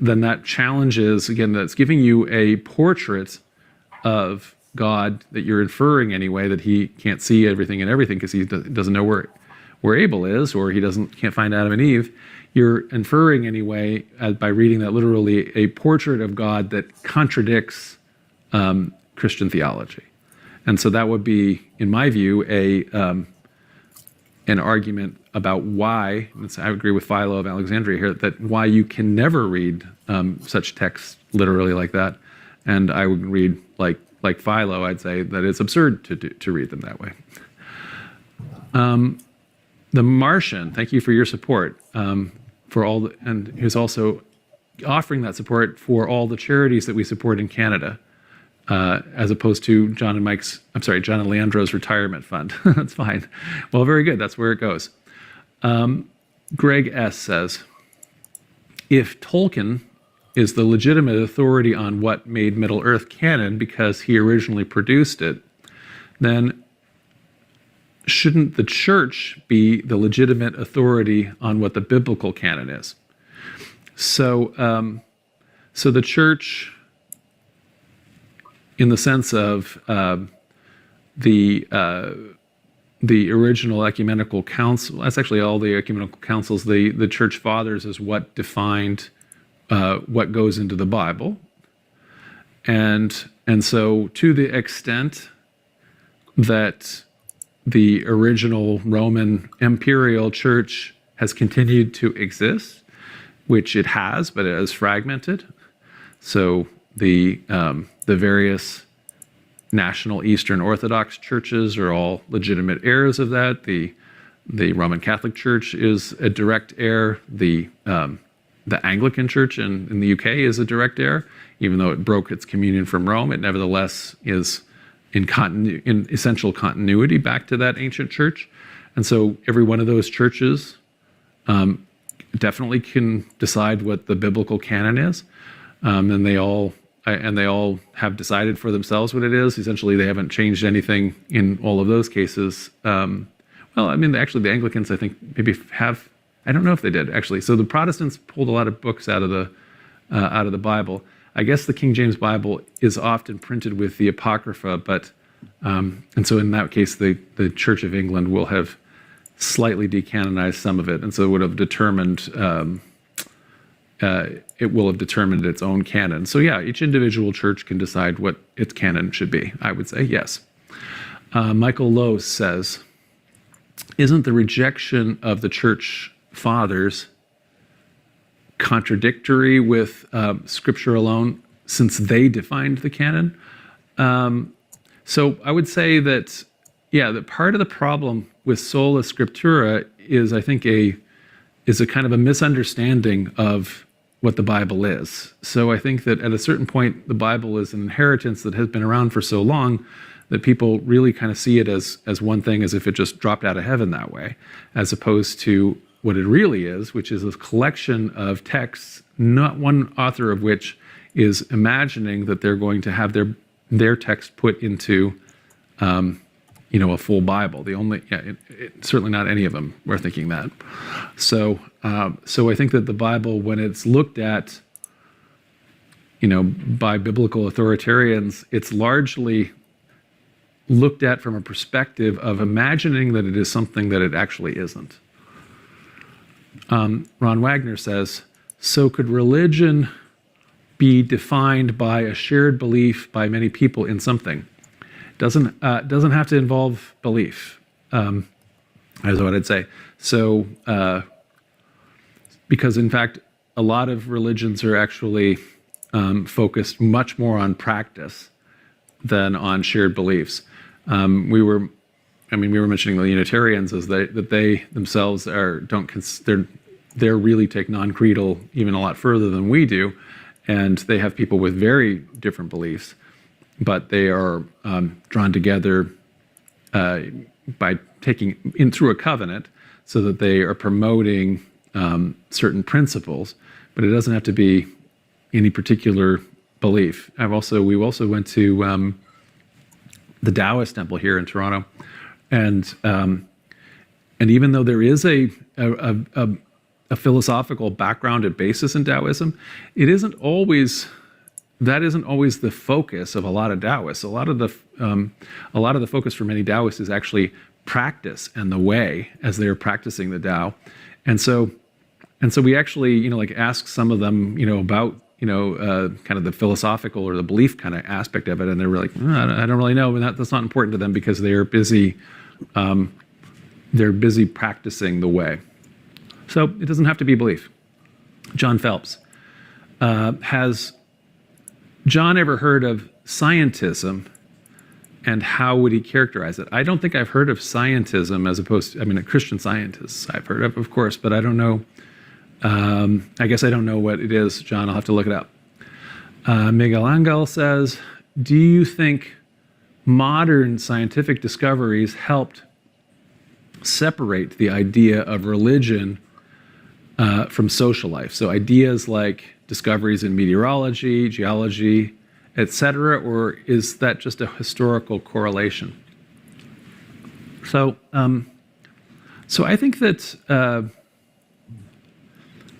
that challenges, again, that's giving you a portrait of God that you're inferring anyway, that he can't see everything and everything because he doesn't know where Abel is, or he can't find Adam and Eve. You're inferring anyway, by reading that literally, a portrait of God that contradicts Christian theology. And so that would be, in my view, an argument about why, I agree with Philo of Alexandria here, that why you can never read such texts literally like that. And I would read, like Philo, I'd say that it's absurd to read them that way. The Martian, thank you for your support and who's also offering that support for all the charities that we support in Canada, as opposed to John and Leandro's retirement fund. That's fine. Well, very good. That's where it goes. Greg S. says, if Tolkien is the legitimate authority on what made Middle-earth canon because he originally produced it, then shouldn't the church be the legitimate authority on what the biblical canon is? So the church, in the sense of the original ecumenical council, that's actually all the ecumenical councils, the church fathers is what defined what goes into the Bible. And so to the extent that the original Roman imperial church has continued to exist, which it has, but it has fragmented. So the various national Eastern Orthodox churches are all legitimate heirs of that. The Roman Catholic Church is a direct heir. The Anglican Church in the UK is a direct heir, even though it broke its communion from Rome. It nevertheless is in essential continuity back to that ancient church, and so every one of those churches definitely can decide what the biblical canon is, and they all have decided for themselves what it is. Essentially, they haven't changed anything in all of those cases. Well, I mean, actually, the Anglicans, I think, maybe have. I don't know if they did actually. So the Protestants pulled a lot of books out of the Bible. I guess the King James Bible is often printed with the Apocrypha, but and so in that case, the Church of England will have slightly decanonized some of it, and so it would have determined its own canon. So yeah, each individual church can decide what its canon should be. I would say yes. Michael Lowe says, "Isn't the rejection of the church fathers contradictory with Scripture alone, since they defined the canon?" So I would say that, yeah, that part of the problem with sola scriptura is, I think, a kind of a misunderstanding of what the Bible is. So I think that at a certain point, the Bible is an inheritance that has been around for so long that people really kind of see it as one thing, as if it just dropped out of heaven that way, as opposed to what it really is, which is a collection of texts, not one author of which is imagining that they're going to have their text put into, a full Bible. Certainly not any of them were thinking that. So I think that the Bible, when it's looked at, by biblical authoritarians, it's largely looked at from a perspective of imagining that it is something that it actually isn't. Ron Wagner says, "So could religion be defined by a shared belief by many people in something? Doesn't have to involve belief." Is what I'd say. So, because in fact, a lot of religions are actually focused much more on practice than on shared beliefs. We were mentioning the Unitarians as that they themselves they're really take non-creedal even a lot further than we do, and they have people with very different beliefs, but they are drawn together by taking in through a covenant, so that they are promoting certain principles, but it doesn't have to be any particular belief. We also went to the Taoist temple here in Toronto, and even though there is a philosophical background and basis in Taoism, that isn't always the focus of a lot of Taoists. A lot of the focus for many Taoists is actually practice and the way as they are practicing the Tao, and so we actually ask some of them about kind of the philosophical or the belief kind of aspect of it, and they're like, I don't really know, and that's not important to them because they're busy practicing the way. So it doesn't have to be belief. John Phelps, has John ever heard of scientism, and how would he characterize it? I don't think I've heard of scientism as opposed to, a Christian Scientists I've heard of course, but I don't know. I guess I don't know what it is, John. I'll have to look it up. Miguel Angel says, "Do you think modern scientific discoveries helped separate the idea of religion from social life?" So ideas like discoveries in meteorology, geology, etc., or is that just a historical correlation? So I think that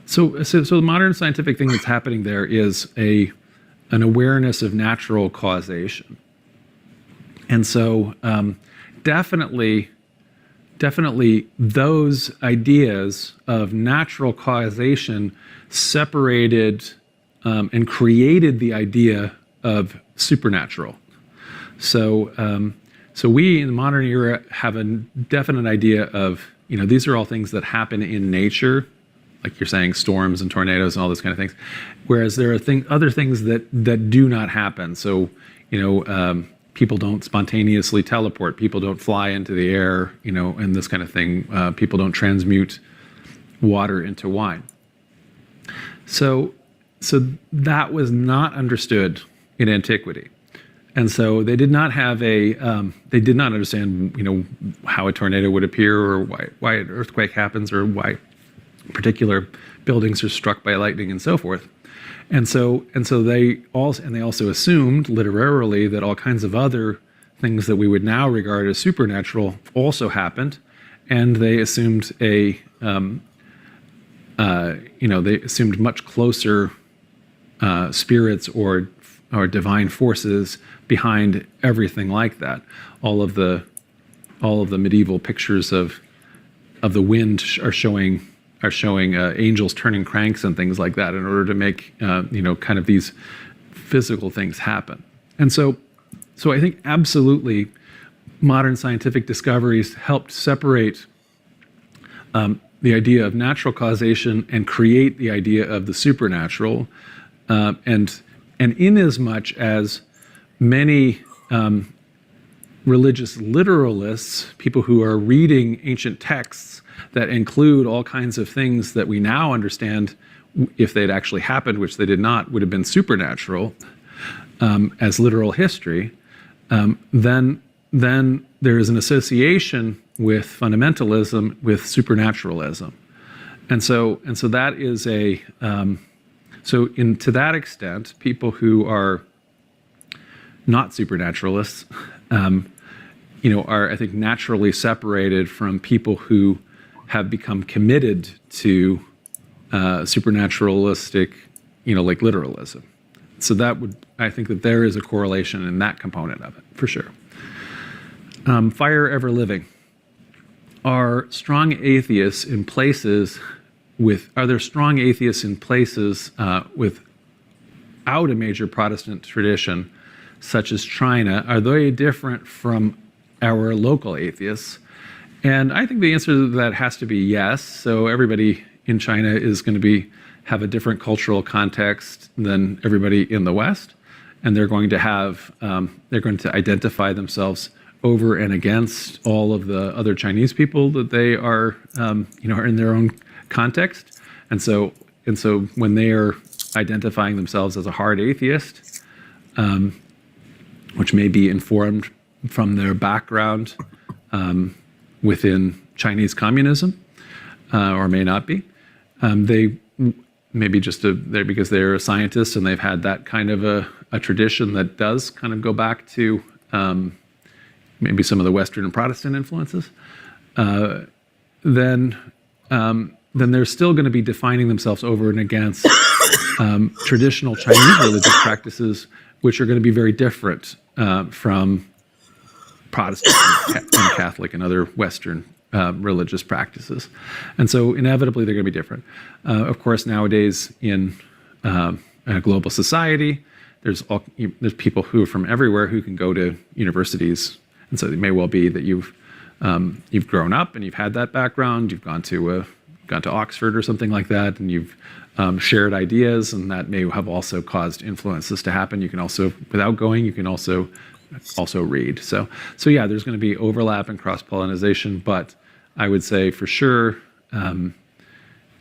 so the modern scientific thing that's happening there is an awareness of natural causation, And so definitely those ideas of natural causation separated and created the idea of supernatural. So we in the modern era have a definite idea of, these are all things that happen in nature, like you're saying, storms and tornadoes and all those kind of things. Whereas there are other things that do not happen. So, people don't spontaneously teleport. People don't fly into the air, and this kind of thing. People don't transmute water into wine. So that was not understood in antiquity. And so they did not have they did not understand, how a tornado would appear, or why an earthquake happens, or why particular buildings are struck by lightning and so forth. And so they also assumed literarily that all kinds of other things that we would now regard as supernatural also happened, and they assumed they assumed much closer spirits or divine forces behind everything like that. All of the medieval pictures of the wind are showing angels turning cranks and things like that in order to make kind of these physical things happen. And so I think absolutely modern scientific discoveries helped separate the idea of natural causation and create the idea of the supernatural. And in as much as many religious literalists, people who are reading ancient texts that include all kinds of things that we now understand, if they'd actually happened, which they did not, would have been supernatural as literal history, then there is an association with fundamentalism with supernaturalism. And so that is to that extent, people who are not supernaturalists, are, I think, naturally separated from people who have become committed to supernaturalistic, like literalism. So I think that there is a correlation in that component of it, for sure. Fire ever living. Are there strong atheists in places without a major Protestant tradition, such as China? Are they different from our local atheists? And I think the answer to that has to be yes. So everybody in China is going to have a different cultural context than everybody in the West, and they're going to identify themselves over and against all of the other Chinese people that they are in their own context. And so when they are identifying themselves as a hard atheist, which may be informed from their background within Chinese communism, or may not be, they maybe they're because they're a scientist and they've had that kind of a tradition that does kind of go back to maybe some of the Western and Protestant influences. Then they're still going to be defining themselves over and against traditional Chinese religious practices, which are going to be very different from Protestant and Catholic and other Western religious practices. And so inevitably they're going to be different. Of course, nowadays in a global society, there's people who are from everywhere who can go to universities. And so it may well be that you've grown up and you've had that background, you've gone to Oxford or something like that, and you've shared ideas, and that may have also caused influences to happen. You can also, without going, you can also read. So yeah, there's going to be overlap and cross-pollination, but I would say for sure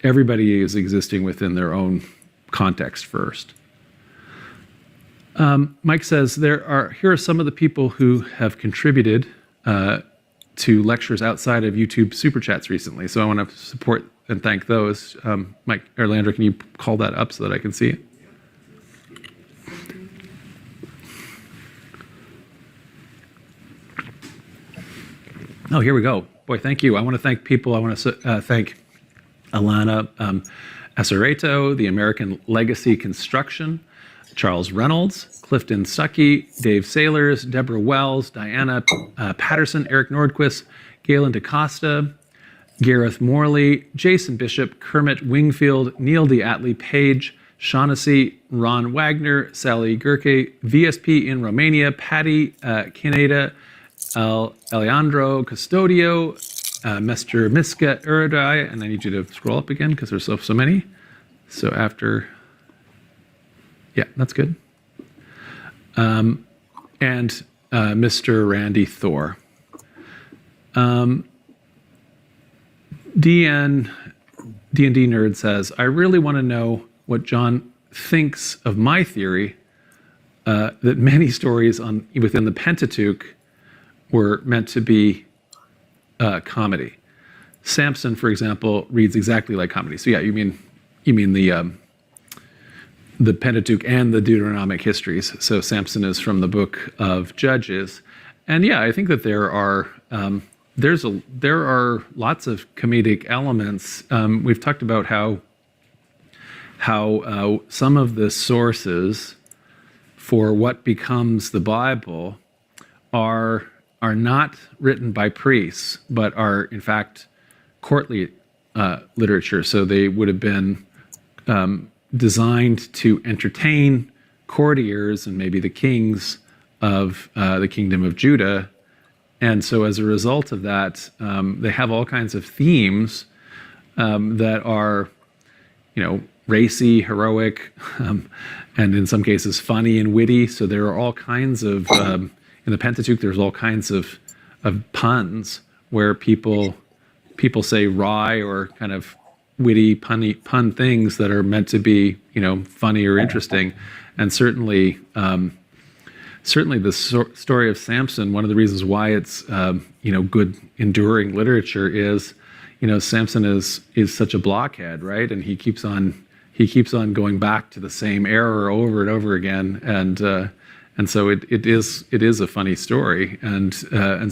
everybody is existing within their own context first. Mike says, here are some of the people who have contributed to lectures outside of YouTube Super Chats recently. So I want to support and thank those. Mike or Landra, can you call that up so that I can see it? Oh, here we go. Boy, thank you. I want to thank people. I want to thank Alana Esareto, The American Legacy Construction, Charles Reynolds, Clifton Stuckey, Dave Saylors, Deborah Wells, Diana Patterson, Eric Nordquist, Galen DaCosta, Gareth Morley, Jason Bishop, Kermit Wingfield, Neil DeAtley Page, Shaughnessy, Ron Wagner, Sally Gurke, VSP in Romania, Patty Kineda, Alejandro Custodio, Mr. Miska Uradai, and I need you to scroll up again because there's so many. So after, yeah, that's good. And Mr. Randy Thor. D&D Nerd says, I really want to know what John thinks of my theory that many stories within the Pentateuch were meant to be comedy. Samson, for example, reads exactly like comedy. So yeah, you mean the Pentateuch and the Deuteronomic histories. So Samson is from the book of Judges, and yeah, I think that there are lots of comedic elements. We've talked about how some of the sources for what becomes the Bible are not written by priests, but are in fact courtly literature. So they would have been designed to entertain courtiers and maybe the kings of the kingdom of Judah. And so as a result of that, they have all kinds of themes that are, racy, heroic, and in some cases funny and witty. So there are all kinds of, in the Pentateuch, there's all kinds of puns where people say wry or kind of witty, pun things that are meant to be, funny or interesting. And certainly the story of Samson, one of the reasons why it's, good enduring literature is, Samson is such a blockhead, right? And he keeps on going back to the same error over and over again. And so it is a funny story. And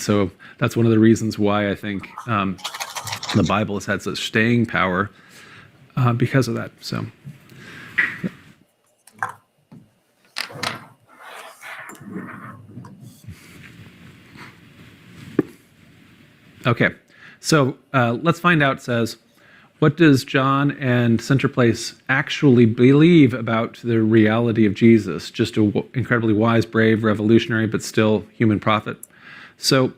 so that's one of the reasons why I think the Bible has had such staying power because of that. So. Okay, so let's find out, says, what does John and Centerplace actually believe about the reality of Jesus? Just an incredibly wise, brave, revolutionary, but still human prophet. So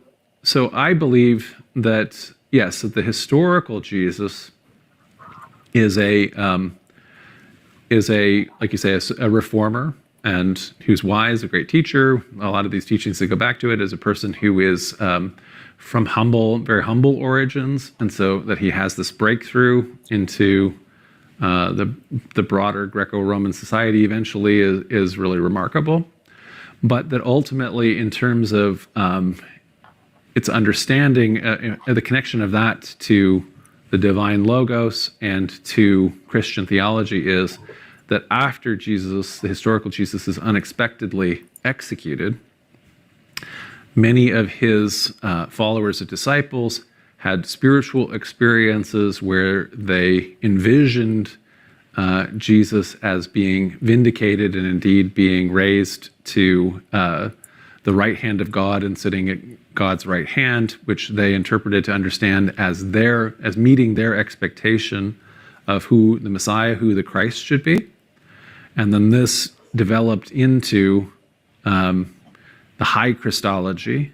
I believe that, yes, that the historical Jesus is a like you say, a reformer, and who's wise, a great teacher. A lot of these teachings that go back to it as a person who is from very humble origins, and so that he has this breakthrough into the broader Greco-Roman society eventually is really remarkable. But that ultimately, in terms of its understanding, the connection of that to the divine logos and to Christian theology is that after Jesus, the historical Jesus, is unexpectedly executed, many of his followers and disciples had spiritual experiences where they envisioned Jesus as being vindicated and indeed being raised to the right hand of God and sitting at God's right hand, which they interpreted to understand as meeting their expectation of who the Messiah, who the Christ should be. And then this developed into the high Christology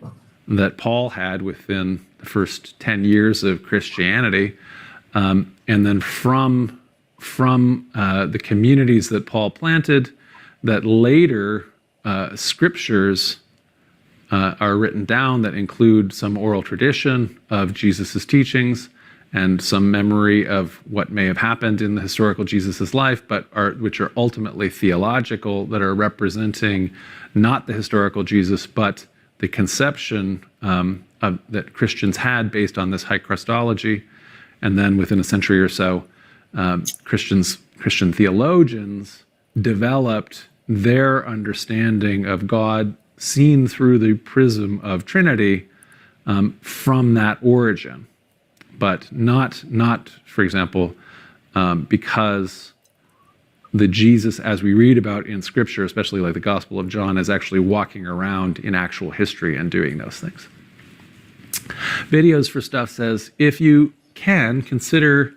that Paul had within the first 10 years of Christianity. And then from the communities that Paul planted, that later scriptures are written down that include some oral tradition of Jesus's teachings and some memory of what may have happened in the historical Jesus's life, but which are ultimately theological, that are representing not the historical Jesus, but the conception that Christians had based on this high Christology. And then within a century or so, Christian theologians developed their understanding of God seen through the prism of Trinity from that origin. But not, for example, because the Jesus, as we read about in Scripture, especially like the Gospel of John, is actually walking around in actual history and doing those things. Videos for Stuff says, if you can consider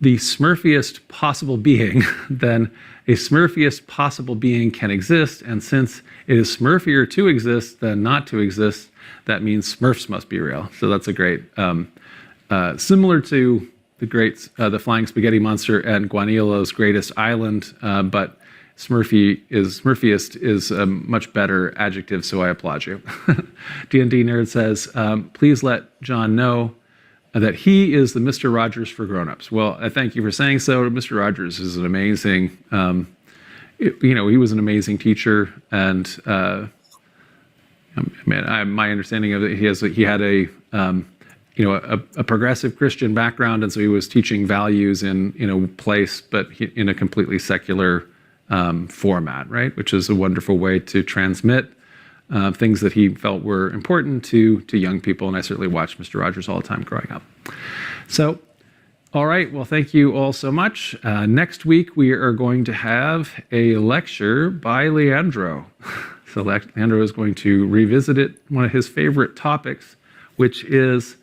the smurfiest possible being, then a smurfiest possible being can exist, and since it is smurfier to exist than not to exist, that means Smurfs must be real. So that's a great, similar to the Flying Spaghetti Monster and Guanilo's Greatest Island, but smurfiest is a much better adjective, so I applaud you. D&D Nerd says, please let John know that he is the Mr. Rogers for grown-ups. Well, I thank you for saying so. Mr. Rogers is an amazing, he was an amazing teacher, and my understanding of it, he had a progressive Christian background, and so he was teaching values in a place, but in a completely secular format, right? Which is a wonderful way to transmit things that he felt were important to young people. And I certainly watched Mr. Rogers all the time growing up. So, all right. Well, thank you all so much. Next week, we are going to have a lecture by Leandro. So Leandro is going to revisit one of his favorite topics, which is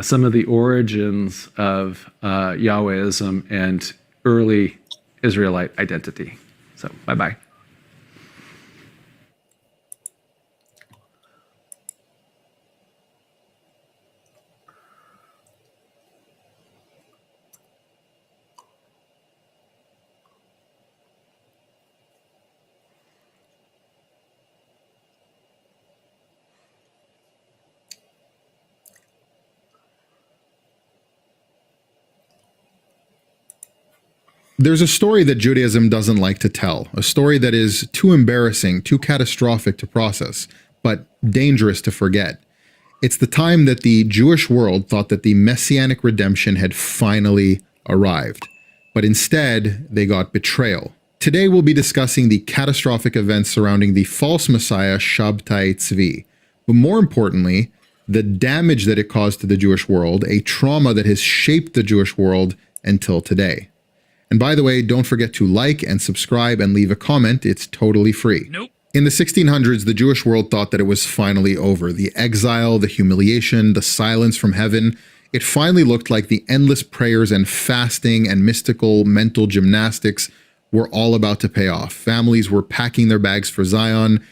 some of the origins of Yahwehism and early Israelite identity. So, bye-bye. There's a story that Judaism doesn't like to tell, a story that is too embarrassing, too catastrophic to process, but dangerous to forget. It's the time that the Jewish world thought that the messianic redemption had finally arrived, but instead they got betrayal. Today we'll be discussing the catastrophic events surrounding the false messiah Shabtai Tzvi, but more importantly, the damage that it caused to the Jewish world, a trauma that has shaped the Jewish world until today. And by the way, don't forget to like and subscribe and leave a comment. It's totally free. Nope. In the 1600s, the Jewish world thought that it was finally over. The exile, the humiliation, the silence from heaven. It finally looked like the endless prayers and fasting and mystical mental gymnastics were all about to pay off. Families were packing their bags for Zion.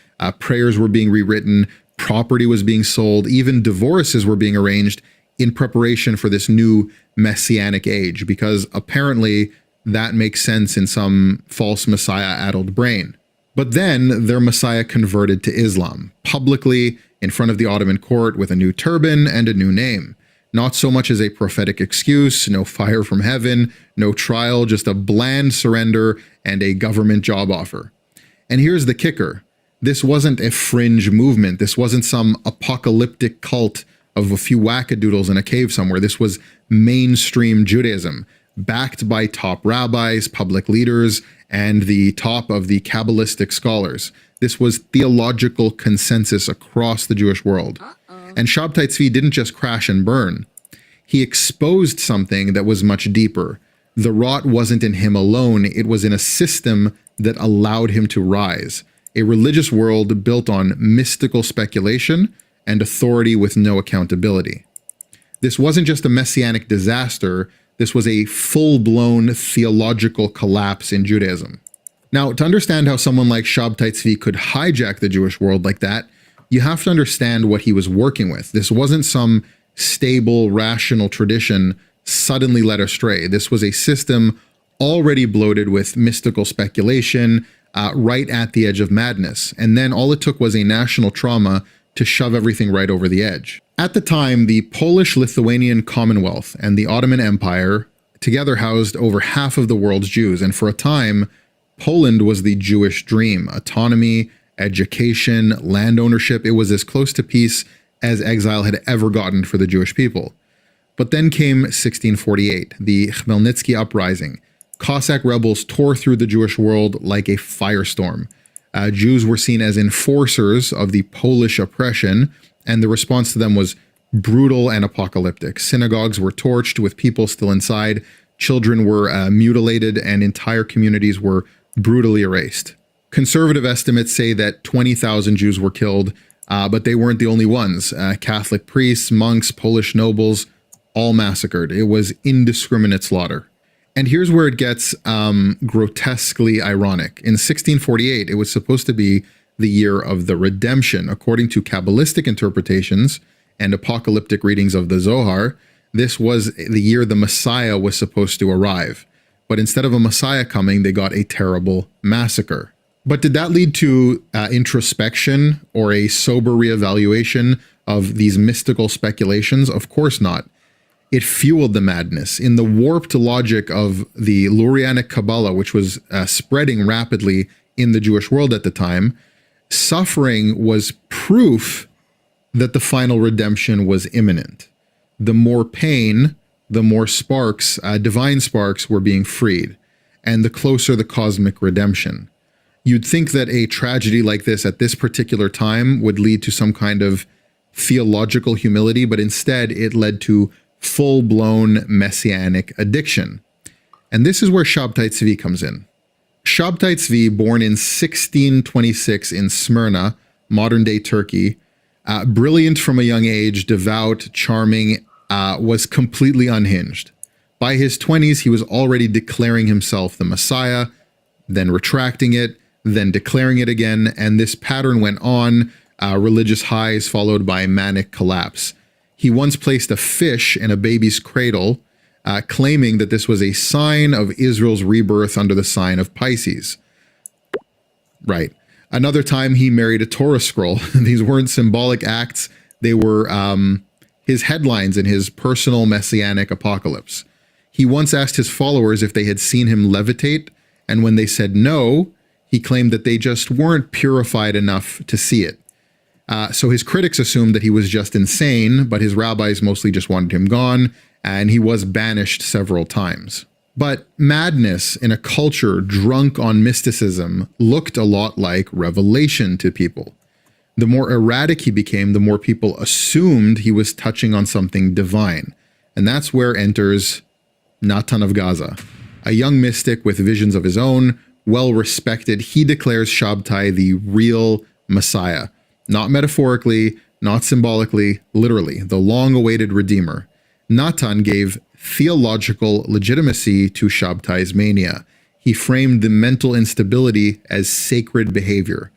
Prayers were being rewritten. Property was being sold. Even divorces were being arranged in preparation for this new messianic age, because apparently that makes sense in some false messiah-addled brain. But then their messiah converted to Islam, publicly in front of the Ottoman court with a new turban and a new name. Not so much as a prophetic excuse, no fire from heaven, no trial, just a bland surrender and a government job offer. And here's the kicker. This wasn't a fringe movement. This wasn't some apocalyptic cult of a few wackadoodles in a cave somewhere. This was mainstream Judaism, backed by top rabbis, public leaders, and the top of the Kabbalistic scholars. This was theological consensus across the Jewish world. And Shabtai Tzvi didn't just crash and burn. He exposed something that was much deeper. The rot wasn't in him alone, it was in a system that allowed him to rise. A religious world built on mystical speculation and authority with no accountability. This wasn't just a messianic disaster, this was a full-blown theological collapse in Judaism. Now, to understand how someone like Shabtai Tzvi could hijack the Jewish world like that, you have to understand what he was working with. This wasn't some stable, rational tradition suddenly led astray. This was a system already bloated with mystical speculation, right at the edge of madness. And then all it took was a national trauma to shove everything right over the edge. At the time, the Polish-Lithuanian Commonwealth and the Ottoman Empire together housed over half of the world's Jews, and for a time, Poland was the Jewish dream. Autonomy, education, land ownership, it was as close to peace as exile had ever gotten for the Jewish people. But then came 1648, the Khmelnytsky Uprising. Cossack rebels tore through the Jewish world like a firestorm. Jews were seen as enforcers of the Polish oppression, and the response to them was brutal and apocalyptic. Synagogues were torched with people still inside. children were mutilated, and entire communities were brutally erased. Conservative estimates say that 20,000 Jews were killed, but they weren't the only ones. Catholic priests, monks, Polish nobles, all massacred. It was indiscriminate slaughter. And here's where it gets grotesquely ironic. In 1648, it was supposed to be the year of the redemption. According to Kabbalistic interpretations and apocalyptic readings of the Zohar, this was the year the Messiah was supposed to arrive. But instead of a Messiah coming, they got a terrible massacre. But did that lead to introspection or a sober reevaluation of these mystical speculations? Of course not. It fueled the madness. In the warped logic of the Lurianic Kabbalah, which was spreading rapidly in the Jewish world at the time, suffering was proof that the final redemption was imminent. The more pain, the more sparks, divine sparks, were being freed, and the closer the cosmic redemption. You'd think that a tragedy like this at this particular time would lead to some kind of theological humility, but instead it led to full-blown messianic addiction. And this is where Shabtai Tzvi comes in. Shabtai Tzvi, born in 1626 in Smyrna, modern-day Turkey, brilliant from a young age, devout, charming, was completely unhinged. By his 20s, he was already declaring himself the Messiah, then retracting it, then declaring it again, and this pattern went on, religious highs followed by manic collapse. He once placed a fish in a baby's cradle, claiming that this was a sign of Israel's rebirth under the sign of Pisces. Right. Another time he married a Torah scroll. These weren't symbolic acts. They were his headlines in his personal messianic apocalypse. He once asked his followers if they had seen him levitate, and when they said no, he claimed that they just weren't purified enough to see it. So his critics assumed that he was just insane, but his rabbis mostly just wanted him gone, and he was banished several times. But madness in a culture drunk on mysticism looked a lot like revelation to people. The more erratic he became, the more people assumed he was touching on something divine. And that's where enters Natan of Gaza, a young mystic with visions of his own, well-respected. He declares Shabtai the real Messiah. Not metaphorically, not symbolically, literally, the long-awaited Redeemer. Natan gave theological legitimacy to Shabtai's mania. He framed the mental instability as sacred behavior,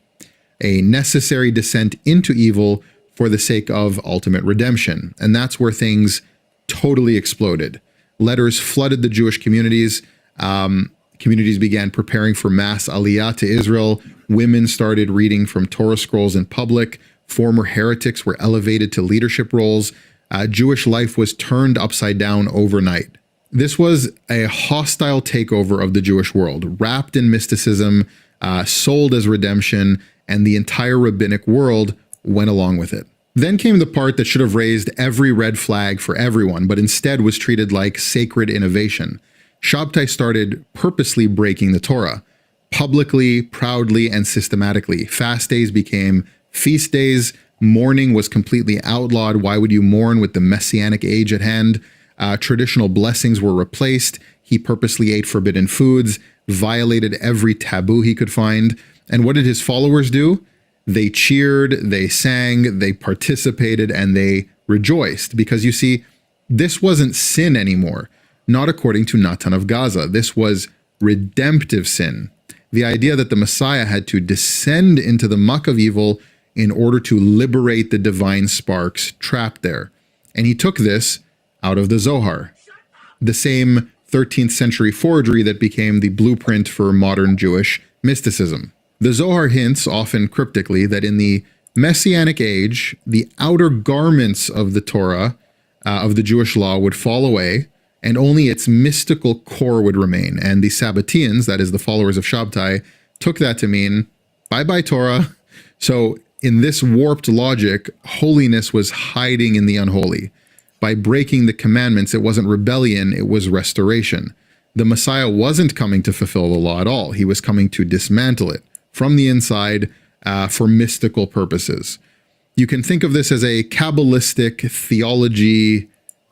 a necessary descent into evil for the sake of ultimate redemption. And that's where things totally exploded. Letters flooded the Jewish communities. Communities began preparing for mass aliyah to Israel. Women started reading from Torah scrolls in public. Former heretics were elevated to leadership roles. Jewish life was turned upside down overnight. This was a hostile takeover of the Jewish world, wrapped in mysticism, sold as redemption, and the entire rabbinic world went along with it. Then came the part that should have raised every red flag for everyone, but instead was treated like sacred innovation. Shabtai started purposely breaking the Torah, publicly, proudly, and systematically. Fast days became feast days. Mourning was completely outlawed. Why would you mourn with the messianic age at hand? Traditional blessings were replaced. He purposely ate forbidden foods, violated every taboo he could find. And what did his followers do? They cheered, they sang, they participated, and they rejoiced. Because you see, this wasn't sin anymore. Not according to Natan of Gaza. This was redemptive sin. The idea that the Messiah had to descend into the muck of evil in order to liberate the divine sparks trapped there. And he took this out of the Zohar, the same 13th century forgery that became the blueprint for modern Jewish mysticism. The Zohar hints, often cryptically, that in the Messianic age, the outer garments of the Torah, of the Jewish law, would fall away, and only its mystical core would remain. And the Sabbateans, that is the followers of Shabtai, took that to mean, bye-bye Torah. So in this warped logic, holiness was hiding in the unholy. By breaking the commandments, it wasn't rebellion, it was restoration. The Messiah wasn't coming to fulfill the law at all. He was coming to dismantle it from the inside for mystical purposes. You can think of this as a Kabbalistic theology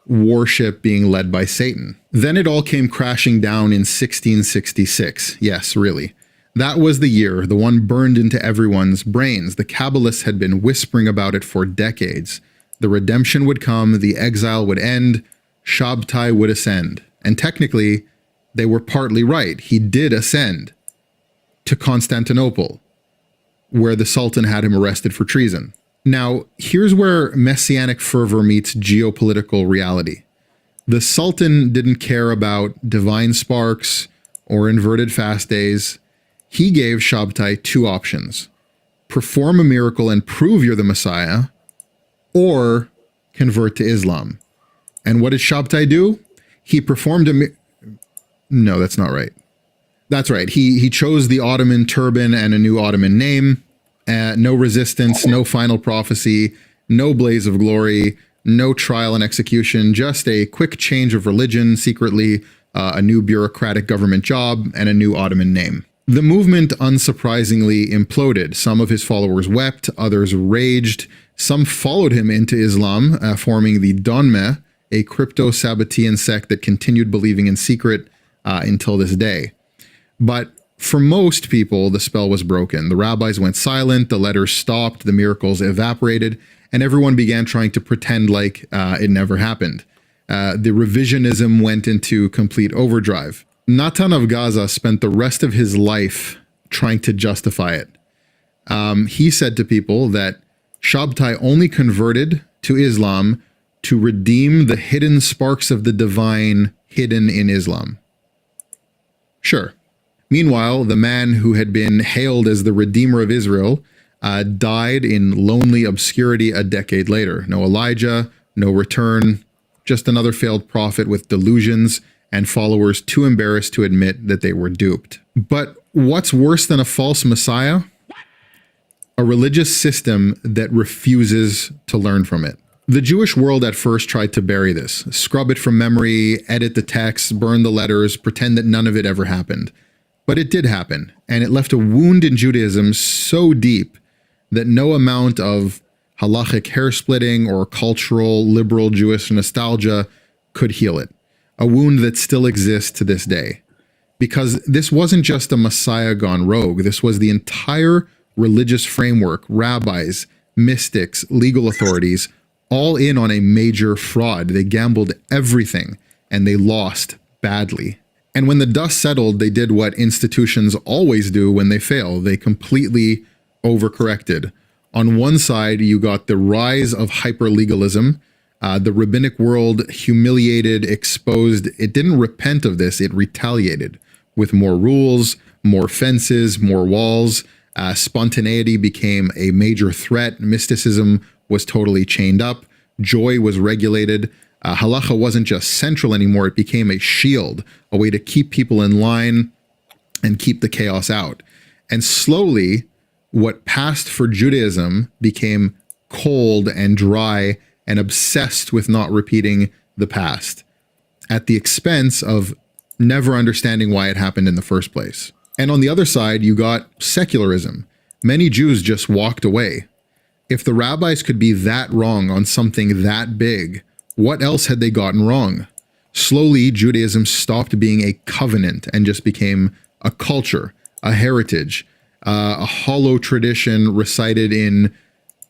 worship being led by Satan. Then it all came crashing down in 1666. Yes, really. That was the year, the one burned into everyone's brains. The Kabbalists had been whispering about it for decades. The redemption would come, the exile would end, Shabtai would ascend. And technically, they were partly right. He did ascend to Constantinople, where the Sultan had him arrested for treason. Now, here's where messianic fervor meets geopolitical reality. The Sultan didn't care about divine sparks or inverted fast days. He gave Shabtai two options: perform a miracle and prove you're the Messiah, or convert to Islam. And what did Shabtai do? He performed no, that's not right. That's right. He chose the Ottoman turban and a new Ottoman name. No resistance, no final prophecy, no blaze of glory, no trial and execution, just a quick change of religion secretly, a new bureaucratic government job, and a new Ottoman name. The movement unsurprisingly imploded. Some of his followers wept, others raged. Some followed him into Islam, forming the Donmeh, a crypto-Sabbatean sect that continued believing in secret until this day. But for most people, the spell was broken. The rabbis went silent, the letters stopped, the miracles evaporated, and everyone began trying to pretend like it never happened. The revisionism went into complete overdrive. Natan of Gaza spent the rest of his life trying to justify it. He said to people that Shabtai only converted to Islam to redeem the hidden sparks of the divine hidden in Islam. Sure. Meanwhile, the man who had been hailed as the Redeemer of Israel died in lonely obscurity a decade later. No Elijah, no return, just another failed prophet with delusions and followers too embarrassed to admit that they were duped. But what's worse than a false Messiah? A religious system that refuses to learn from it. The Jewish world at first tried to bury this, scrub it from memory, edit the text, burn the letters, pretend that none of it ever happened. But it did happen, and it left a wound in Judaism so deep that no amount of halachic hair-splitting or cultural liberal Jewish nostalgia could heal it. A wound that still exists to this day. Because this wasn't just a Messiah gone rogue, this was the entire religious framework, rabbis, mystics, legal authorities, all in on a major fraud. They gambled everything, and they lost badly. And when the dust settled, they did what institutions always do when they fail. They completely overcorrected. On one side, you got the rise of hyper-legalism. The rabbinic world humiliated, exposed. It didn't repent of this. It retaliated with more rules, more fences, more walls. Spontaneity became a major threat. Mysticism was totally chained up. Joy was regulated. Halacha wasn't just central anymore. It became a shield, a way to keep people in line and keep the chaos out. And slowly, what passed for Judaism became cold and dry and obsessed with not repeating the past, at the expense of never understanding why it happened in the first place. And on the other side, you got secularism. Many Jews just walked away. If the rabbis could be that wrong on something that big, what else had they gotten wrong? Slowly, Judaism stopped being a covenant and just became a culture, a heritage, a hollow tradition recited in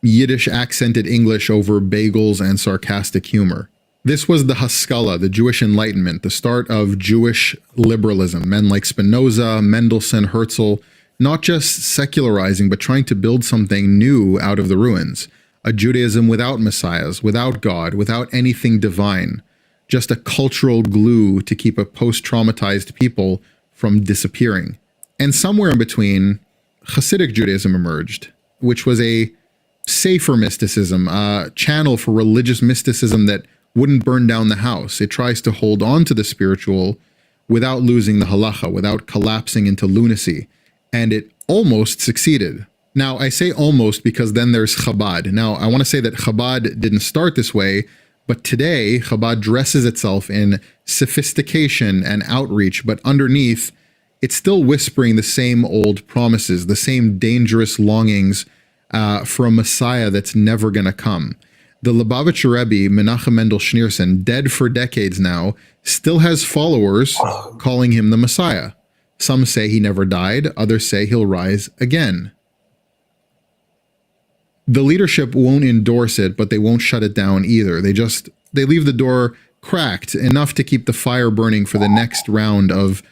Yiddish accented English over bagels and sarcastic humor. This was the Haskalah, the Jewish Enlightenment, the start of Jewish liberalism. Men like Spinoza, Mendelssohn, Herzl, not just secularizing, but trying to build something new out of the ruins. A Judaism without messiahs, without God, without anything divine. Just a cultural glue to keep a post-traumatized people from disappearing. And somewhere in between, Hasidic Judaism emerged, which was a safer mysticism, a channel for religious mysticism that wouldn't burn down the house. It tries to hold on to the spiritual without losing the halacha, without collapsing into lunacy. And it almost succeeded. Now, I say almost because then there's Chabad. Now, I want to say that Chabad didn't start this way, but today Chabad dresses itself in sophistication and outreach, but underneath, it's still whispering the same old promises, the same dangerous longings for a Messiah that's never going to come. the Lubavitcher Rebbe, Menachem Mendel Schneerson, dead for decades now, still has followers calling him the Messiah. Some say he never died, others say he'll rise again. The leadership won't endorse it, but they won't shut it down either. They leave the door cracked enough to keep the fire burning for the next round of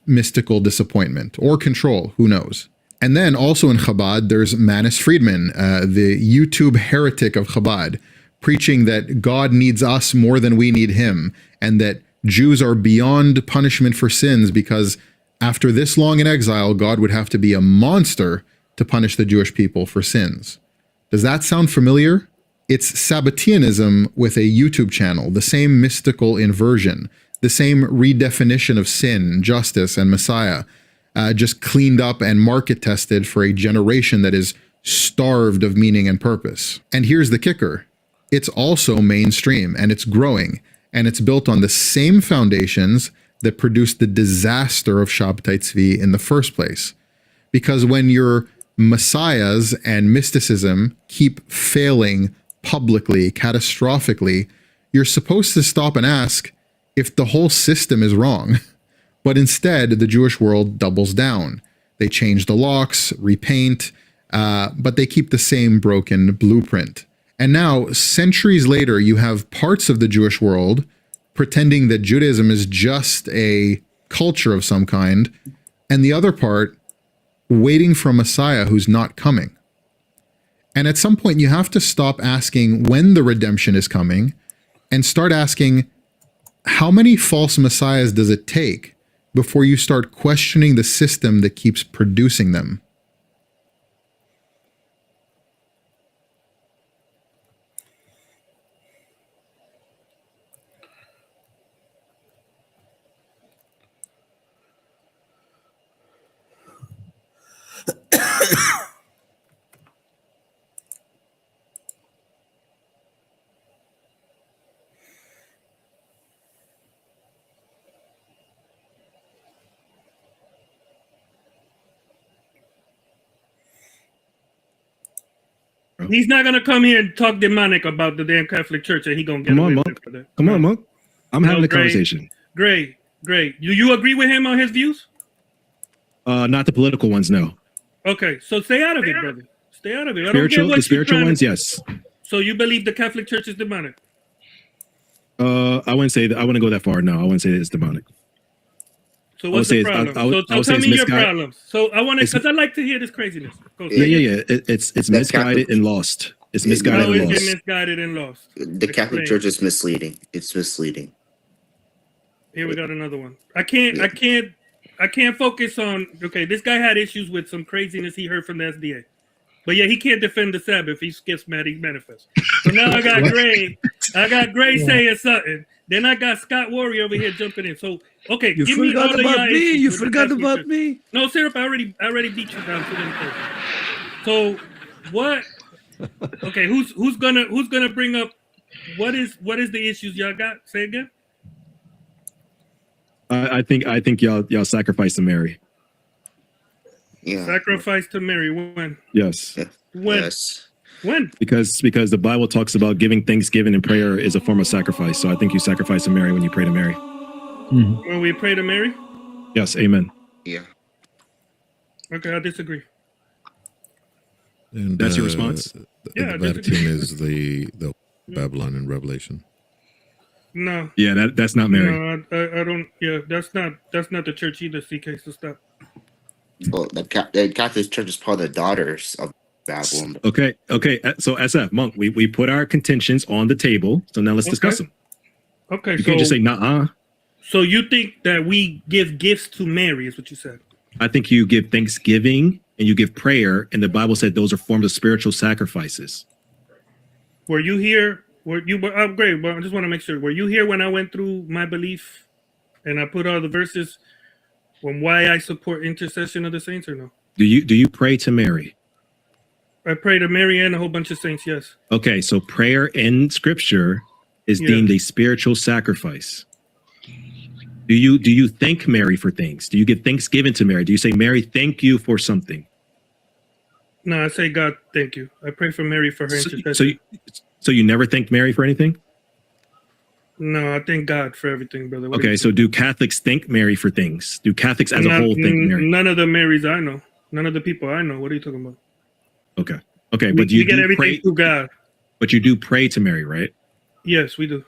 mystical disappointment or control, who knows. And then also in Chabad, there's Manis Friedman, the YouTube heretic of Chabad, preaching that God needs us more than we need him, and that Jews are beyond punishment for sins because after this long in exile, God would have to be a monster to punish the Jewish people for sins. Does that sound familiar? It's Sabbateanism with a YouTube channel, the same mystical inversion, the same redefinition of sin, justice, and Messiah, just cleaned up and market tested for a generation that is starved of meaning and purpose. And here's the kicker. It's also mainstream, and it's growing, and it's built on the same foundations that produced the disaster of Shabtai Tzvi in the first place. Because when your messiahs and mysticism keep failing publicly, catastrophically, you're supposed to stop and ask if the whole system is wrong. But instead, the Jewish world doubles down. They change the locks, repaint, but they keep the same broken blueprint. And now, centuries later, you have parts of the Jewish world pretending that Judaism is just a culture of some kind, and the other part waiting for a Messiah who's not coming. And at some point, you have to stop asking when the redemption is coming and start asking, how many false messiahs does it take before you start questioning the system that keeps producing them? He's not gonna come here and talk demonic about the damn Catholic Church, and he gonna get Come away on, with Monk. it for that. Come on, Monk. I'm having a great. conversation. Great. Do you agree with him on his views? Not the political ones, no. Okay, so stay out of it, brother. Stay out of it. The spiritual ones, yes. So you believe the Catholic Church is demonic? I wouldn't say that. I wouldn't go that far. No, I wouldn't say that it's demonic. So what's the problem? So tell me your problems. So I want to, because I like to hear this craziness. Yeah. It's misguided and lost. It's misguided and lost. It's misguided and lost. The Catholic Church is misleading. It's misleading. Here we got another one. I can't focus on. Okay, this guy had issues with some craziness he heard from the SDA, but yeah, he can't defend the Sabbath. He gets mad. He manifests. So now I got Gray. Saying something. Then I got Scott Warrior over here jumping in. So okay, you forgot about me. You forgot about me. No, Syrup, I already beat you down to them first. So what? Okay, who's gonna bring up what is the issues y'all got? Say again. I think y'all sacrificed to Mary. Yeah. Sacrifice to Mary. When? Yes. When? Yes. When? Because the Bible talks about giving thanksgiving and prayer is a form of sacrifice. So I think you sacrifice to Mary when you pray to Mary. Mm-hmm. When we pray to Mary? Yes, amen. Yeah. Okay, I disagree. And that's your response? The Yeah, Vatican is the Babylon in Revelation. No. Yeah, that's not Mary. No, I don't. Yeah, that's not the church either. CK, so stop. Well, the Catholic Church is part of the daughters of Babylon. Okay. So SF Monk, we put our contentions on the table. So now let's discuss them. Okay. You can't just say nah. So you think that we give gifts to Mary? Is what you said? I think you give thanksgiving and you give prayer, and the Bible said those are forms of spiritual sacrifices. Were you here? Great. Well, I just want to make sure. Were you here when I went through my belief and I put all the verses on why I support intercession of the saints, or no? Do you pray to Mary? I pray to Mary and a whole bunch of saints. Yes. Okay, so prayer in Scripture is deemed a spiritual sacrifice. Do you thank Mary for things? Do you give thanksgiving to Mary? Do you say, Mary, thank you for something? No, I say, God, thank you. I pray for Mary for her intercession. So you never thanked Mary for anything? No, I thank God for everything, brother. What Okay, so do Catholics thank Mary for things? Do Catholics as a whole thank Mary? None of the Marys I know. None of the people I know. What are you talking about? Okay. Okay, We, but you we get do everything pray, through God. but you do pray to Mary, right? Yes, we do.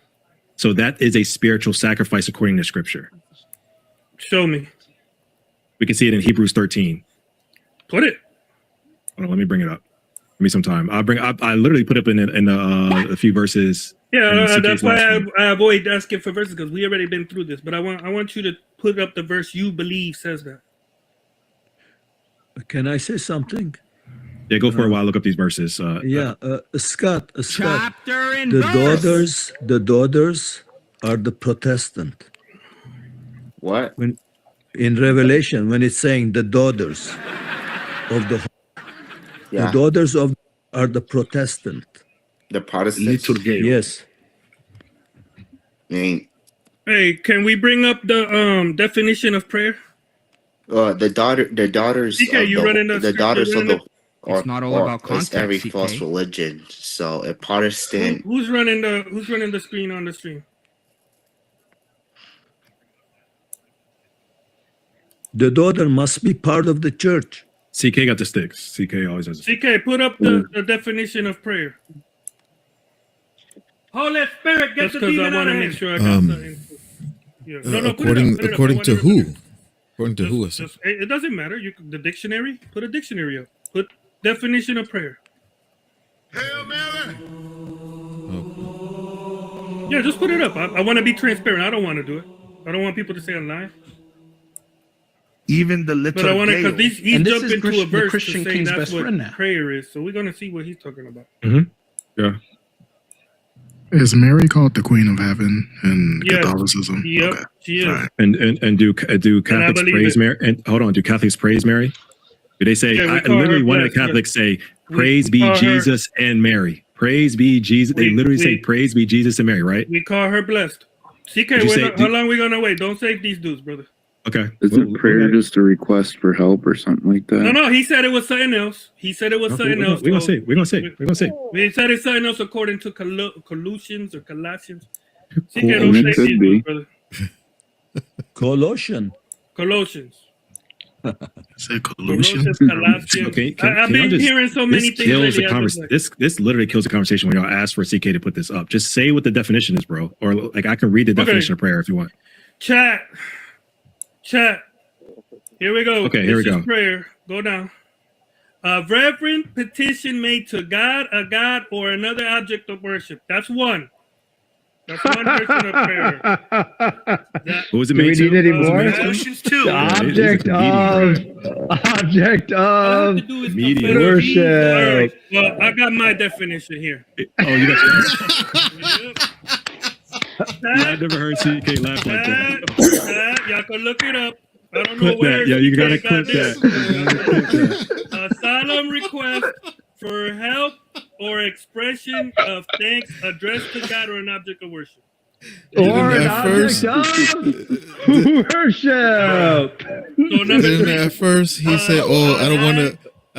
So that is a spiritual sacrifice according to scripture. Show me. We can see it in Hebrews 13. Put it. Hold on, let me bring it up. Give me some time. I literally put up in a few verses. Yeah, in that's CK's why last one. I avoid asking for verses because we already been through this. But I want you to put up the verse you believe says that. Can I say something? Yeah, go for it while I look up these verses. Scott, Chapter and the verse. daughters are the Protestant. What? When in Revelation, when it's saying the daughters of the Yeah. daughters of are the Protestant. The Protestants. Yes. I mean, Hey, can we bring up the definition of prayer? the daughters CK, you running the the script- daughters you of running the It's not all about it's context, every CK. false religion. So a Protestant. Who's running the screen on the stream? The daughter must be part of the church. CK got the sticks. CK always has. CK, put up the definition of prayer. Holy Spirit, get Just the because I demon out want of to him. make sure I got the info. Yeah. No, put it up, put it up. according I to want you who? put it- According to who is it? It doesn't matter. The dictionary. Put a dictionary up. Put definition of prayer. Yeah, just put it up. I want to be transparent. I don't want to do it. I don't want people to say I'm lying. Even the But I want to because he's And this jumping is to a the verse Christian to say King's that's best what friend now. prayer is. So we're gonna see what he's talking about. Yeah. Is Mary called the Queen of Heaven in Yes. Catholicism? Yep, Okay. she is. Alright. And do Catholics believe praise it. Mary? And hold on, do Catholics praise Mary? Do they say? Yeah, we I call literally her one of the blessed, Catholics say, We "Praise be call her- Jesus and Mary." Praise be Jesus. They We- literally say, we- "Praise be Jesus and Mary," right? We call her blessed. CK, Did you say- how long we gonna wait? Don't save these dudes, brother. Okay. Isn't prayer just a request for help or something like that? No, he said it was something else. He said it was something else. We're gonna see. We're gonna see. We're gonna see. We said it's something else according to Colossians or Colossians. CK, Cool. don't It save could these be. dudes, brother. Colossian. Colossians. Say Colossians, Colossians. Okay, I've been hearing so many things kills lately. the conversation. This literally kills the conversation when y'all ask for CK to put this up. Just say what the definition is, bro. Or like I can read the definition of prayer if you want. Chat. Here we go. Okay, here we This is go. prayer. Go down. A reverent petition made to God, a god, or another object of worship. That's one. That's one version of prayer. What was it Do we made need to? any What was it more? made to? Colossians 2. Object of Media. worship. All right. Well, I got my definition here. Oh, you got. I never heard CK laugh like that. Y'all can look it up. I don't know Clip where. that. Yeah, you gotta CK got clip that. this. You gotta clip that. A solemn request for help or expression of thanks addressed to God or an object of worship. Or an At object of worship. So number Didn't three. at first he say, "Oh, I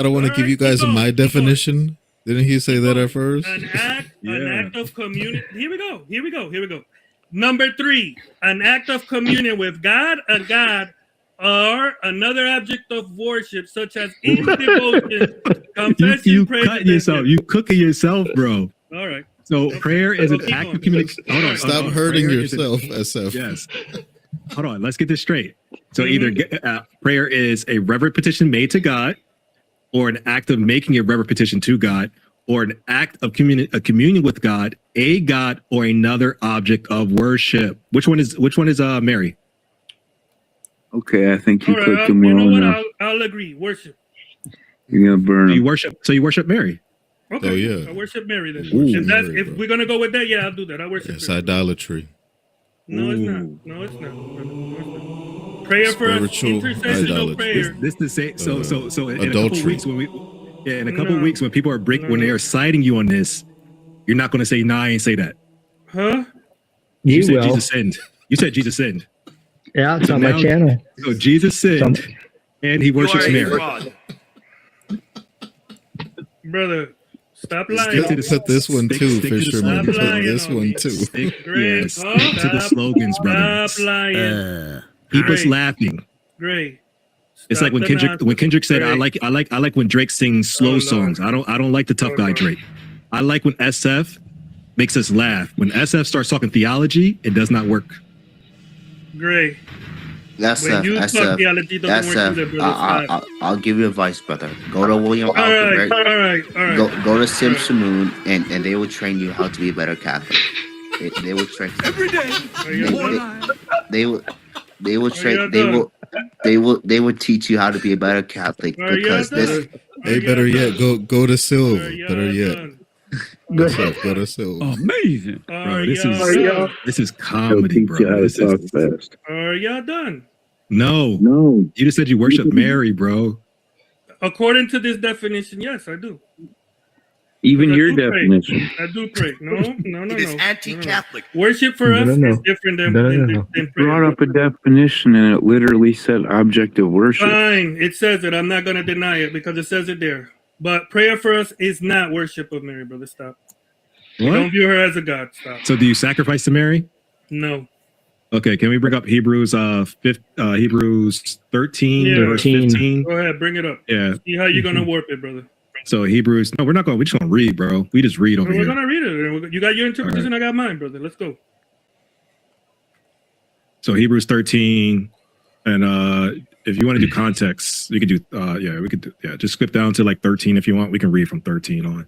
don't want to give you guys my definition." Didn't he say that at first? An act of communion. Here we go. Number 3, an act of communion with God, a god, or another object of worship, such as in devotion, confession, You praise, cut and yourself. thanksgiving. You cooking yourself, bro. All right. So prayer is an Keep act going. of communication. Hold on. Stop hurting Prayer is an- yourself, SF. Yes. Hold on. Let's get this straight. So either prayer is a reverent petition made to God, or an act of making a reverent petition to God, or an act of communion with God, a God, or another object of worship. Which one is Mary? Okay, I think you All cooked right. them You know well what? enough. I'll agree. Worship. You're gonna burn them. So you worship Mary. Okay. Oh, yeah. I worship Mary then. Ooh, if Mary, we're gonna go with that, yeah, I'll do that. I worship It's Mary. idolatry. No, it's not. No, it's not. brother. No, it's not. Prayer for us, Spiritual intercessional idolatry. prayer. This the same. So in a couple adultery. weeks when weeks when people are when they are citing you on this, you're not going to say, "Nah, I ain't say that." Huh? You You said will. Jesus sinned. You said Jesus sinned. Yeah, it's So on my now- channel. So Jesus sinned, and he worships Mary. Brother, Stop Stick lying. to this one too, stick to the fisherman. Stop lying This on one me. too. Stick to Stop the slogans, brother. lying. Keep us Great. laughing. Great. It's like when Stop the Kendrick said, nonsense. I like when Drake sings slow songs. I don't like the tough guy Drake. I like when SF makes us laugh. When SF starts talking theology, it does not work. Great. That's When you talk theology, doesn't work either, brother. Stop. I'll give you advice, brother. Go to William All right. Alfred. Go to Simpson Moon, and they will train you how to be a better Catholic. They will train Every day. they will train they will teach you how to be a better Catholic because this. Hey, better yet, go to Silv. Better yet. Go to Silv. Amazing. Bro, this is comedy, bro. This is fast. Are y'all done? no. You just said you worship Mary, bro. According to this definition, yes, I do. Even I your do pray. definition. I do pray. No. It is anti-Catholic. Worship for us is different than You prayer. brought up a definition and it literally said object of worship. Fine. It says it. I'm not going to deny it because it says it there. But prayer for us is not worship of Mary, brother. Stop. What? Don't view her as a god. Stop. So do you sacrifice to Mary? No. Okay, can we bring up Hebrews 13 verse 15? Go ahead, bring it up. Yeah. See how you're going to warp it, brother. So Hebrews, no, we're just gonna read, bro. We just read over We're here. going to read it. You got your interpretation, I got mine, brother. Let's go. So Hebrews 13, and if you want to do context, we could do just skip down to like 13 if you want. We can read from 13 on.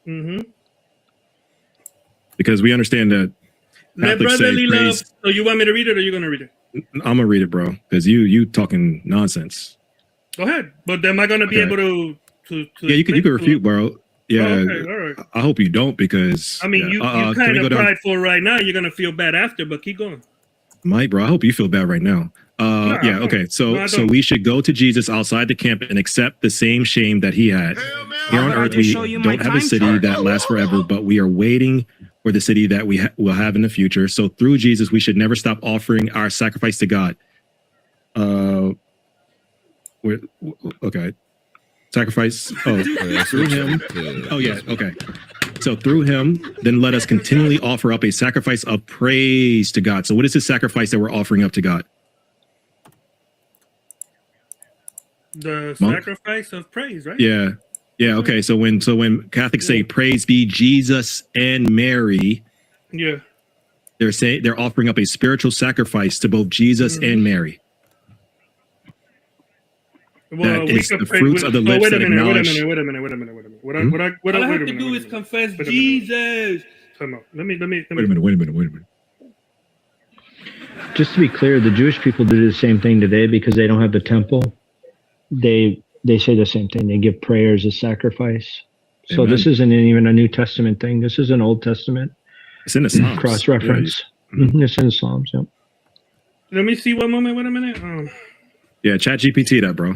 Mm-hmm. Because we understand that Let Catholics say brotherly love. praise. So you want me to read it or you going to read it? I'm gonna read it, bro, because you talking nonsense. Go ahead. But am I going to be Okay. able to Yeah, you can refute, bro. Yeah, okay, all right. I hope you don't because I mean, yeah. you Can we kind go of down? prideful right now. You're going to feel bad after, but keep going. Mike, bro, I hope you feel bad right now. I Yeah, don't. okay. No, I So don't. we should go to Jesus outside the camp and accept the same shame that he had. Here on earth, we don't have a city that lasts forever, but we are waiting for the city that we will have in the future. So through Jesus, we should never stop offering our sacrifice to God. Okay. Sacrifice. Oh, through him. Oh, yeah. Okay. So through him, then let us continually offer up a sacrifice of praise to God. So what is the sacrifice that we're offering up to God? The Monk? sacrifice of praise, right? Yeah. Yeah. Okay. So when Catholics say praise be Jesus and Mary, Yeah. they're offering up a spiritual sacrifice to both Jesus and Mary. Well, That is the fruits of the lips wait a that minute. acknowledge. Wait a minute. What I have to do is confess Jesus. Come on. Let me. Wait a minute. Just to be clear, the Jewish people do the same thing today because they don't have the temple. They say the same thing. They give prayers as sacrifice. So Amen. this isn't even a New Testament thing. This is an Old Testament It's in the Psalms. cross-reference. Yeah. It's in the Psalms. Yep. Let me see one moment. Wait a minute. Yeah. Chat GPT that, bro.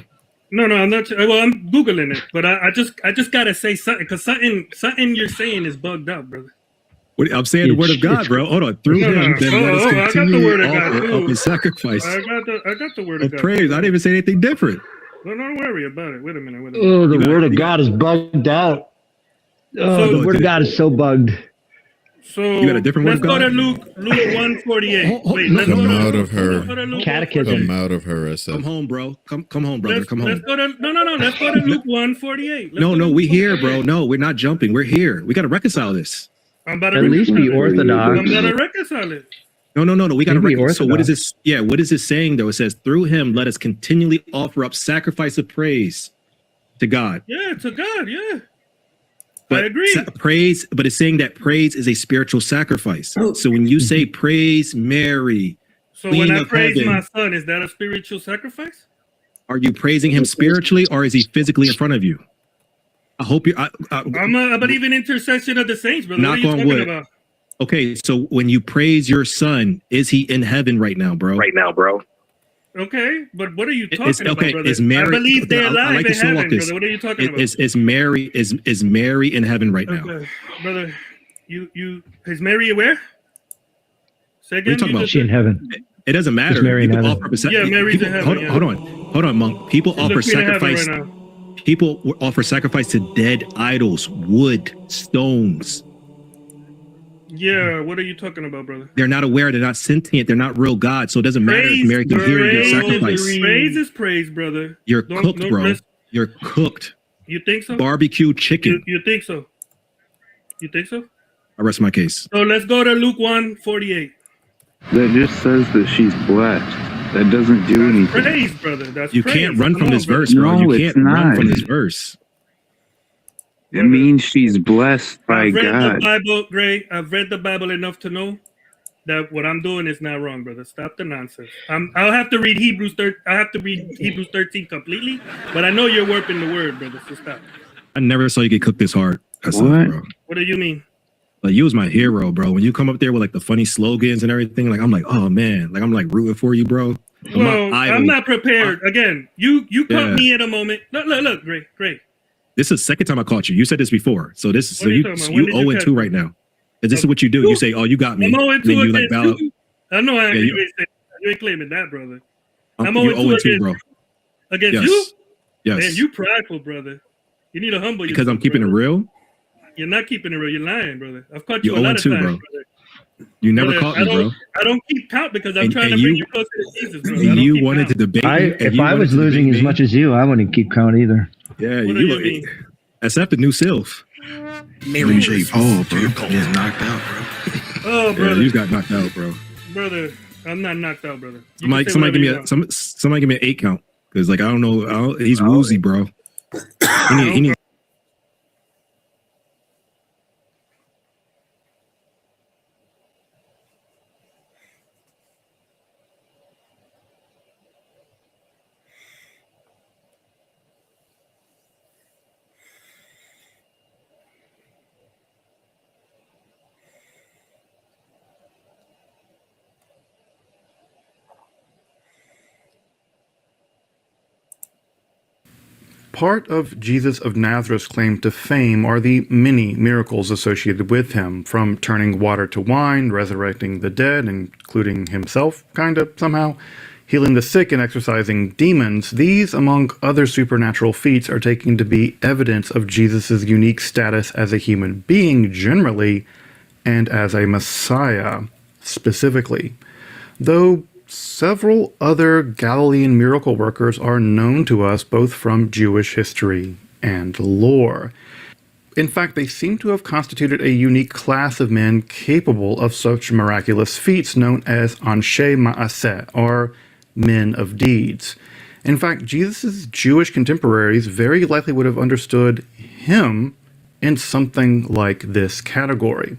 No, I'm not. Well, I'm googling it, but I just gotta say something because something you're saying is bugged up, brother. I'm saying the word of God, bro. Hold on. Through him, then let us I got the continue word of God offer up too. a sacrifice I got the word of of God. praise. I didn't even say anything different. No, don't worry about it. Wait a minute. Oh, the You got- Word of you God is bugged out. Oh, So- the Word of God is so bugged. So You got a different word let's of go to God? Luke 148. Wait, let's Come go to out of her. let's go to Luke Catechism. 148. Come out of her, SF. Come home, bro. Come home, brother. Come Let's home. go to no. Let's go to Luke 148. No, we here, bro. No, we're not jumping. We're here. We got to reconcile this. I'm about to At least be reconcile it. orthodox. I'm gonna reconcile it. No. We got to Be reconcile. So what is orthodox. this? Yeah, what is this saying though? It says, through him, let us continually offer up sacrifice of praise to God. Yeah, to God. Yeah. But I agree. Praise, but it's saying that praise is a spiritual sacrifice. So when you say praise Mary, So Queen when I of praise heaven, my son, is that a spiritual sacrifice? are you praising him spiritually or is he physically in front of you? I hope you. I believe in intercession of the saints, brother. What are Knock you on talking wood. about? Okay, so when you praise your son, is he in heaven right now, bro? Okay, but what are you talking It's about, okay. brother? Is Mary? I believe they're I alive like in to slow walk heaven, this. brother. What are you talking about? Is Mary in heaven right now? Okay, brother, you is Mary where? Say What are you again. talking about? She in heaven. It doesn't matter. Is Mary in People heaven? offer Yeah, Mary's in heaven, Hold on, monk. People She's offer the queen of heaven sacrifice. right now. People would offer sacrifice to dead idols, wood, stones. Yeah, what are you talking about, brother? They're not aware. They're not sentient. They're not real God. So it doesn't matter if Mary can hear your sacrifice. Praise is praise, brother. You're cooked, bro. You're cooked. You think so? Barbecue chicken. You think so? You think so? I rest my case. So let's go to Luke 1:48. That just says that she's blessed. That doesn't do anything. Praise, brother. That's you praise. can't run Come from on, this brother. verse, bro. No, You it's can't run not. from this verse. It means she's blessed by I've read God. the Bible, Gray. I've read the Bible enough to know that what I'm doing is not wrong, brother. Stop the nonsense. I'll have to read Hebrews 13 completely, but I know you're warping the word, brother. So stop. I never saw you get cooked this hard. That's What? bro. What do you mean? Like you was my hero, bro. When you come up there with like the funny slogans and everything, like I'm like, oh man, like I'm like rooting for you, bro. Well, I'm not prepared. Again, you caught Yeah. me at a moment. Look, Gray. This is the second time I caught you. You said this before, so this is What so are you you talking about? When did you 0-2 right now. And this is what you do. You say, oh, you got me. I'm And then 0-2 you like against bow. you. I know Yeah, you ain't claiming that, brother. I'm You're 0-2 0-2, bro. against Yes. you. Yes. Man, you prideful, brother. You need to humble yourself. Because I'm keeping brother. it real. You're not keeping it real. You're lying, brother. I've caught you You're a lot of 0-2, times, bro. brother. You never Brother, caught me, bro. I don't keep count because I'm And- trying and to bring you- you closer to Jesus, brother. And I don't you keep wanted count. to debate me. and If you I wanted was to losing debate as me. much as you, I wouldn't keep count either. Yeah, What do you mean? Accept the new self. Mary J. Paul, bro. Getting knocked out, bro. Oh, Yeah, brother. you just got knocked out, bro. Brother, I'm not knocked out, brother. You Somebody, can say somebody give me whatever a you want. somebody give me an 8 count because like I don't know, he's woozy, bro. He need Part of Jesus of Nazareth's claim to fame are the many miracles associated with him, from turning water to wine, resurrecting the dead, including himself, somehow, healing the sick and exorcising demons. These, among other supernatural feats, are taken to be evidence of Jesus' unique status as a human being generally, and as a Messiah specifically. Though several other Galilean miracle workers are known to us both from Jewish history and lore. In fact, they seem to have constituted a unique class of men capable of such miraculous feats known as Anshe Ma'aseh, or men of deeds. In fact, Jesus' Jewish contemporaries very likely would have understood him in something like this category.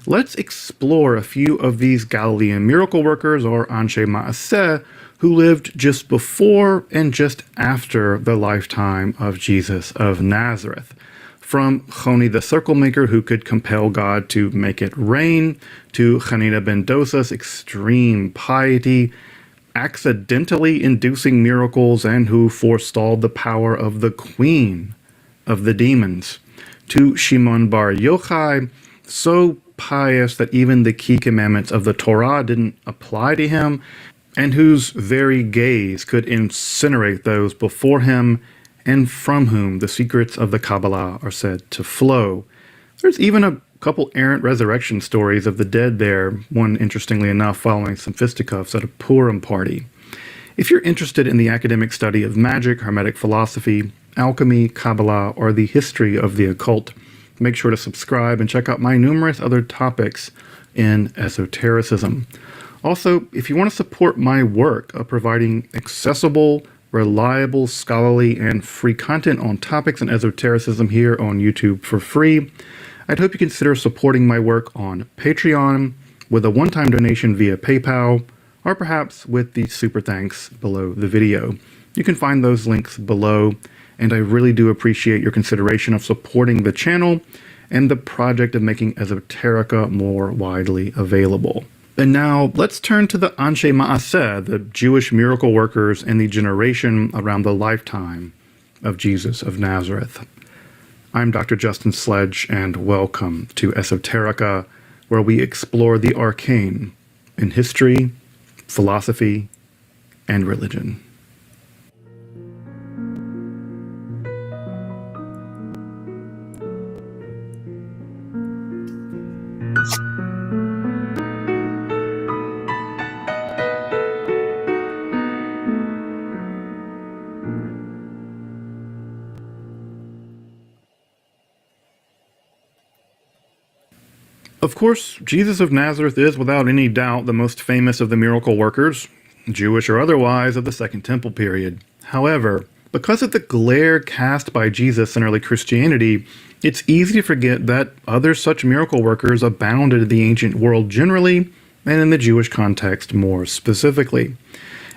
Let's explore a few of these Galilean miracle workers, or Anshe Ma'aseh, who lived just before and just after the lifetime of Jesus of Nazareth. From Choni the circle maker, who could compel God to make it rain, to Chanina ben Dosa's extreme piety, accidentally inducing miracles, and who forestalled the power of the queen of the demons, to Shimon bar Yochai, so pious that even the key commandments of the Torah didn't apply to him, and whose very gaze could incinerate those before him, and from whom the secrets of the Kabbalah are said to flow. There's even a couple errant resurrection stories of the dead there, one interestingly enough following some fisticuffs at a Purim party. If you're interested in the academic study of magic, Hermetic philosophy, alchemy, Kabbalah, or the history of the occult, make sure to subscribe and check out my numerous other topics in esotericism. Also, if you want to support my work of providing accessible, reliable, scholarly, and free content on topics in esotericism here on YouTube for free, I'd hope you consider supporting my work on Patreon with a one-time donation via PayPal, or perhaps with the super thanks below the video. You can find those links below, and I really do appreciate your consideration of supporting the channel and the project of making esoterica more widely available. And now let's turn to the Anshe Ma'aseh, the Jewish miracle workers in the generation around the lifetime of Jesus of Nazareth. I'm Dr. Justin Sledge, and welcome to Esoterica, where we explore the arcane in history, philosophy, and religion. Of course, Jesus of Nazareth is without any doubt the most famous of the miracle workers, Jewish or otherwise, of the Second Temple period. However, because of the glare cast by Jesus in early Christianity, it's easy to forget that other such miracle workers abounded in the ancient world generally, and in the Jewish context more specifically.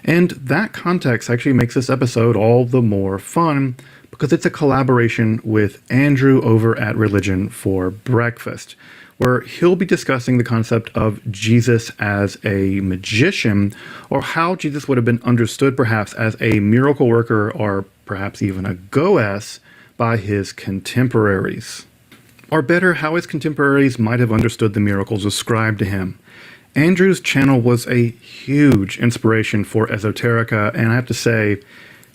And that context actually makes this episode all the more fun, because it's a collaboration with Andrew over at Religion for Breakfast, where he'll be discussing the concept of Jesus as a magician, or how Jesus would have been understood perhaps as a miracle worker, or perhaps even a goess, by his contemporaries. Or better, how his contemporaries might have understood the miracles ascribed to him. Andrew's channel was a huge inspiration for Esoterica, and I have to say,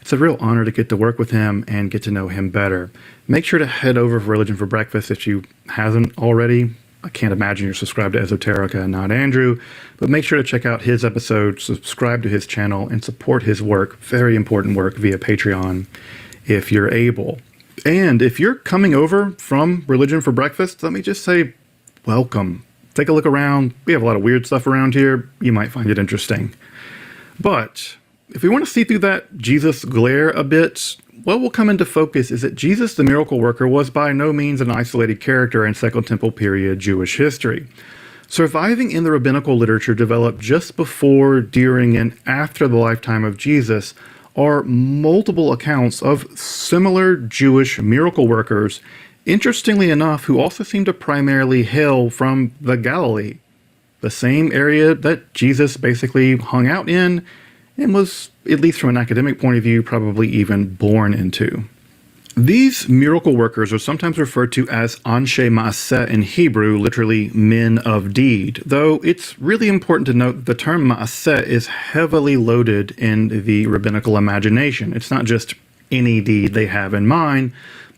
it's a real honor to get to work with him and get to know him better. Make sure to head over for Religion for Breakfast if you hasn't already. I can't imagine you're subscribed to Esoterica and not Andrew, but make sure to check out his episode, subscribe to his channel, and support his work, very important work, via Patreon if you're able. And if you're coming over from Religion for Breakfast, let me just say, welcome. Take a look around. We have a lot of weird stuff around here. You might find it interesting. But if we want to see through that Jesus glare a bit, what will come into focus is that Jesus the miracle worker was by no means an isolated character in Second Temple period Jewish history. Surviving in the rabbinical literature developed just before, during, and after the lifetime of Jesus are multiple accounts of similar Jewish miracle workers, interestingly enough, who also seem to primarily hail from the Galilee, the same area that Jesus basically hung out in and was, at least from an academic point of view, probably even born into. These miracle workers are sometimes referred to as Anshe Ma'aseh in Hebrew, literally men of deed, though it's really important to note that the term Ma'aseh is heavily loaded in the rabbinical imagination. It's not just any deed they have in mind,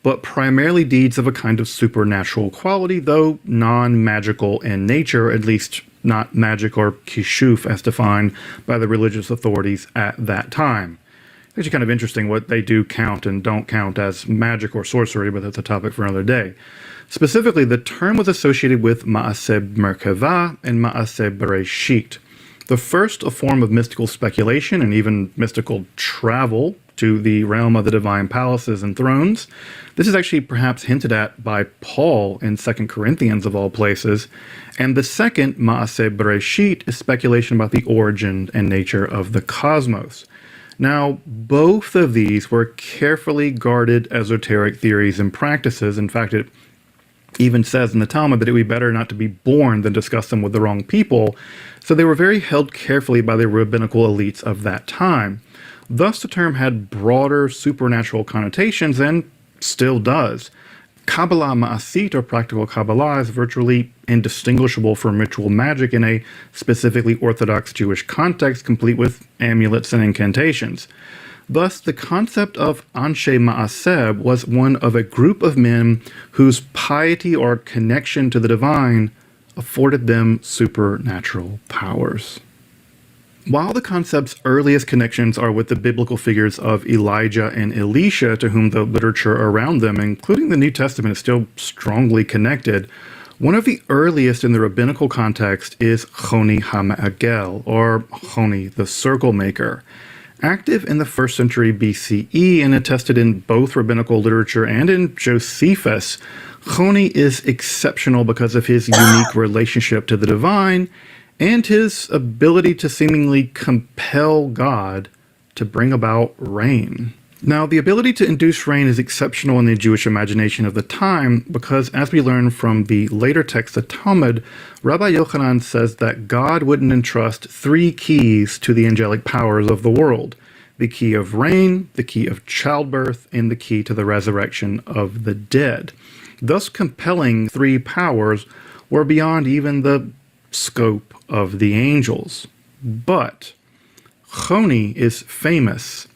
but primarily deeds of a kind of supernatural quality, though non-magical in nature, at least not magic or kishuf as defined by the religious authorities at that time. It's actually kind of interesting what they do count and don't count as magic or sorcery, but that's a topic for another day. Specifically, the term was associated with Ma'aseh Merkava and Ma'aseh Bereshit. The first, a form of mystical speculation and even mystical travel to the realm of the divine palaces and thrones. This is actually perhaps hinted at by Paul in 2 Corinthians of all places. And the second, Ma'aseh Bereshit, is speculation about the origin and nature of the cosmos. Now, both of these were carefully guarded esoteric theories and practices. In fact, it even says in the Talmud that it would be better not to be born than discuss them with the wrong people. So they were very held carefully by the rabbinical elites of that time. Thus, the term had broader supernatural connotations and still does. Kabbalah Ma'asit, or practical Kabbalah, is virtually indistinguishable from ritual magic in a specifically Orthodox Jewish context, complete with amulets and incantations. Thus, the concept of Anshe Ma'aseh was one of a group of men whose piety or connection to the divine afforded them supernatural powers. While the concept's earliest connections are with the biblical figures of Elijah and Elisha, to whom the literature around them, including the New Testament, is still strongly connected, one of the earliest in the rabbinical context is Choni HaMe'agel, or Choni, the circle maker. Active in the 1st century BCE and attested in both rabbinical literature and in Josephus, Choni is exceptional because of his unique relationship to the divine and his ability to seemingly compel God to bring about rain. Now, the ability to induce rain is exceptional in the Jewish imagination of the time because, as we learn from the later text of Talmud, Rabbi Yochanan says that God wouldn't entrust 3 keys to the angelic powers of the world: the key of rain, the key of childbirth, and the key to the resurrection of the dead. Thus compelling 3 powers were beyond even the scope of the angels. But Choni is famous,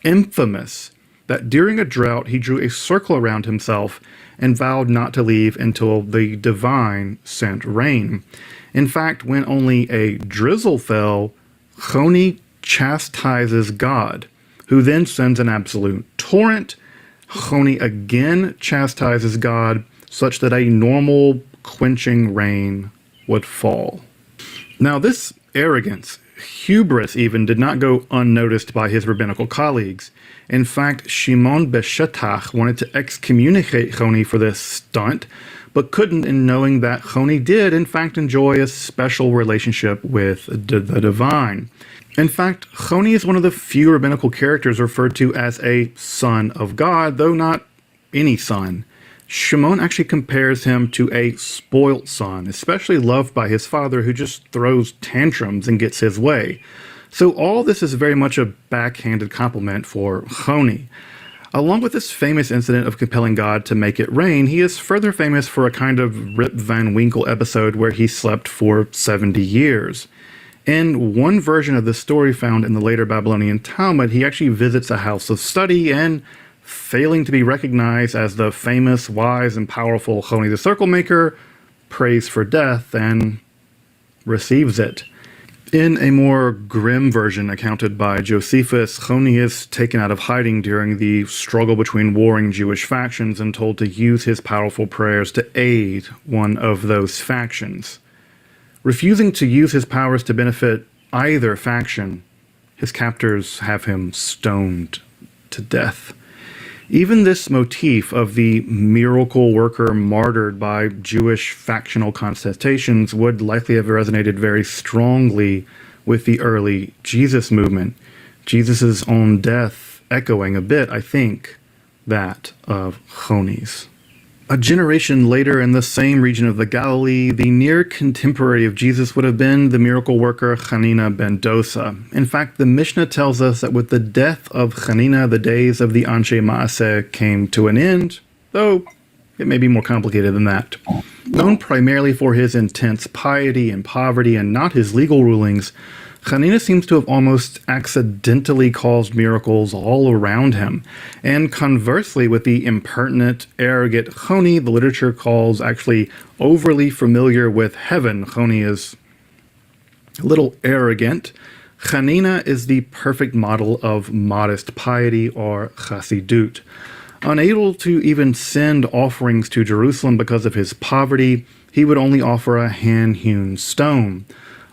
infamous, that during a drought he drew a circle around himself and vowed not to leave until the divine sent rain. In fact, when only a drizzle fell, Choni chastises God, who then sends an absolute torrent. Choni again chastises God, such that a normal quenching rain would fall. Now, this arrogance, hubris even, did not go unnoticed by his rabbinical colleagues. In fact, Shimon Beshetach wanted to excommunicate Choni for this stunt, but couldn't, in knowing that Choni did, in fact, enjoy a special relationship with the divine. In fact, Choni is one of the few rabbinical characters referred to as a son of God, though not any son. Shimon actually compares him to a spoilt son, especially loved by his father, who just throws tantrums and gets his way. So all this is very much a backhanded compliment for Choni. Along with this famous incident of compelling God to make it rain, he is further famous for a kind of Rip Van Winkle episode where he slept for 70 years. In one version of the story found in the later Babylonian Talmud, he actually visits a house of study and, failing to be recognized as the famous, wise, and powerful Choni the Circle Maker, prays for death and receives it. In a more grim version accounted by Josephus, Choni is taken out of hiding during the struggle between warring Jewish factions and told to use his powerful prayers to aid one of those factions. Refusing to use his powers to benefit either faction, his captors have him stoned to death. Even this motif of the miracle worker martyred by Jewish factional contestations would likely have resonated very strongly with the early Jesus movement. Jesus' own death echoing a bit, I think, that of Choni's. A generation later in the same region of the Galilee, the near contemporary of Jesus would have been the miracle worker Hanina ben Dosa. In fact, the Mishnah tells us that with the death of Hanina, the days of the Anshe Maaseh came to an end, though it may be more complicated than that. Known primarily for his intense piety and poverty and not his legal rulings, Hanina seems to have almost accidentally caused miracles all around him. And conversely, with the impertinent, arrogant Choni, the literature calls actually overly familiar with heaven. Choni is a little arrogant. Hanina is the perfect model of modest piety, or chassidut. Unable to even send offerings to Jerusalem because of his poverty, he would only offer a hand-hewn stone.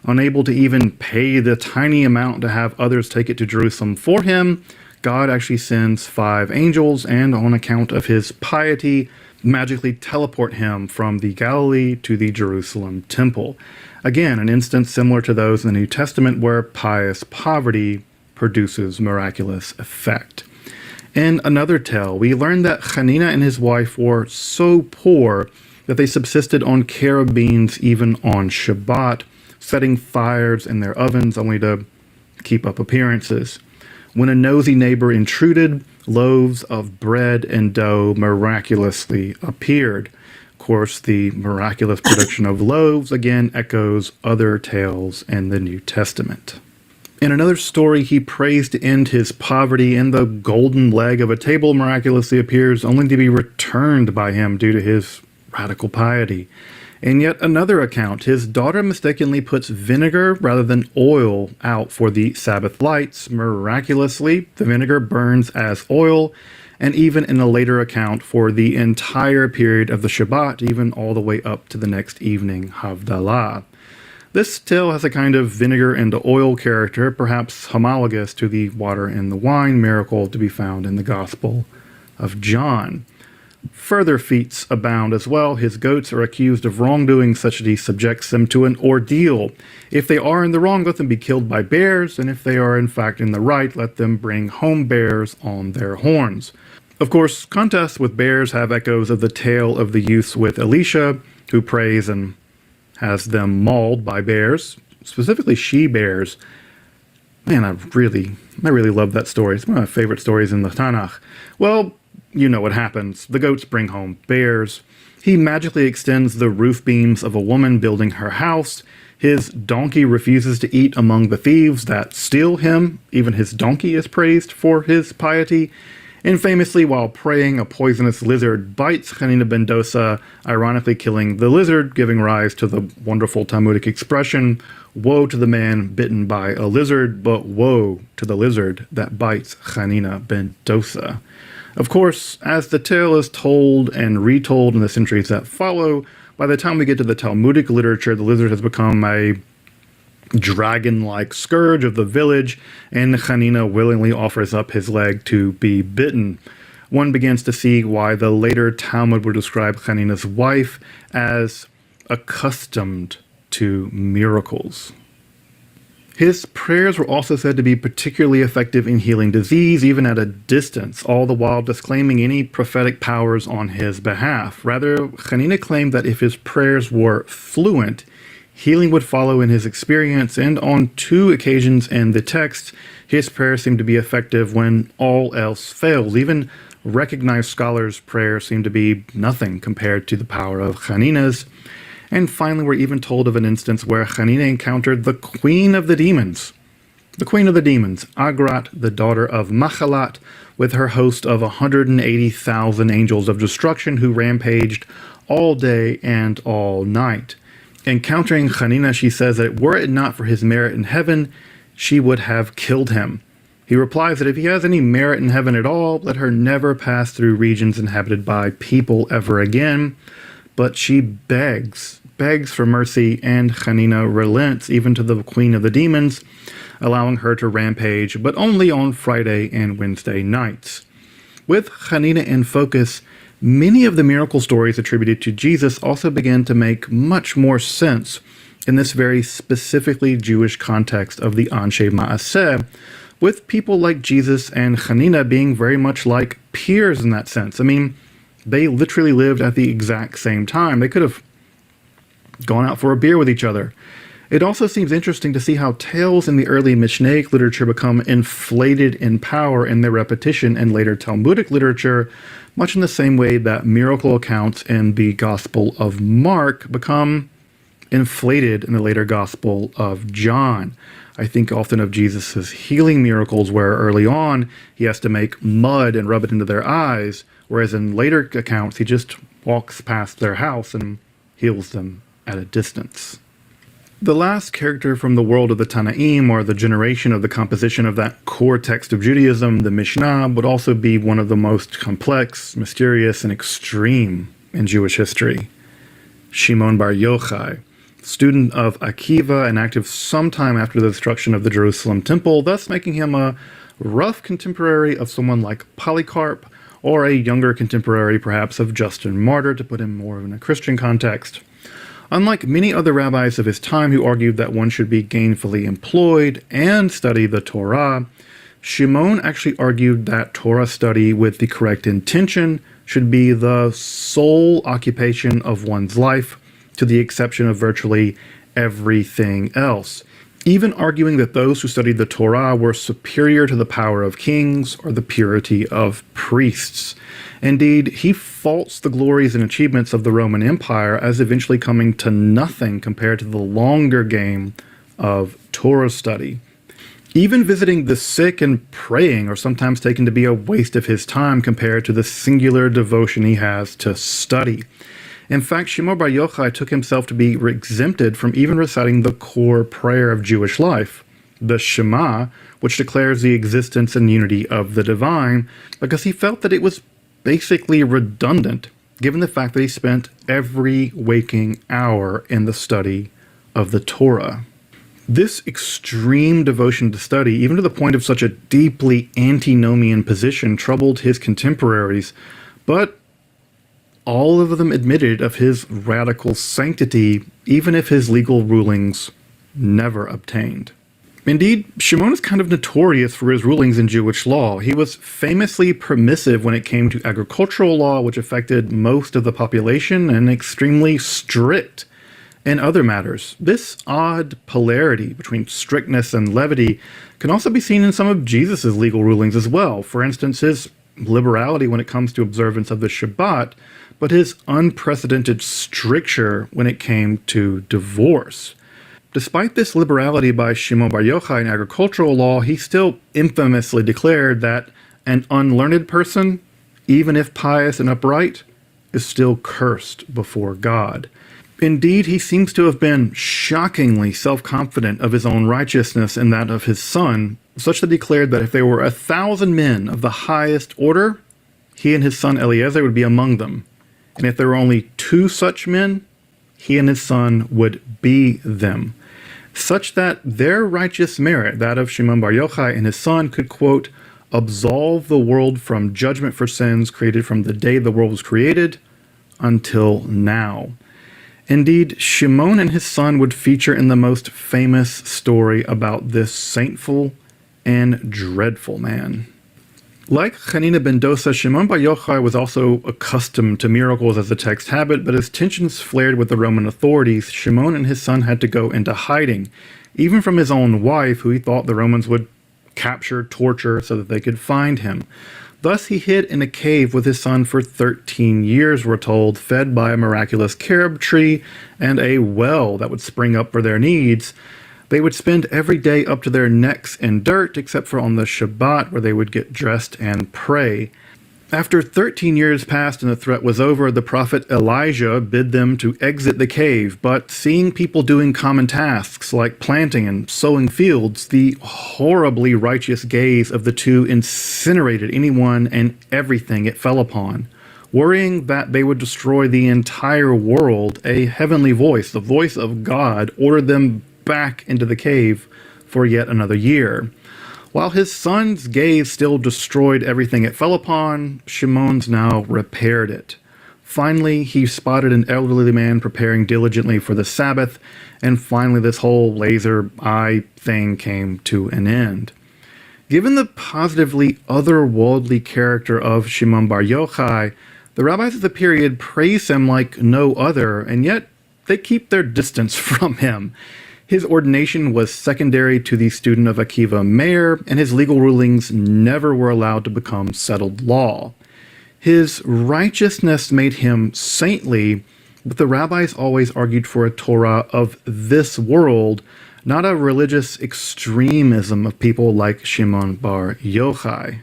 Unable to even pay the tiny amount to have others take it to Jerusalem for him, God actually sends 5 angels, and on account of his piety, magically teleport him from the Galilee to the Jerusalem temple. Again, an instance similar to those in the New Testament where pious poverty produces miraculous effect. In another tale, we learn that Hanina and his wife were so poor that they subsisted on carob beans even on Shabbat, setting fires in their ovens only to keep up appearances. When a nosy neighbor intruded, loaves of bread and dough miraculously appeared. Of course, the miraculous production of loaves again echoes other tales in the New Testament. In another story, he prays to end his poverty, and the golden leg of a table miraculously appears, only to be returned by him due to his radical piety. In yet another account, his daughter mistakenly puts vinegar rather than oil out for the Sabbath lights. Miraculously, the vinegar burns as oil, and even in a later account, for the entire period of the Shabbat, even all the way up to the next evening, Havdalah. This tale has a kind of vinegar and oil character, perhaps homologous to the water and the wine miracle to be found in the Gospel of John. Further feats abound as well. His goats are accused of wrongdoing, such that he subjects them to an ordeal. If they are in the wrong, let them be killed by bears, and if they are in fact in the right, let them bring home bears on their horns. Of course, contests with bears have echoes of the tale of the youths with Elisha, who prays and has them mauled by bears, specifically she-bears. Man, I really love that story. It's one of my favorite stories in the Tanakh. Well, you know what happens. The goats bring home bears. He magically extends the roof beams of a woman building her house. His donkey refuses to eat among the thieves that steal him. Even his donkey is praised for his piety. And famously, while praying, a poisonous lizard bites Hanina ben Dosa, ironically killing the lizard, giving rise to the wonderful Talmudic expression, "Woe to the man bitten by a lizard, but woe to the lizard that bites Hanina ben Dosa." Of course, as the tale is told and retold in the centuries that follow, By the time we get to the Talmudic literature, the lizard has become a dragon-like scourge of the village, and Hanina willingly offers up his leg to be bitten. One begins to see why the later Talmud would describe Hanina's wife as accustomed to miracles. His prayers were also said to be particularly effective in healing disease, even at a distance, all the while disclaiming any prophetic powers on his behalf. Rather, Hanina claimed that if his prayers were fluent, healing would follow in his experience, and on 2 occasions in the text, his prayers seem to be effective when all else fails. Even recognized scholars' prayers seem to be nothing compared to the power of Hanina's. And finally, we're even told of an instance where Hanina encountered the queen of the demons. The queen of the demons, Agrat, the daughter of Machalat, with her host of 180,000 angels of destruction who rampaged all day and all night. Encountering Hanina, she says that were it not for his merit in heaven, she would have killed him. He replies that if he has any merit in heaven at all, let her never pass through regions inhabited by people ever again. But she begs for mercy, and Hanina relents even to the queen of the demons, allowing her to rampage, but only on Friday and Wednesday nights. With Hanina in focus, many of the miracle stories attributed to Jesus also began to make much more sense in this very specifically Jewish context of the Anshe Ma'aseh, with people like Jesus and Hanina being very much like peers in that sense. I mean, they literally lived at the exact same time. They could have gone out for a beer with each other. It also seems interesting to see how tales in the early Mishnaic literature become inflated in power in their repetition in later Talmudic literature, much in the same way that miracle accounts in the Gospel of Mark become inflated in the later Gospel of John. I think often of Jesus' healing miracles where early on he has to make mud and rub it into their eyes, whereas in later accounts he just walks past their house and heals them at a distance. The last character from the world of the Tanaim, or the generation of the composition of that core text of Judaism, the Mishnah, would also be one of the most complex, mysterious, and extreme in Jewish history. Shimon Bar Yochai, student of Akiva and active sometime after the destruction of the Jerusalem temple, thus making him a rough contemporary of someone like Polycarp, or a younger contemporary perhaps of Justin Martyr, to put him more in a Christian context. Unlike many other rabbis of his time who argued that one should be gainfully employed and study the Torah, Shimon actually argued that Torah study with the correct intention should be the sole occupation of one's life, to the exception of virtually everything else, even arguing that those who studied the Torah were superior to the power of kings or the purity of priests. Indeed, he faults the glories and achievements of the Roman Empire as eventually coming to nothing compared to the longer game of Torah study. Even visiting the sick and praying are sometimes taken to be a waste of his time compared to the singular devotion he has to study. In fact, Shimon Bar Yochai took himself to be exempted from even reciting the core prayer of Jewish life, the Shema, which declares the existence and unity of the divine, because he felt that it was basically redundant, given the fact that he spent every waking hour in the study of the Torah. This extreme devotion to study, even to the point of such a deeply antinomian position, troubled his contemporaries, but all of them admitted of his radical sanctity, even if his legal rulings never obtained. Indeed, Shimon is kind of notorious for his rulings in Jewish law. He was famously permissive when it came to agricultural law, which affected most of the population, and extremely strict in other matters. This odd polarity between strictness and levity can also be seen in some of Jesus' legal rulings as well. For instance, his liberality when it comes to observance of the Shabbat, but his unprecedented stricture when it came to divorce. Despite this liberality by Shimon Bar Yochai in agricultural law, he still infamously declared that an unlearned person, even if pious and upright, is still cursed before God. Indeed, he seems to have been shockingly self-confident of his own righteousness and that of his son, such that he declared that if there were 1,000 men of the highest order, he and his son Eliezer would be among them. And if there were only 2 such men, he and his son would be them, such that their righteous merit, that of Shimon Bar Yochai and his son, could, quote, absolve the world from judgment for sins created from the day the world was created until now. Indeed, Shimon and his son would feature in the most famous story about this saintful and dreadful man. Like Hanina ben Dosa, Shimon Bar Yochai was also accustomed to miracles as the text habit, but as tensions flared with the Roman authorities, Shimon and his son had to go into hiding, even from his own wife, who he thought the Romans would capture, torture, so that they could find him. Thus he hid in a cave with his son for 13 years, we're told, fed by a miraculous carob tree and a well that would spring up for their needs. They would spend every day up to their necks in dirt, except for on the Shabbat, where they would get dressed and pray. After 13 years passed and the threat was over, the prophet Elijah bid them to exit the cave, but seeing people doing common tasks like planting and sowing fields, the horribly righteous gaze of the two incinerated anyone and everything it fell upon. Worrying that they would destroy the entire world, a heavenly voice, the voice of God, ordered them back into the cave for yet another year. While his son's gaze still destroyed everything it fell upon, Shimon's now repaired it. Finally, he spotted an elderly man preparing diligently for the Sabbath, and finally this whole laser eye thing came to an end. Given the positively otherworldly character of Shimon Bar Yochai, the rabbis of the period praise him like no other, and yet they keep their distance from him. His ordination was secondary to the student of Akiva Meir, and his legal rulings never were allowed to become settled law. His righteousness made him saintly, but the rabbis always argued for a Torah of this world, not a religious extremism of people like Shimon Bar Yochai.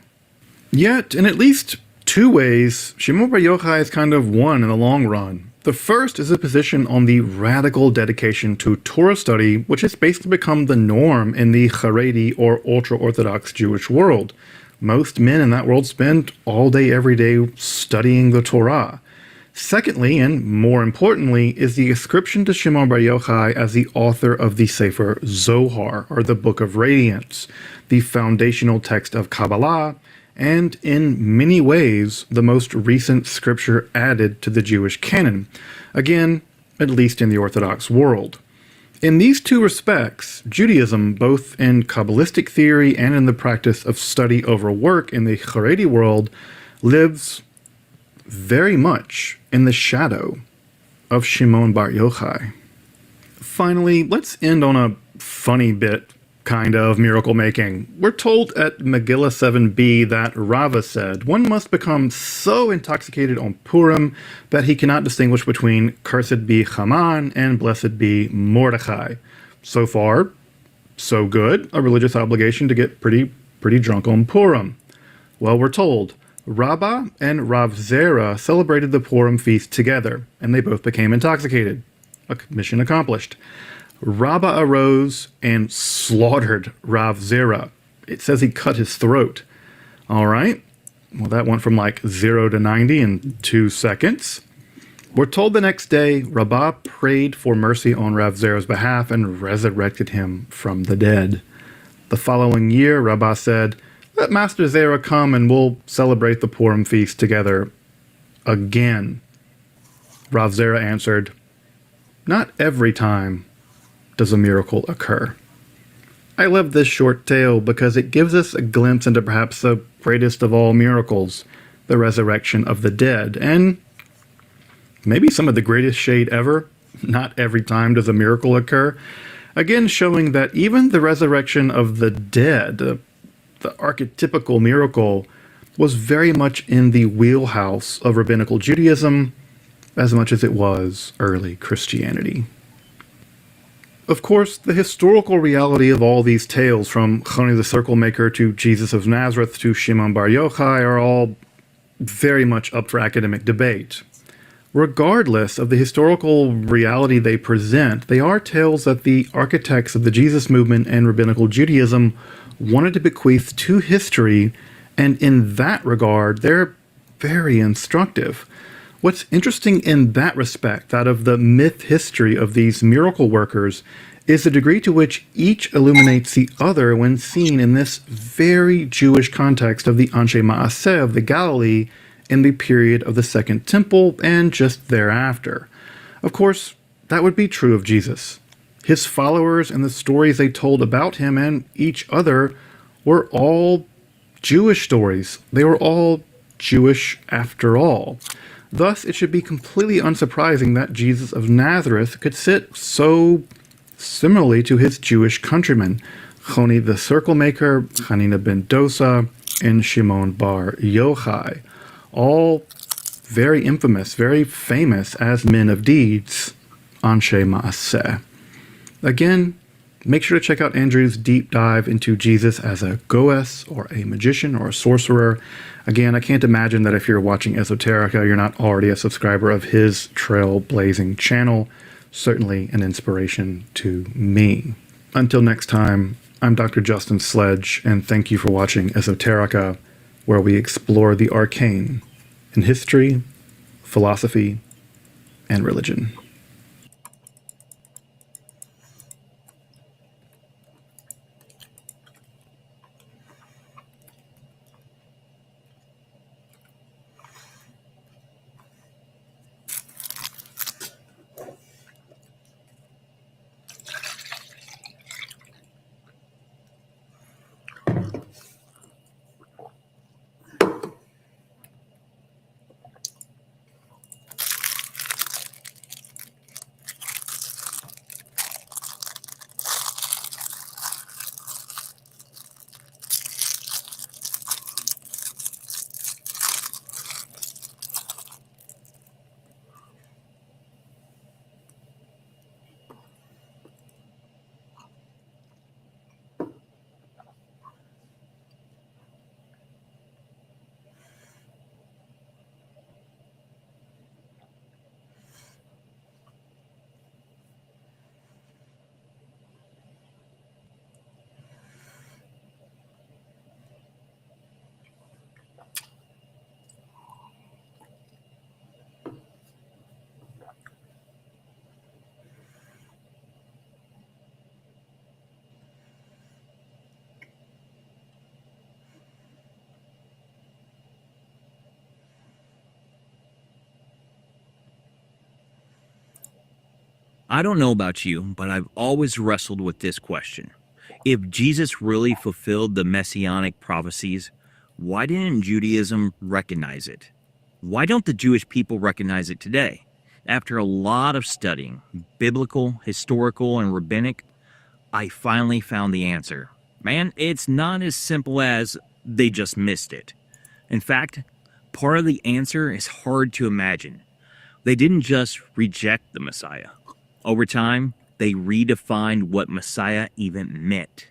Yet, in at least two ways, Shimon Bar Yochai is kind of won in the long run. The first is a position on the radical dedication to Torah study, which has basically become the norm in the Haredi or ultra-Orthodox Jewish world. Most men in that world spend all day, every day studying the Torah. Secondly, and more importantly, is the ascription to Shimon Bar Yochai as the author of the Sefer Zohar, or the Book of Radiance, the foundational text of Kabbalah, and in many ways the most recent scripture added to the Jewish canon, again, at least in the Orthodox world. In these two respects, Judaism, both in Kabbalistic theory and in the practice of study over work in the Haredi world, lives very much in the shadow of Shimon Bar Yochai. Finally, let's end on a funny bit kind of miracle making. We're told at Megillah 7b that Rava said, one must become so intoxicated on Purim that he cannot distinguish between cursed be Haman and blessed be Mordechai. So far, so good, a religious obligation to get pretty drunk on Purim. Well, we're told, Rabbah and Rav Zera celebrated the Purim feast together, and they both became intoxicated. A mission accomplished. Rabbah arose and slaughtered Rav Zera. It says he cut his throat. All right. Well, that went from like 0 to 90 in 2 seconds. We're told the next day, Rabbah prayed for mercy on Rav Zera's behalf and resurrected him from the dead. The following year, Rabbah said, let Master Zera come and we'll celebrate the Purim feast together again. Rav Zera answered, not every time does a miracle occur. I love this short tale because it gives us a glimpse into perhaps the greatest of all miracles, the resurrection of the dead, and maybe some of the greatest shade ever. Not every time does a miracle occur. Again, showing that even the resurrection of the dead, the archetypical miracle, was very much in the wheelhouse of rabbinical Judaism as much as it was early Christianity. Of course, the historical reality of all these tales, from Choni the Circle Maker to Jesus of Nazareth to Shimon Bar Yochai, are all very much up for academic debate. Regardless of the historical reality they present, they are tales that the architects of the Jesus movement and rabbinical Judaism wanted to bequeath to history, and in that regard, they're very instructive. What's interesting in that respect, out of the myth history of these miracle workers, is the degree to which each illuminates the other when seen in this very Jewish context of the Anshe Ma'aseh of the Galilee in the period of the Second Temple and just thereafter. Of course, that would be true of Jesus. His followers and the stories they told about him and each other were all Jewish stories. They were all Jewish after all. Thus, it should be completely unsurprising that Jesus of Nazareth could sit so similarly to his Jewish countrymen, Choni the Circle Maker, Hanina ben Dosa, and Shimon bar Yochai, all very infamous, very famous as men of deeds, Anshe Ma'aseh. Again, make sure to check out Andrew's deep dive into Jesus as a goes, or a magician, or a sorcerer. Again, I can't imagine that if you're watching Esoterica, you're not already a subscriber of his trailblazing channel. Certainly an inspiration to me. Until next time, I'm Dr. Justin Sledge, and thank you for watching Esoterica, where we explore the arcane in history, philosophy, and religion. I don't know about you, but I've always wrestled with this question. If Jesus really fulfilled the messianic prophecies, why didn't Judaism recognize it? Why don't the Jewish people recognize it today? After a lot of studying, biblical, historical, and rabbinic, I finally found the answer. Man, it's not as simple as they just missed it. In fact, part of the answer is hard to imagine. They didn't just reject the Messiah. Over time, they redefined what Messiah even meant.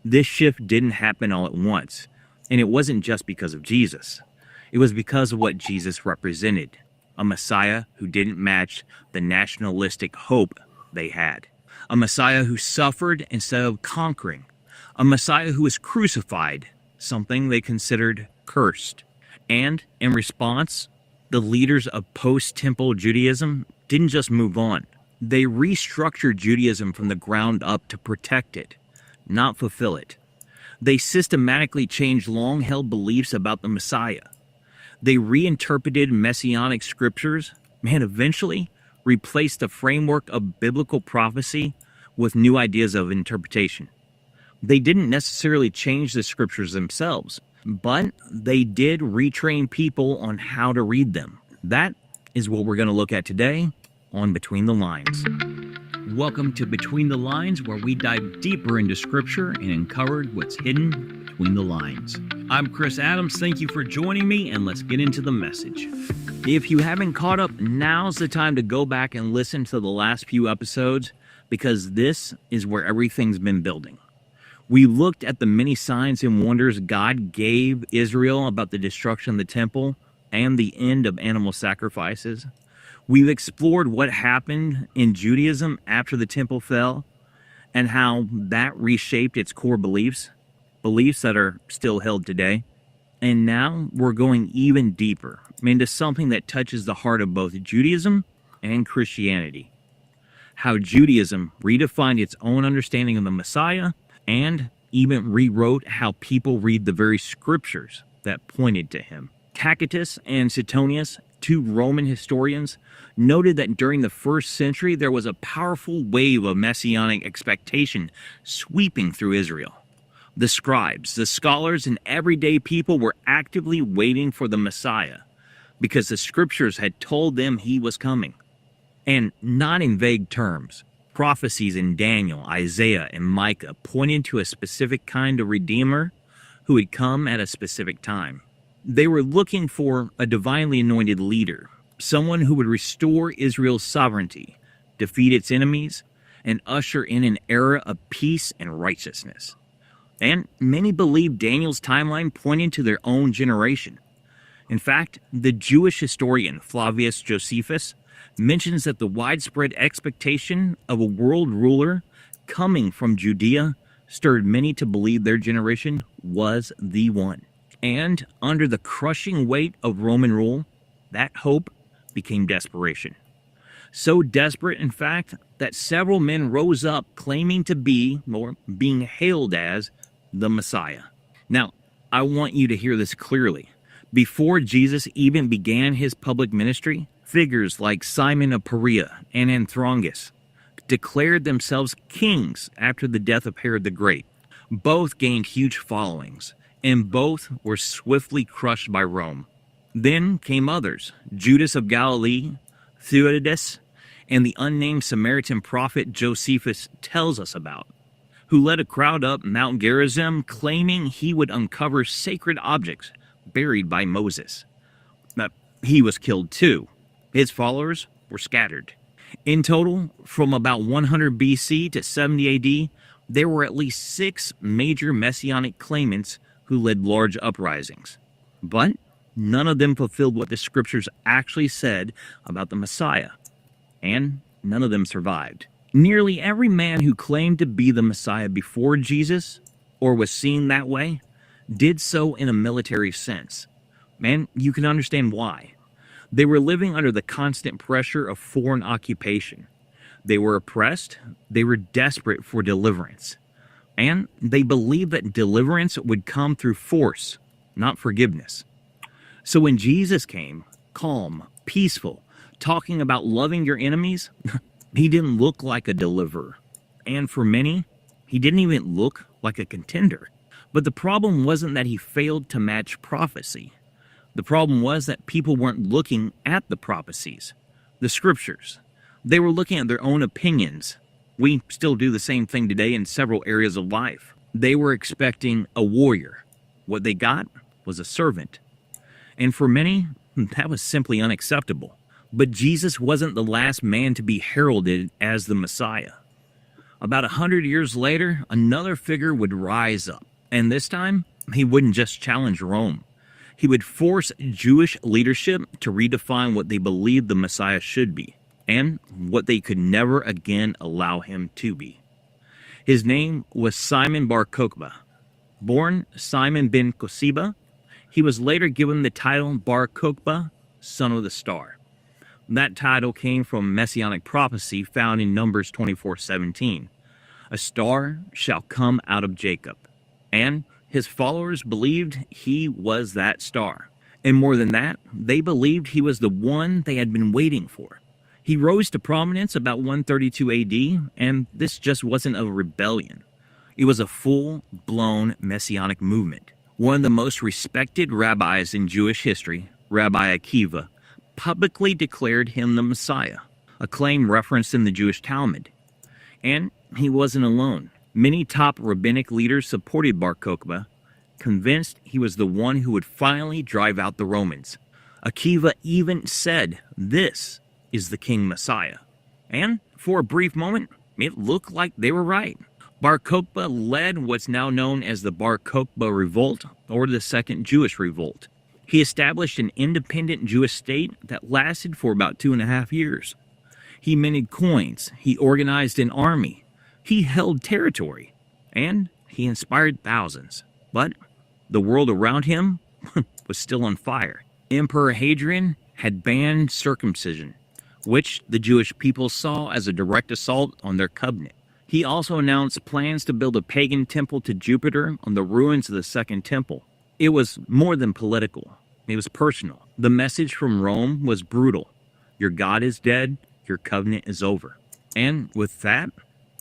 This shift didn't happen all at once, and it wasn't just because of Jesus. It was because of what Jesus represented, a Messiah who didn't match the nationalistic hope they had, a Messiah who suffered instead of conquering, a Messiah who was crucified, something they considered cursed. And in response, the leaders of post-temple Judaism didn't just move on. They restructured Judaism from the ground up to protect it, not fulfill it. They systematically changed long-held beliefs about the Messiah. They reinterpreted messianic scriptures, and eventually replaced the framework of biblical prophecy with new ideas of interpretation. They didn't necessarily change the scriptures themselves, but they did retrain people on how to read them. That is what we're going to look at today on Between the Lines. Welcome to Between the Lines, where we dive deeper into scripture and uncover what's hidden between the lines. I'm Chris Adams. Thank you for joining me, and let's get into the message. If you haven't caught up, now's the time to go back and listen to the last few episodes, because this is where everything's been building. We looked at the many signs and wonders God gave Israel about the destruction of the temple and the end of animal sacrifices. We've explored what happened in Judaism after the temple fell and how that reshaped its core beliefs that are still held today. And now we're going even deeper into something that touches the heart of both Judaism and Christianity. How Judaism redefined its own understanding of the Messiah and even rewrote how people read the very scriptures that pointed to him. Tacitus and Suetonius, two Roman historians, noted that during the first century there was a powerful wave of messianic expectation sweeping through Israel. The scribes, the scholars, and everyday people were actively waiting for the Messiah because the scriptures had told them he was coming. And not in vague terms. Prophecies in Daniel, Isaiah, and Micah pointed to a specific kind of Redeemer who would come at a specific time. They were looking for a divinely anointed leader, someone who would restore Israel's sovereignty, defeat its enemies, and usher in an era of peace and righteousness. And many believed Daniel's timeline pointed to their own generation. In fact, the Jewish historian Flavius Josephus mentions that the widespread expectation of a world ruler coming from Judea stirred many to believe their generation was the one. And under the crushing weight of Roman rule, that hope became desperation. So desperate, in fact, that several men rose up claiming to be, or being hailed as, the Messiah. Now, I want you to hear this clearly. Before Jesus even began his public ministry, figures like Simon of Perea and Anthrongus declared themselves kings after the death of Herod the Great. Both gained huge followings, and both were swiftly crushed by Rome. Then came others, Judas of Galilee, Theudas, and the unnamed Samaritan prophet Josephus tells us about, who led a crowd up Mount Gerizim claiming he would uncover sacred objects buried by Moses. He was killed too. His followers were scattered. In total, from about 100 BC to 70 AD, there were at least 6 major messianic claimants who led large uprisings. But none of them fulfilled what the scriptures actually said about the Messiah, and none of them survived. Nearly every man who claimed to be the Messiah before Jesus, or was seen that way, did so in a military sense. And you can understand why. They were living under the constant pressure of foreign occupation. They were oppressed, they were desperate for deliverance. And they believed that deliverance would come through force, not forgiveness. So when Jesus came, calm, peaceful, talking about loving your enemies, he didn't look like a deliverer. And for many, he didn't even look like a contender. But the problem wasn't that he failed to match prophecy. The problem was that people weren't looking at the prophecies, the scriptures. They were looking at their own opinions. We still do the same thing today in several areas of life. They were expecting a warrior. What they got was a servant. And for many, that was simply unacceptable. But Jesus wasn't the last man to be heralded as the Messiah. About 100 years later, another figure would rise up. And this time, he wouldn't just challenge Rome. He would force Jewish leadership to redefine what they believed the Messiah should be, and what they could never again allow him to be. His name was Simon Bar Kokhba. Born Simon ben Kosiba, he was later given the title Bar Kokhba, son of the star. That title came from messianic prophecy found in Numbers 24:17. A star shall come out of Jacob. And his followers believed he was that star. And more than that, they believed he was the one they had been waiting for. He rose to prominence about 132 AD, and this just wasn't a rebellion. It was a full-blown messianic movement. One of the most respected rabbis in Jewish history, Rabbi Akiva, publicly declared him the Messiah, a claim referenced in the Jewish Talmud. And he wasn't alone. Many top rabbinic leaders supported Bar Kokhba, convinced he was the one who would finally drive out the Romans. Akiva even said, "This is the King Messiah." And for a brief moment, it looked like they were right. Bar Kokhba led what's now known as the Bar Kokhba Revolt, or the Second Jewish Revolt. He established an independent Jewish state that lasted for about 2.5 years. He minted coins, he organized an army, he held territory, and he inspired thousands. But the world around him was still on fire. Emperor Hadrian had banned circumcision, which the Jewish people saw as a direct assault on their covenant. He also announced plans to build a pagan temple to Jupiter on the ruins of the Second Temple. It was more than political. It was personal. The message from Rome was brutal. Your God is dead, your covenant is over. And with that,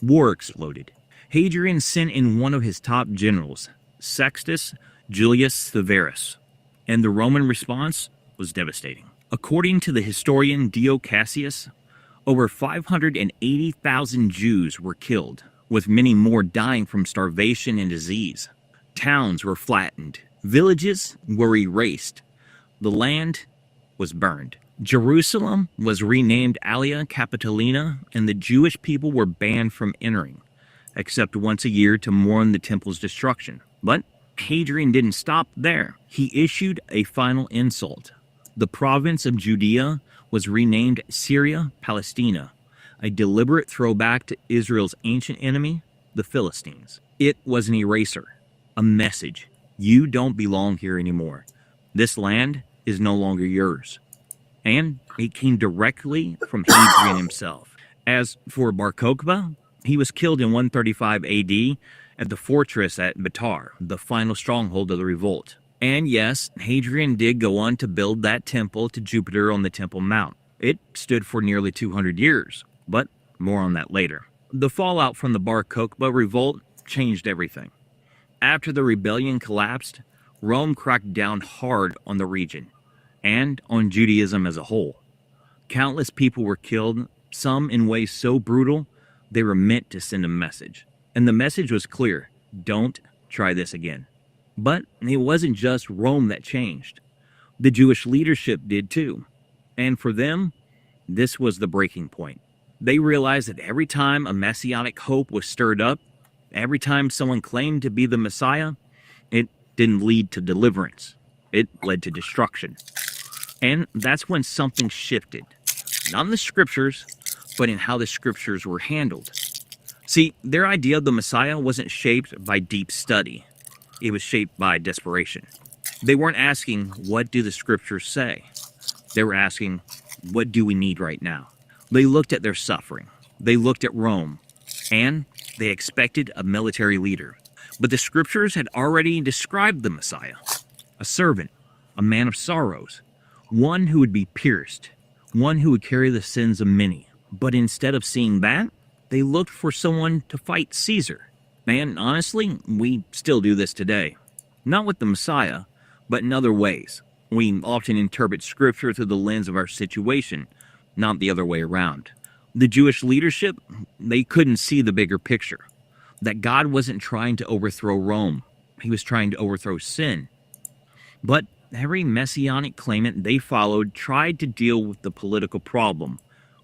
war exploded. Hadrian sent in one of his top generals, Sextus Julius Severus, and the Roman response was devastating. According to the historian Dio Cassius, over 580,000 Jews were killed, with many more dying from starvation and disease. Towns were flattened, villages were erased, the land was burned. Jerusalem was renamed Alia Capitolina, and the Jewish people were banned from entering, except once a year to mourn the temple's destruction. But Hadrian didn't stop there. He issued a final insult. The province of Judea was renamed Syria Palestina, a deliberate throwback to Israel's ancient enemy, the Philistines. It was an eraser, a message. You don't belong here anymore. This land is no longer yours. And it came directly from Hadrian himself. As for Bar Kokhba, he was killed in 135 AD at the fortress at Betar, the final stronghold of the revolt. And yes, Hadrian did go on to build that temple to Jupiter on the Temple Mount. It stood for nearly 200 years, but more on that later. The fallout from the Bar Kokhba revolt changed everything. After the rebellion collapsed, Rome cracked down hard on the region and on Judaism as a whole. Countless people were killed, some in ways so brutal they were meant to send a message. And the message was clear: don't try this again. But it wasn't just Rome that changed. The Jewish leadership did too. And for them, this was the breaking point. They realized that every time a messianic hope was stirred up, every time someone claimed to be the Messiah, it didn't lead to deliverance. It led to destruction. And that's when something shifted. Not in the scriptures, but in how the scriptures were handled. See, their idea of the Messiah wasn't shaped by deep study. It was shaped by desperation. They weren't asking, what do the scriptures say? They were asking, what do we need right now? They looked at their suffering. They looked at Rome. And they expected a military leader. But the scriptures had already described the Messiah. A servant, a man of sorrows, one who would be pierced, one who would carry the sins of many. But instead of seeing that, they looked for someone to fight Caesar. And honestly, we still do this today. Not with the Messiah, but in other ways. We often interpret scripture through the lens of our situation, not the other way around. The Jewish leadership, they couldn't see the bigger picture. That God wasn't trying to overthrow Rome. He was trying to overthrow sin. But every messianic claimant they followed tried to deal with the political problem,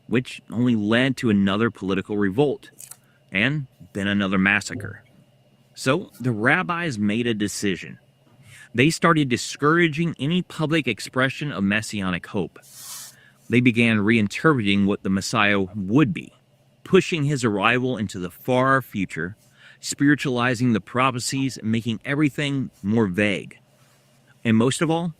which only led to another political revolt, and then another massacre. So the rabbis made a decision. They started discouraging any public expression of messianic hope. They began reinterpreting what the Messiah would be, pushing his arrival into the far future, spiritualizing the prophecies, and making everything more vague. And most of all,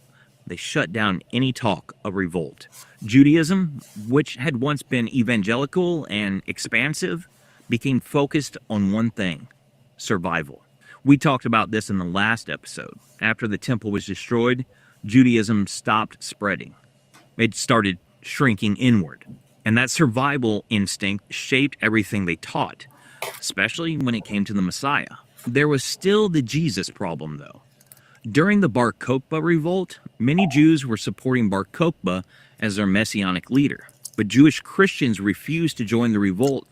they shut down any talk of revolt. Judaism, which had once been evangelical and expansive, became focused on one thing: survival. We talked about this in the last episode. After the temple was destroyed, Judaism stopped spreading. It started shrinking inward. And that survival instinct shaped everything they taught, especially when it came to the Messiah. There was still the Jesus problem, though. During the Bar Kokhba revolt, many Jews were supporting Bar Kokhba as their messianic leader. But Jewish Christians refused to join the revolt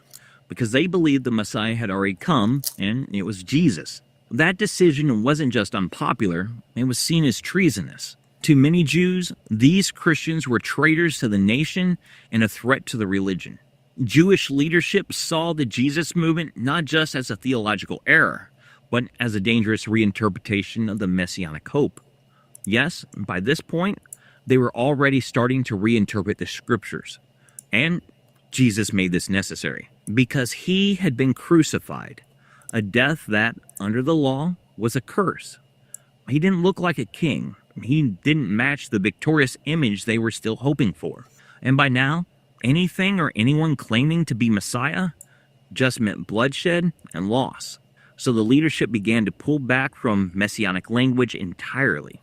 because they believed the Messiah had already come, and it was Jesus. That decision wasn't just unpopular, it was seen as treasonous. To many Jews, these Christians were traitors to the nation and a threat to the religion. Jewish leadership saw the Jesus movement not just as a theological error, but as a dangerous reinterpretation of the messianic hope. Yes, by this point, they were already starting to reinterpret the scriptures. And Jesus made this necessary because he had been crucified, a death that, under the law, was a curse. He didn't look like a king. He didn't match the victorious image they were still hoping for. And by now, anything or anyone claiming to be Messiah just meant bloodshed and loss. So the leadership began to pull back from messianic language entirely.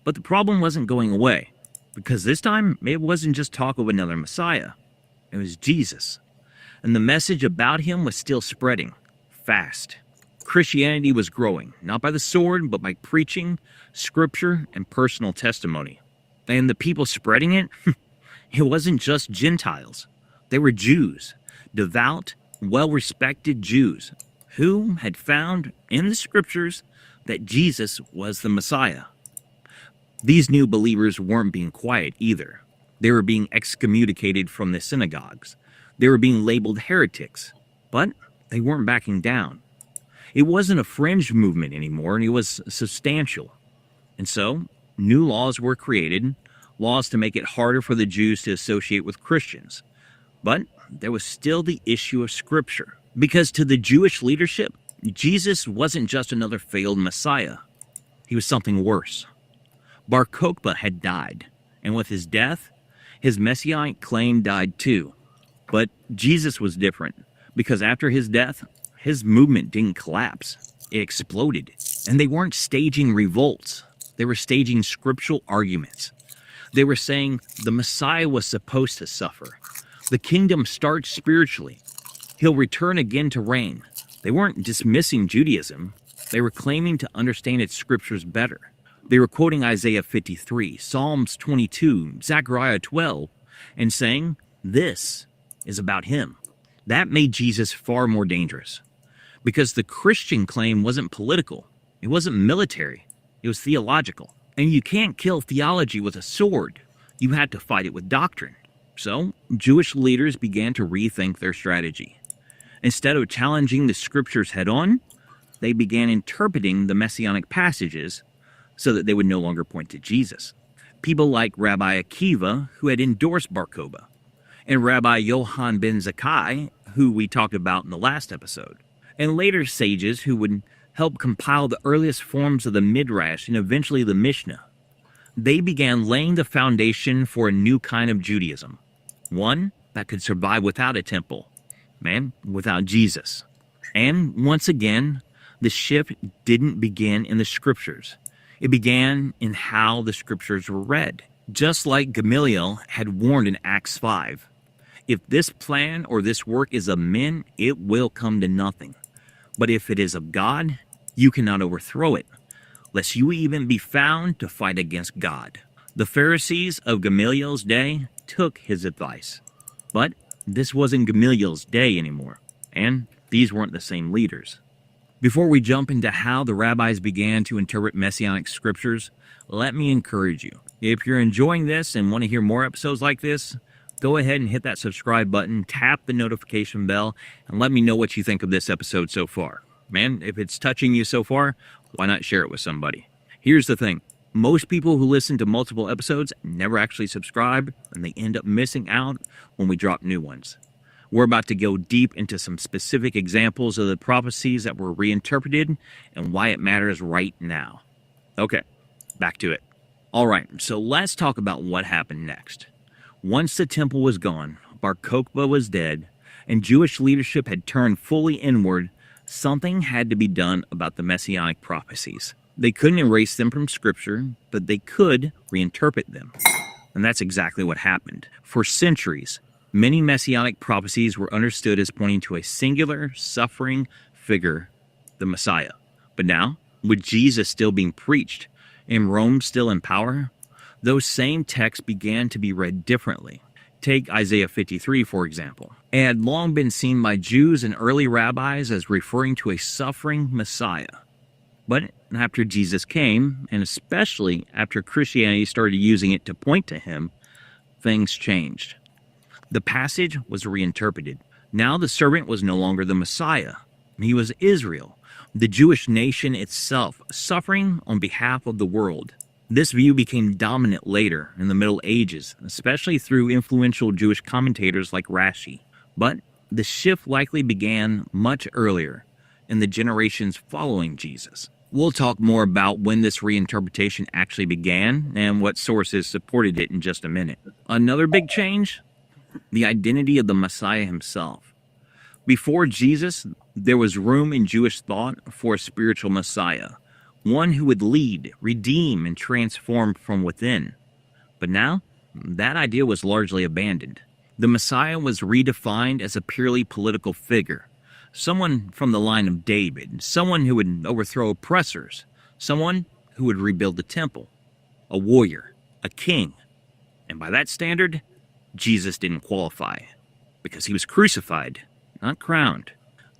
But the problem wasn't going away, because this time it wasn't just talk of another Messiah. It was Jesus. And the message about him was still spreading, fast. Christianity was growing, not by the sword, but by preaching, scripture, and personal testimony. And the people spreading it, it wasn't just Gentiles. They were Jews, devout, well-respected Jews, who had found in the scriptures that Jesus was the Messiah. These new believers weren't being quiet either. They were being excommunicated from the synagogues. They were being labeled heretics, but they weren't backing down. It wasn't a fringe movement anymore, and it was substantial. And so, new laws were created, laws to make it harder for the Jews to associate with Christians. But there was still the issue of Scripture, because to the Jewish leadership, Jesus wasn't just another failed Messiah. He was something worse. Bar Kokhba had died, and with his death, his messianic claim died too. But Jesus was different, because after his death, his movement didn't collapse. It exploded. And they weren't staging revolts. They were staging scriptural arguments. They were saying the Messiah was supposed to suffer. The kingdom starts spiritually. He'll return again to reign. They weren't dismissing Judaism. They were claiming to understand its scriptures better. They were quoting Isaiah 53, Psalms 22, Zechariah 12, and saying, this is about him. That made Jesus far more dangerous, because the Christian claim wasn't political. It wasn't military. It was theological. And you can't kill theology with a sword. You had to fight it with doctrine. So, Jewish leaders began to rethink their strategy. Instead of challenging the scriptures head-on, they began interpreting the messianic passages so that they would no longer point to Jesus. People like Rabbi Akiva, who had endorsed Bar Kokhba, and Rabbi Yohan ben Zakkai, who we talked about in the last episode, and later sages who would help compile the earliest forms of the Midrash and eventually the Mishnah. They began laying the foundation for a new kind of Judaism, one that could survive without a temple, man, without Jesus. And once again, the shift didn't begin in the scriptures. It began in how the scriptures were read. Just like Gamaliel had warned in Acts 5, if this plan or this work is of men, it will come to nothing. But if it is of God, you cannot overthrow it, lest you even be found to fight against God. The Pharisees of Gamaliel's day took his advice. But this wasn't Gamaliel's day anymore, and these weren't the same leaders. Before we jump into how the rabbis began to interpret messianic scriptures, let me encourage you. If you're enjoying this and want to hear more episodes like this, go ahead and hit that subscribe button, tap the notification bell, and let me know what you think of this episode so far. Man, if it's touching you so far, why not share it with somebody? Here's the thing. Most people who listen to multiple episodes never actually subscribe, and they end up missing out when we drop new ones. We're about to go deep into some specific examples of the prophecies that were reinterpreted and why it matters right now. Okay, back to it. All right, so let's talk about what happened next. Once the temple was gone, Bar Kokhba was dead, and Jewish leadership had turned fully inward, something had to be done about the messianic prophecies. They couldn't erase them from Scripture, but they could reinterpret them. And that's exactly what happened. For centuries, many messianic prophecies were understood as pointing to a singular, suffering figure, the Messiah. But now, with Jesus still being preached and Rome still in power, those same texts began to be read differently. Take Isaiah 53, for example. It had long been seen by Jews and early rabbis as referring to a suffering Messiah. But after Jesus came, and especially after Christianity started using it to point to him, things changed. The passage was reinterpreted. Now the servant was no longer the Messiah. He was Israel, the Jewish nation itself, suffering on behalf of the world. This view became dominant later in the Middle Ages, especially through influential Jewish commentators like Rashi. But the shift likely began much earlier, in the generations following Jesus. We'll talk more about when this reinterpretation actually began and what sources supported it in just a minute. Another big change, the identity of the Messiah himself. Before Jesus, there was room in Jewish thought for a spiritual Messiah, one who would lead, redeem, and transform from within. But now, that idea was largely abandoned. The Messiah was redefined as a purely political figure, someone from the line of David, someone who would overthrow oppressors, someone who would rebuild the temple, a warrior, a king. And by that standard, Jesus didn't qualify, because he was crucified, not crowned.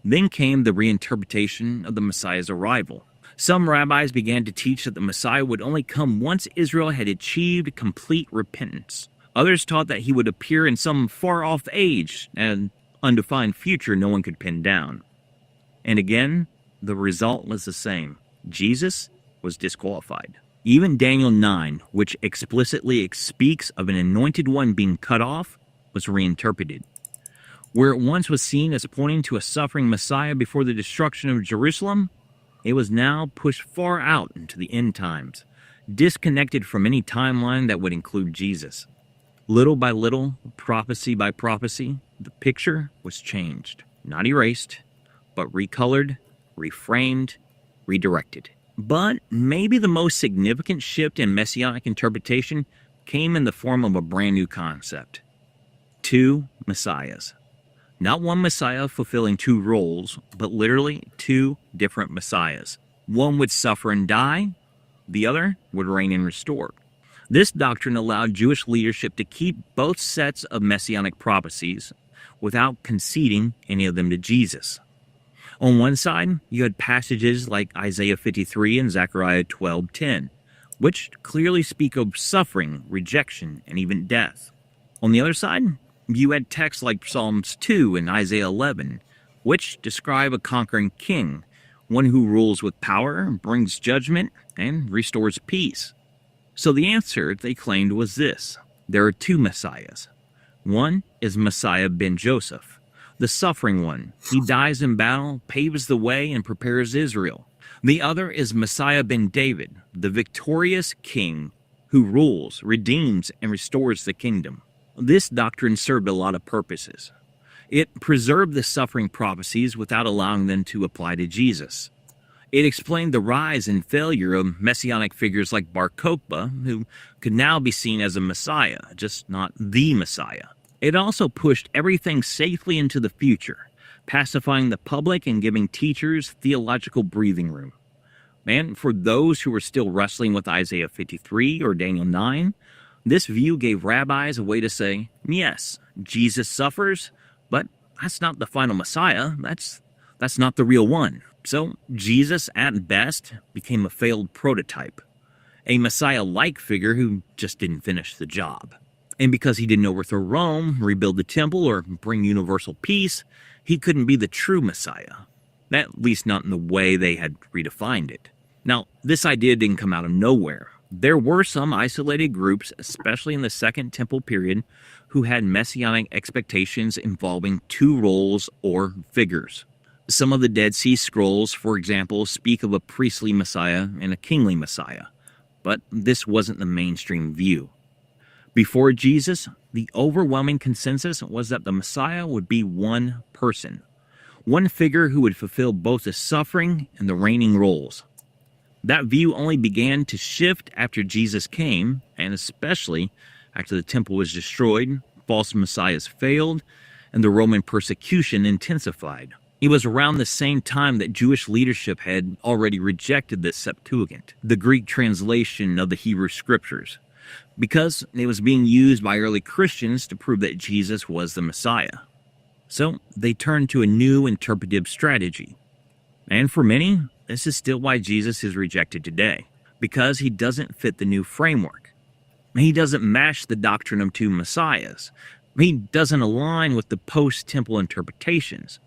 Then came the reinterpretation of the Messiah's arrival. Some rabbis began to teach that the Messiah would only come once Israel had achieved complete repentance. Others taught that he would appear in some far-off age and undefined future no one could pin down. And again, the result was the same. Jesus was disqualified. Even Daniel 9, which explicitly speaks of an anointed one being cut off, was reinterpreted. Where it once was seen as pointing to a suffering Messiah before the destruction of Jerusalem, it was now pushed far out into the end times, disconnected from any timeline that would include Jesus. Little by little, prophecy by prophecy, the picture was changed. Not erased, but recolored, reframed, redirected. But maybe the most significant shift in messianic interpretation came in the form of a brand new concept. Two messiahs. Not one messiah fulfilling two roles, but literally two different messiahs. One would suffer and die, the other would reign and restore. This doctrine allowed Jewish leadership to keep both sets of messianic prophecies without conceding any of them to Jesus. On one side, you had passages like Isaiah 53 and Zechariah 12:10, which clearly speak of suffering, rejection, and even death. On the other side, you had texts like Psalms 2 and Isaiah 11, which describe a conquering king, one who rules with power, brings judgment, and restores peace. So the answer, they claimed, was this. There are two messiahs. One is Messiah ben Joseph, the suffering one. He dies in battle, paves the way, and prepares Israel. The other is Messiah ben David, the victorious king who rules, redeems, and restores the kingdom. This doctrine served a lot of purposes. It preserved the suffering prophecies without allowing them to apply to Jesus. It explained the rise and failure of messianic figures like Bar Kokhba, who could now be seen as a messiah, just not the messiah. It also pushed everything safely into the future, pacifying the public and giving teachers theological breathing room. And for those who were still wrestling with Isaiah 53 or Daniel 9, this view gave rabbis a way to say, yes, Jesus suffers, but that's not the final Messiah. That's not the real one. So Jesus, at best, became a failed prototype, a Messiah-like figure who just didn't finish the job. And because he didn't overthrow Rome, rebuild the temple, or bring universal peace, he couldn't be the true Messiah, at least not in the way they had redefined it. Now, this idea didn't come out of nowhere. There were some isolated groups, especially in the Second Temple period, who had messianic expectations involving two roles or figures. Some of the Dead Sea Scrolls, for example, speak of a priestly Messiah and a kingly Messiah, but this wasn't the mainstream view. Before Jesus, the overwhelming consensus was that the Messiah would be one person, one figure who would fulfill both the suffering and the reigning roles. That view only began to shift after Jesus came, and especially after the temple was destroyed, false messiahs failed, and the Roman persecution intensified. It was around the same time that Jewish leadership had already rejected the Septuagint, the Greek translation of the Hebrew Scriptures, because it was being used by early Christians to prove that Jesus was the Messiah. So they turned to a new interpretive strategy. And for many, this is still why Jesus is rejected today, because he doesn't fit the new framework. He doesn't match the doctrine of two messiahs. He doesn't align with the post-temple interpretations.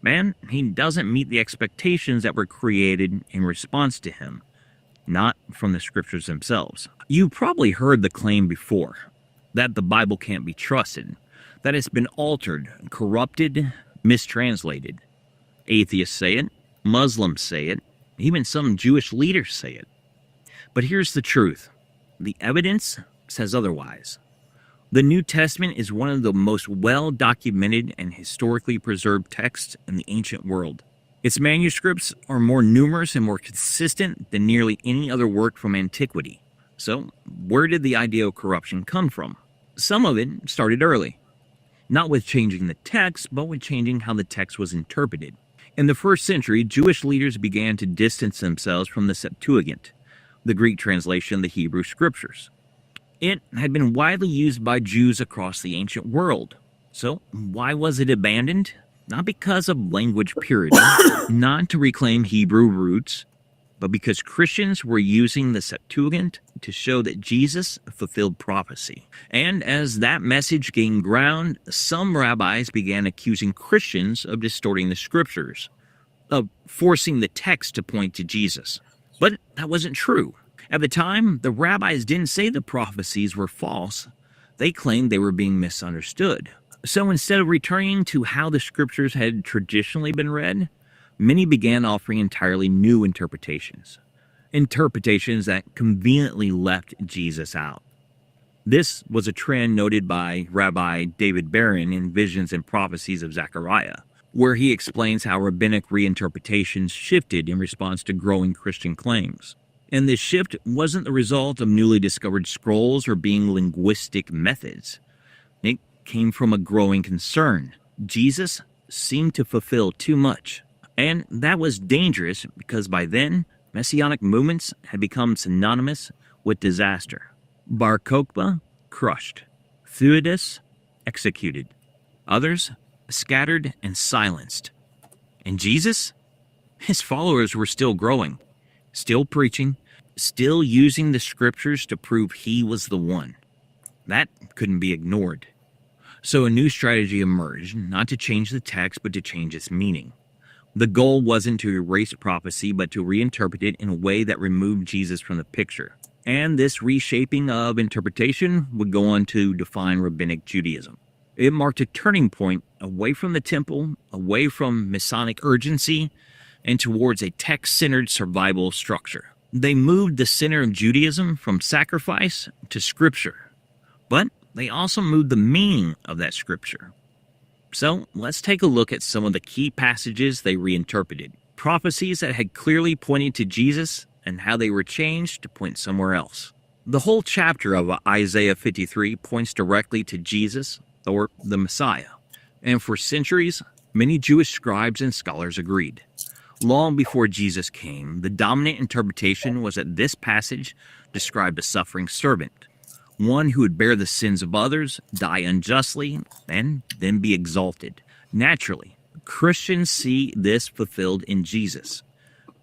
And he doesn't meet the expectations that were created in response to him, not from the scriptures themselves. You've probably heard the claim before, that the Bible can't be trusted, that it's been altered, corrupted, mistranslated. Atheists say it, Muslims say it, Even some Jewish leaders say it. But here's the truth. The evidence says otherwise. The New Testament is one of the most well-documented and historically preserved texts in the ancient world. Its manuscripts are more numerous and more consistent than nearly any other work from antiquity. So, where did the idea of corruption come from? Some of it started early. Not with changing the text, but with changing how the text was interpreted. In the first century, Jewish leaders began to distance themselves from the Septuagint, the Greek translation of the Hebrew Scriptures. It had been widely used by Jews across the ancient world. So, why was it abandoned? Not because of language purity, not to reclaim Hebrew roots, but because Christians were using the Septuagint to show that Jesus fulfilled prophecy. And as that message gained ground, some rabbis began accusing Christians of distorting the Scriptures, of forcing the text to point to Jesus. But that wasn't true. At the time, the rabbis didn't say the prophecies were false. They claimed they were being misunderstood. So instead of returning to how the Scriptures had traditionally been read, many began offering entirely new interpretations. Interpretations that conveniently left Jesus out. This was a trend noted by Rabbi David Barron in Visions and Prophecies of Zechariah, where he explains how rabbinic reinterpretations shifted in response to growing Christian claims. And this shift wasn't the result of newly discovered scrolls or being linguistic methods. It came from a growing concern. Jesus seemed to fulfill too much. And that was dangerous because by then, messianic movements had become synonymous with disaster. Bar Kokhba, crushed. Theudas, executed. Others, scattered and silenced. And Jesus? His followers were still growing, still preaching, still using the Scriptures to prove he was the one. That couldn't be ignored. So a new strategy emerged, not to change the text, but to change its meaning. The goal wasn't to erase prophecy, but to reinterpret it in a way that removed Jesus from the picture. And this reshaping of interpretation would go on to define Rabbinic Judaism. It marked a turning point away from the temple, away from Messianic urgency, and towards a text-centered survival structure. They moved the center of Judaism from sacrifice to Scripture. But they also moved the meaning of that Scripture. So let's take a look at some of the key passages they reinterpreted. Prophecies that had clearly pointed to Jesus and how they were changed to point somewhere else. The whole chapter of Isaiah 53 points directly to Jesus, or the Messiah. And for centuries, many Jewish scribes and scholars agreed. Long before Jesus came, the dominant interpretation was that this passage described a suffering servant, one who would bear the sins of others, die unjustly, and then be exalted. Naturally, Christians see this fulfilled in Jesus,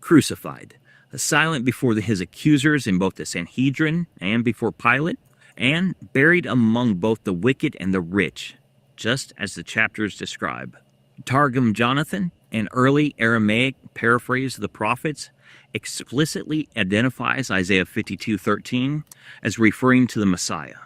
crucified, silent before his accusers in both the Sanhedrin and before Pilate, and buried among both the wicked and the rich, just as the chapters describe. Targum Jonathan, an early Aramaic paraphrase of the prophets, explicitly identifies Isaiah 52:13 as referring to the Messiah.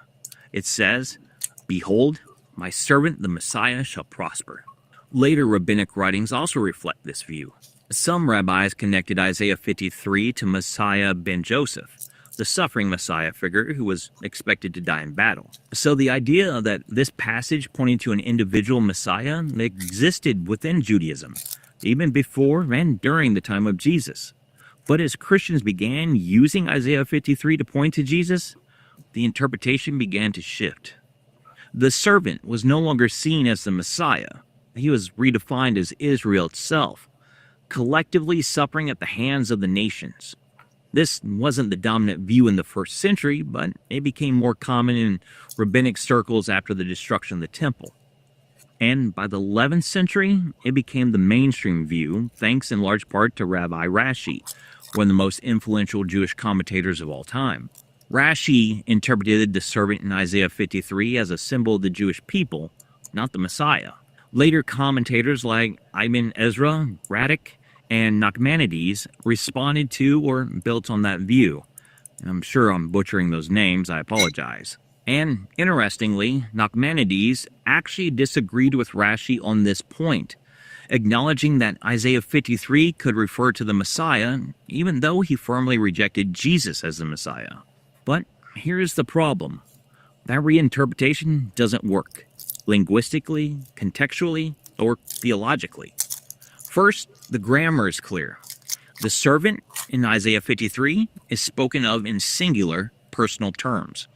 It says, "Behold, my servant the Messiah shall prosper." Later rabbinic writings also reflect this view. Some rabbis connected Isaiah 53 to Messiah ben Joseph, the suffering Messiah figure who was expected to die in battle. So the idea that this passage pointed to an individual Messiah existed within Judaism, even before and during the time of Jesus. But as Christians began using Isaiah 53 to point to Jesus, the interpretation began to shift. The servant was no longer seen as the Messiah. He was redefined as Israel itself, collectively suffering at the hands of the nations. This wasn't the dominant view in the first century, but it became more common in rabbinic circles after the destruction of the temple. And by the 11th century, it became the mainstream view, thanks in large part to Rabbi Rashi, one of the most influential Jewish commentators of all time. Rashi interpreted the servant in Isaiah 53 as a symbol of the Jewish people, not the Messiah. Later commentators like Ibn Ezra, Radek, and Nachmanides responded to or built on that view. I'm sure I'm butchering those names, I apologize. And interestingly, Nachmanides actually disagreed with Rashi on this point, acknowledging that Isaiah 53 could refer to the Messiah, even though he firmly rejected Jesus as the Messiah. But here's the problem. That reinterpretation doesn't work, linguistically, contextually, or theologically. First, the grammar is clear. The servant in Isaiah 53 is spoken of in singular, personal terms.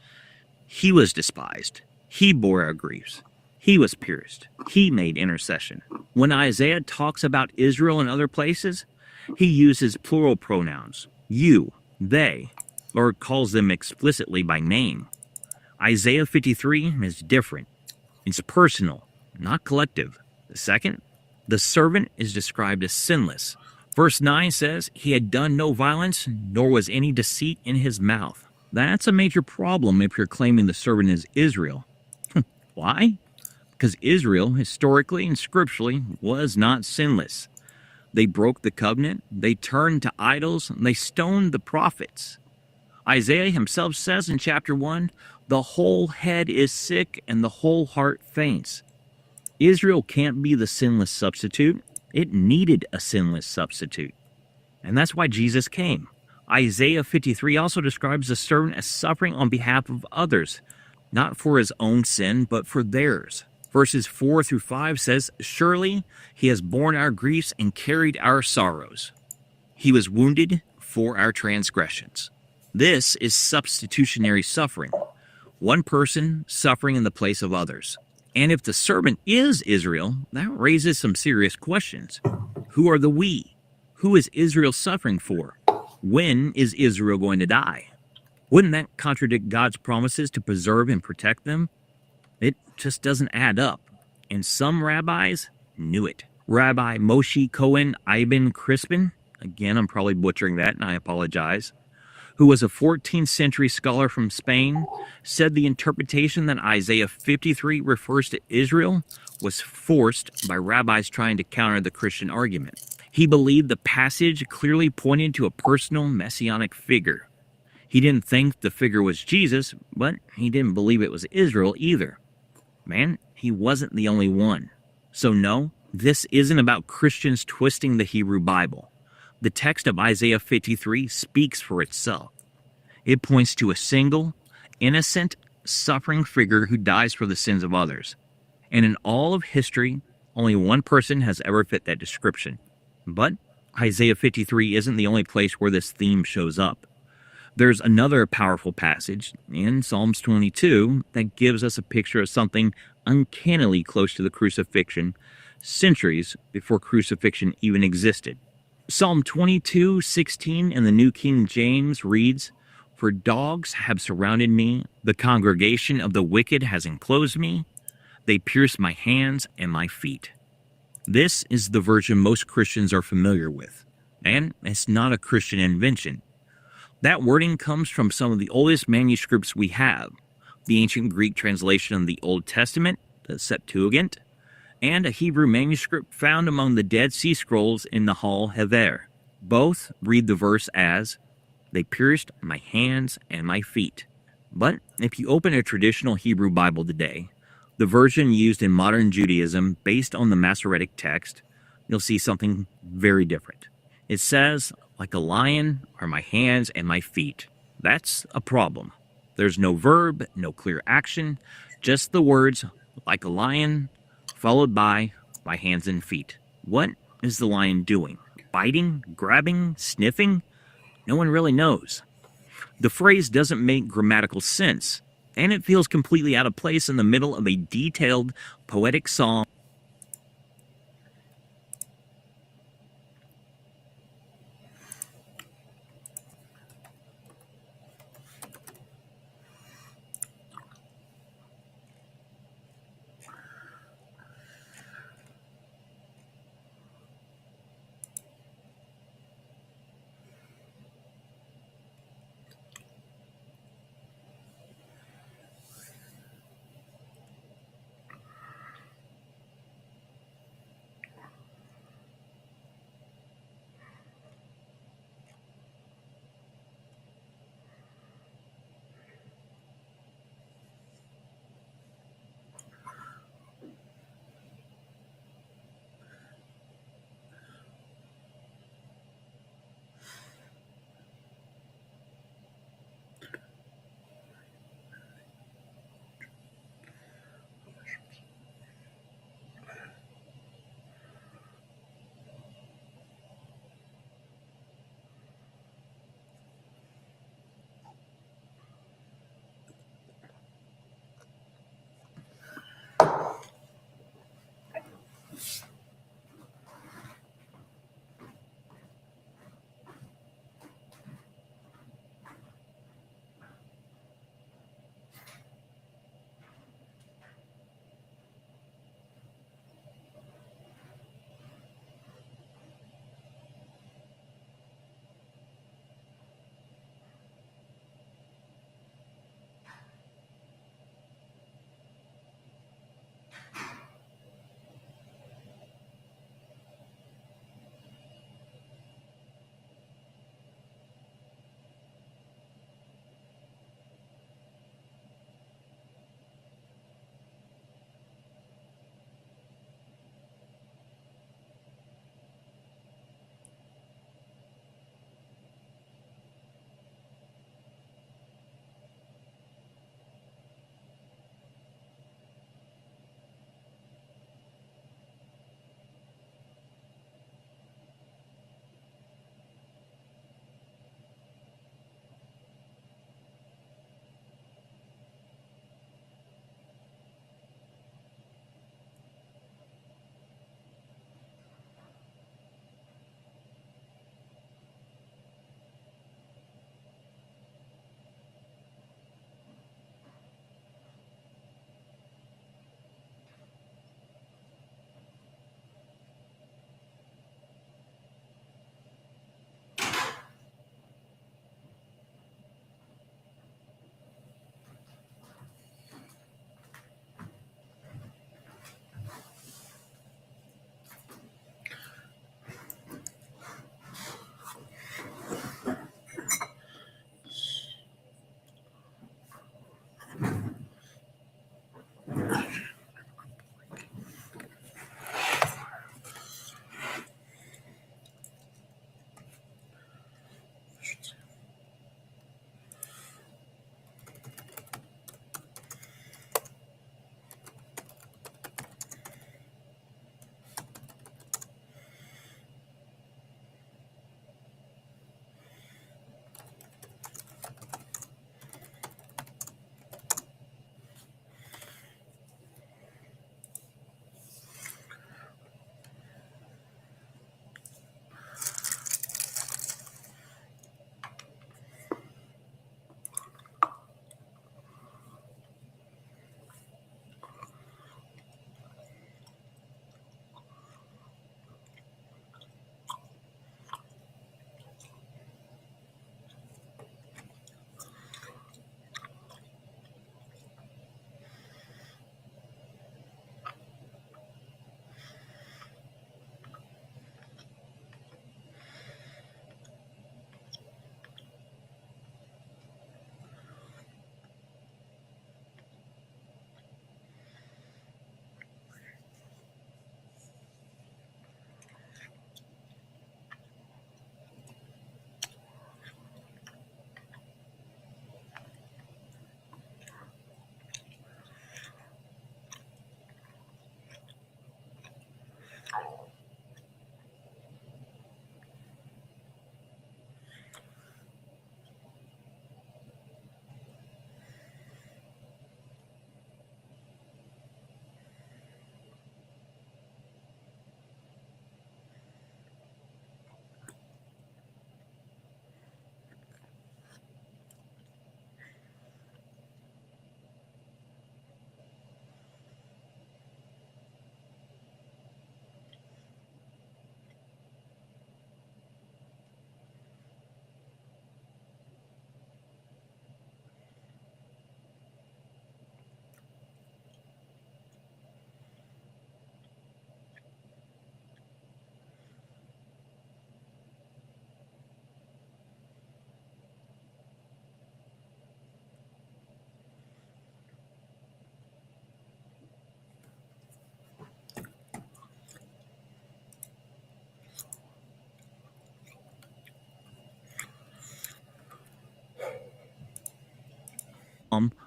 He was despised. He bore our griefs. He was pierced. He made intercession. When Isaiah talks about Israel in other places, he uses plural pronouns, you, they, or calls them explicitly by name. Isaiah 53 is different. It's personal, not collective. Second, the servant is described as sinless. Verse 9 says, he had done no violence, nor was any deceit in his mouth. That's a major problem if you're claiming the servant is Israel. Why? Because Israel, historically and scripturally, was not sinless. They broke the covenant, they turned to idols, and they stoned the prophets. Isaiah himself says in chapter 1, the whole head is sick and the whole heart faints. Israel can't be the sinless substitute. It needed a sinless substitute. And that's why Jesus came. Isaiah 53 also describes the servant as suffering on behalf of others, not for his own sin, but for theirs. Verses 4 through 5 says, surely he has borne our griefs and carried our sorrows. He was wounded for our transgressions. This is substitutionary suffering. One person suffering in the place of others. And if the servant is Israel, that raises some serious questions. Who are the we? Who is Israel suffering for? When is Israel going to die? Wouldn't that contradict God's promises to preserve and protect them? It just doesn't add up. And some rabbis knew it. Rabbi Moshe Cohen Ibn Crispin, again, I'm probably butchering that and I apologize, who was a 14th century scholar from Spain, said the interpretation that Isaiah 53 refers to Israel was forced by rabbis trying to counter the Christian argument. He believed the passage clearly pointed to a personal messianic figure. He didn't think the figure was Jesus, but he didn't believe it was Israel either. Man, he wasn't the only one. So no, this isn't about Christians twisting the Hebrew Bible. The text of Isaiah 53 speaks for itself. It points to a single, innocent, suffering figure who dies for the sins of others. And in all of history, only one person has ever fit that description. But Isaiah 53 isn't the only place where this theme shows up. There's another powerful passage in Psalms 22 that gives us a picture of something uncannily close to the crucifixion, centuries before crucifixion even existed. Psalm 22:16 in the New King James reads, for dogs have surrounded me, the congregation of the wicked has enclosed me, they pierce my hands and my feet. This is the version most Christians are familiar with, and it's not a Christian invention. That wording comes from some of the oldest manuscripts we have, the ancient Greek translation of the Old Testament, the Septuagint, and a Hebrew manuscript found among the Dead Sea Scrolls in the Hal Hever. Both read the verse as, they pierced my hands and my feet. But if you open a traditional Hebrew Bible today, the version used in modern Judaism based on the Masoretic text, you'll see something very different. It says, like a lion are my hands and my feet. That's a problem. There's no verb, no clear action, just the words, like a lion, followed by my hands and feet. What is the lion doing? Biting, grabbing, sniffing? No one really knows. The phrase doesn't make grammatical sense, and it feels completely out of place in the middle of a detailed, poetic psalm.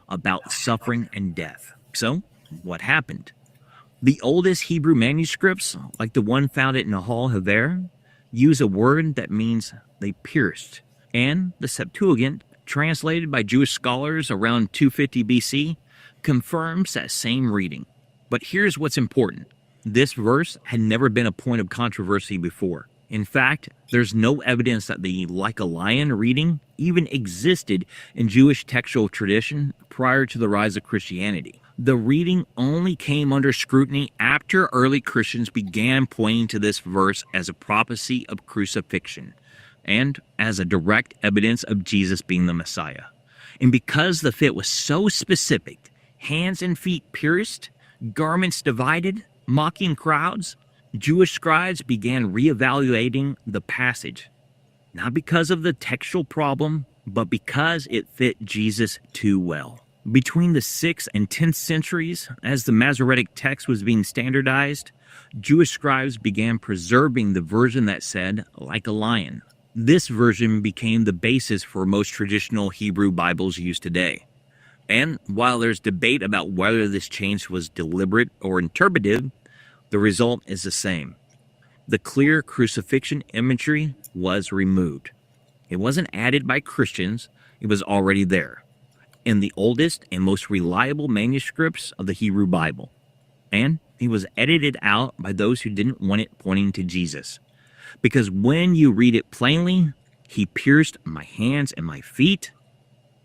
about suffering and death. So, what happened? The oldest Hebrew manuscripts, like the one found at Nahal Haver, use a word that means they pierced. And the Septuagint, translated by Jewish scholars around 250 BC, confirms that same reading. But here's what's important. This verse had never been a point of controversy before. In fact, there's no evidence that the like a lion reading even existed in Jewish textual tradition prior to the rise of Christianity. The reading only came under scrutiny after early Christians began pointing to this verse as a prophecy of crucifixion and as a direct evidence of Jesus being the Messiah. And because the fit was so specific, hands and feet pierced, garments divided, mocking crowds, Jewish scribes began reevaluating the passage, not because of the textual problem, but because it fit Jesus too well. Between the 6th and 10th centuries, as the Masoretic text was being standardized, Jewish scribes began preserving the version that said, like a lion. This version became the basis for most traditional Hebrew Bibles used today. And while there's debate about whether this change was deliberate or interpretive, the result is the same. The clear crucifixion imagery was removed. It wasn't added by Christians, it was already there, in the oldest and most reliable manuscripts of the Hebrew Bible. And it was edited out by those who didn't want it pointing to Jesus. Because when you read it plainly, he pierced my hands and my feet,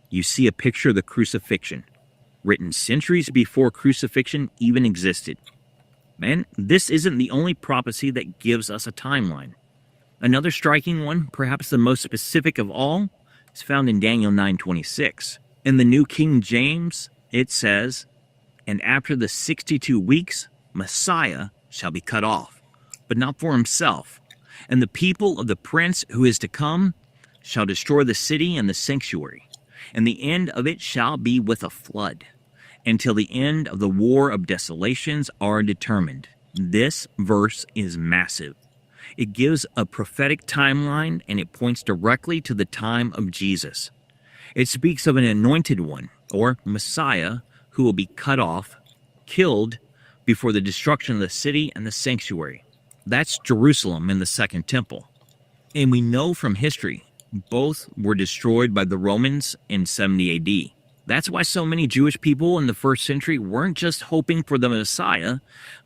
you see a picture of the crucifixion, written centuries before crucifixion even existed. And this isn't the only prophecy that gives us a timeline. Another striking one, perhaps the most specific of all, is found in Daniel 9:26. In the New King James, it says, "And after the 62 weeks, Messiah shall be cut off, but not for himself. And the people of the prince who is to come shall destroy the city and the sanctuary. And the end of it shall be with a flood, until the end of the war of desolations are determined." This verse is massive. It gives a prophetic timeline and it points directly to the time of Jesus. It speaks of an anointed one, or Messiah, who will be cut off, killed, before the destruction of the city and the sanctuary. That's Jerusalem and the Second Temple. And we know from history, both were destroyed by the Romans in 70 AD. That's why so many Jewish people in the first century weren't just hoping for the Messiah,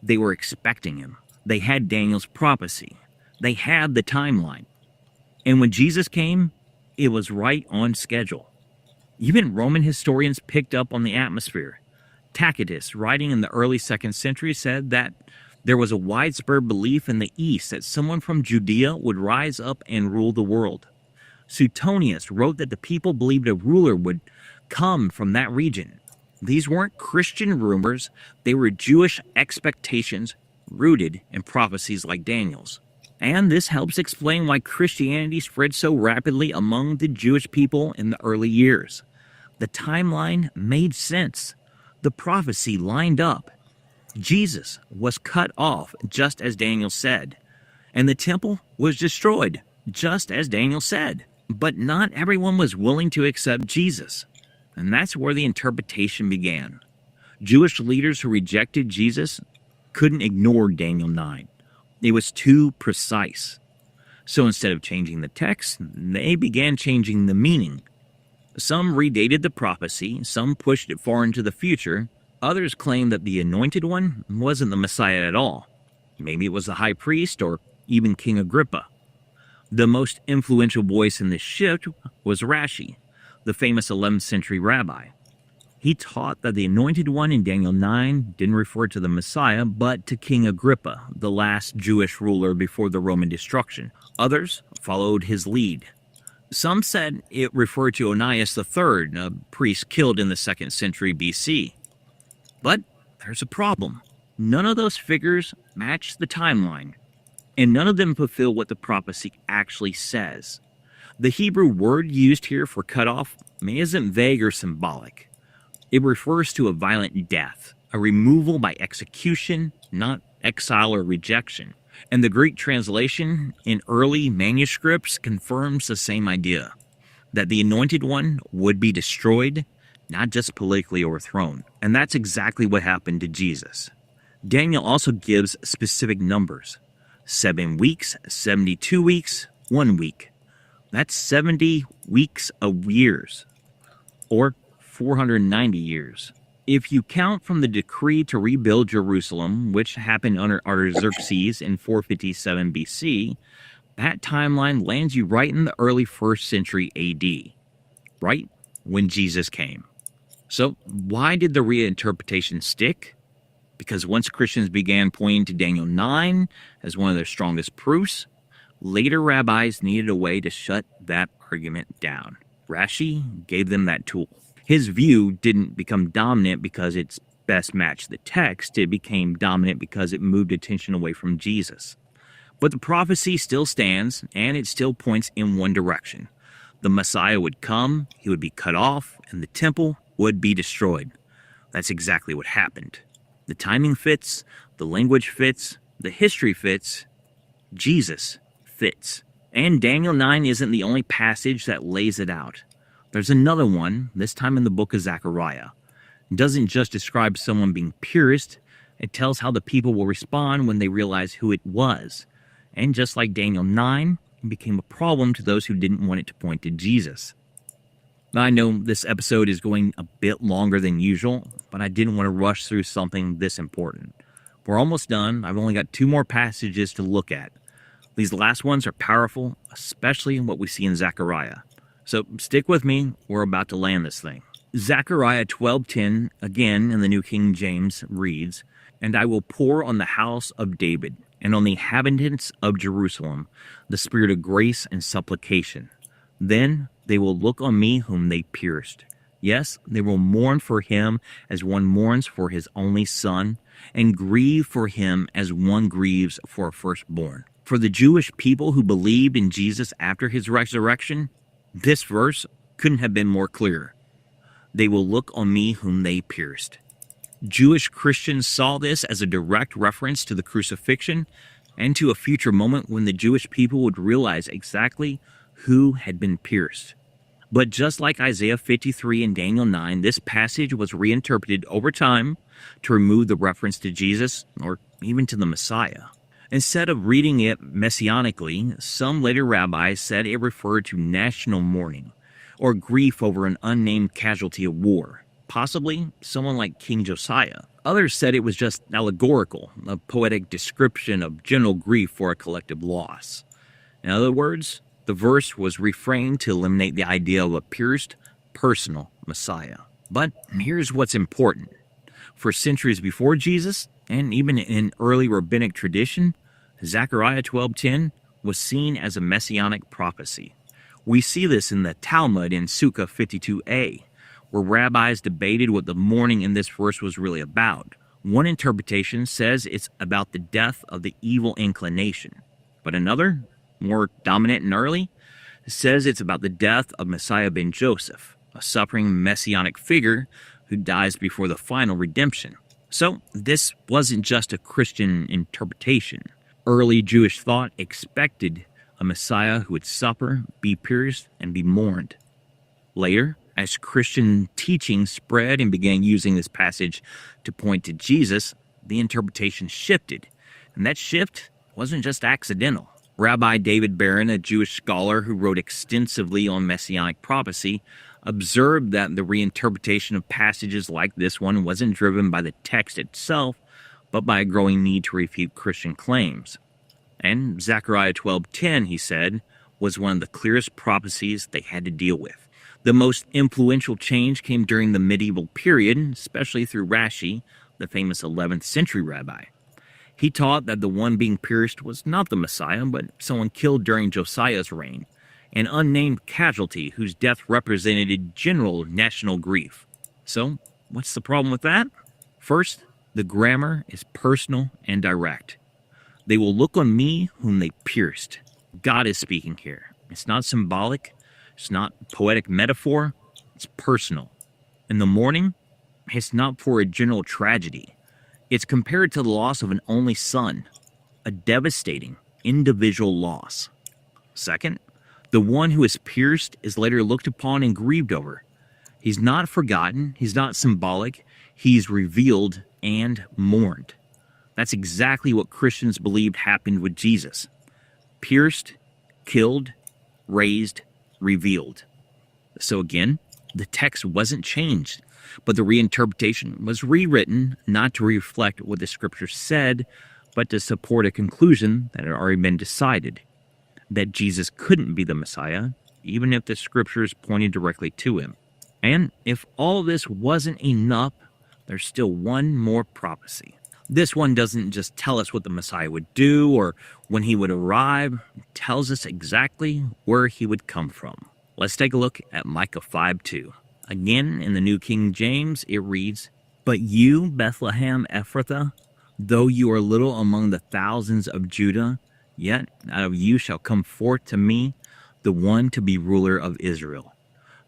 they were expecting him. They had Daniel's prophecy. They had the timeline. And when Jesus came, it was right on schedule. Even Roman historians picked up on the atmosphere. Tacitus, writing in the early 2nd century, said that there was a widespread belief in the East that someone from Judea would rise up and rule the world. Suetonius wrote that the people believed a ruler would come from that region. These weren't Christian rumors, they were Jewish expectations rooted in prophecies like Daniel's. And this helps explain why Christianity spread so rapidly among the Jewish people in the early years. The timeline made sense. The prophecy lined up. Jesus was cut off just as Daniel said, and the temple was destroyed just as Daniel said. But not everyone was willing to accept Jesus, and that's where the interpretation began. Jewish leaders who rejected Jesus couldn't ignore Daniel 9. It was too precise. So instead of changing the text, they began changing the meaning. Some redated the prophecy, some pushed it far into the future, others claimed that the anointed one wasn't the Messiah at all. Maybe it was the high priest or even King Agrippa. The most influential voice in this shift was Rashi, the famous 11th century rabbi. He taught that the anointed one in Daniel 9 didn't refer to the Messiah, but to King Agrippa, the last Jewish ruler before the Roman destruction. Others followed his lead. Some said it referred to Onias III, a priest killed in the 2nd century BC. But there's a problem. None of those figures match the timeline, and none of them fulfill what the prophecy actually says. The Hebrew word used here for cut off isn't vague or symbolic. It refers to a violent death, a removal by execution, not exile or rejection. And the Greek translation in early manuscripts confirms the same idea, that the anointed one would be destroyed, not just politically overthrown. And that's exactly what happened to Jesus. Daniel also gives specific numbers: 7 weeks, 72 weeks, 1 week. That's 70 weeks of years, or 490 years. If you count from the decree to rebuild Jerusalem, which happened under Artaxerxes in 457 BC, that timeline lands you right in the early 1st century AD, right when Jesus came. So why did the reinterpretation stick? Because once Christians began pointing to Daniel 9 as one of their strongest proofs, later rabbis needed a way to shut that argument down. Rashi gave them that tool. His view didn't become dominant because it's best matched the text. It became dominant because it moved attention away from Jesus. But the prophecy still stands, and it still points in one direction. The Messiah would come, he would be cut off, and the temple would be destroyed. That's exactly what happened. The timing fits, the language fits, the history fits, Jesus fits. And Daniel 9 isn't the only passage that lays it out. There's another one, this time in the book of Zechariah. It doesn't just describe someone being pierced, it tells how the people will respond when they realize who it was. And just like Daniel 9, it became a problem to those who didn't want it to point to Jesus. Now, I know this episode is going a bit longer than usual, but I didn't want to rush through something this important. We're almost done. I've only got 2 more passages to look at. These last ones are powerful, especially in what we see in Zechariah. So stick with me, we're about to land this thing. Zechariah 12:10, again in the New King James, reads, "And I will pour on the house of David and on the inhabitants of Jerusalem the spirit of grace and supplication. Then they will look on me whom they pierced. Yes, they will mourn for him as one mourns for his only son, and grieve for him as one grieves for a firstborn." For the Jewish people who believed in Jesus after his resurrection, this verse couldn't have been more clear. They will look on me whom they pierced. Jewish Christians saw this as a direct reference to the crucifixion and to a future moment when the Jewish people would realize exactly who had been pierced. But just like Isaiah 53 and Daniel 9, this passage was reinterpreted over time to remove the reference to Jesus or even to the Messiah. Instead of reading it messianically, some later rabbis said it referred to national mourning or grief over an unnamed casualty of war, possibly someone like King Josiah. Others said it was just allegorical, a poetic description of general grief for a collective loss. In other words, the verse was reframed to eliminate the idea of a pierced, personal Messiah. But here's what's important. For centuries before Jesus, and even in early rabbinic tradition, Zechariah 12:10 was seen as a messianic prophecy. We see this in the Talmud in Sukkah 52a, where rabbis debated what the mourning in this verse was really about. One interpretation says it's about the death of the evil inclination, but another, more dominant and early, says it's about the death of Messiah ben Joseph, a suffering messianic figure who dies before the final redemption. So this wasn't just a Christian interpretation. Early Jewish thought expected a Messiah who would suffer, be pierced, and be mourned. Later, as Christian teaching spread and began using this passage to point to Jesus, the interpretation shifted. And that shift wasn't just accidental. Rabbi David Barron, a Jewish scholar who wrote extensively on messianic prophecy, observed that the reinterpretation of passages like this one wasn't driven by the text itself, but by a growing need to refute Christian claims. And Zechariah 12:10, he said, was one of the clearest prophecies they had to deal with. The most influential change came during the medieval period, especially through Rashi, the famous 11th century rabbi. He taught that the one being pierced was not the Messiah, but someone killed during Josiah's reign, an unnamed casualty whose death represented general national grief. So, what's the problem with that? First, the grammar is personal and direct. They will look on me whom they pierced. God is speaking here. It's not symbolic. It's not poetic metaphor. It's personal. In the mourning, it's not for a general tragedy. It's compared to the loss of an only son, a devastating individual loss. Second, the one who is pierced is later looked upon and grieved over. He's not forgotten. He's not symbolic. He's revealed and mourned. That's exactly what Christians believed happened with Jesus. Pierced, killed, raised, revealed. So again, the text wasn't changed, but the reinterpretation was rewritten not to reflect what the scripture said, but to support a conclusion that had already been decided, that Jesus couldn't be the Messiah, even if the scriptures pointed directly to him. And if all this wasn't enough, there's still one more prophecy. This one doesn't just tell us what the Messiah would do or when he would arrive. It tells us exactly where he would come from. Let's take a look at Micah 5:2. Again, in the New King James, it reads, "But you, Bethlehem Ephrathah, though you are little among the thousands of Judah, yet out of you shall come forth to me the one to be ruler of Israel,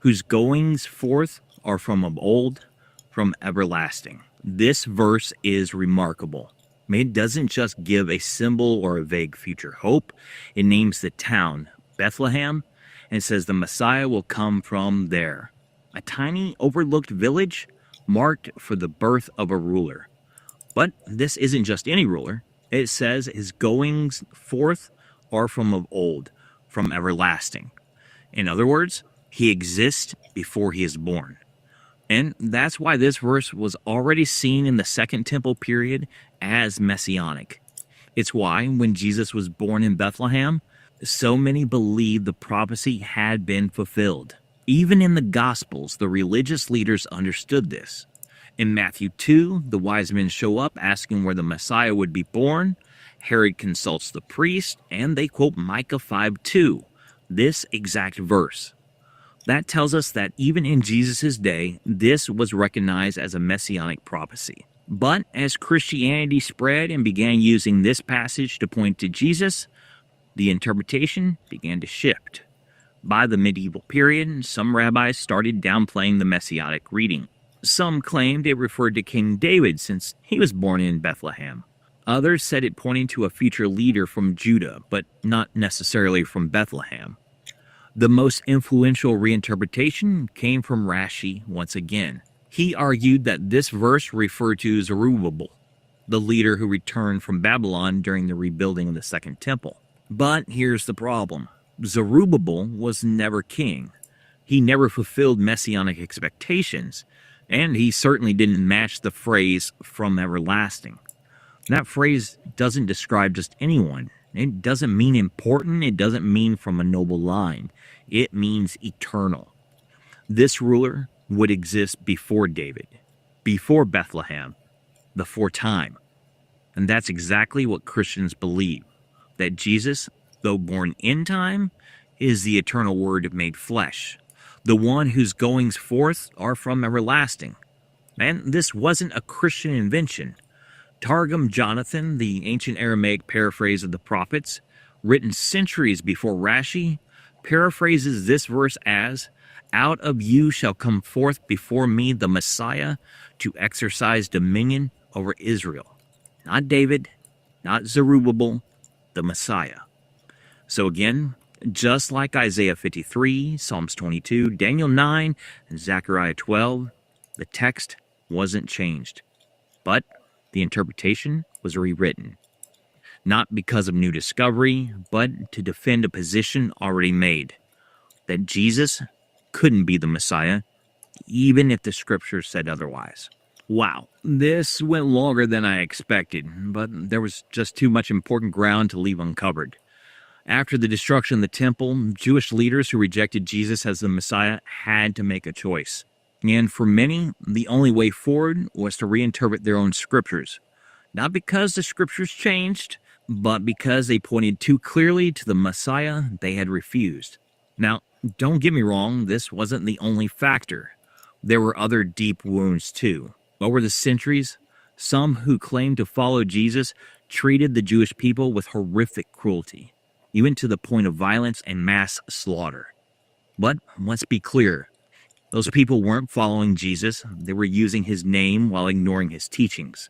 whose goings forth are from of old, from everlasting." This verse is remarkable. It doesn't just give a symbol or a vague future hope. It names the town, Bethlehem, and says the Messiah will come from there. A tiny, overlooked village marked for the birth of a ruler. But this isn't just any ruler. It says his goings forth are from of old, from everlasting. In other words, he exists before he is born. And that's why this verse was already seen in the Second Temple period as messianic. It's why, when Jesus was born in Bethlehem, so many believed the prophecy had been fulfilled. Even in the Gospels, the religious leaders understood this. In Matthew 2, the wise men show up asking where the Messiah would be born. Herod consults the priest, and they quote Micah 5:2, this exact verse. That tells us that even in Jesus' day, this was recognized as a messianic prophecy. But as Christianity spread and began using this passage to point to Jesus, the interpretation began to shift. By the medieval period, some rabbis started downplaying the messianic reading. Some claimed it referred to King David since he was born in Bethlehem. Others said it pointed to a future leader from Judah, but not necessarily from Bethlehem. The most influential reinterpretation came from Rashi once again. He argued that this verse referred to Zerubbabel, the leader who returned from Babylon during the rebuilding of the Second Temple. But here's the problem. Zerubbabel was never king. He never fulfilled messianic expectations, and he certainly didn't match the phrase "from everlasting." That phrase doesn't describe just anyone. It doesn't mean important. It doesn't mean from a noble line. It means eternal. This ruler would exist before David, before Bethlehem, before time. And that's exactly what Christians believe, that Jesus, though born in time, is the eternal Word made flesh, the one whose goings forth are from everlasting. And this wasn't a Christian invention. Targum Jonathan, the ancient Aramaic paraphrase of the prophets, written centuries before Rashi, paraphrases this verse as, "Out of you shall come forth before me the Messiah to exercise dominion over Israel." Not David, not Zerubbabel, the Messiah. So again, just like Isaiah 53, Psalms 22, Daniel 9, and Zechariah 12, the text wasn't changed. But the interpretation was rewritten. Not because of new discovery, but to defend a position already made. That Jesus couldn't be the Messiah, even if the scriptures said otherwise. Wow, this went longer than I expected, but there was just too much important ground to leave uncovered. After the destruction of the temple, Jewish leaders who rejected Jesus as the Messiah had to make a choice. And for many, the only way forward was to reinterpret their own scriptures. Not because the scriptures changed, but because they pointed too clearly to the Messiah they had refused. Now, don't get me wrong, this wasn't the only factor. There were other deep wounds too. Over the centuries, some who claimed to follow Jesus treated the Jewish people with horrific cruelty, even to the point of violence and mass slaughter. But let's be clear, those people weren't following Jesus. They were using his name while ignoring his teachings.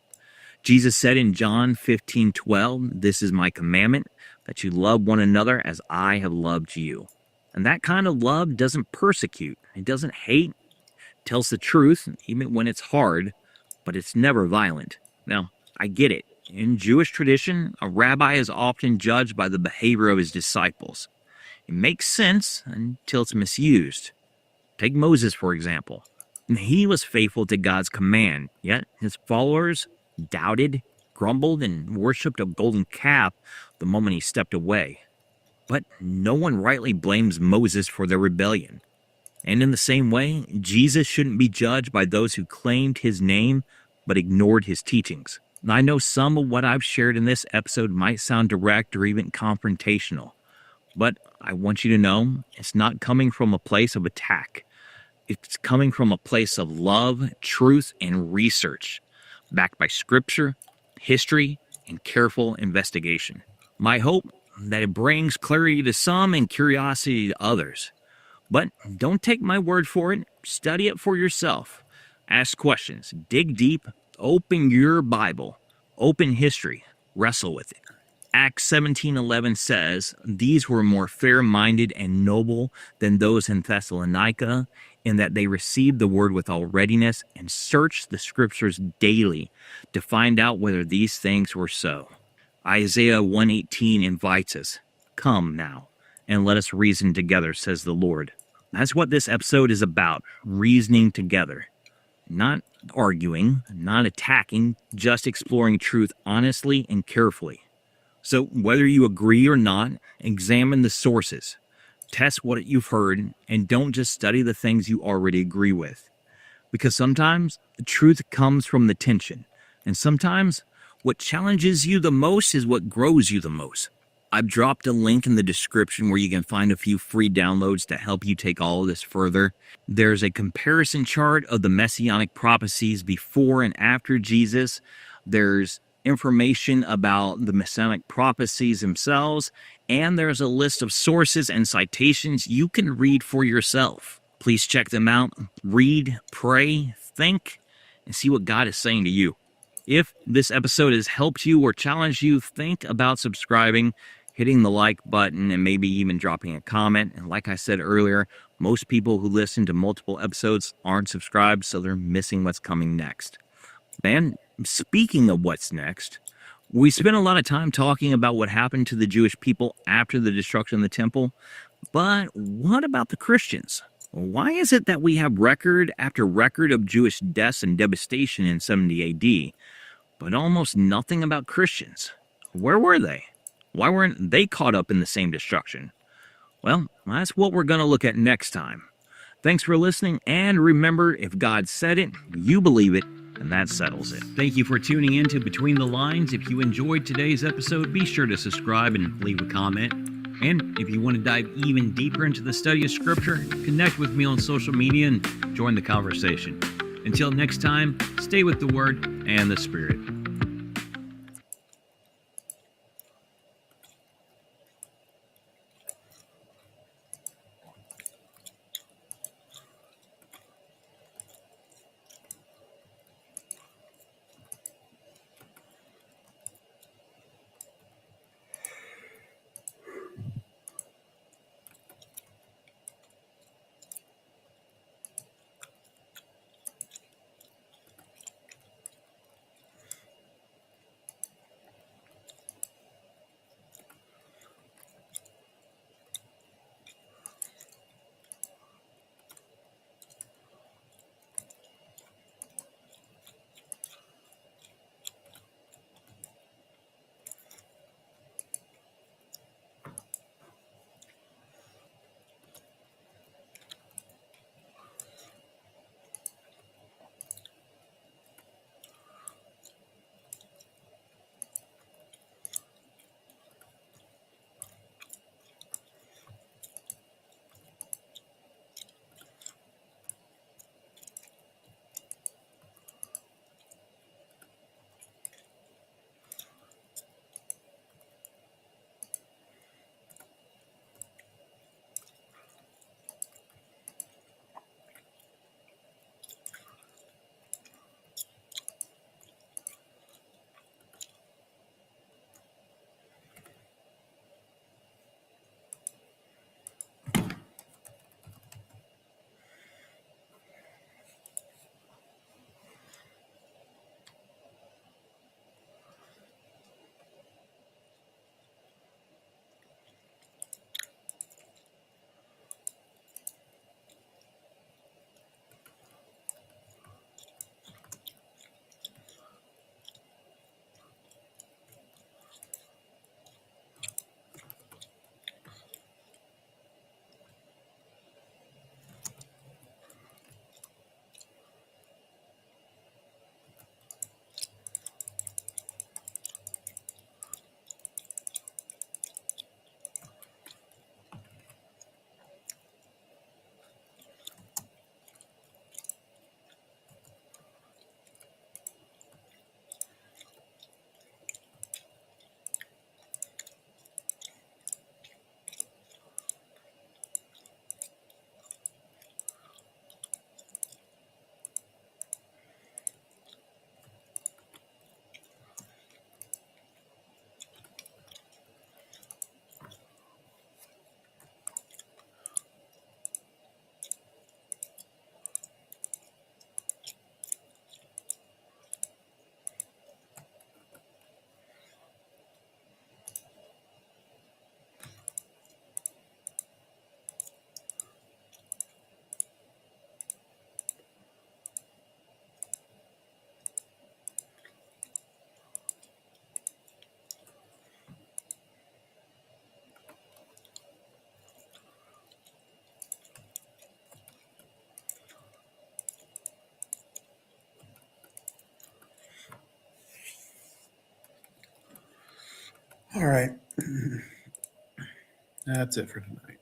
Jesus said in John 15:12, "This is my commandment, that you love one another as I have loved you." And that kind of love doesn't persecute. It doesn't hate. It tells the truth even when it's hard, but it's never violent. Now, I get it. In Jewish tradition, a rabbi is often judged by the behavior of his disciples. It makes sense until it's misused. Take Moses, for example. He was faithful to God's command, yet his followers doubted, grumbled, and worshipped a golden calf the moment he stepped away. But no one rightly blames Moses for their rebellion. And in the same way, Jesus shouldn't be judged by those who claimed his name but ignored his teachings. I know some of what I've shared in this episode might sound direct or even confrontational, but I want you to know it's not coming from a place of attack. It's coming from a place of love, truth, and research, backed by scripture, history, and careful investigation. My hope that it brings clarity to some and curiosity to others. But don't take my word for it. Study it for yourself. Ask questions. Dig deep. Open your Bible. Open history. Wrestle with it. Acts 17:11 says, "These were more fair-minded and noble than those in Thessalonica, in that they received the word with all readiness and searched the scriptures daily to find out whether these things were so." Isaiah 1:18 invites us, "Come now, and let us reason together, says the Lord." That's what this episode is about, reasoning together. Not arguing, not attacking, just exploring truth honestly and carefully. So whether you agree or not, examine the sources. Test what you've heard, and don't just study the things you already agree with. Because sometimes the truth comes from the tension, and sometimes what challenges you the most is what grows you the most. I've dropped a link in the description where you can find a few free downloads to help you take all of this further. There's a comparison chart of the messianic prophecies before and after Jesus. There's information about the messianic prophecies themselves, and there's a list of sources and citations you can read for yourself. Please check them out, read, pray, think, and see what God is saying to you. If this episode has helped you or challenged you, think about subscribing, hitting the like button, and maybe even dropping a comment. And like I said earlier, most people who listen to multiple episodes aren't subscribed, so they're missing what's coming next. And speaking of what's next, we spent a lot of time talking about what happened to the Jewish people after the destruction of the temple, but what about the Christians? Why is it that we have record after record of Jewish deaths and devastation in 70 AD, but almost nothing about Christians? Where were they? Why weren't they caught up in the same destruction? Well, that's what we're going to look at next time. Thanks for listening, and remember, if God said it, you believe it, and that settles it. Thank you for tuning in to Between the Lines. If you enjoyed today's episode, be sure to subscribe and leave a comment. And if you want to dive even deeper into the study of Scripture, connect with me on social media and join the conversation. Until next time, stay with the Word and the Spirit. All right. That's it for tonight.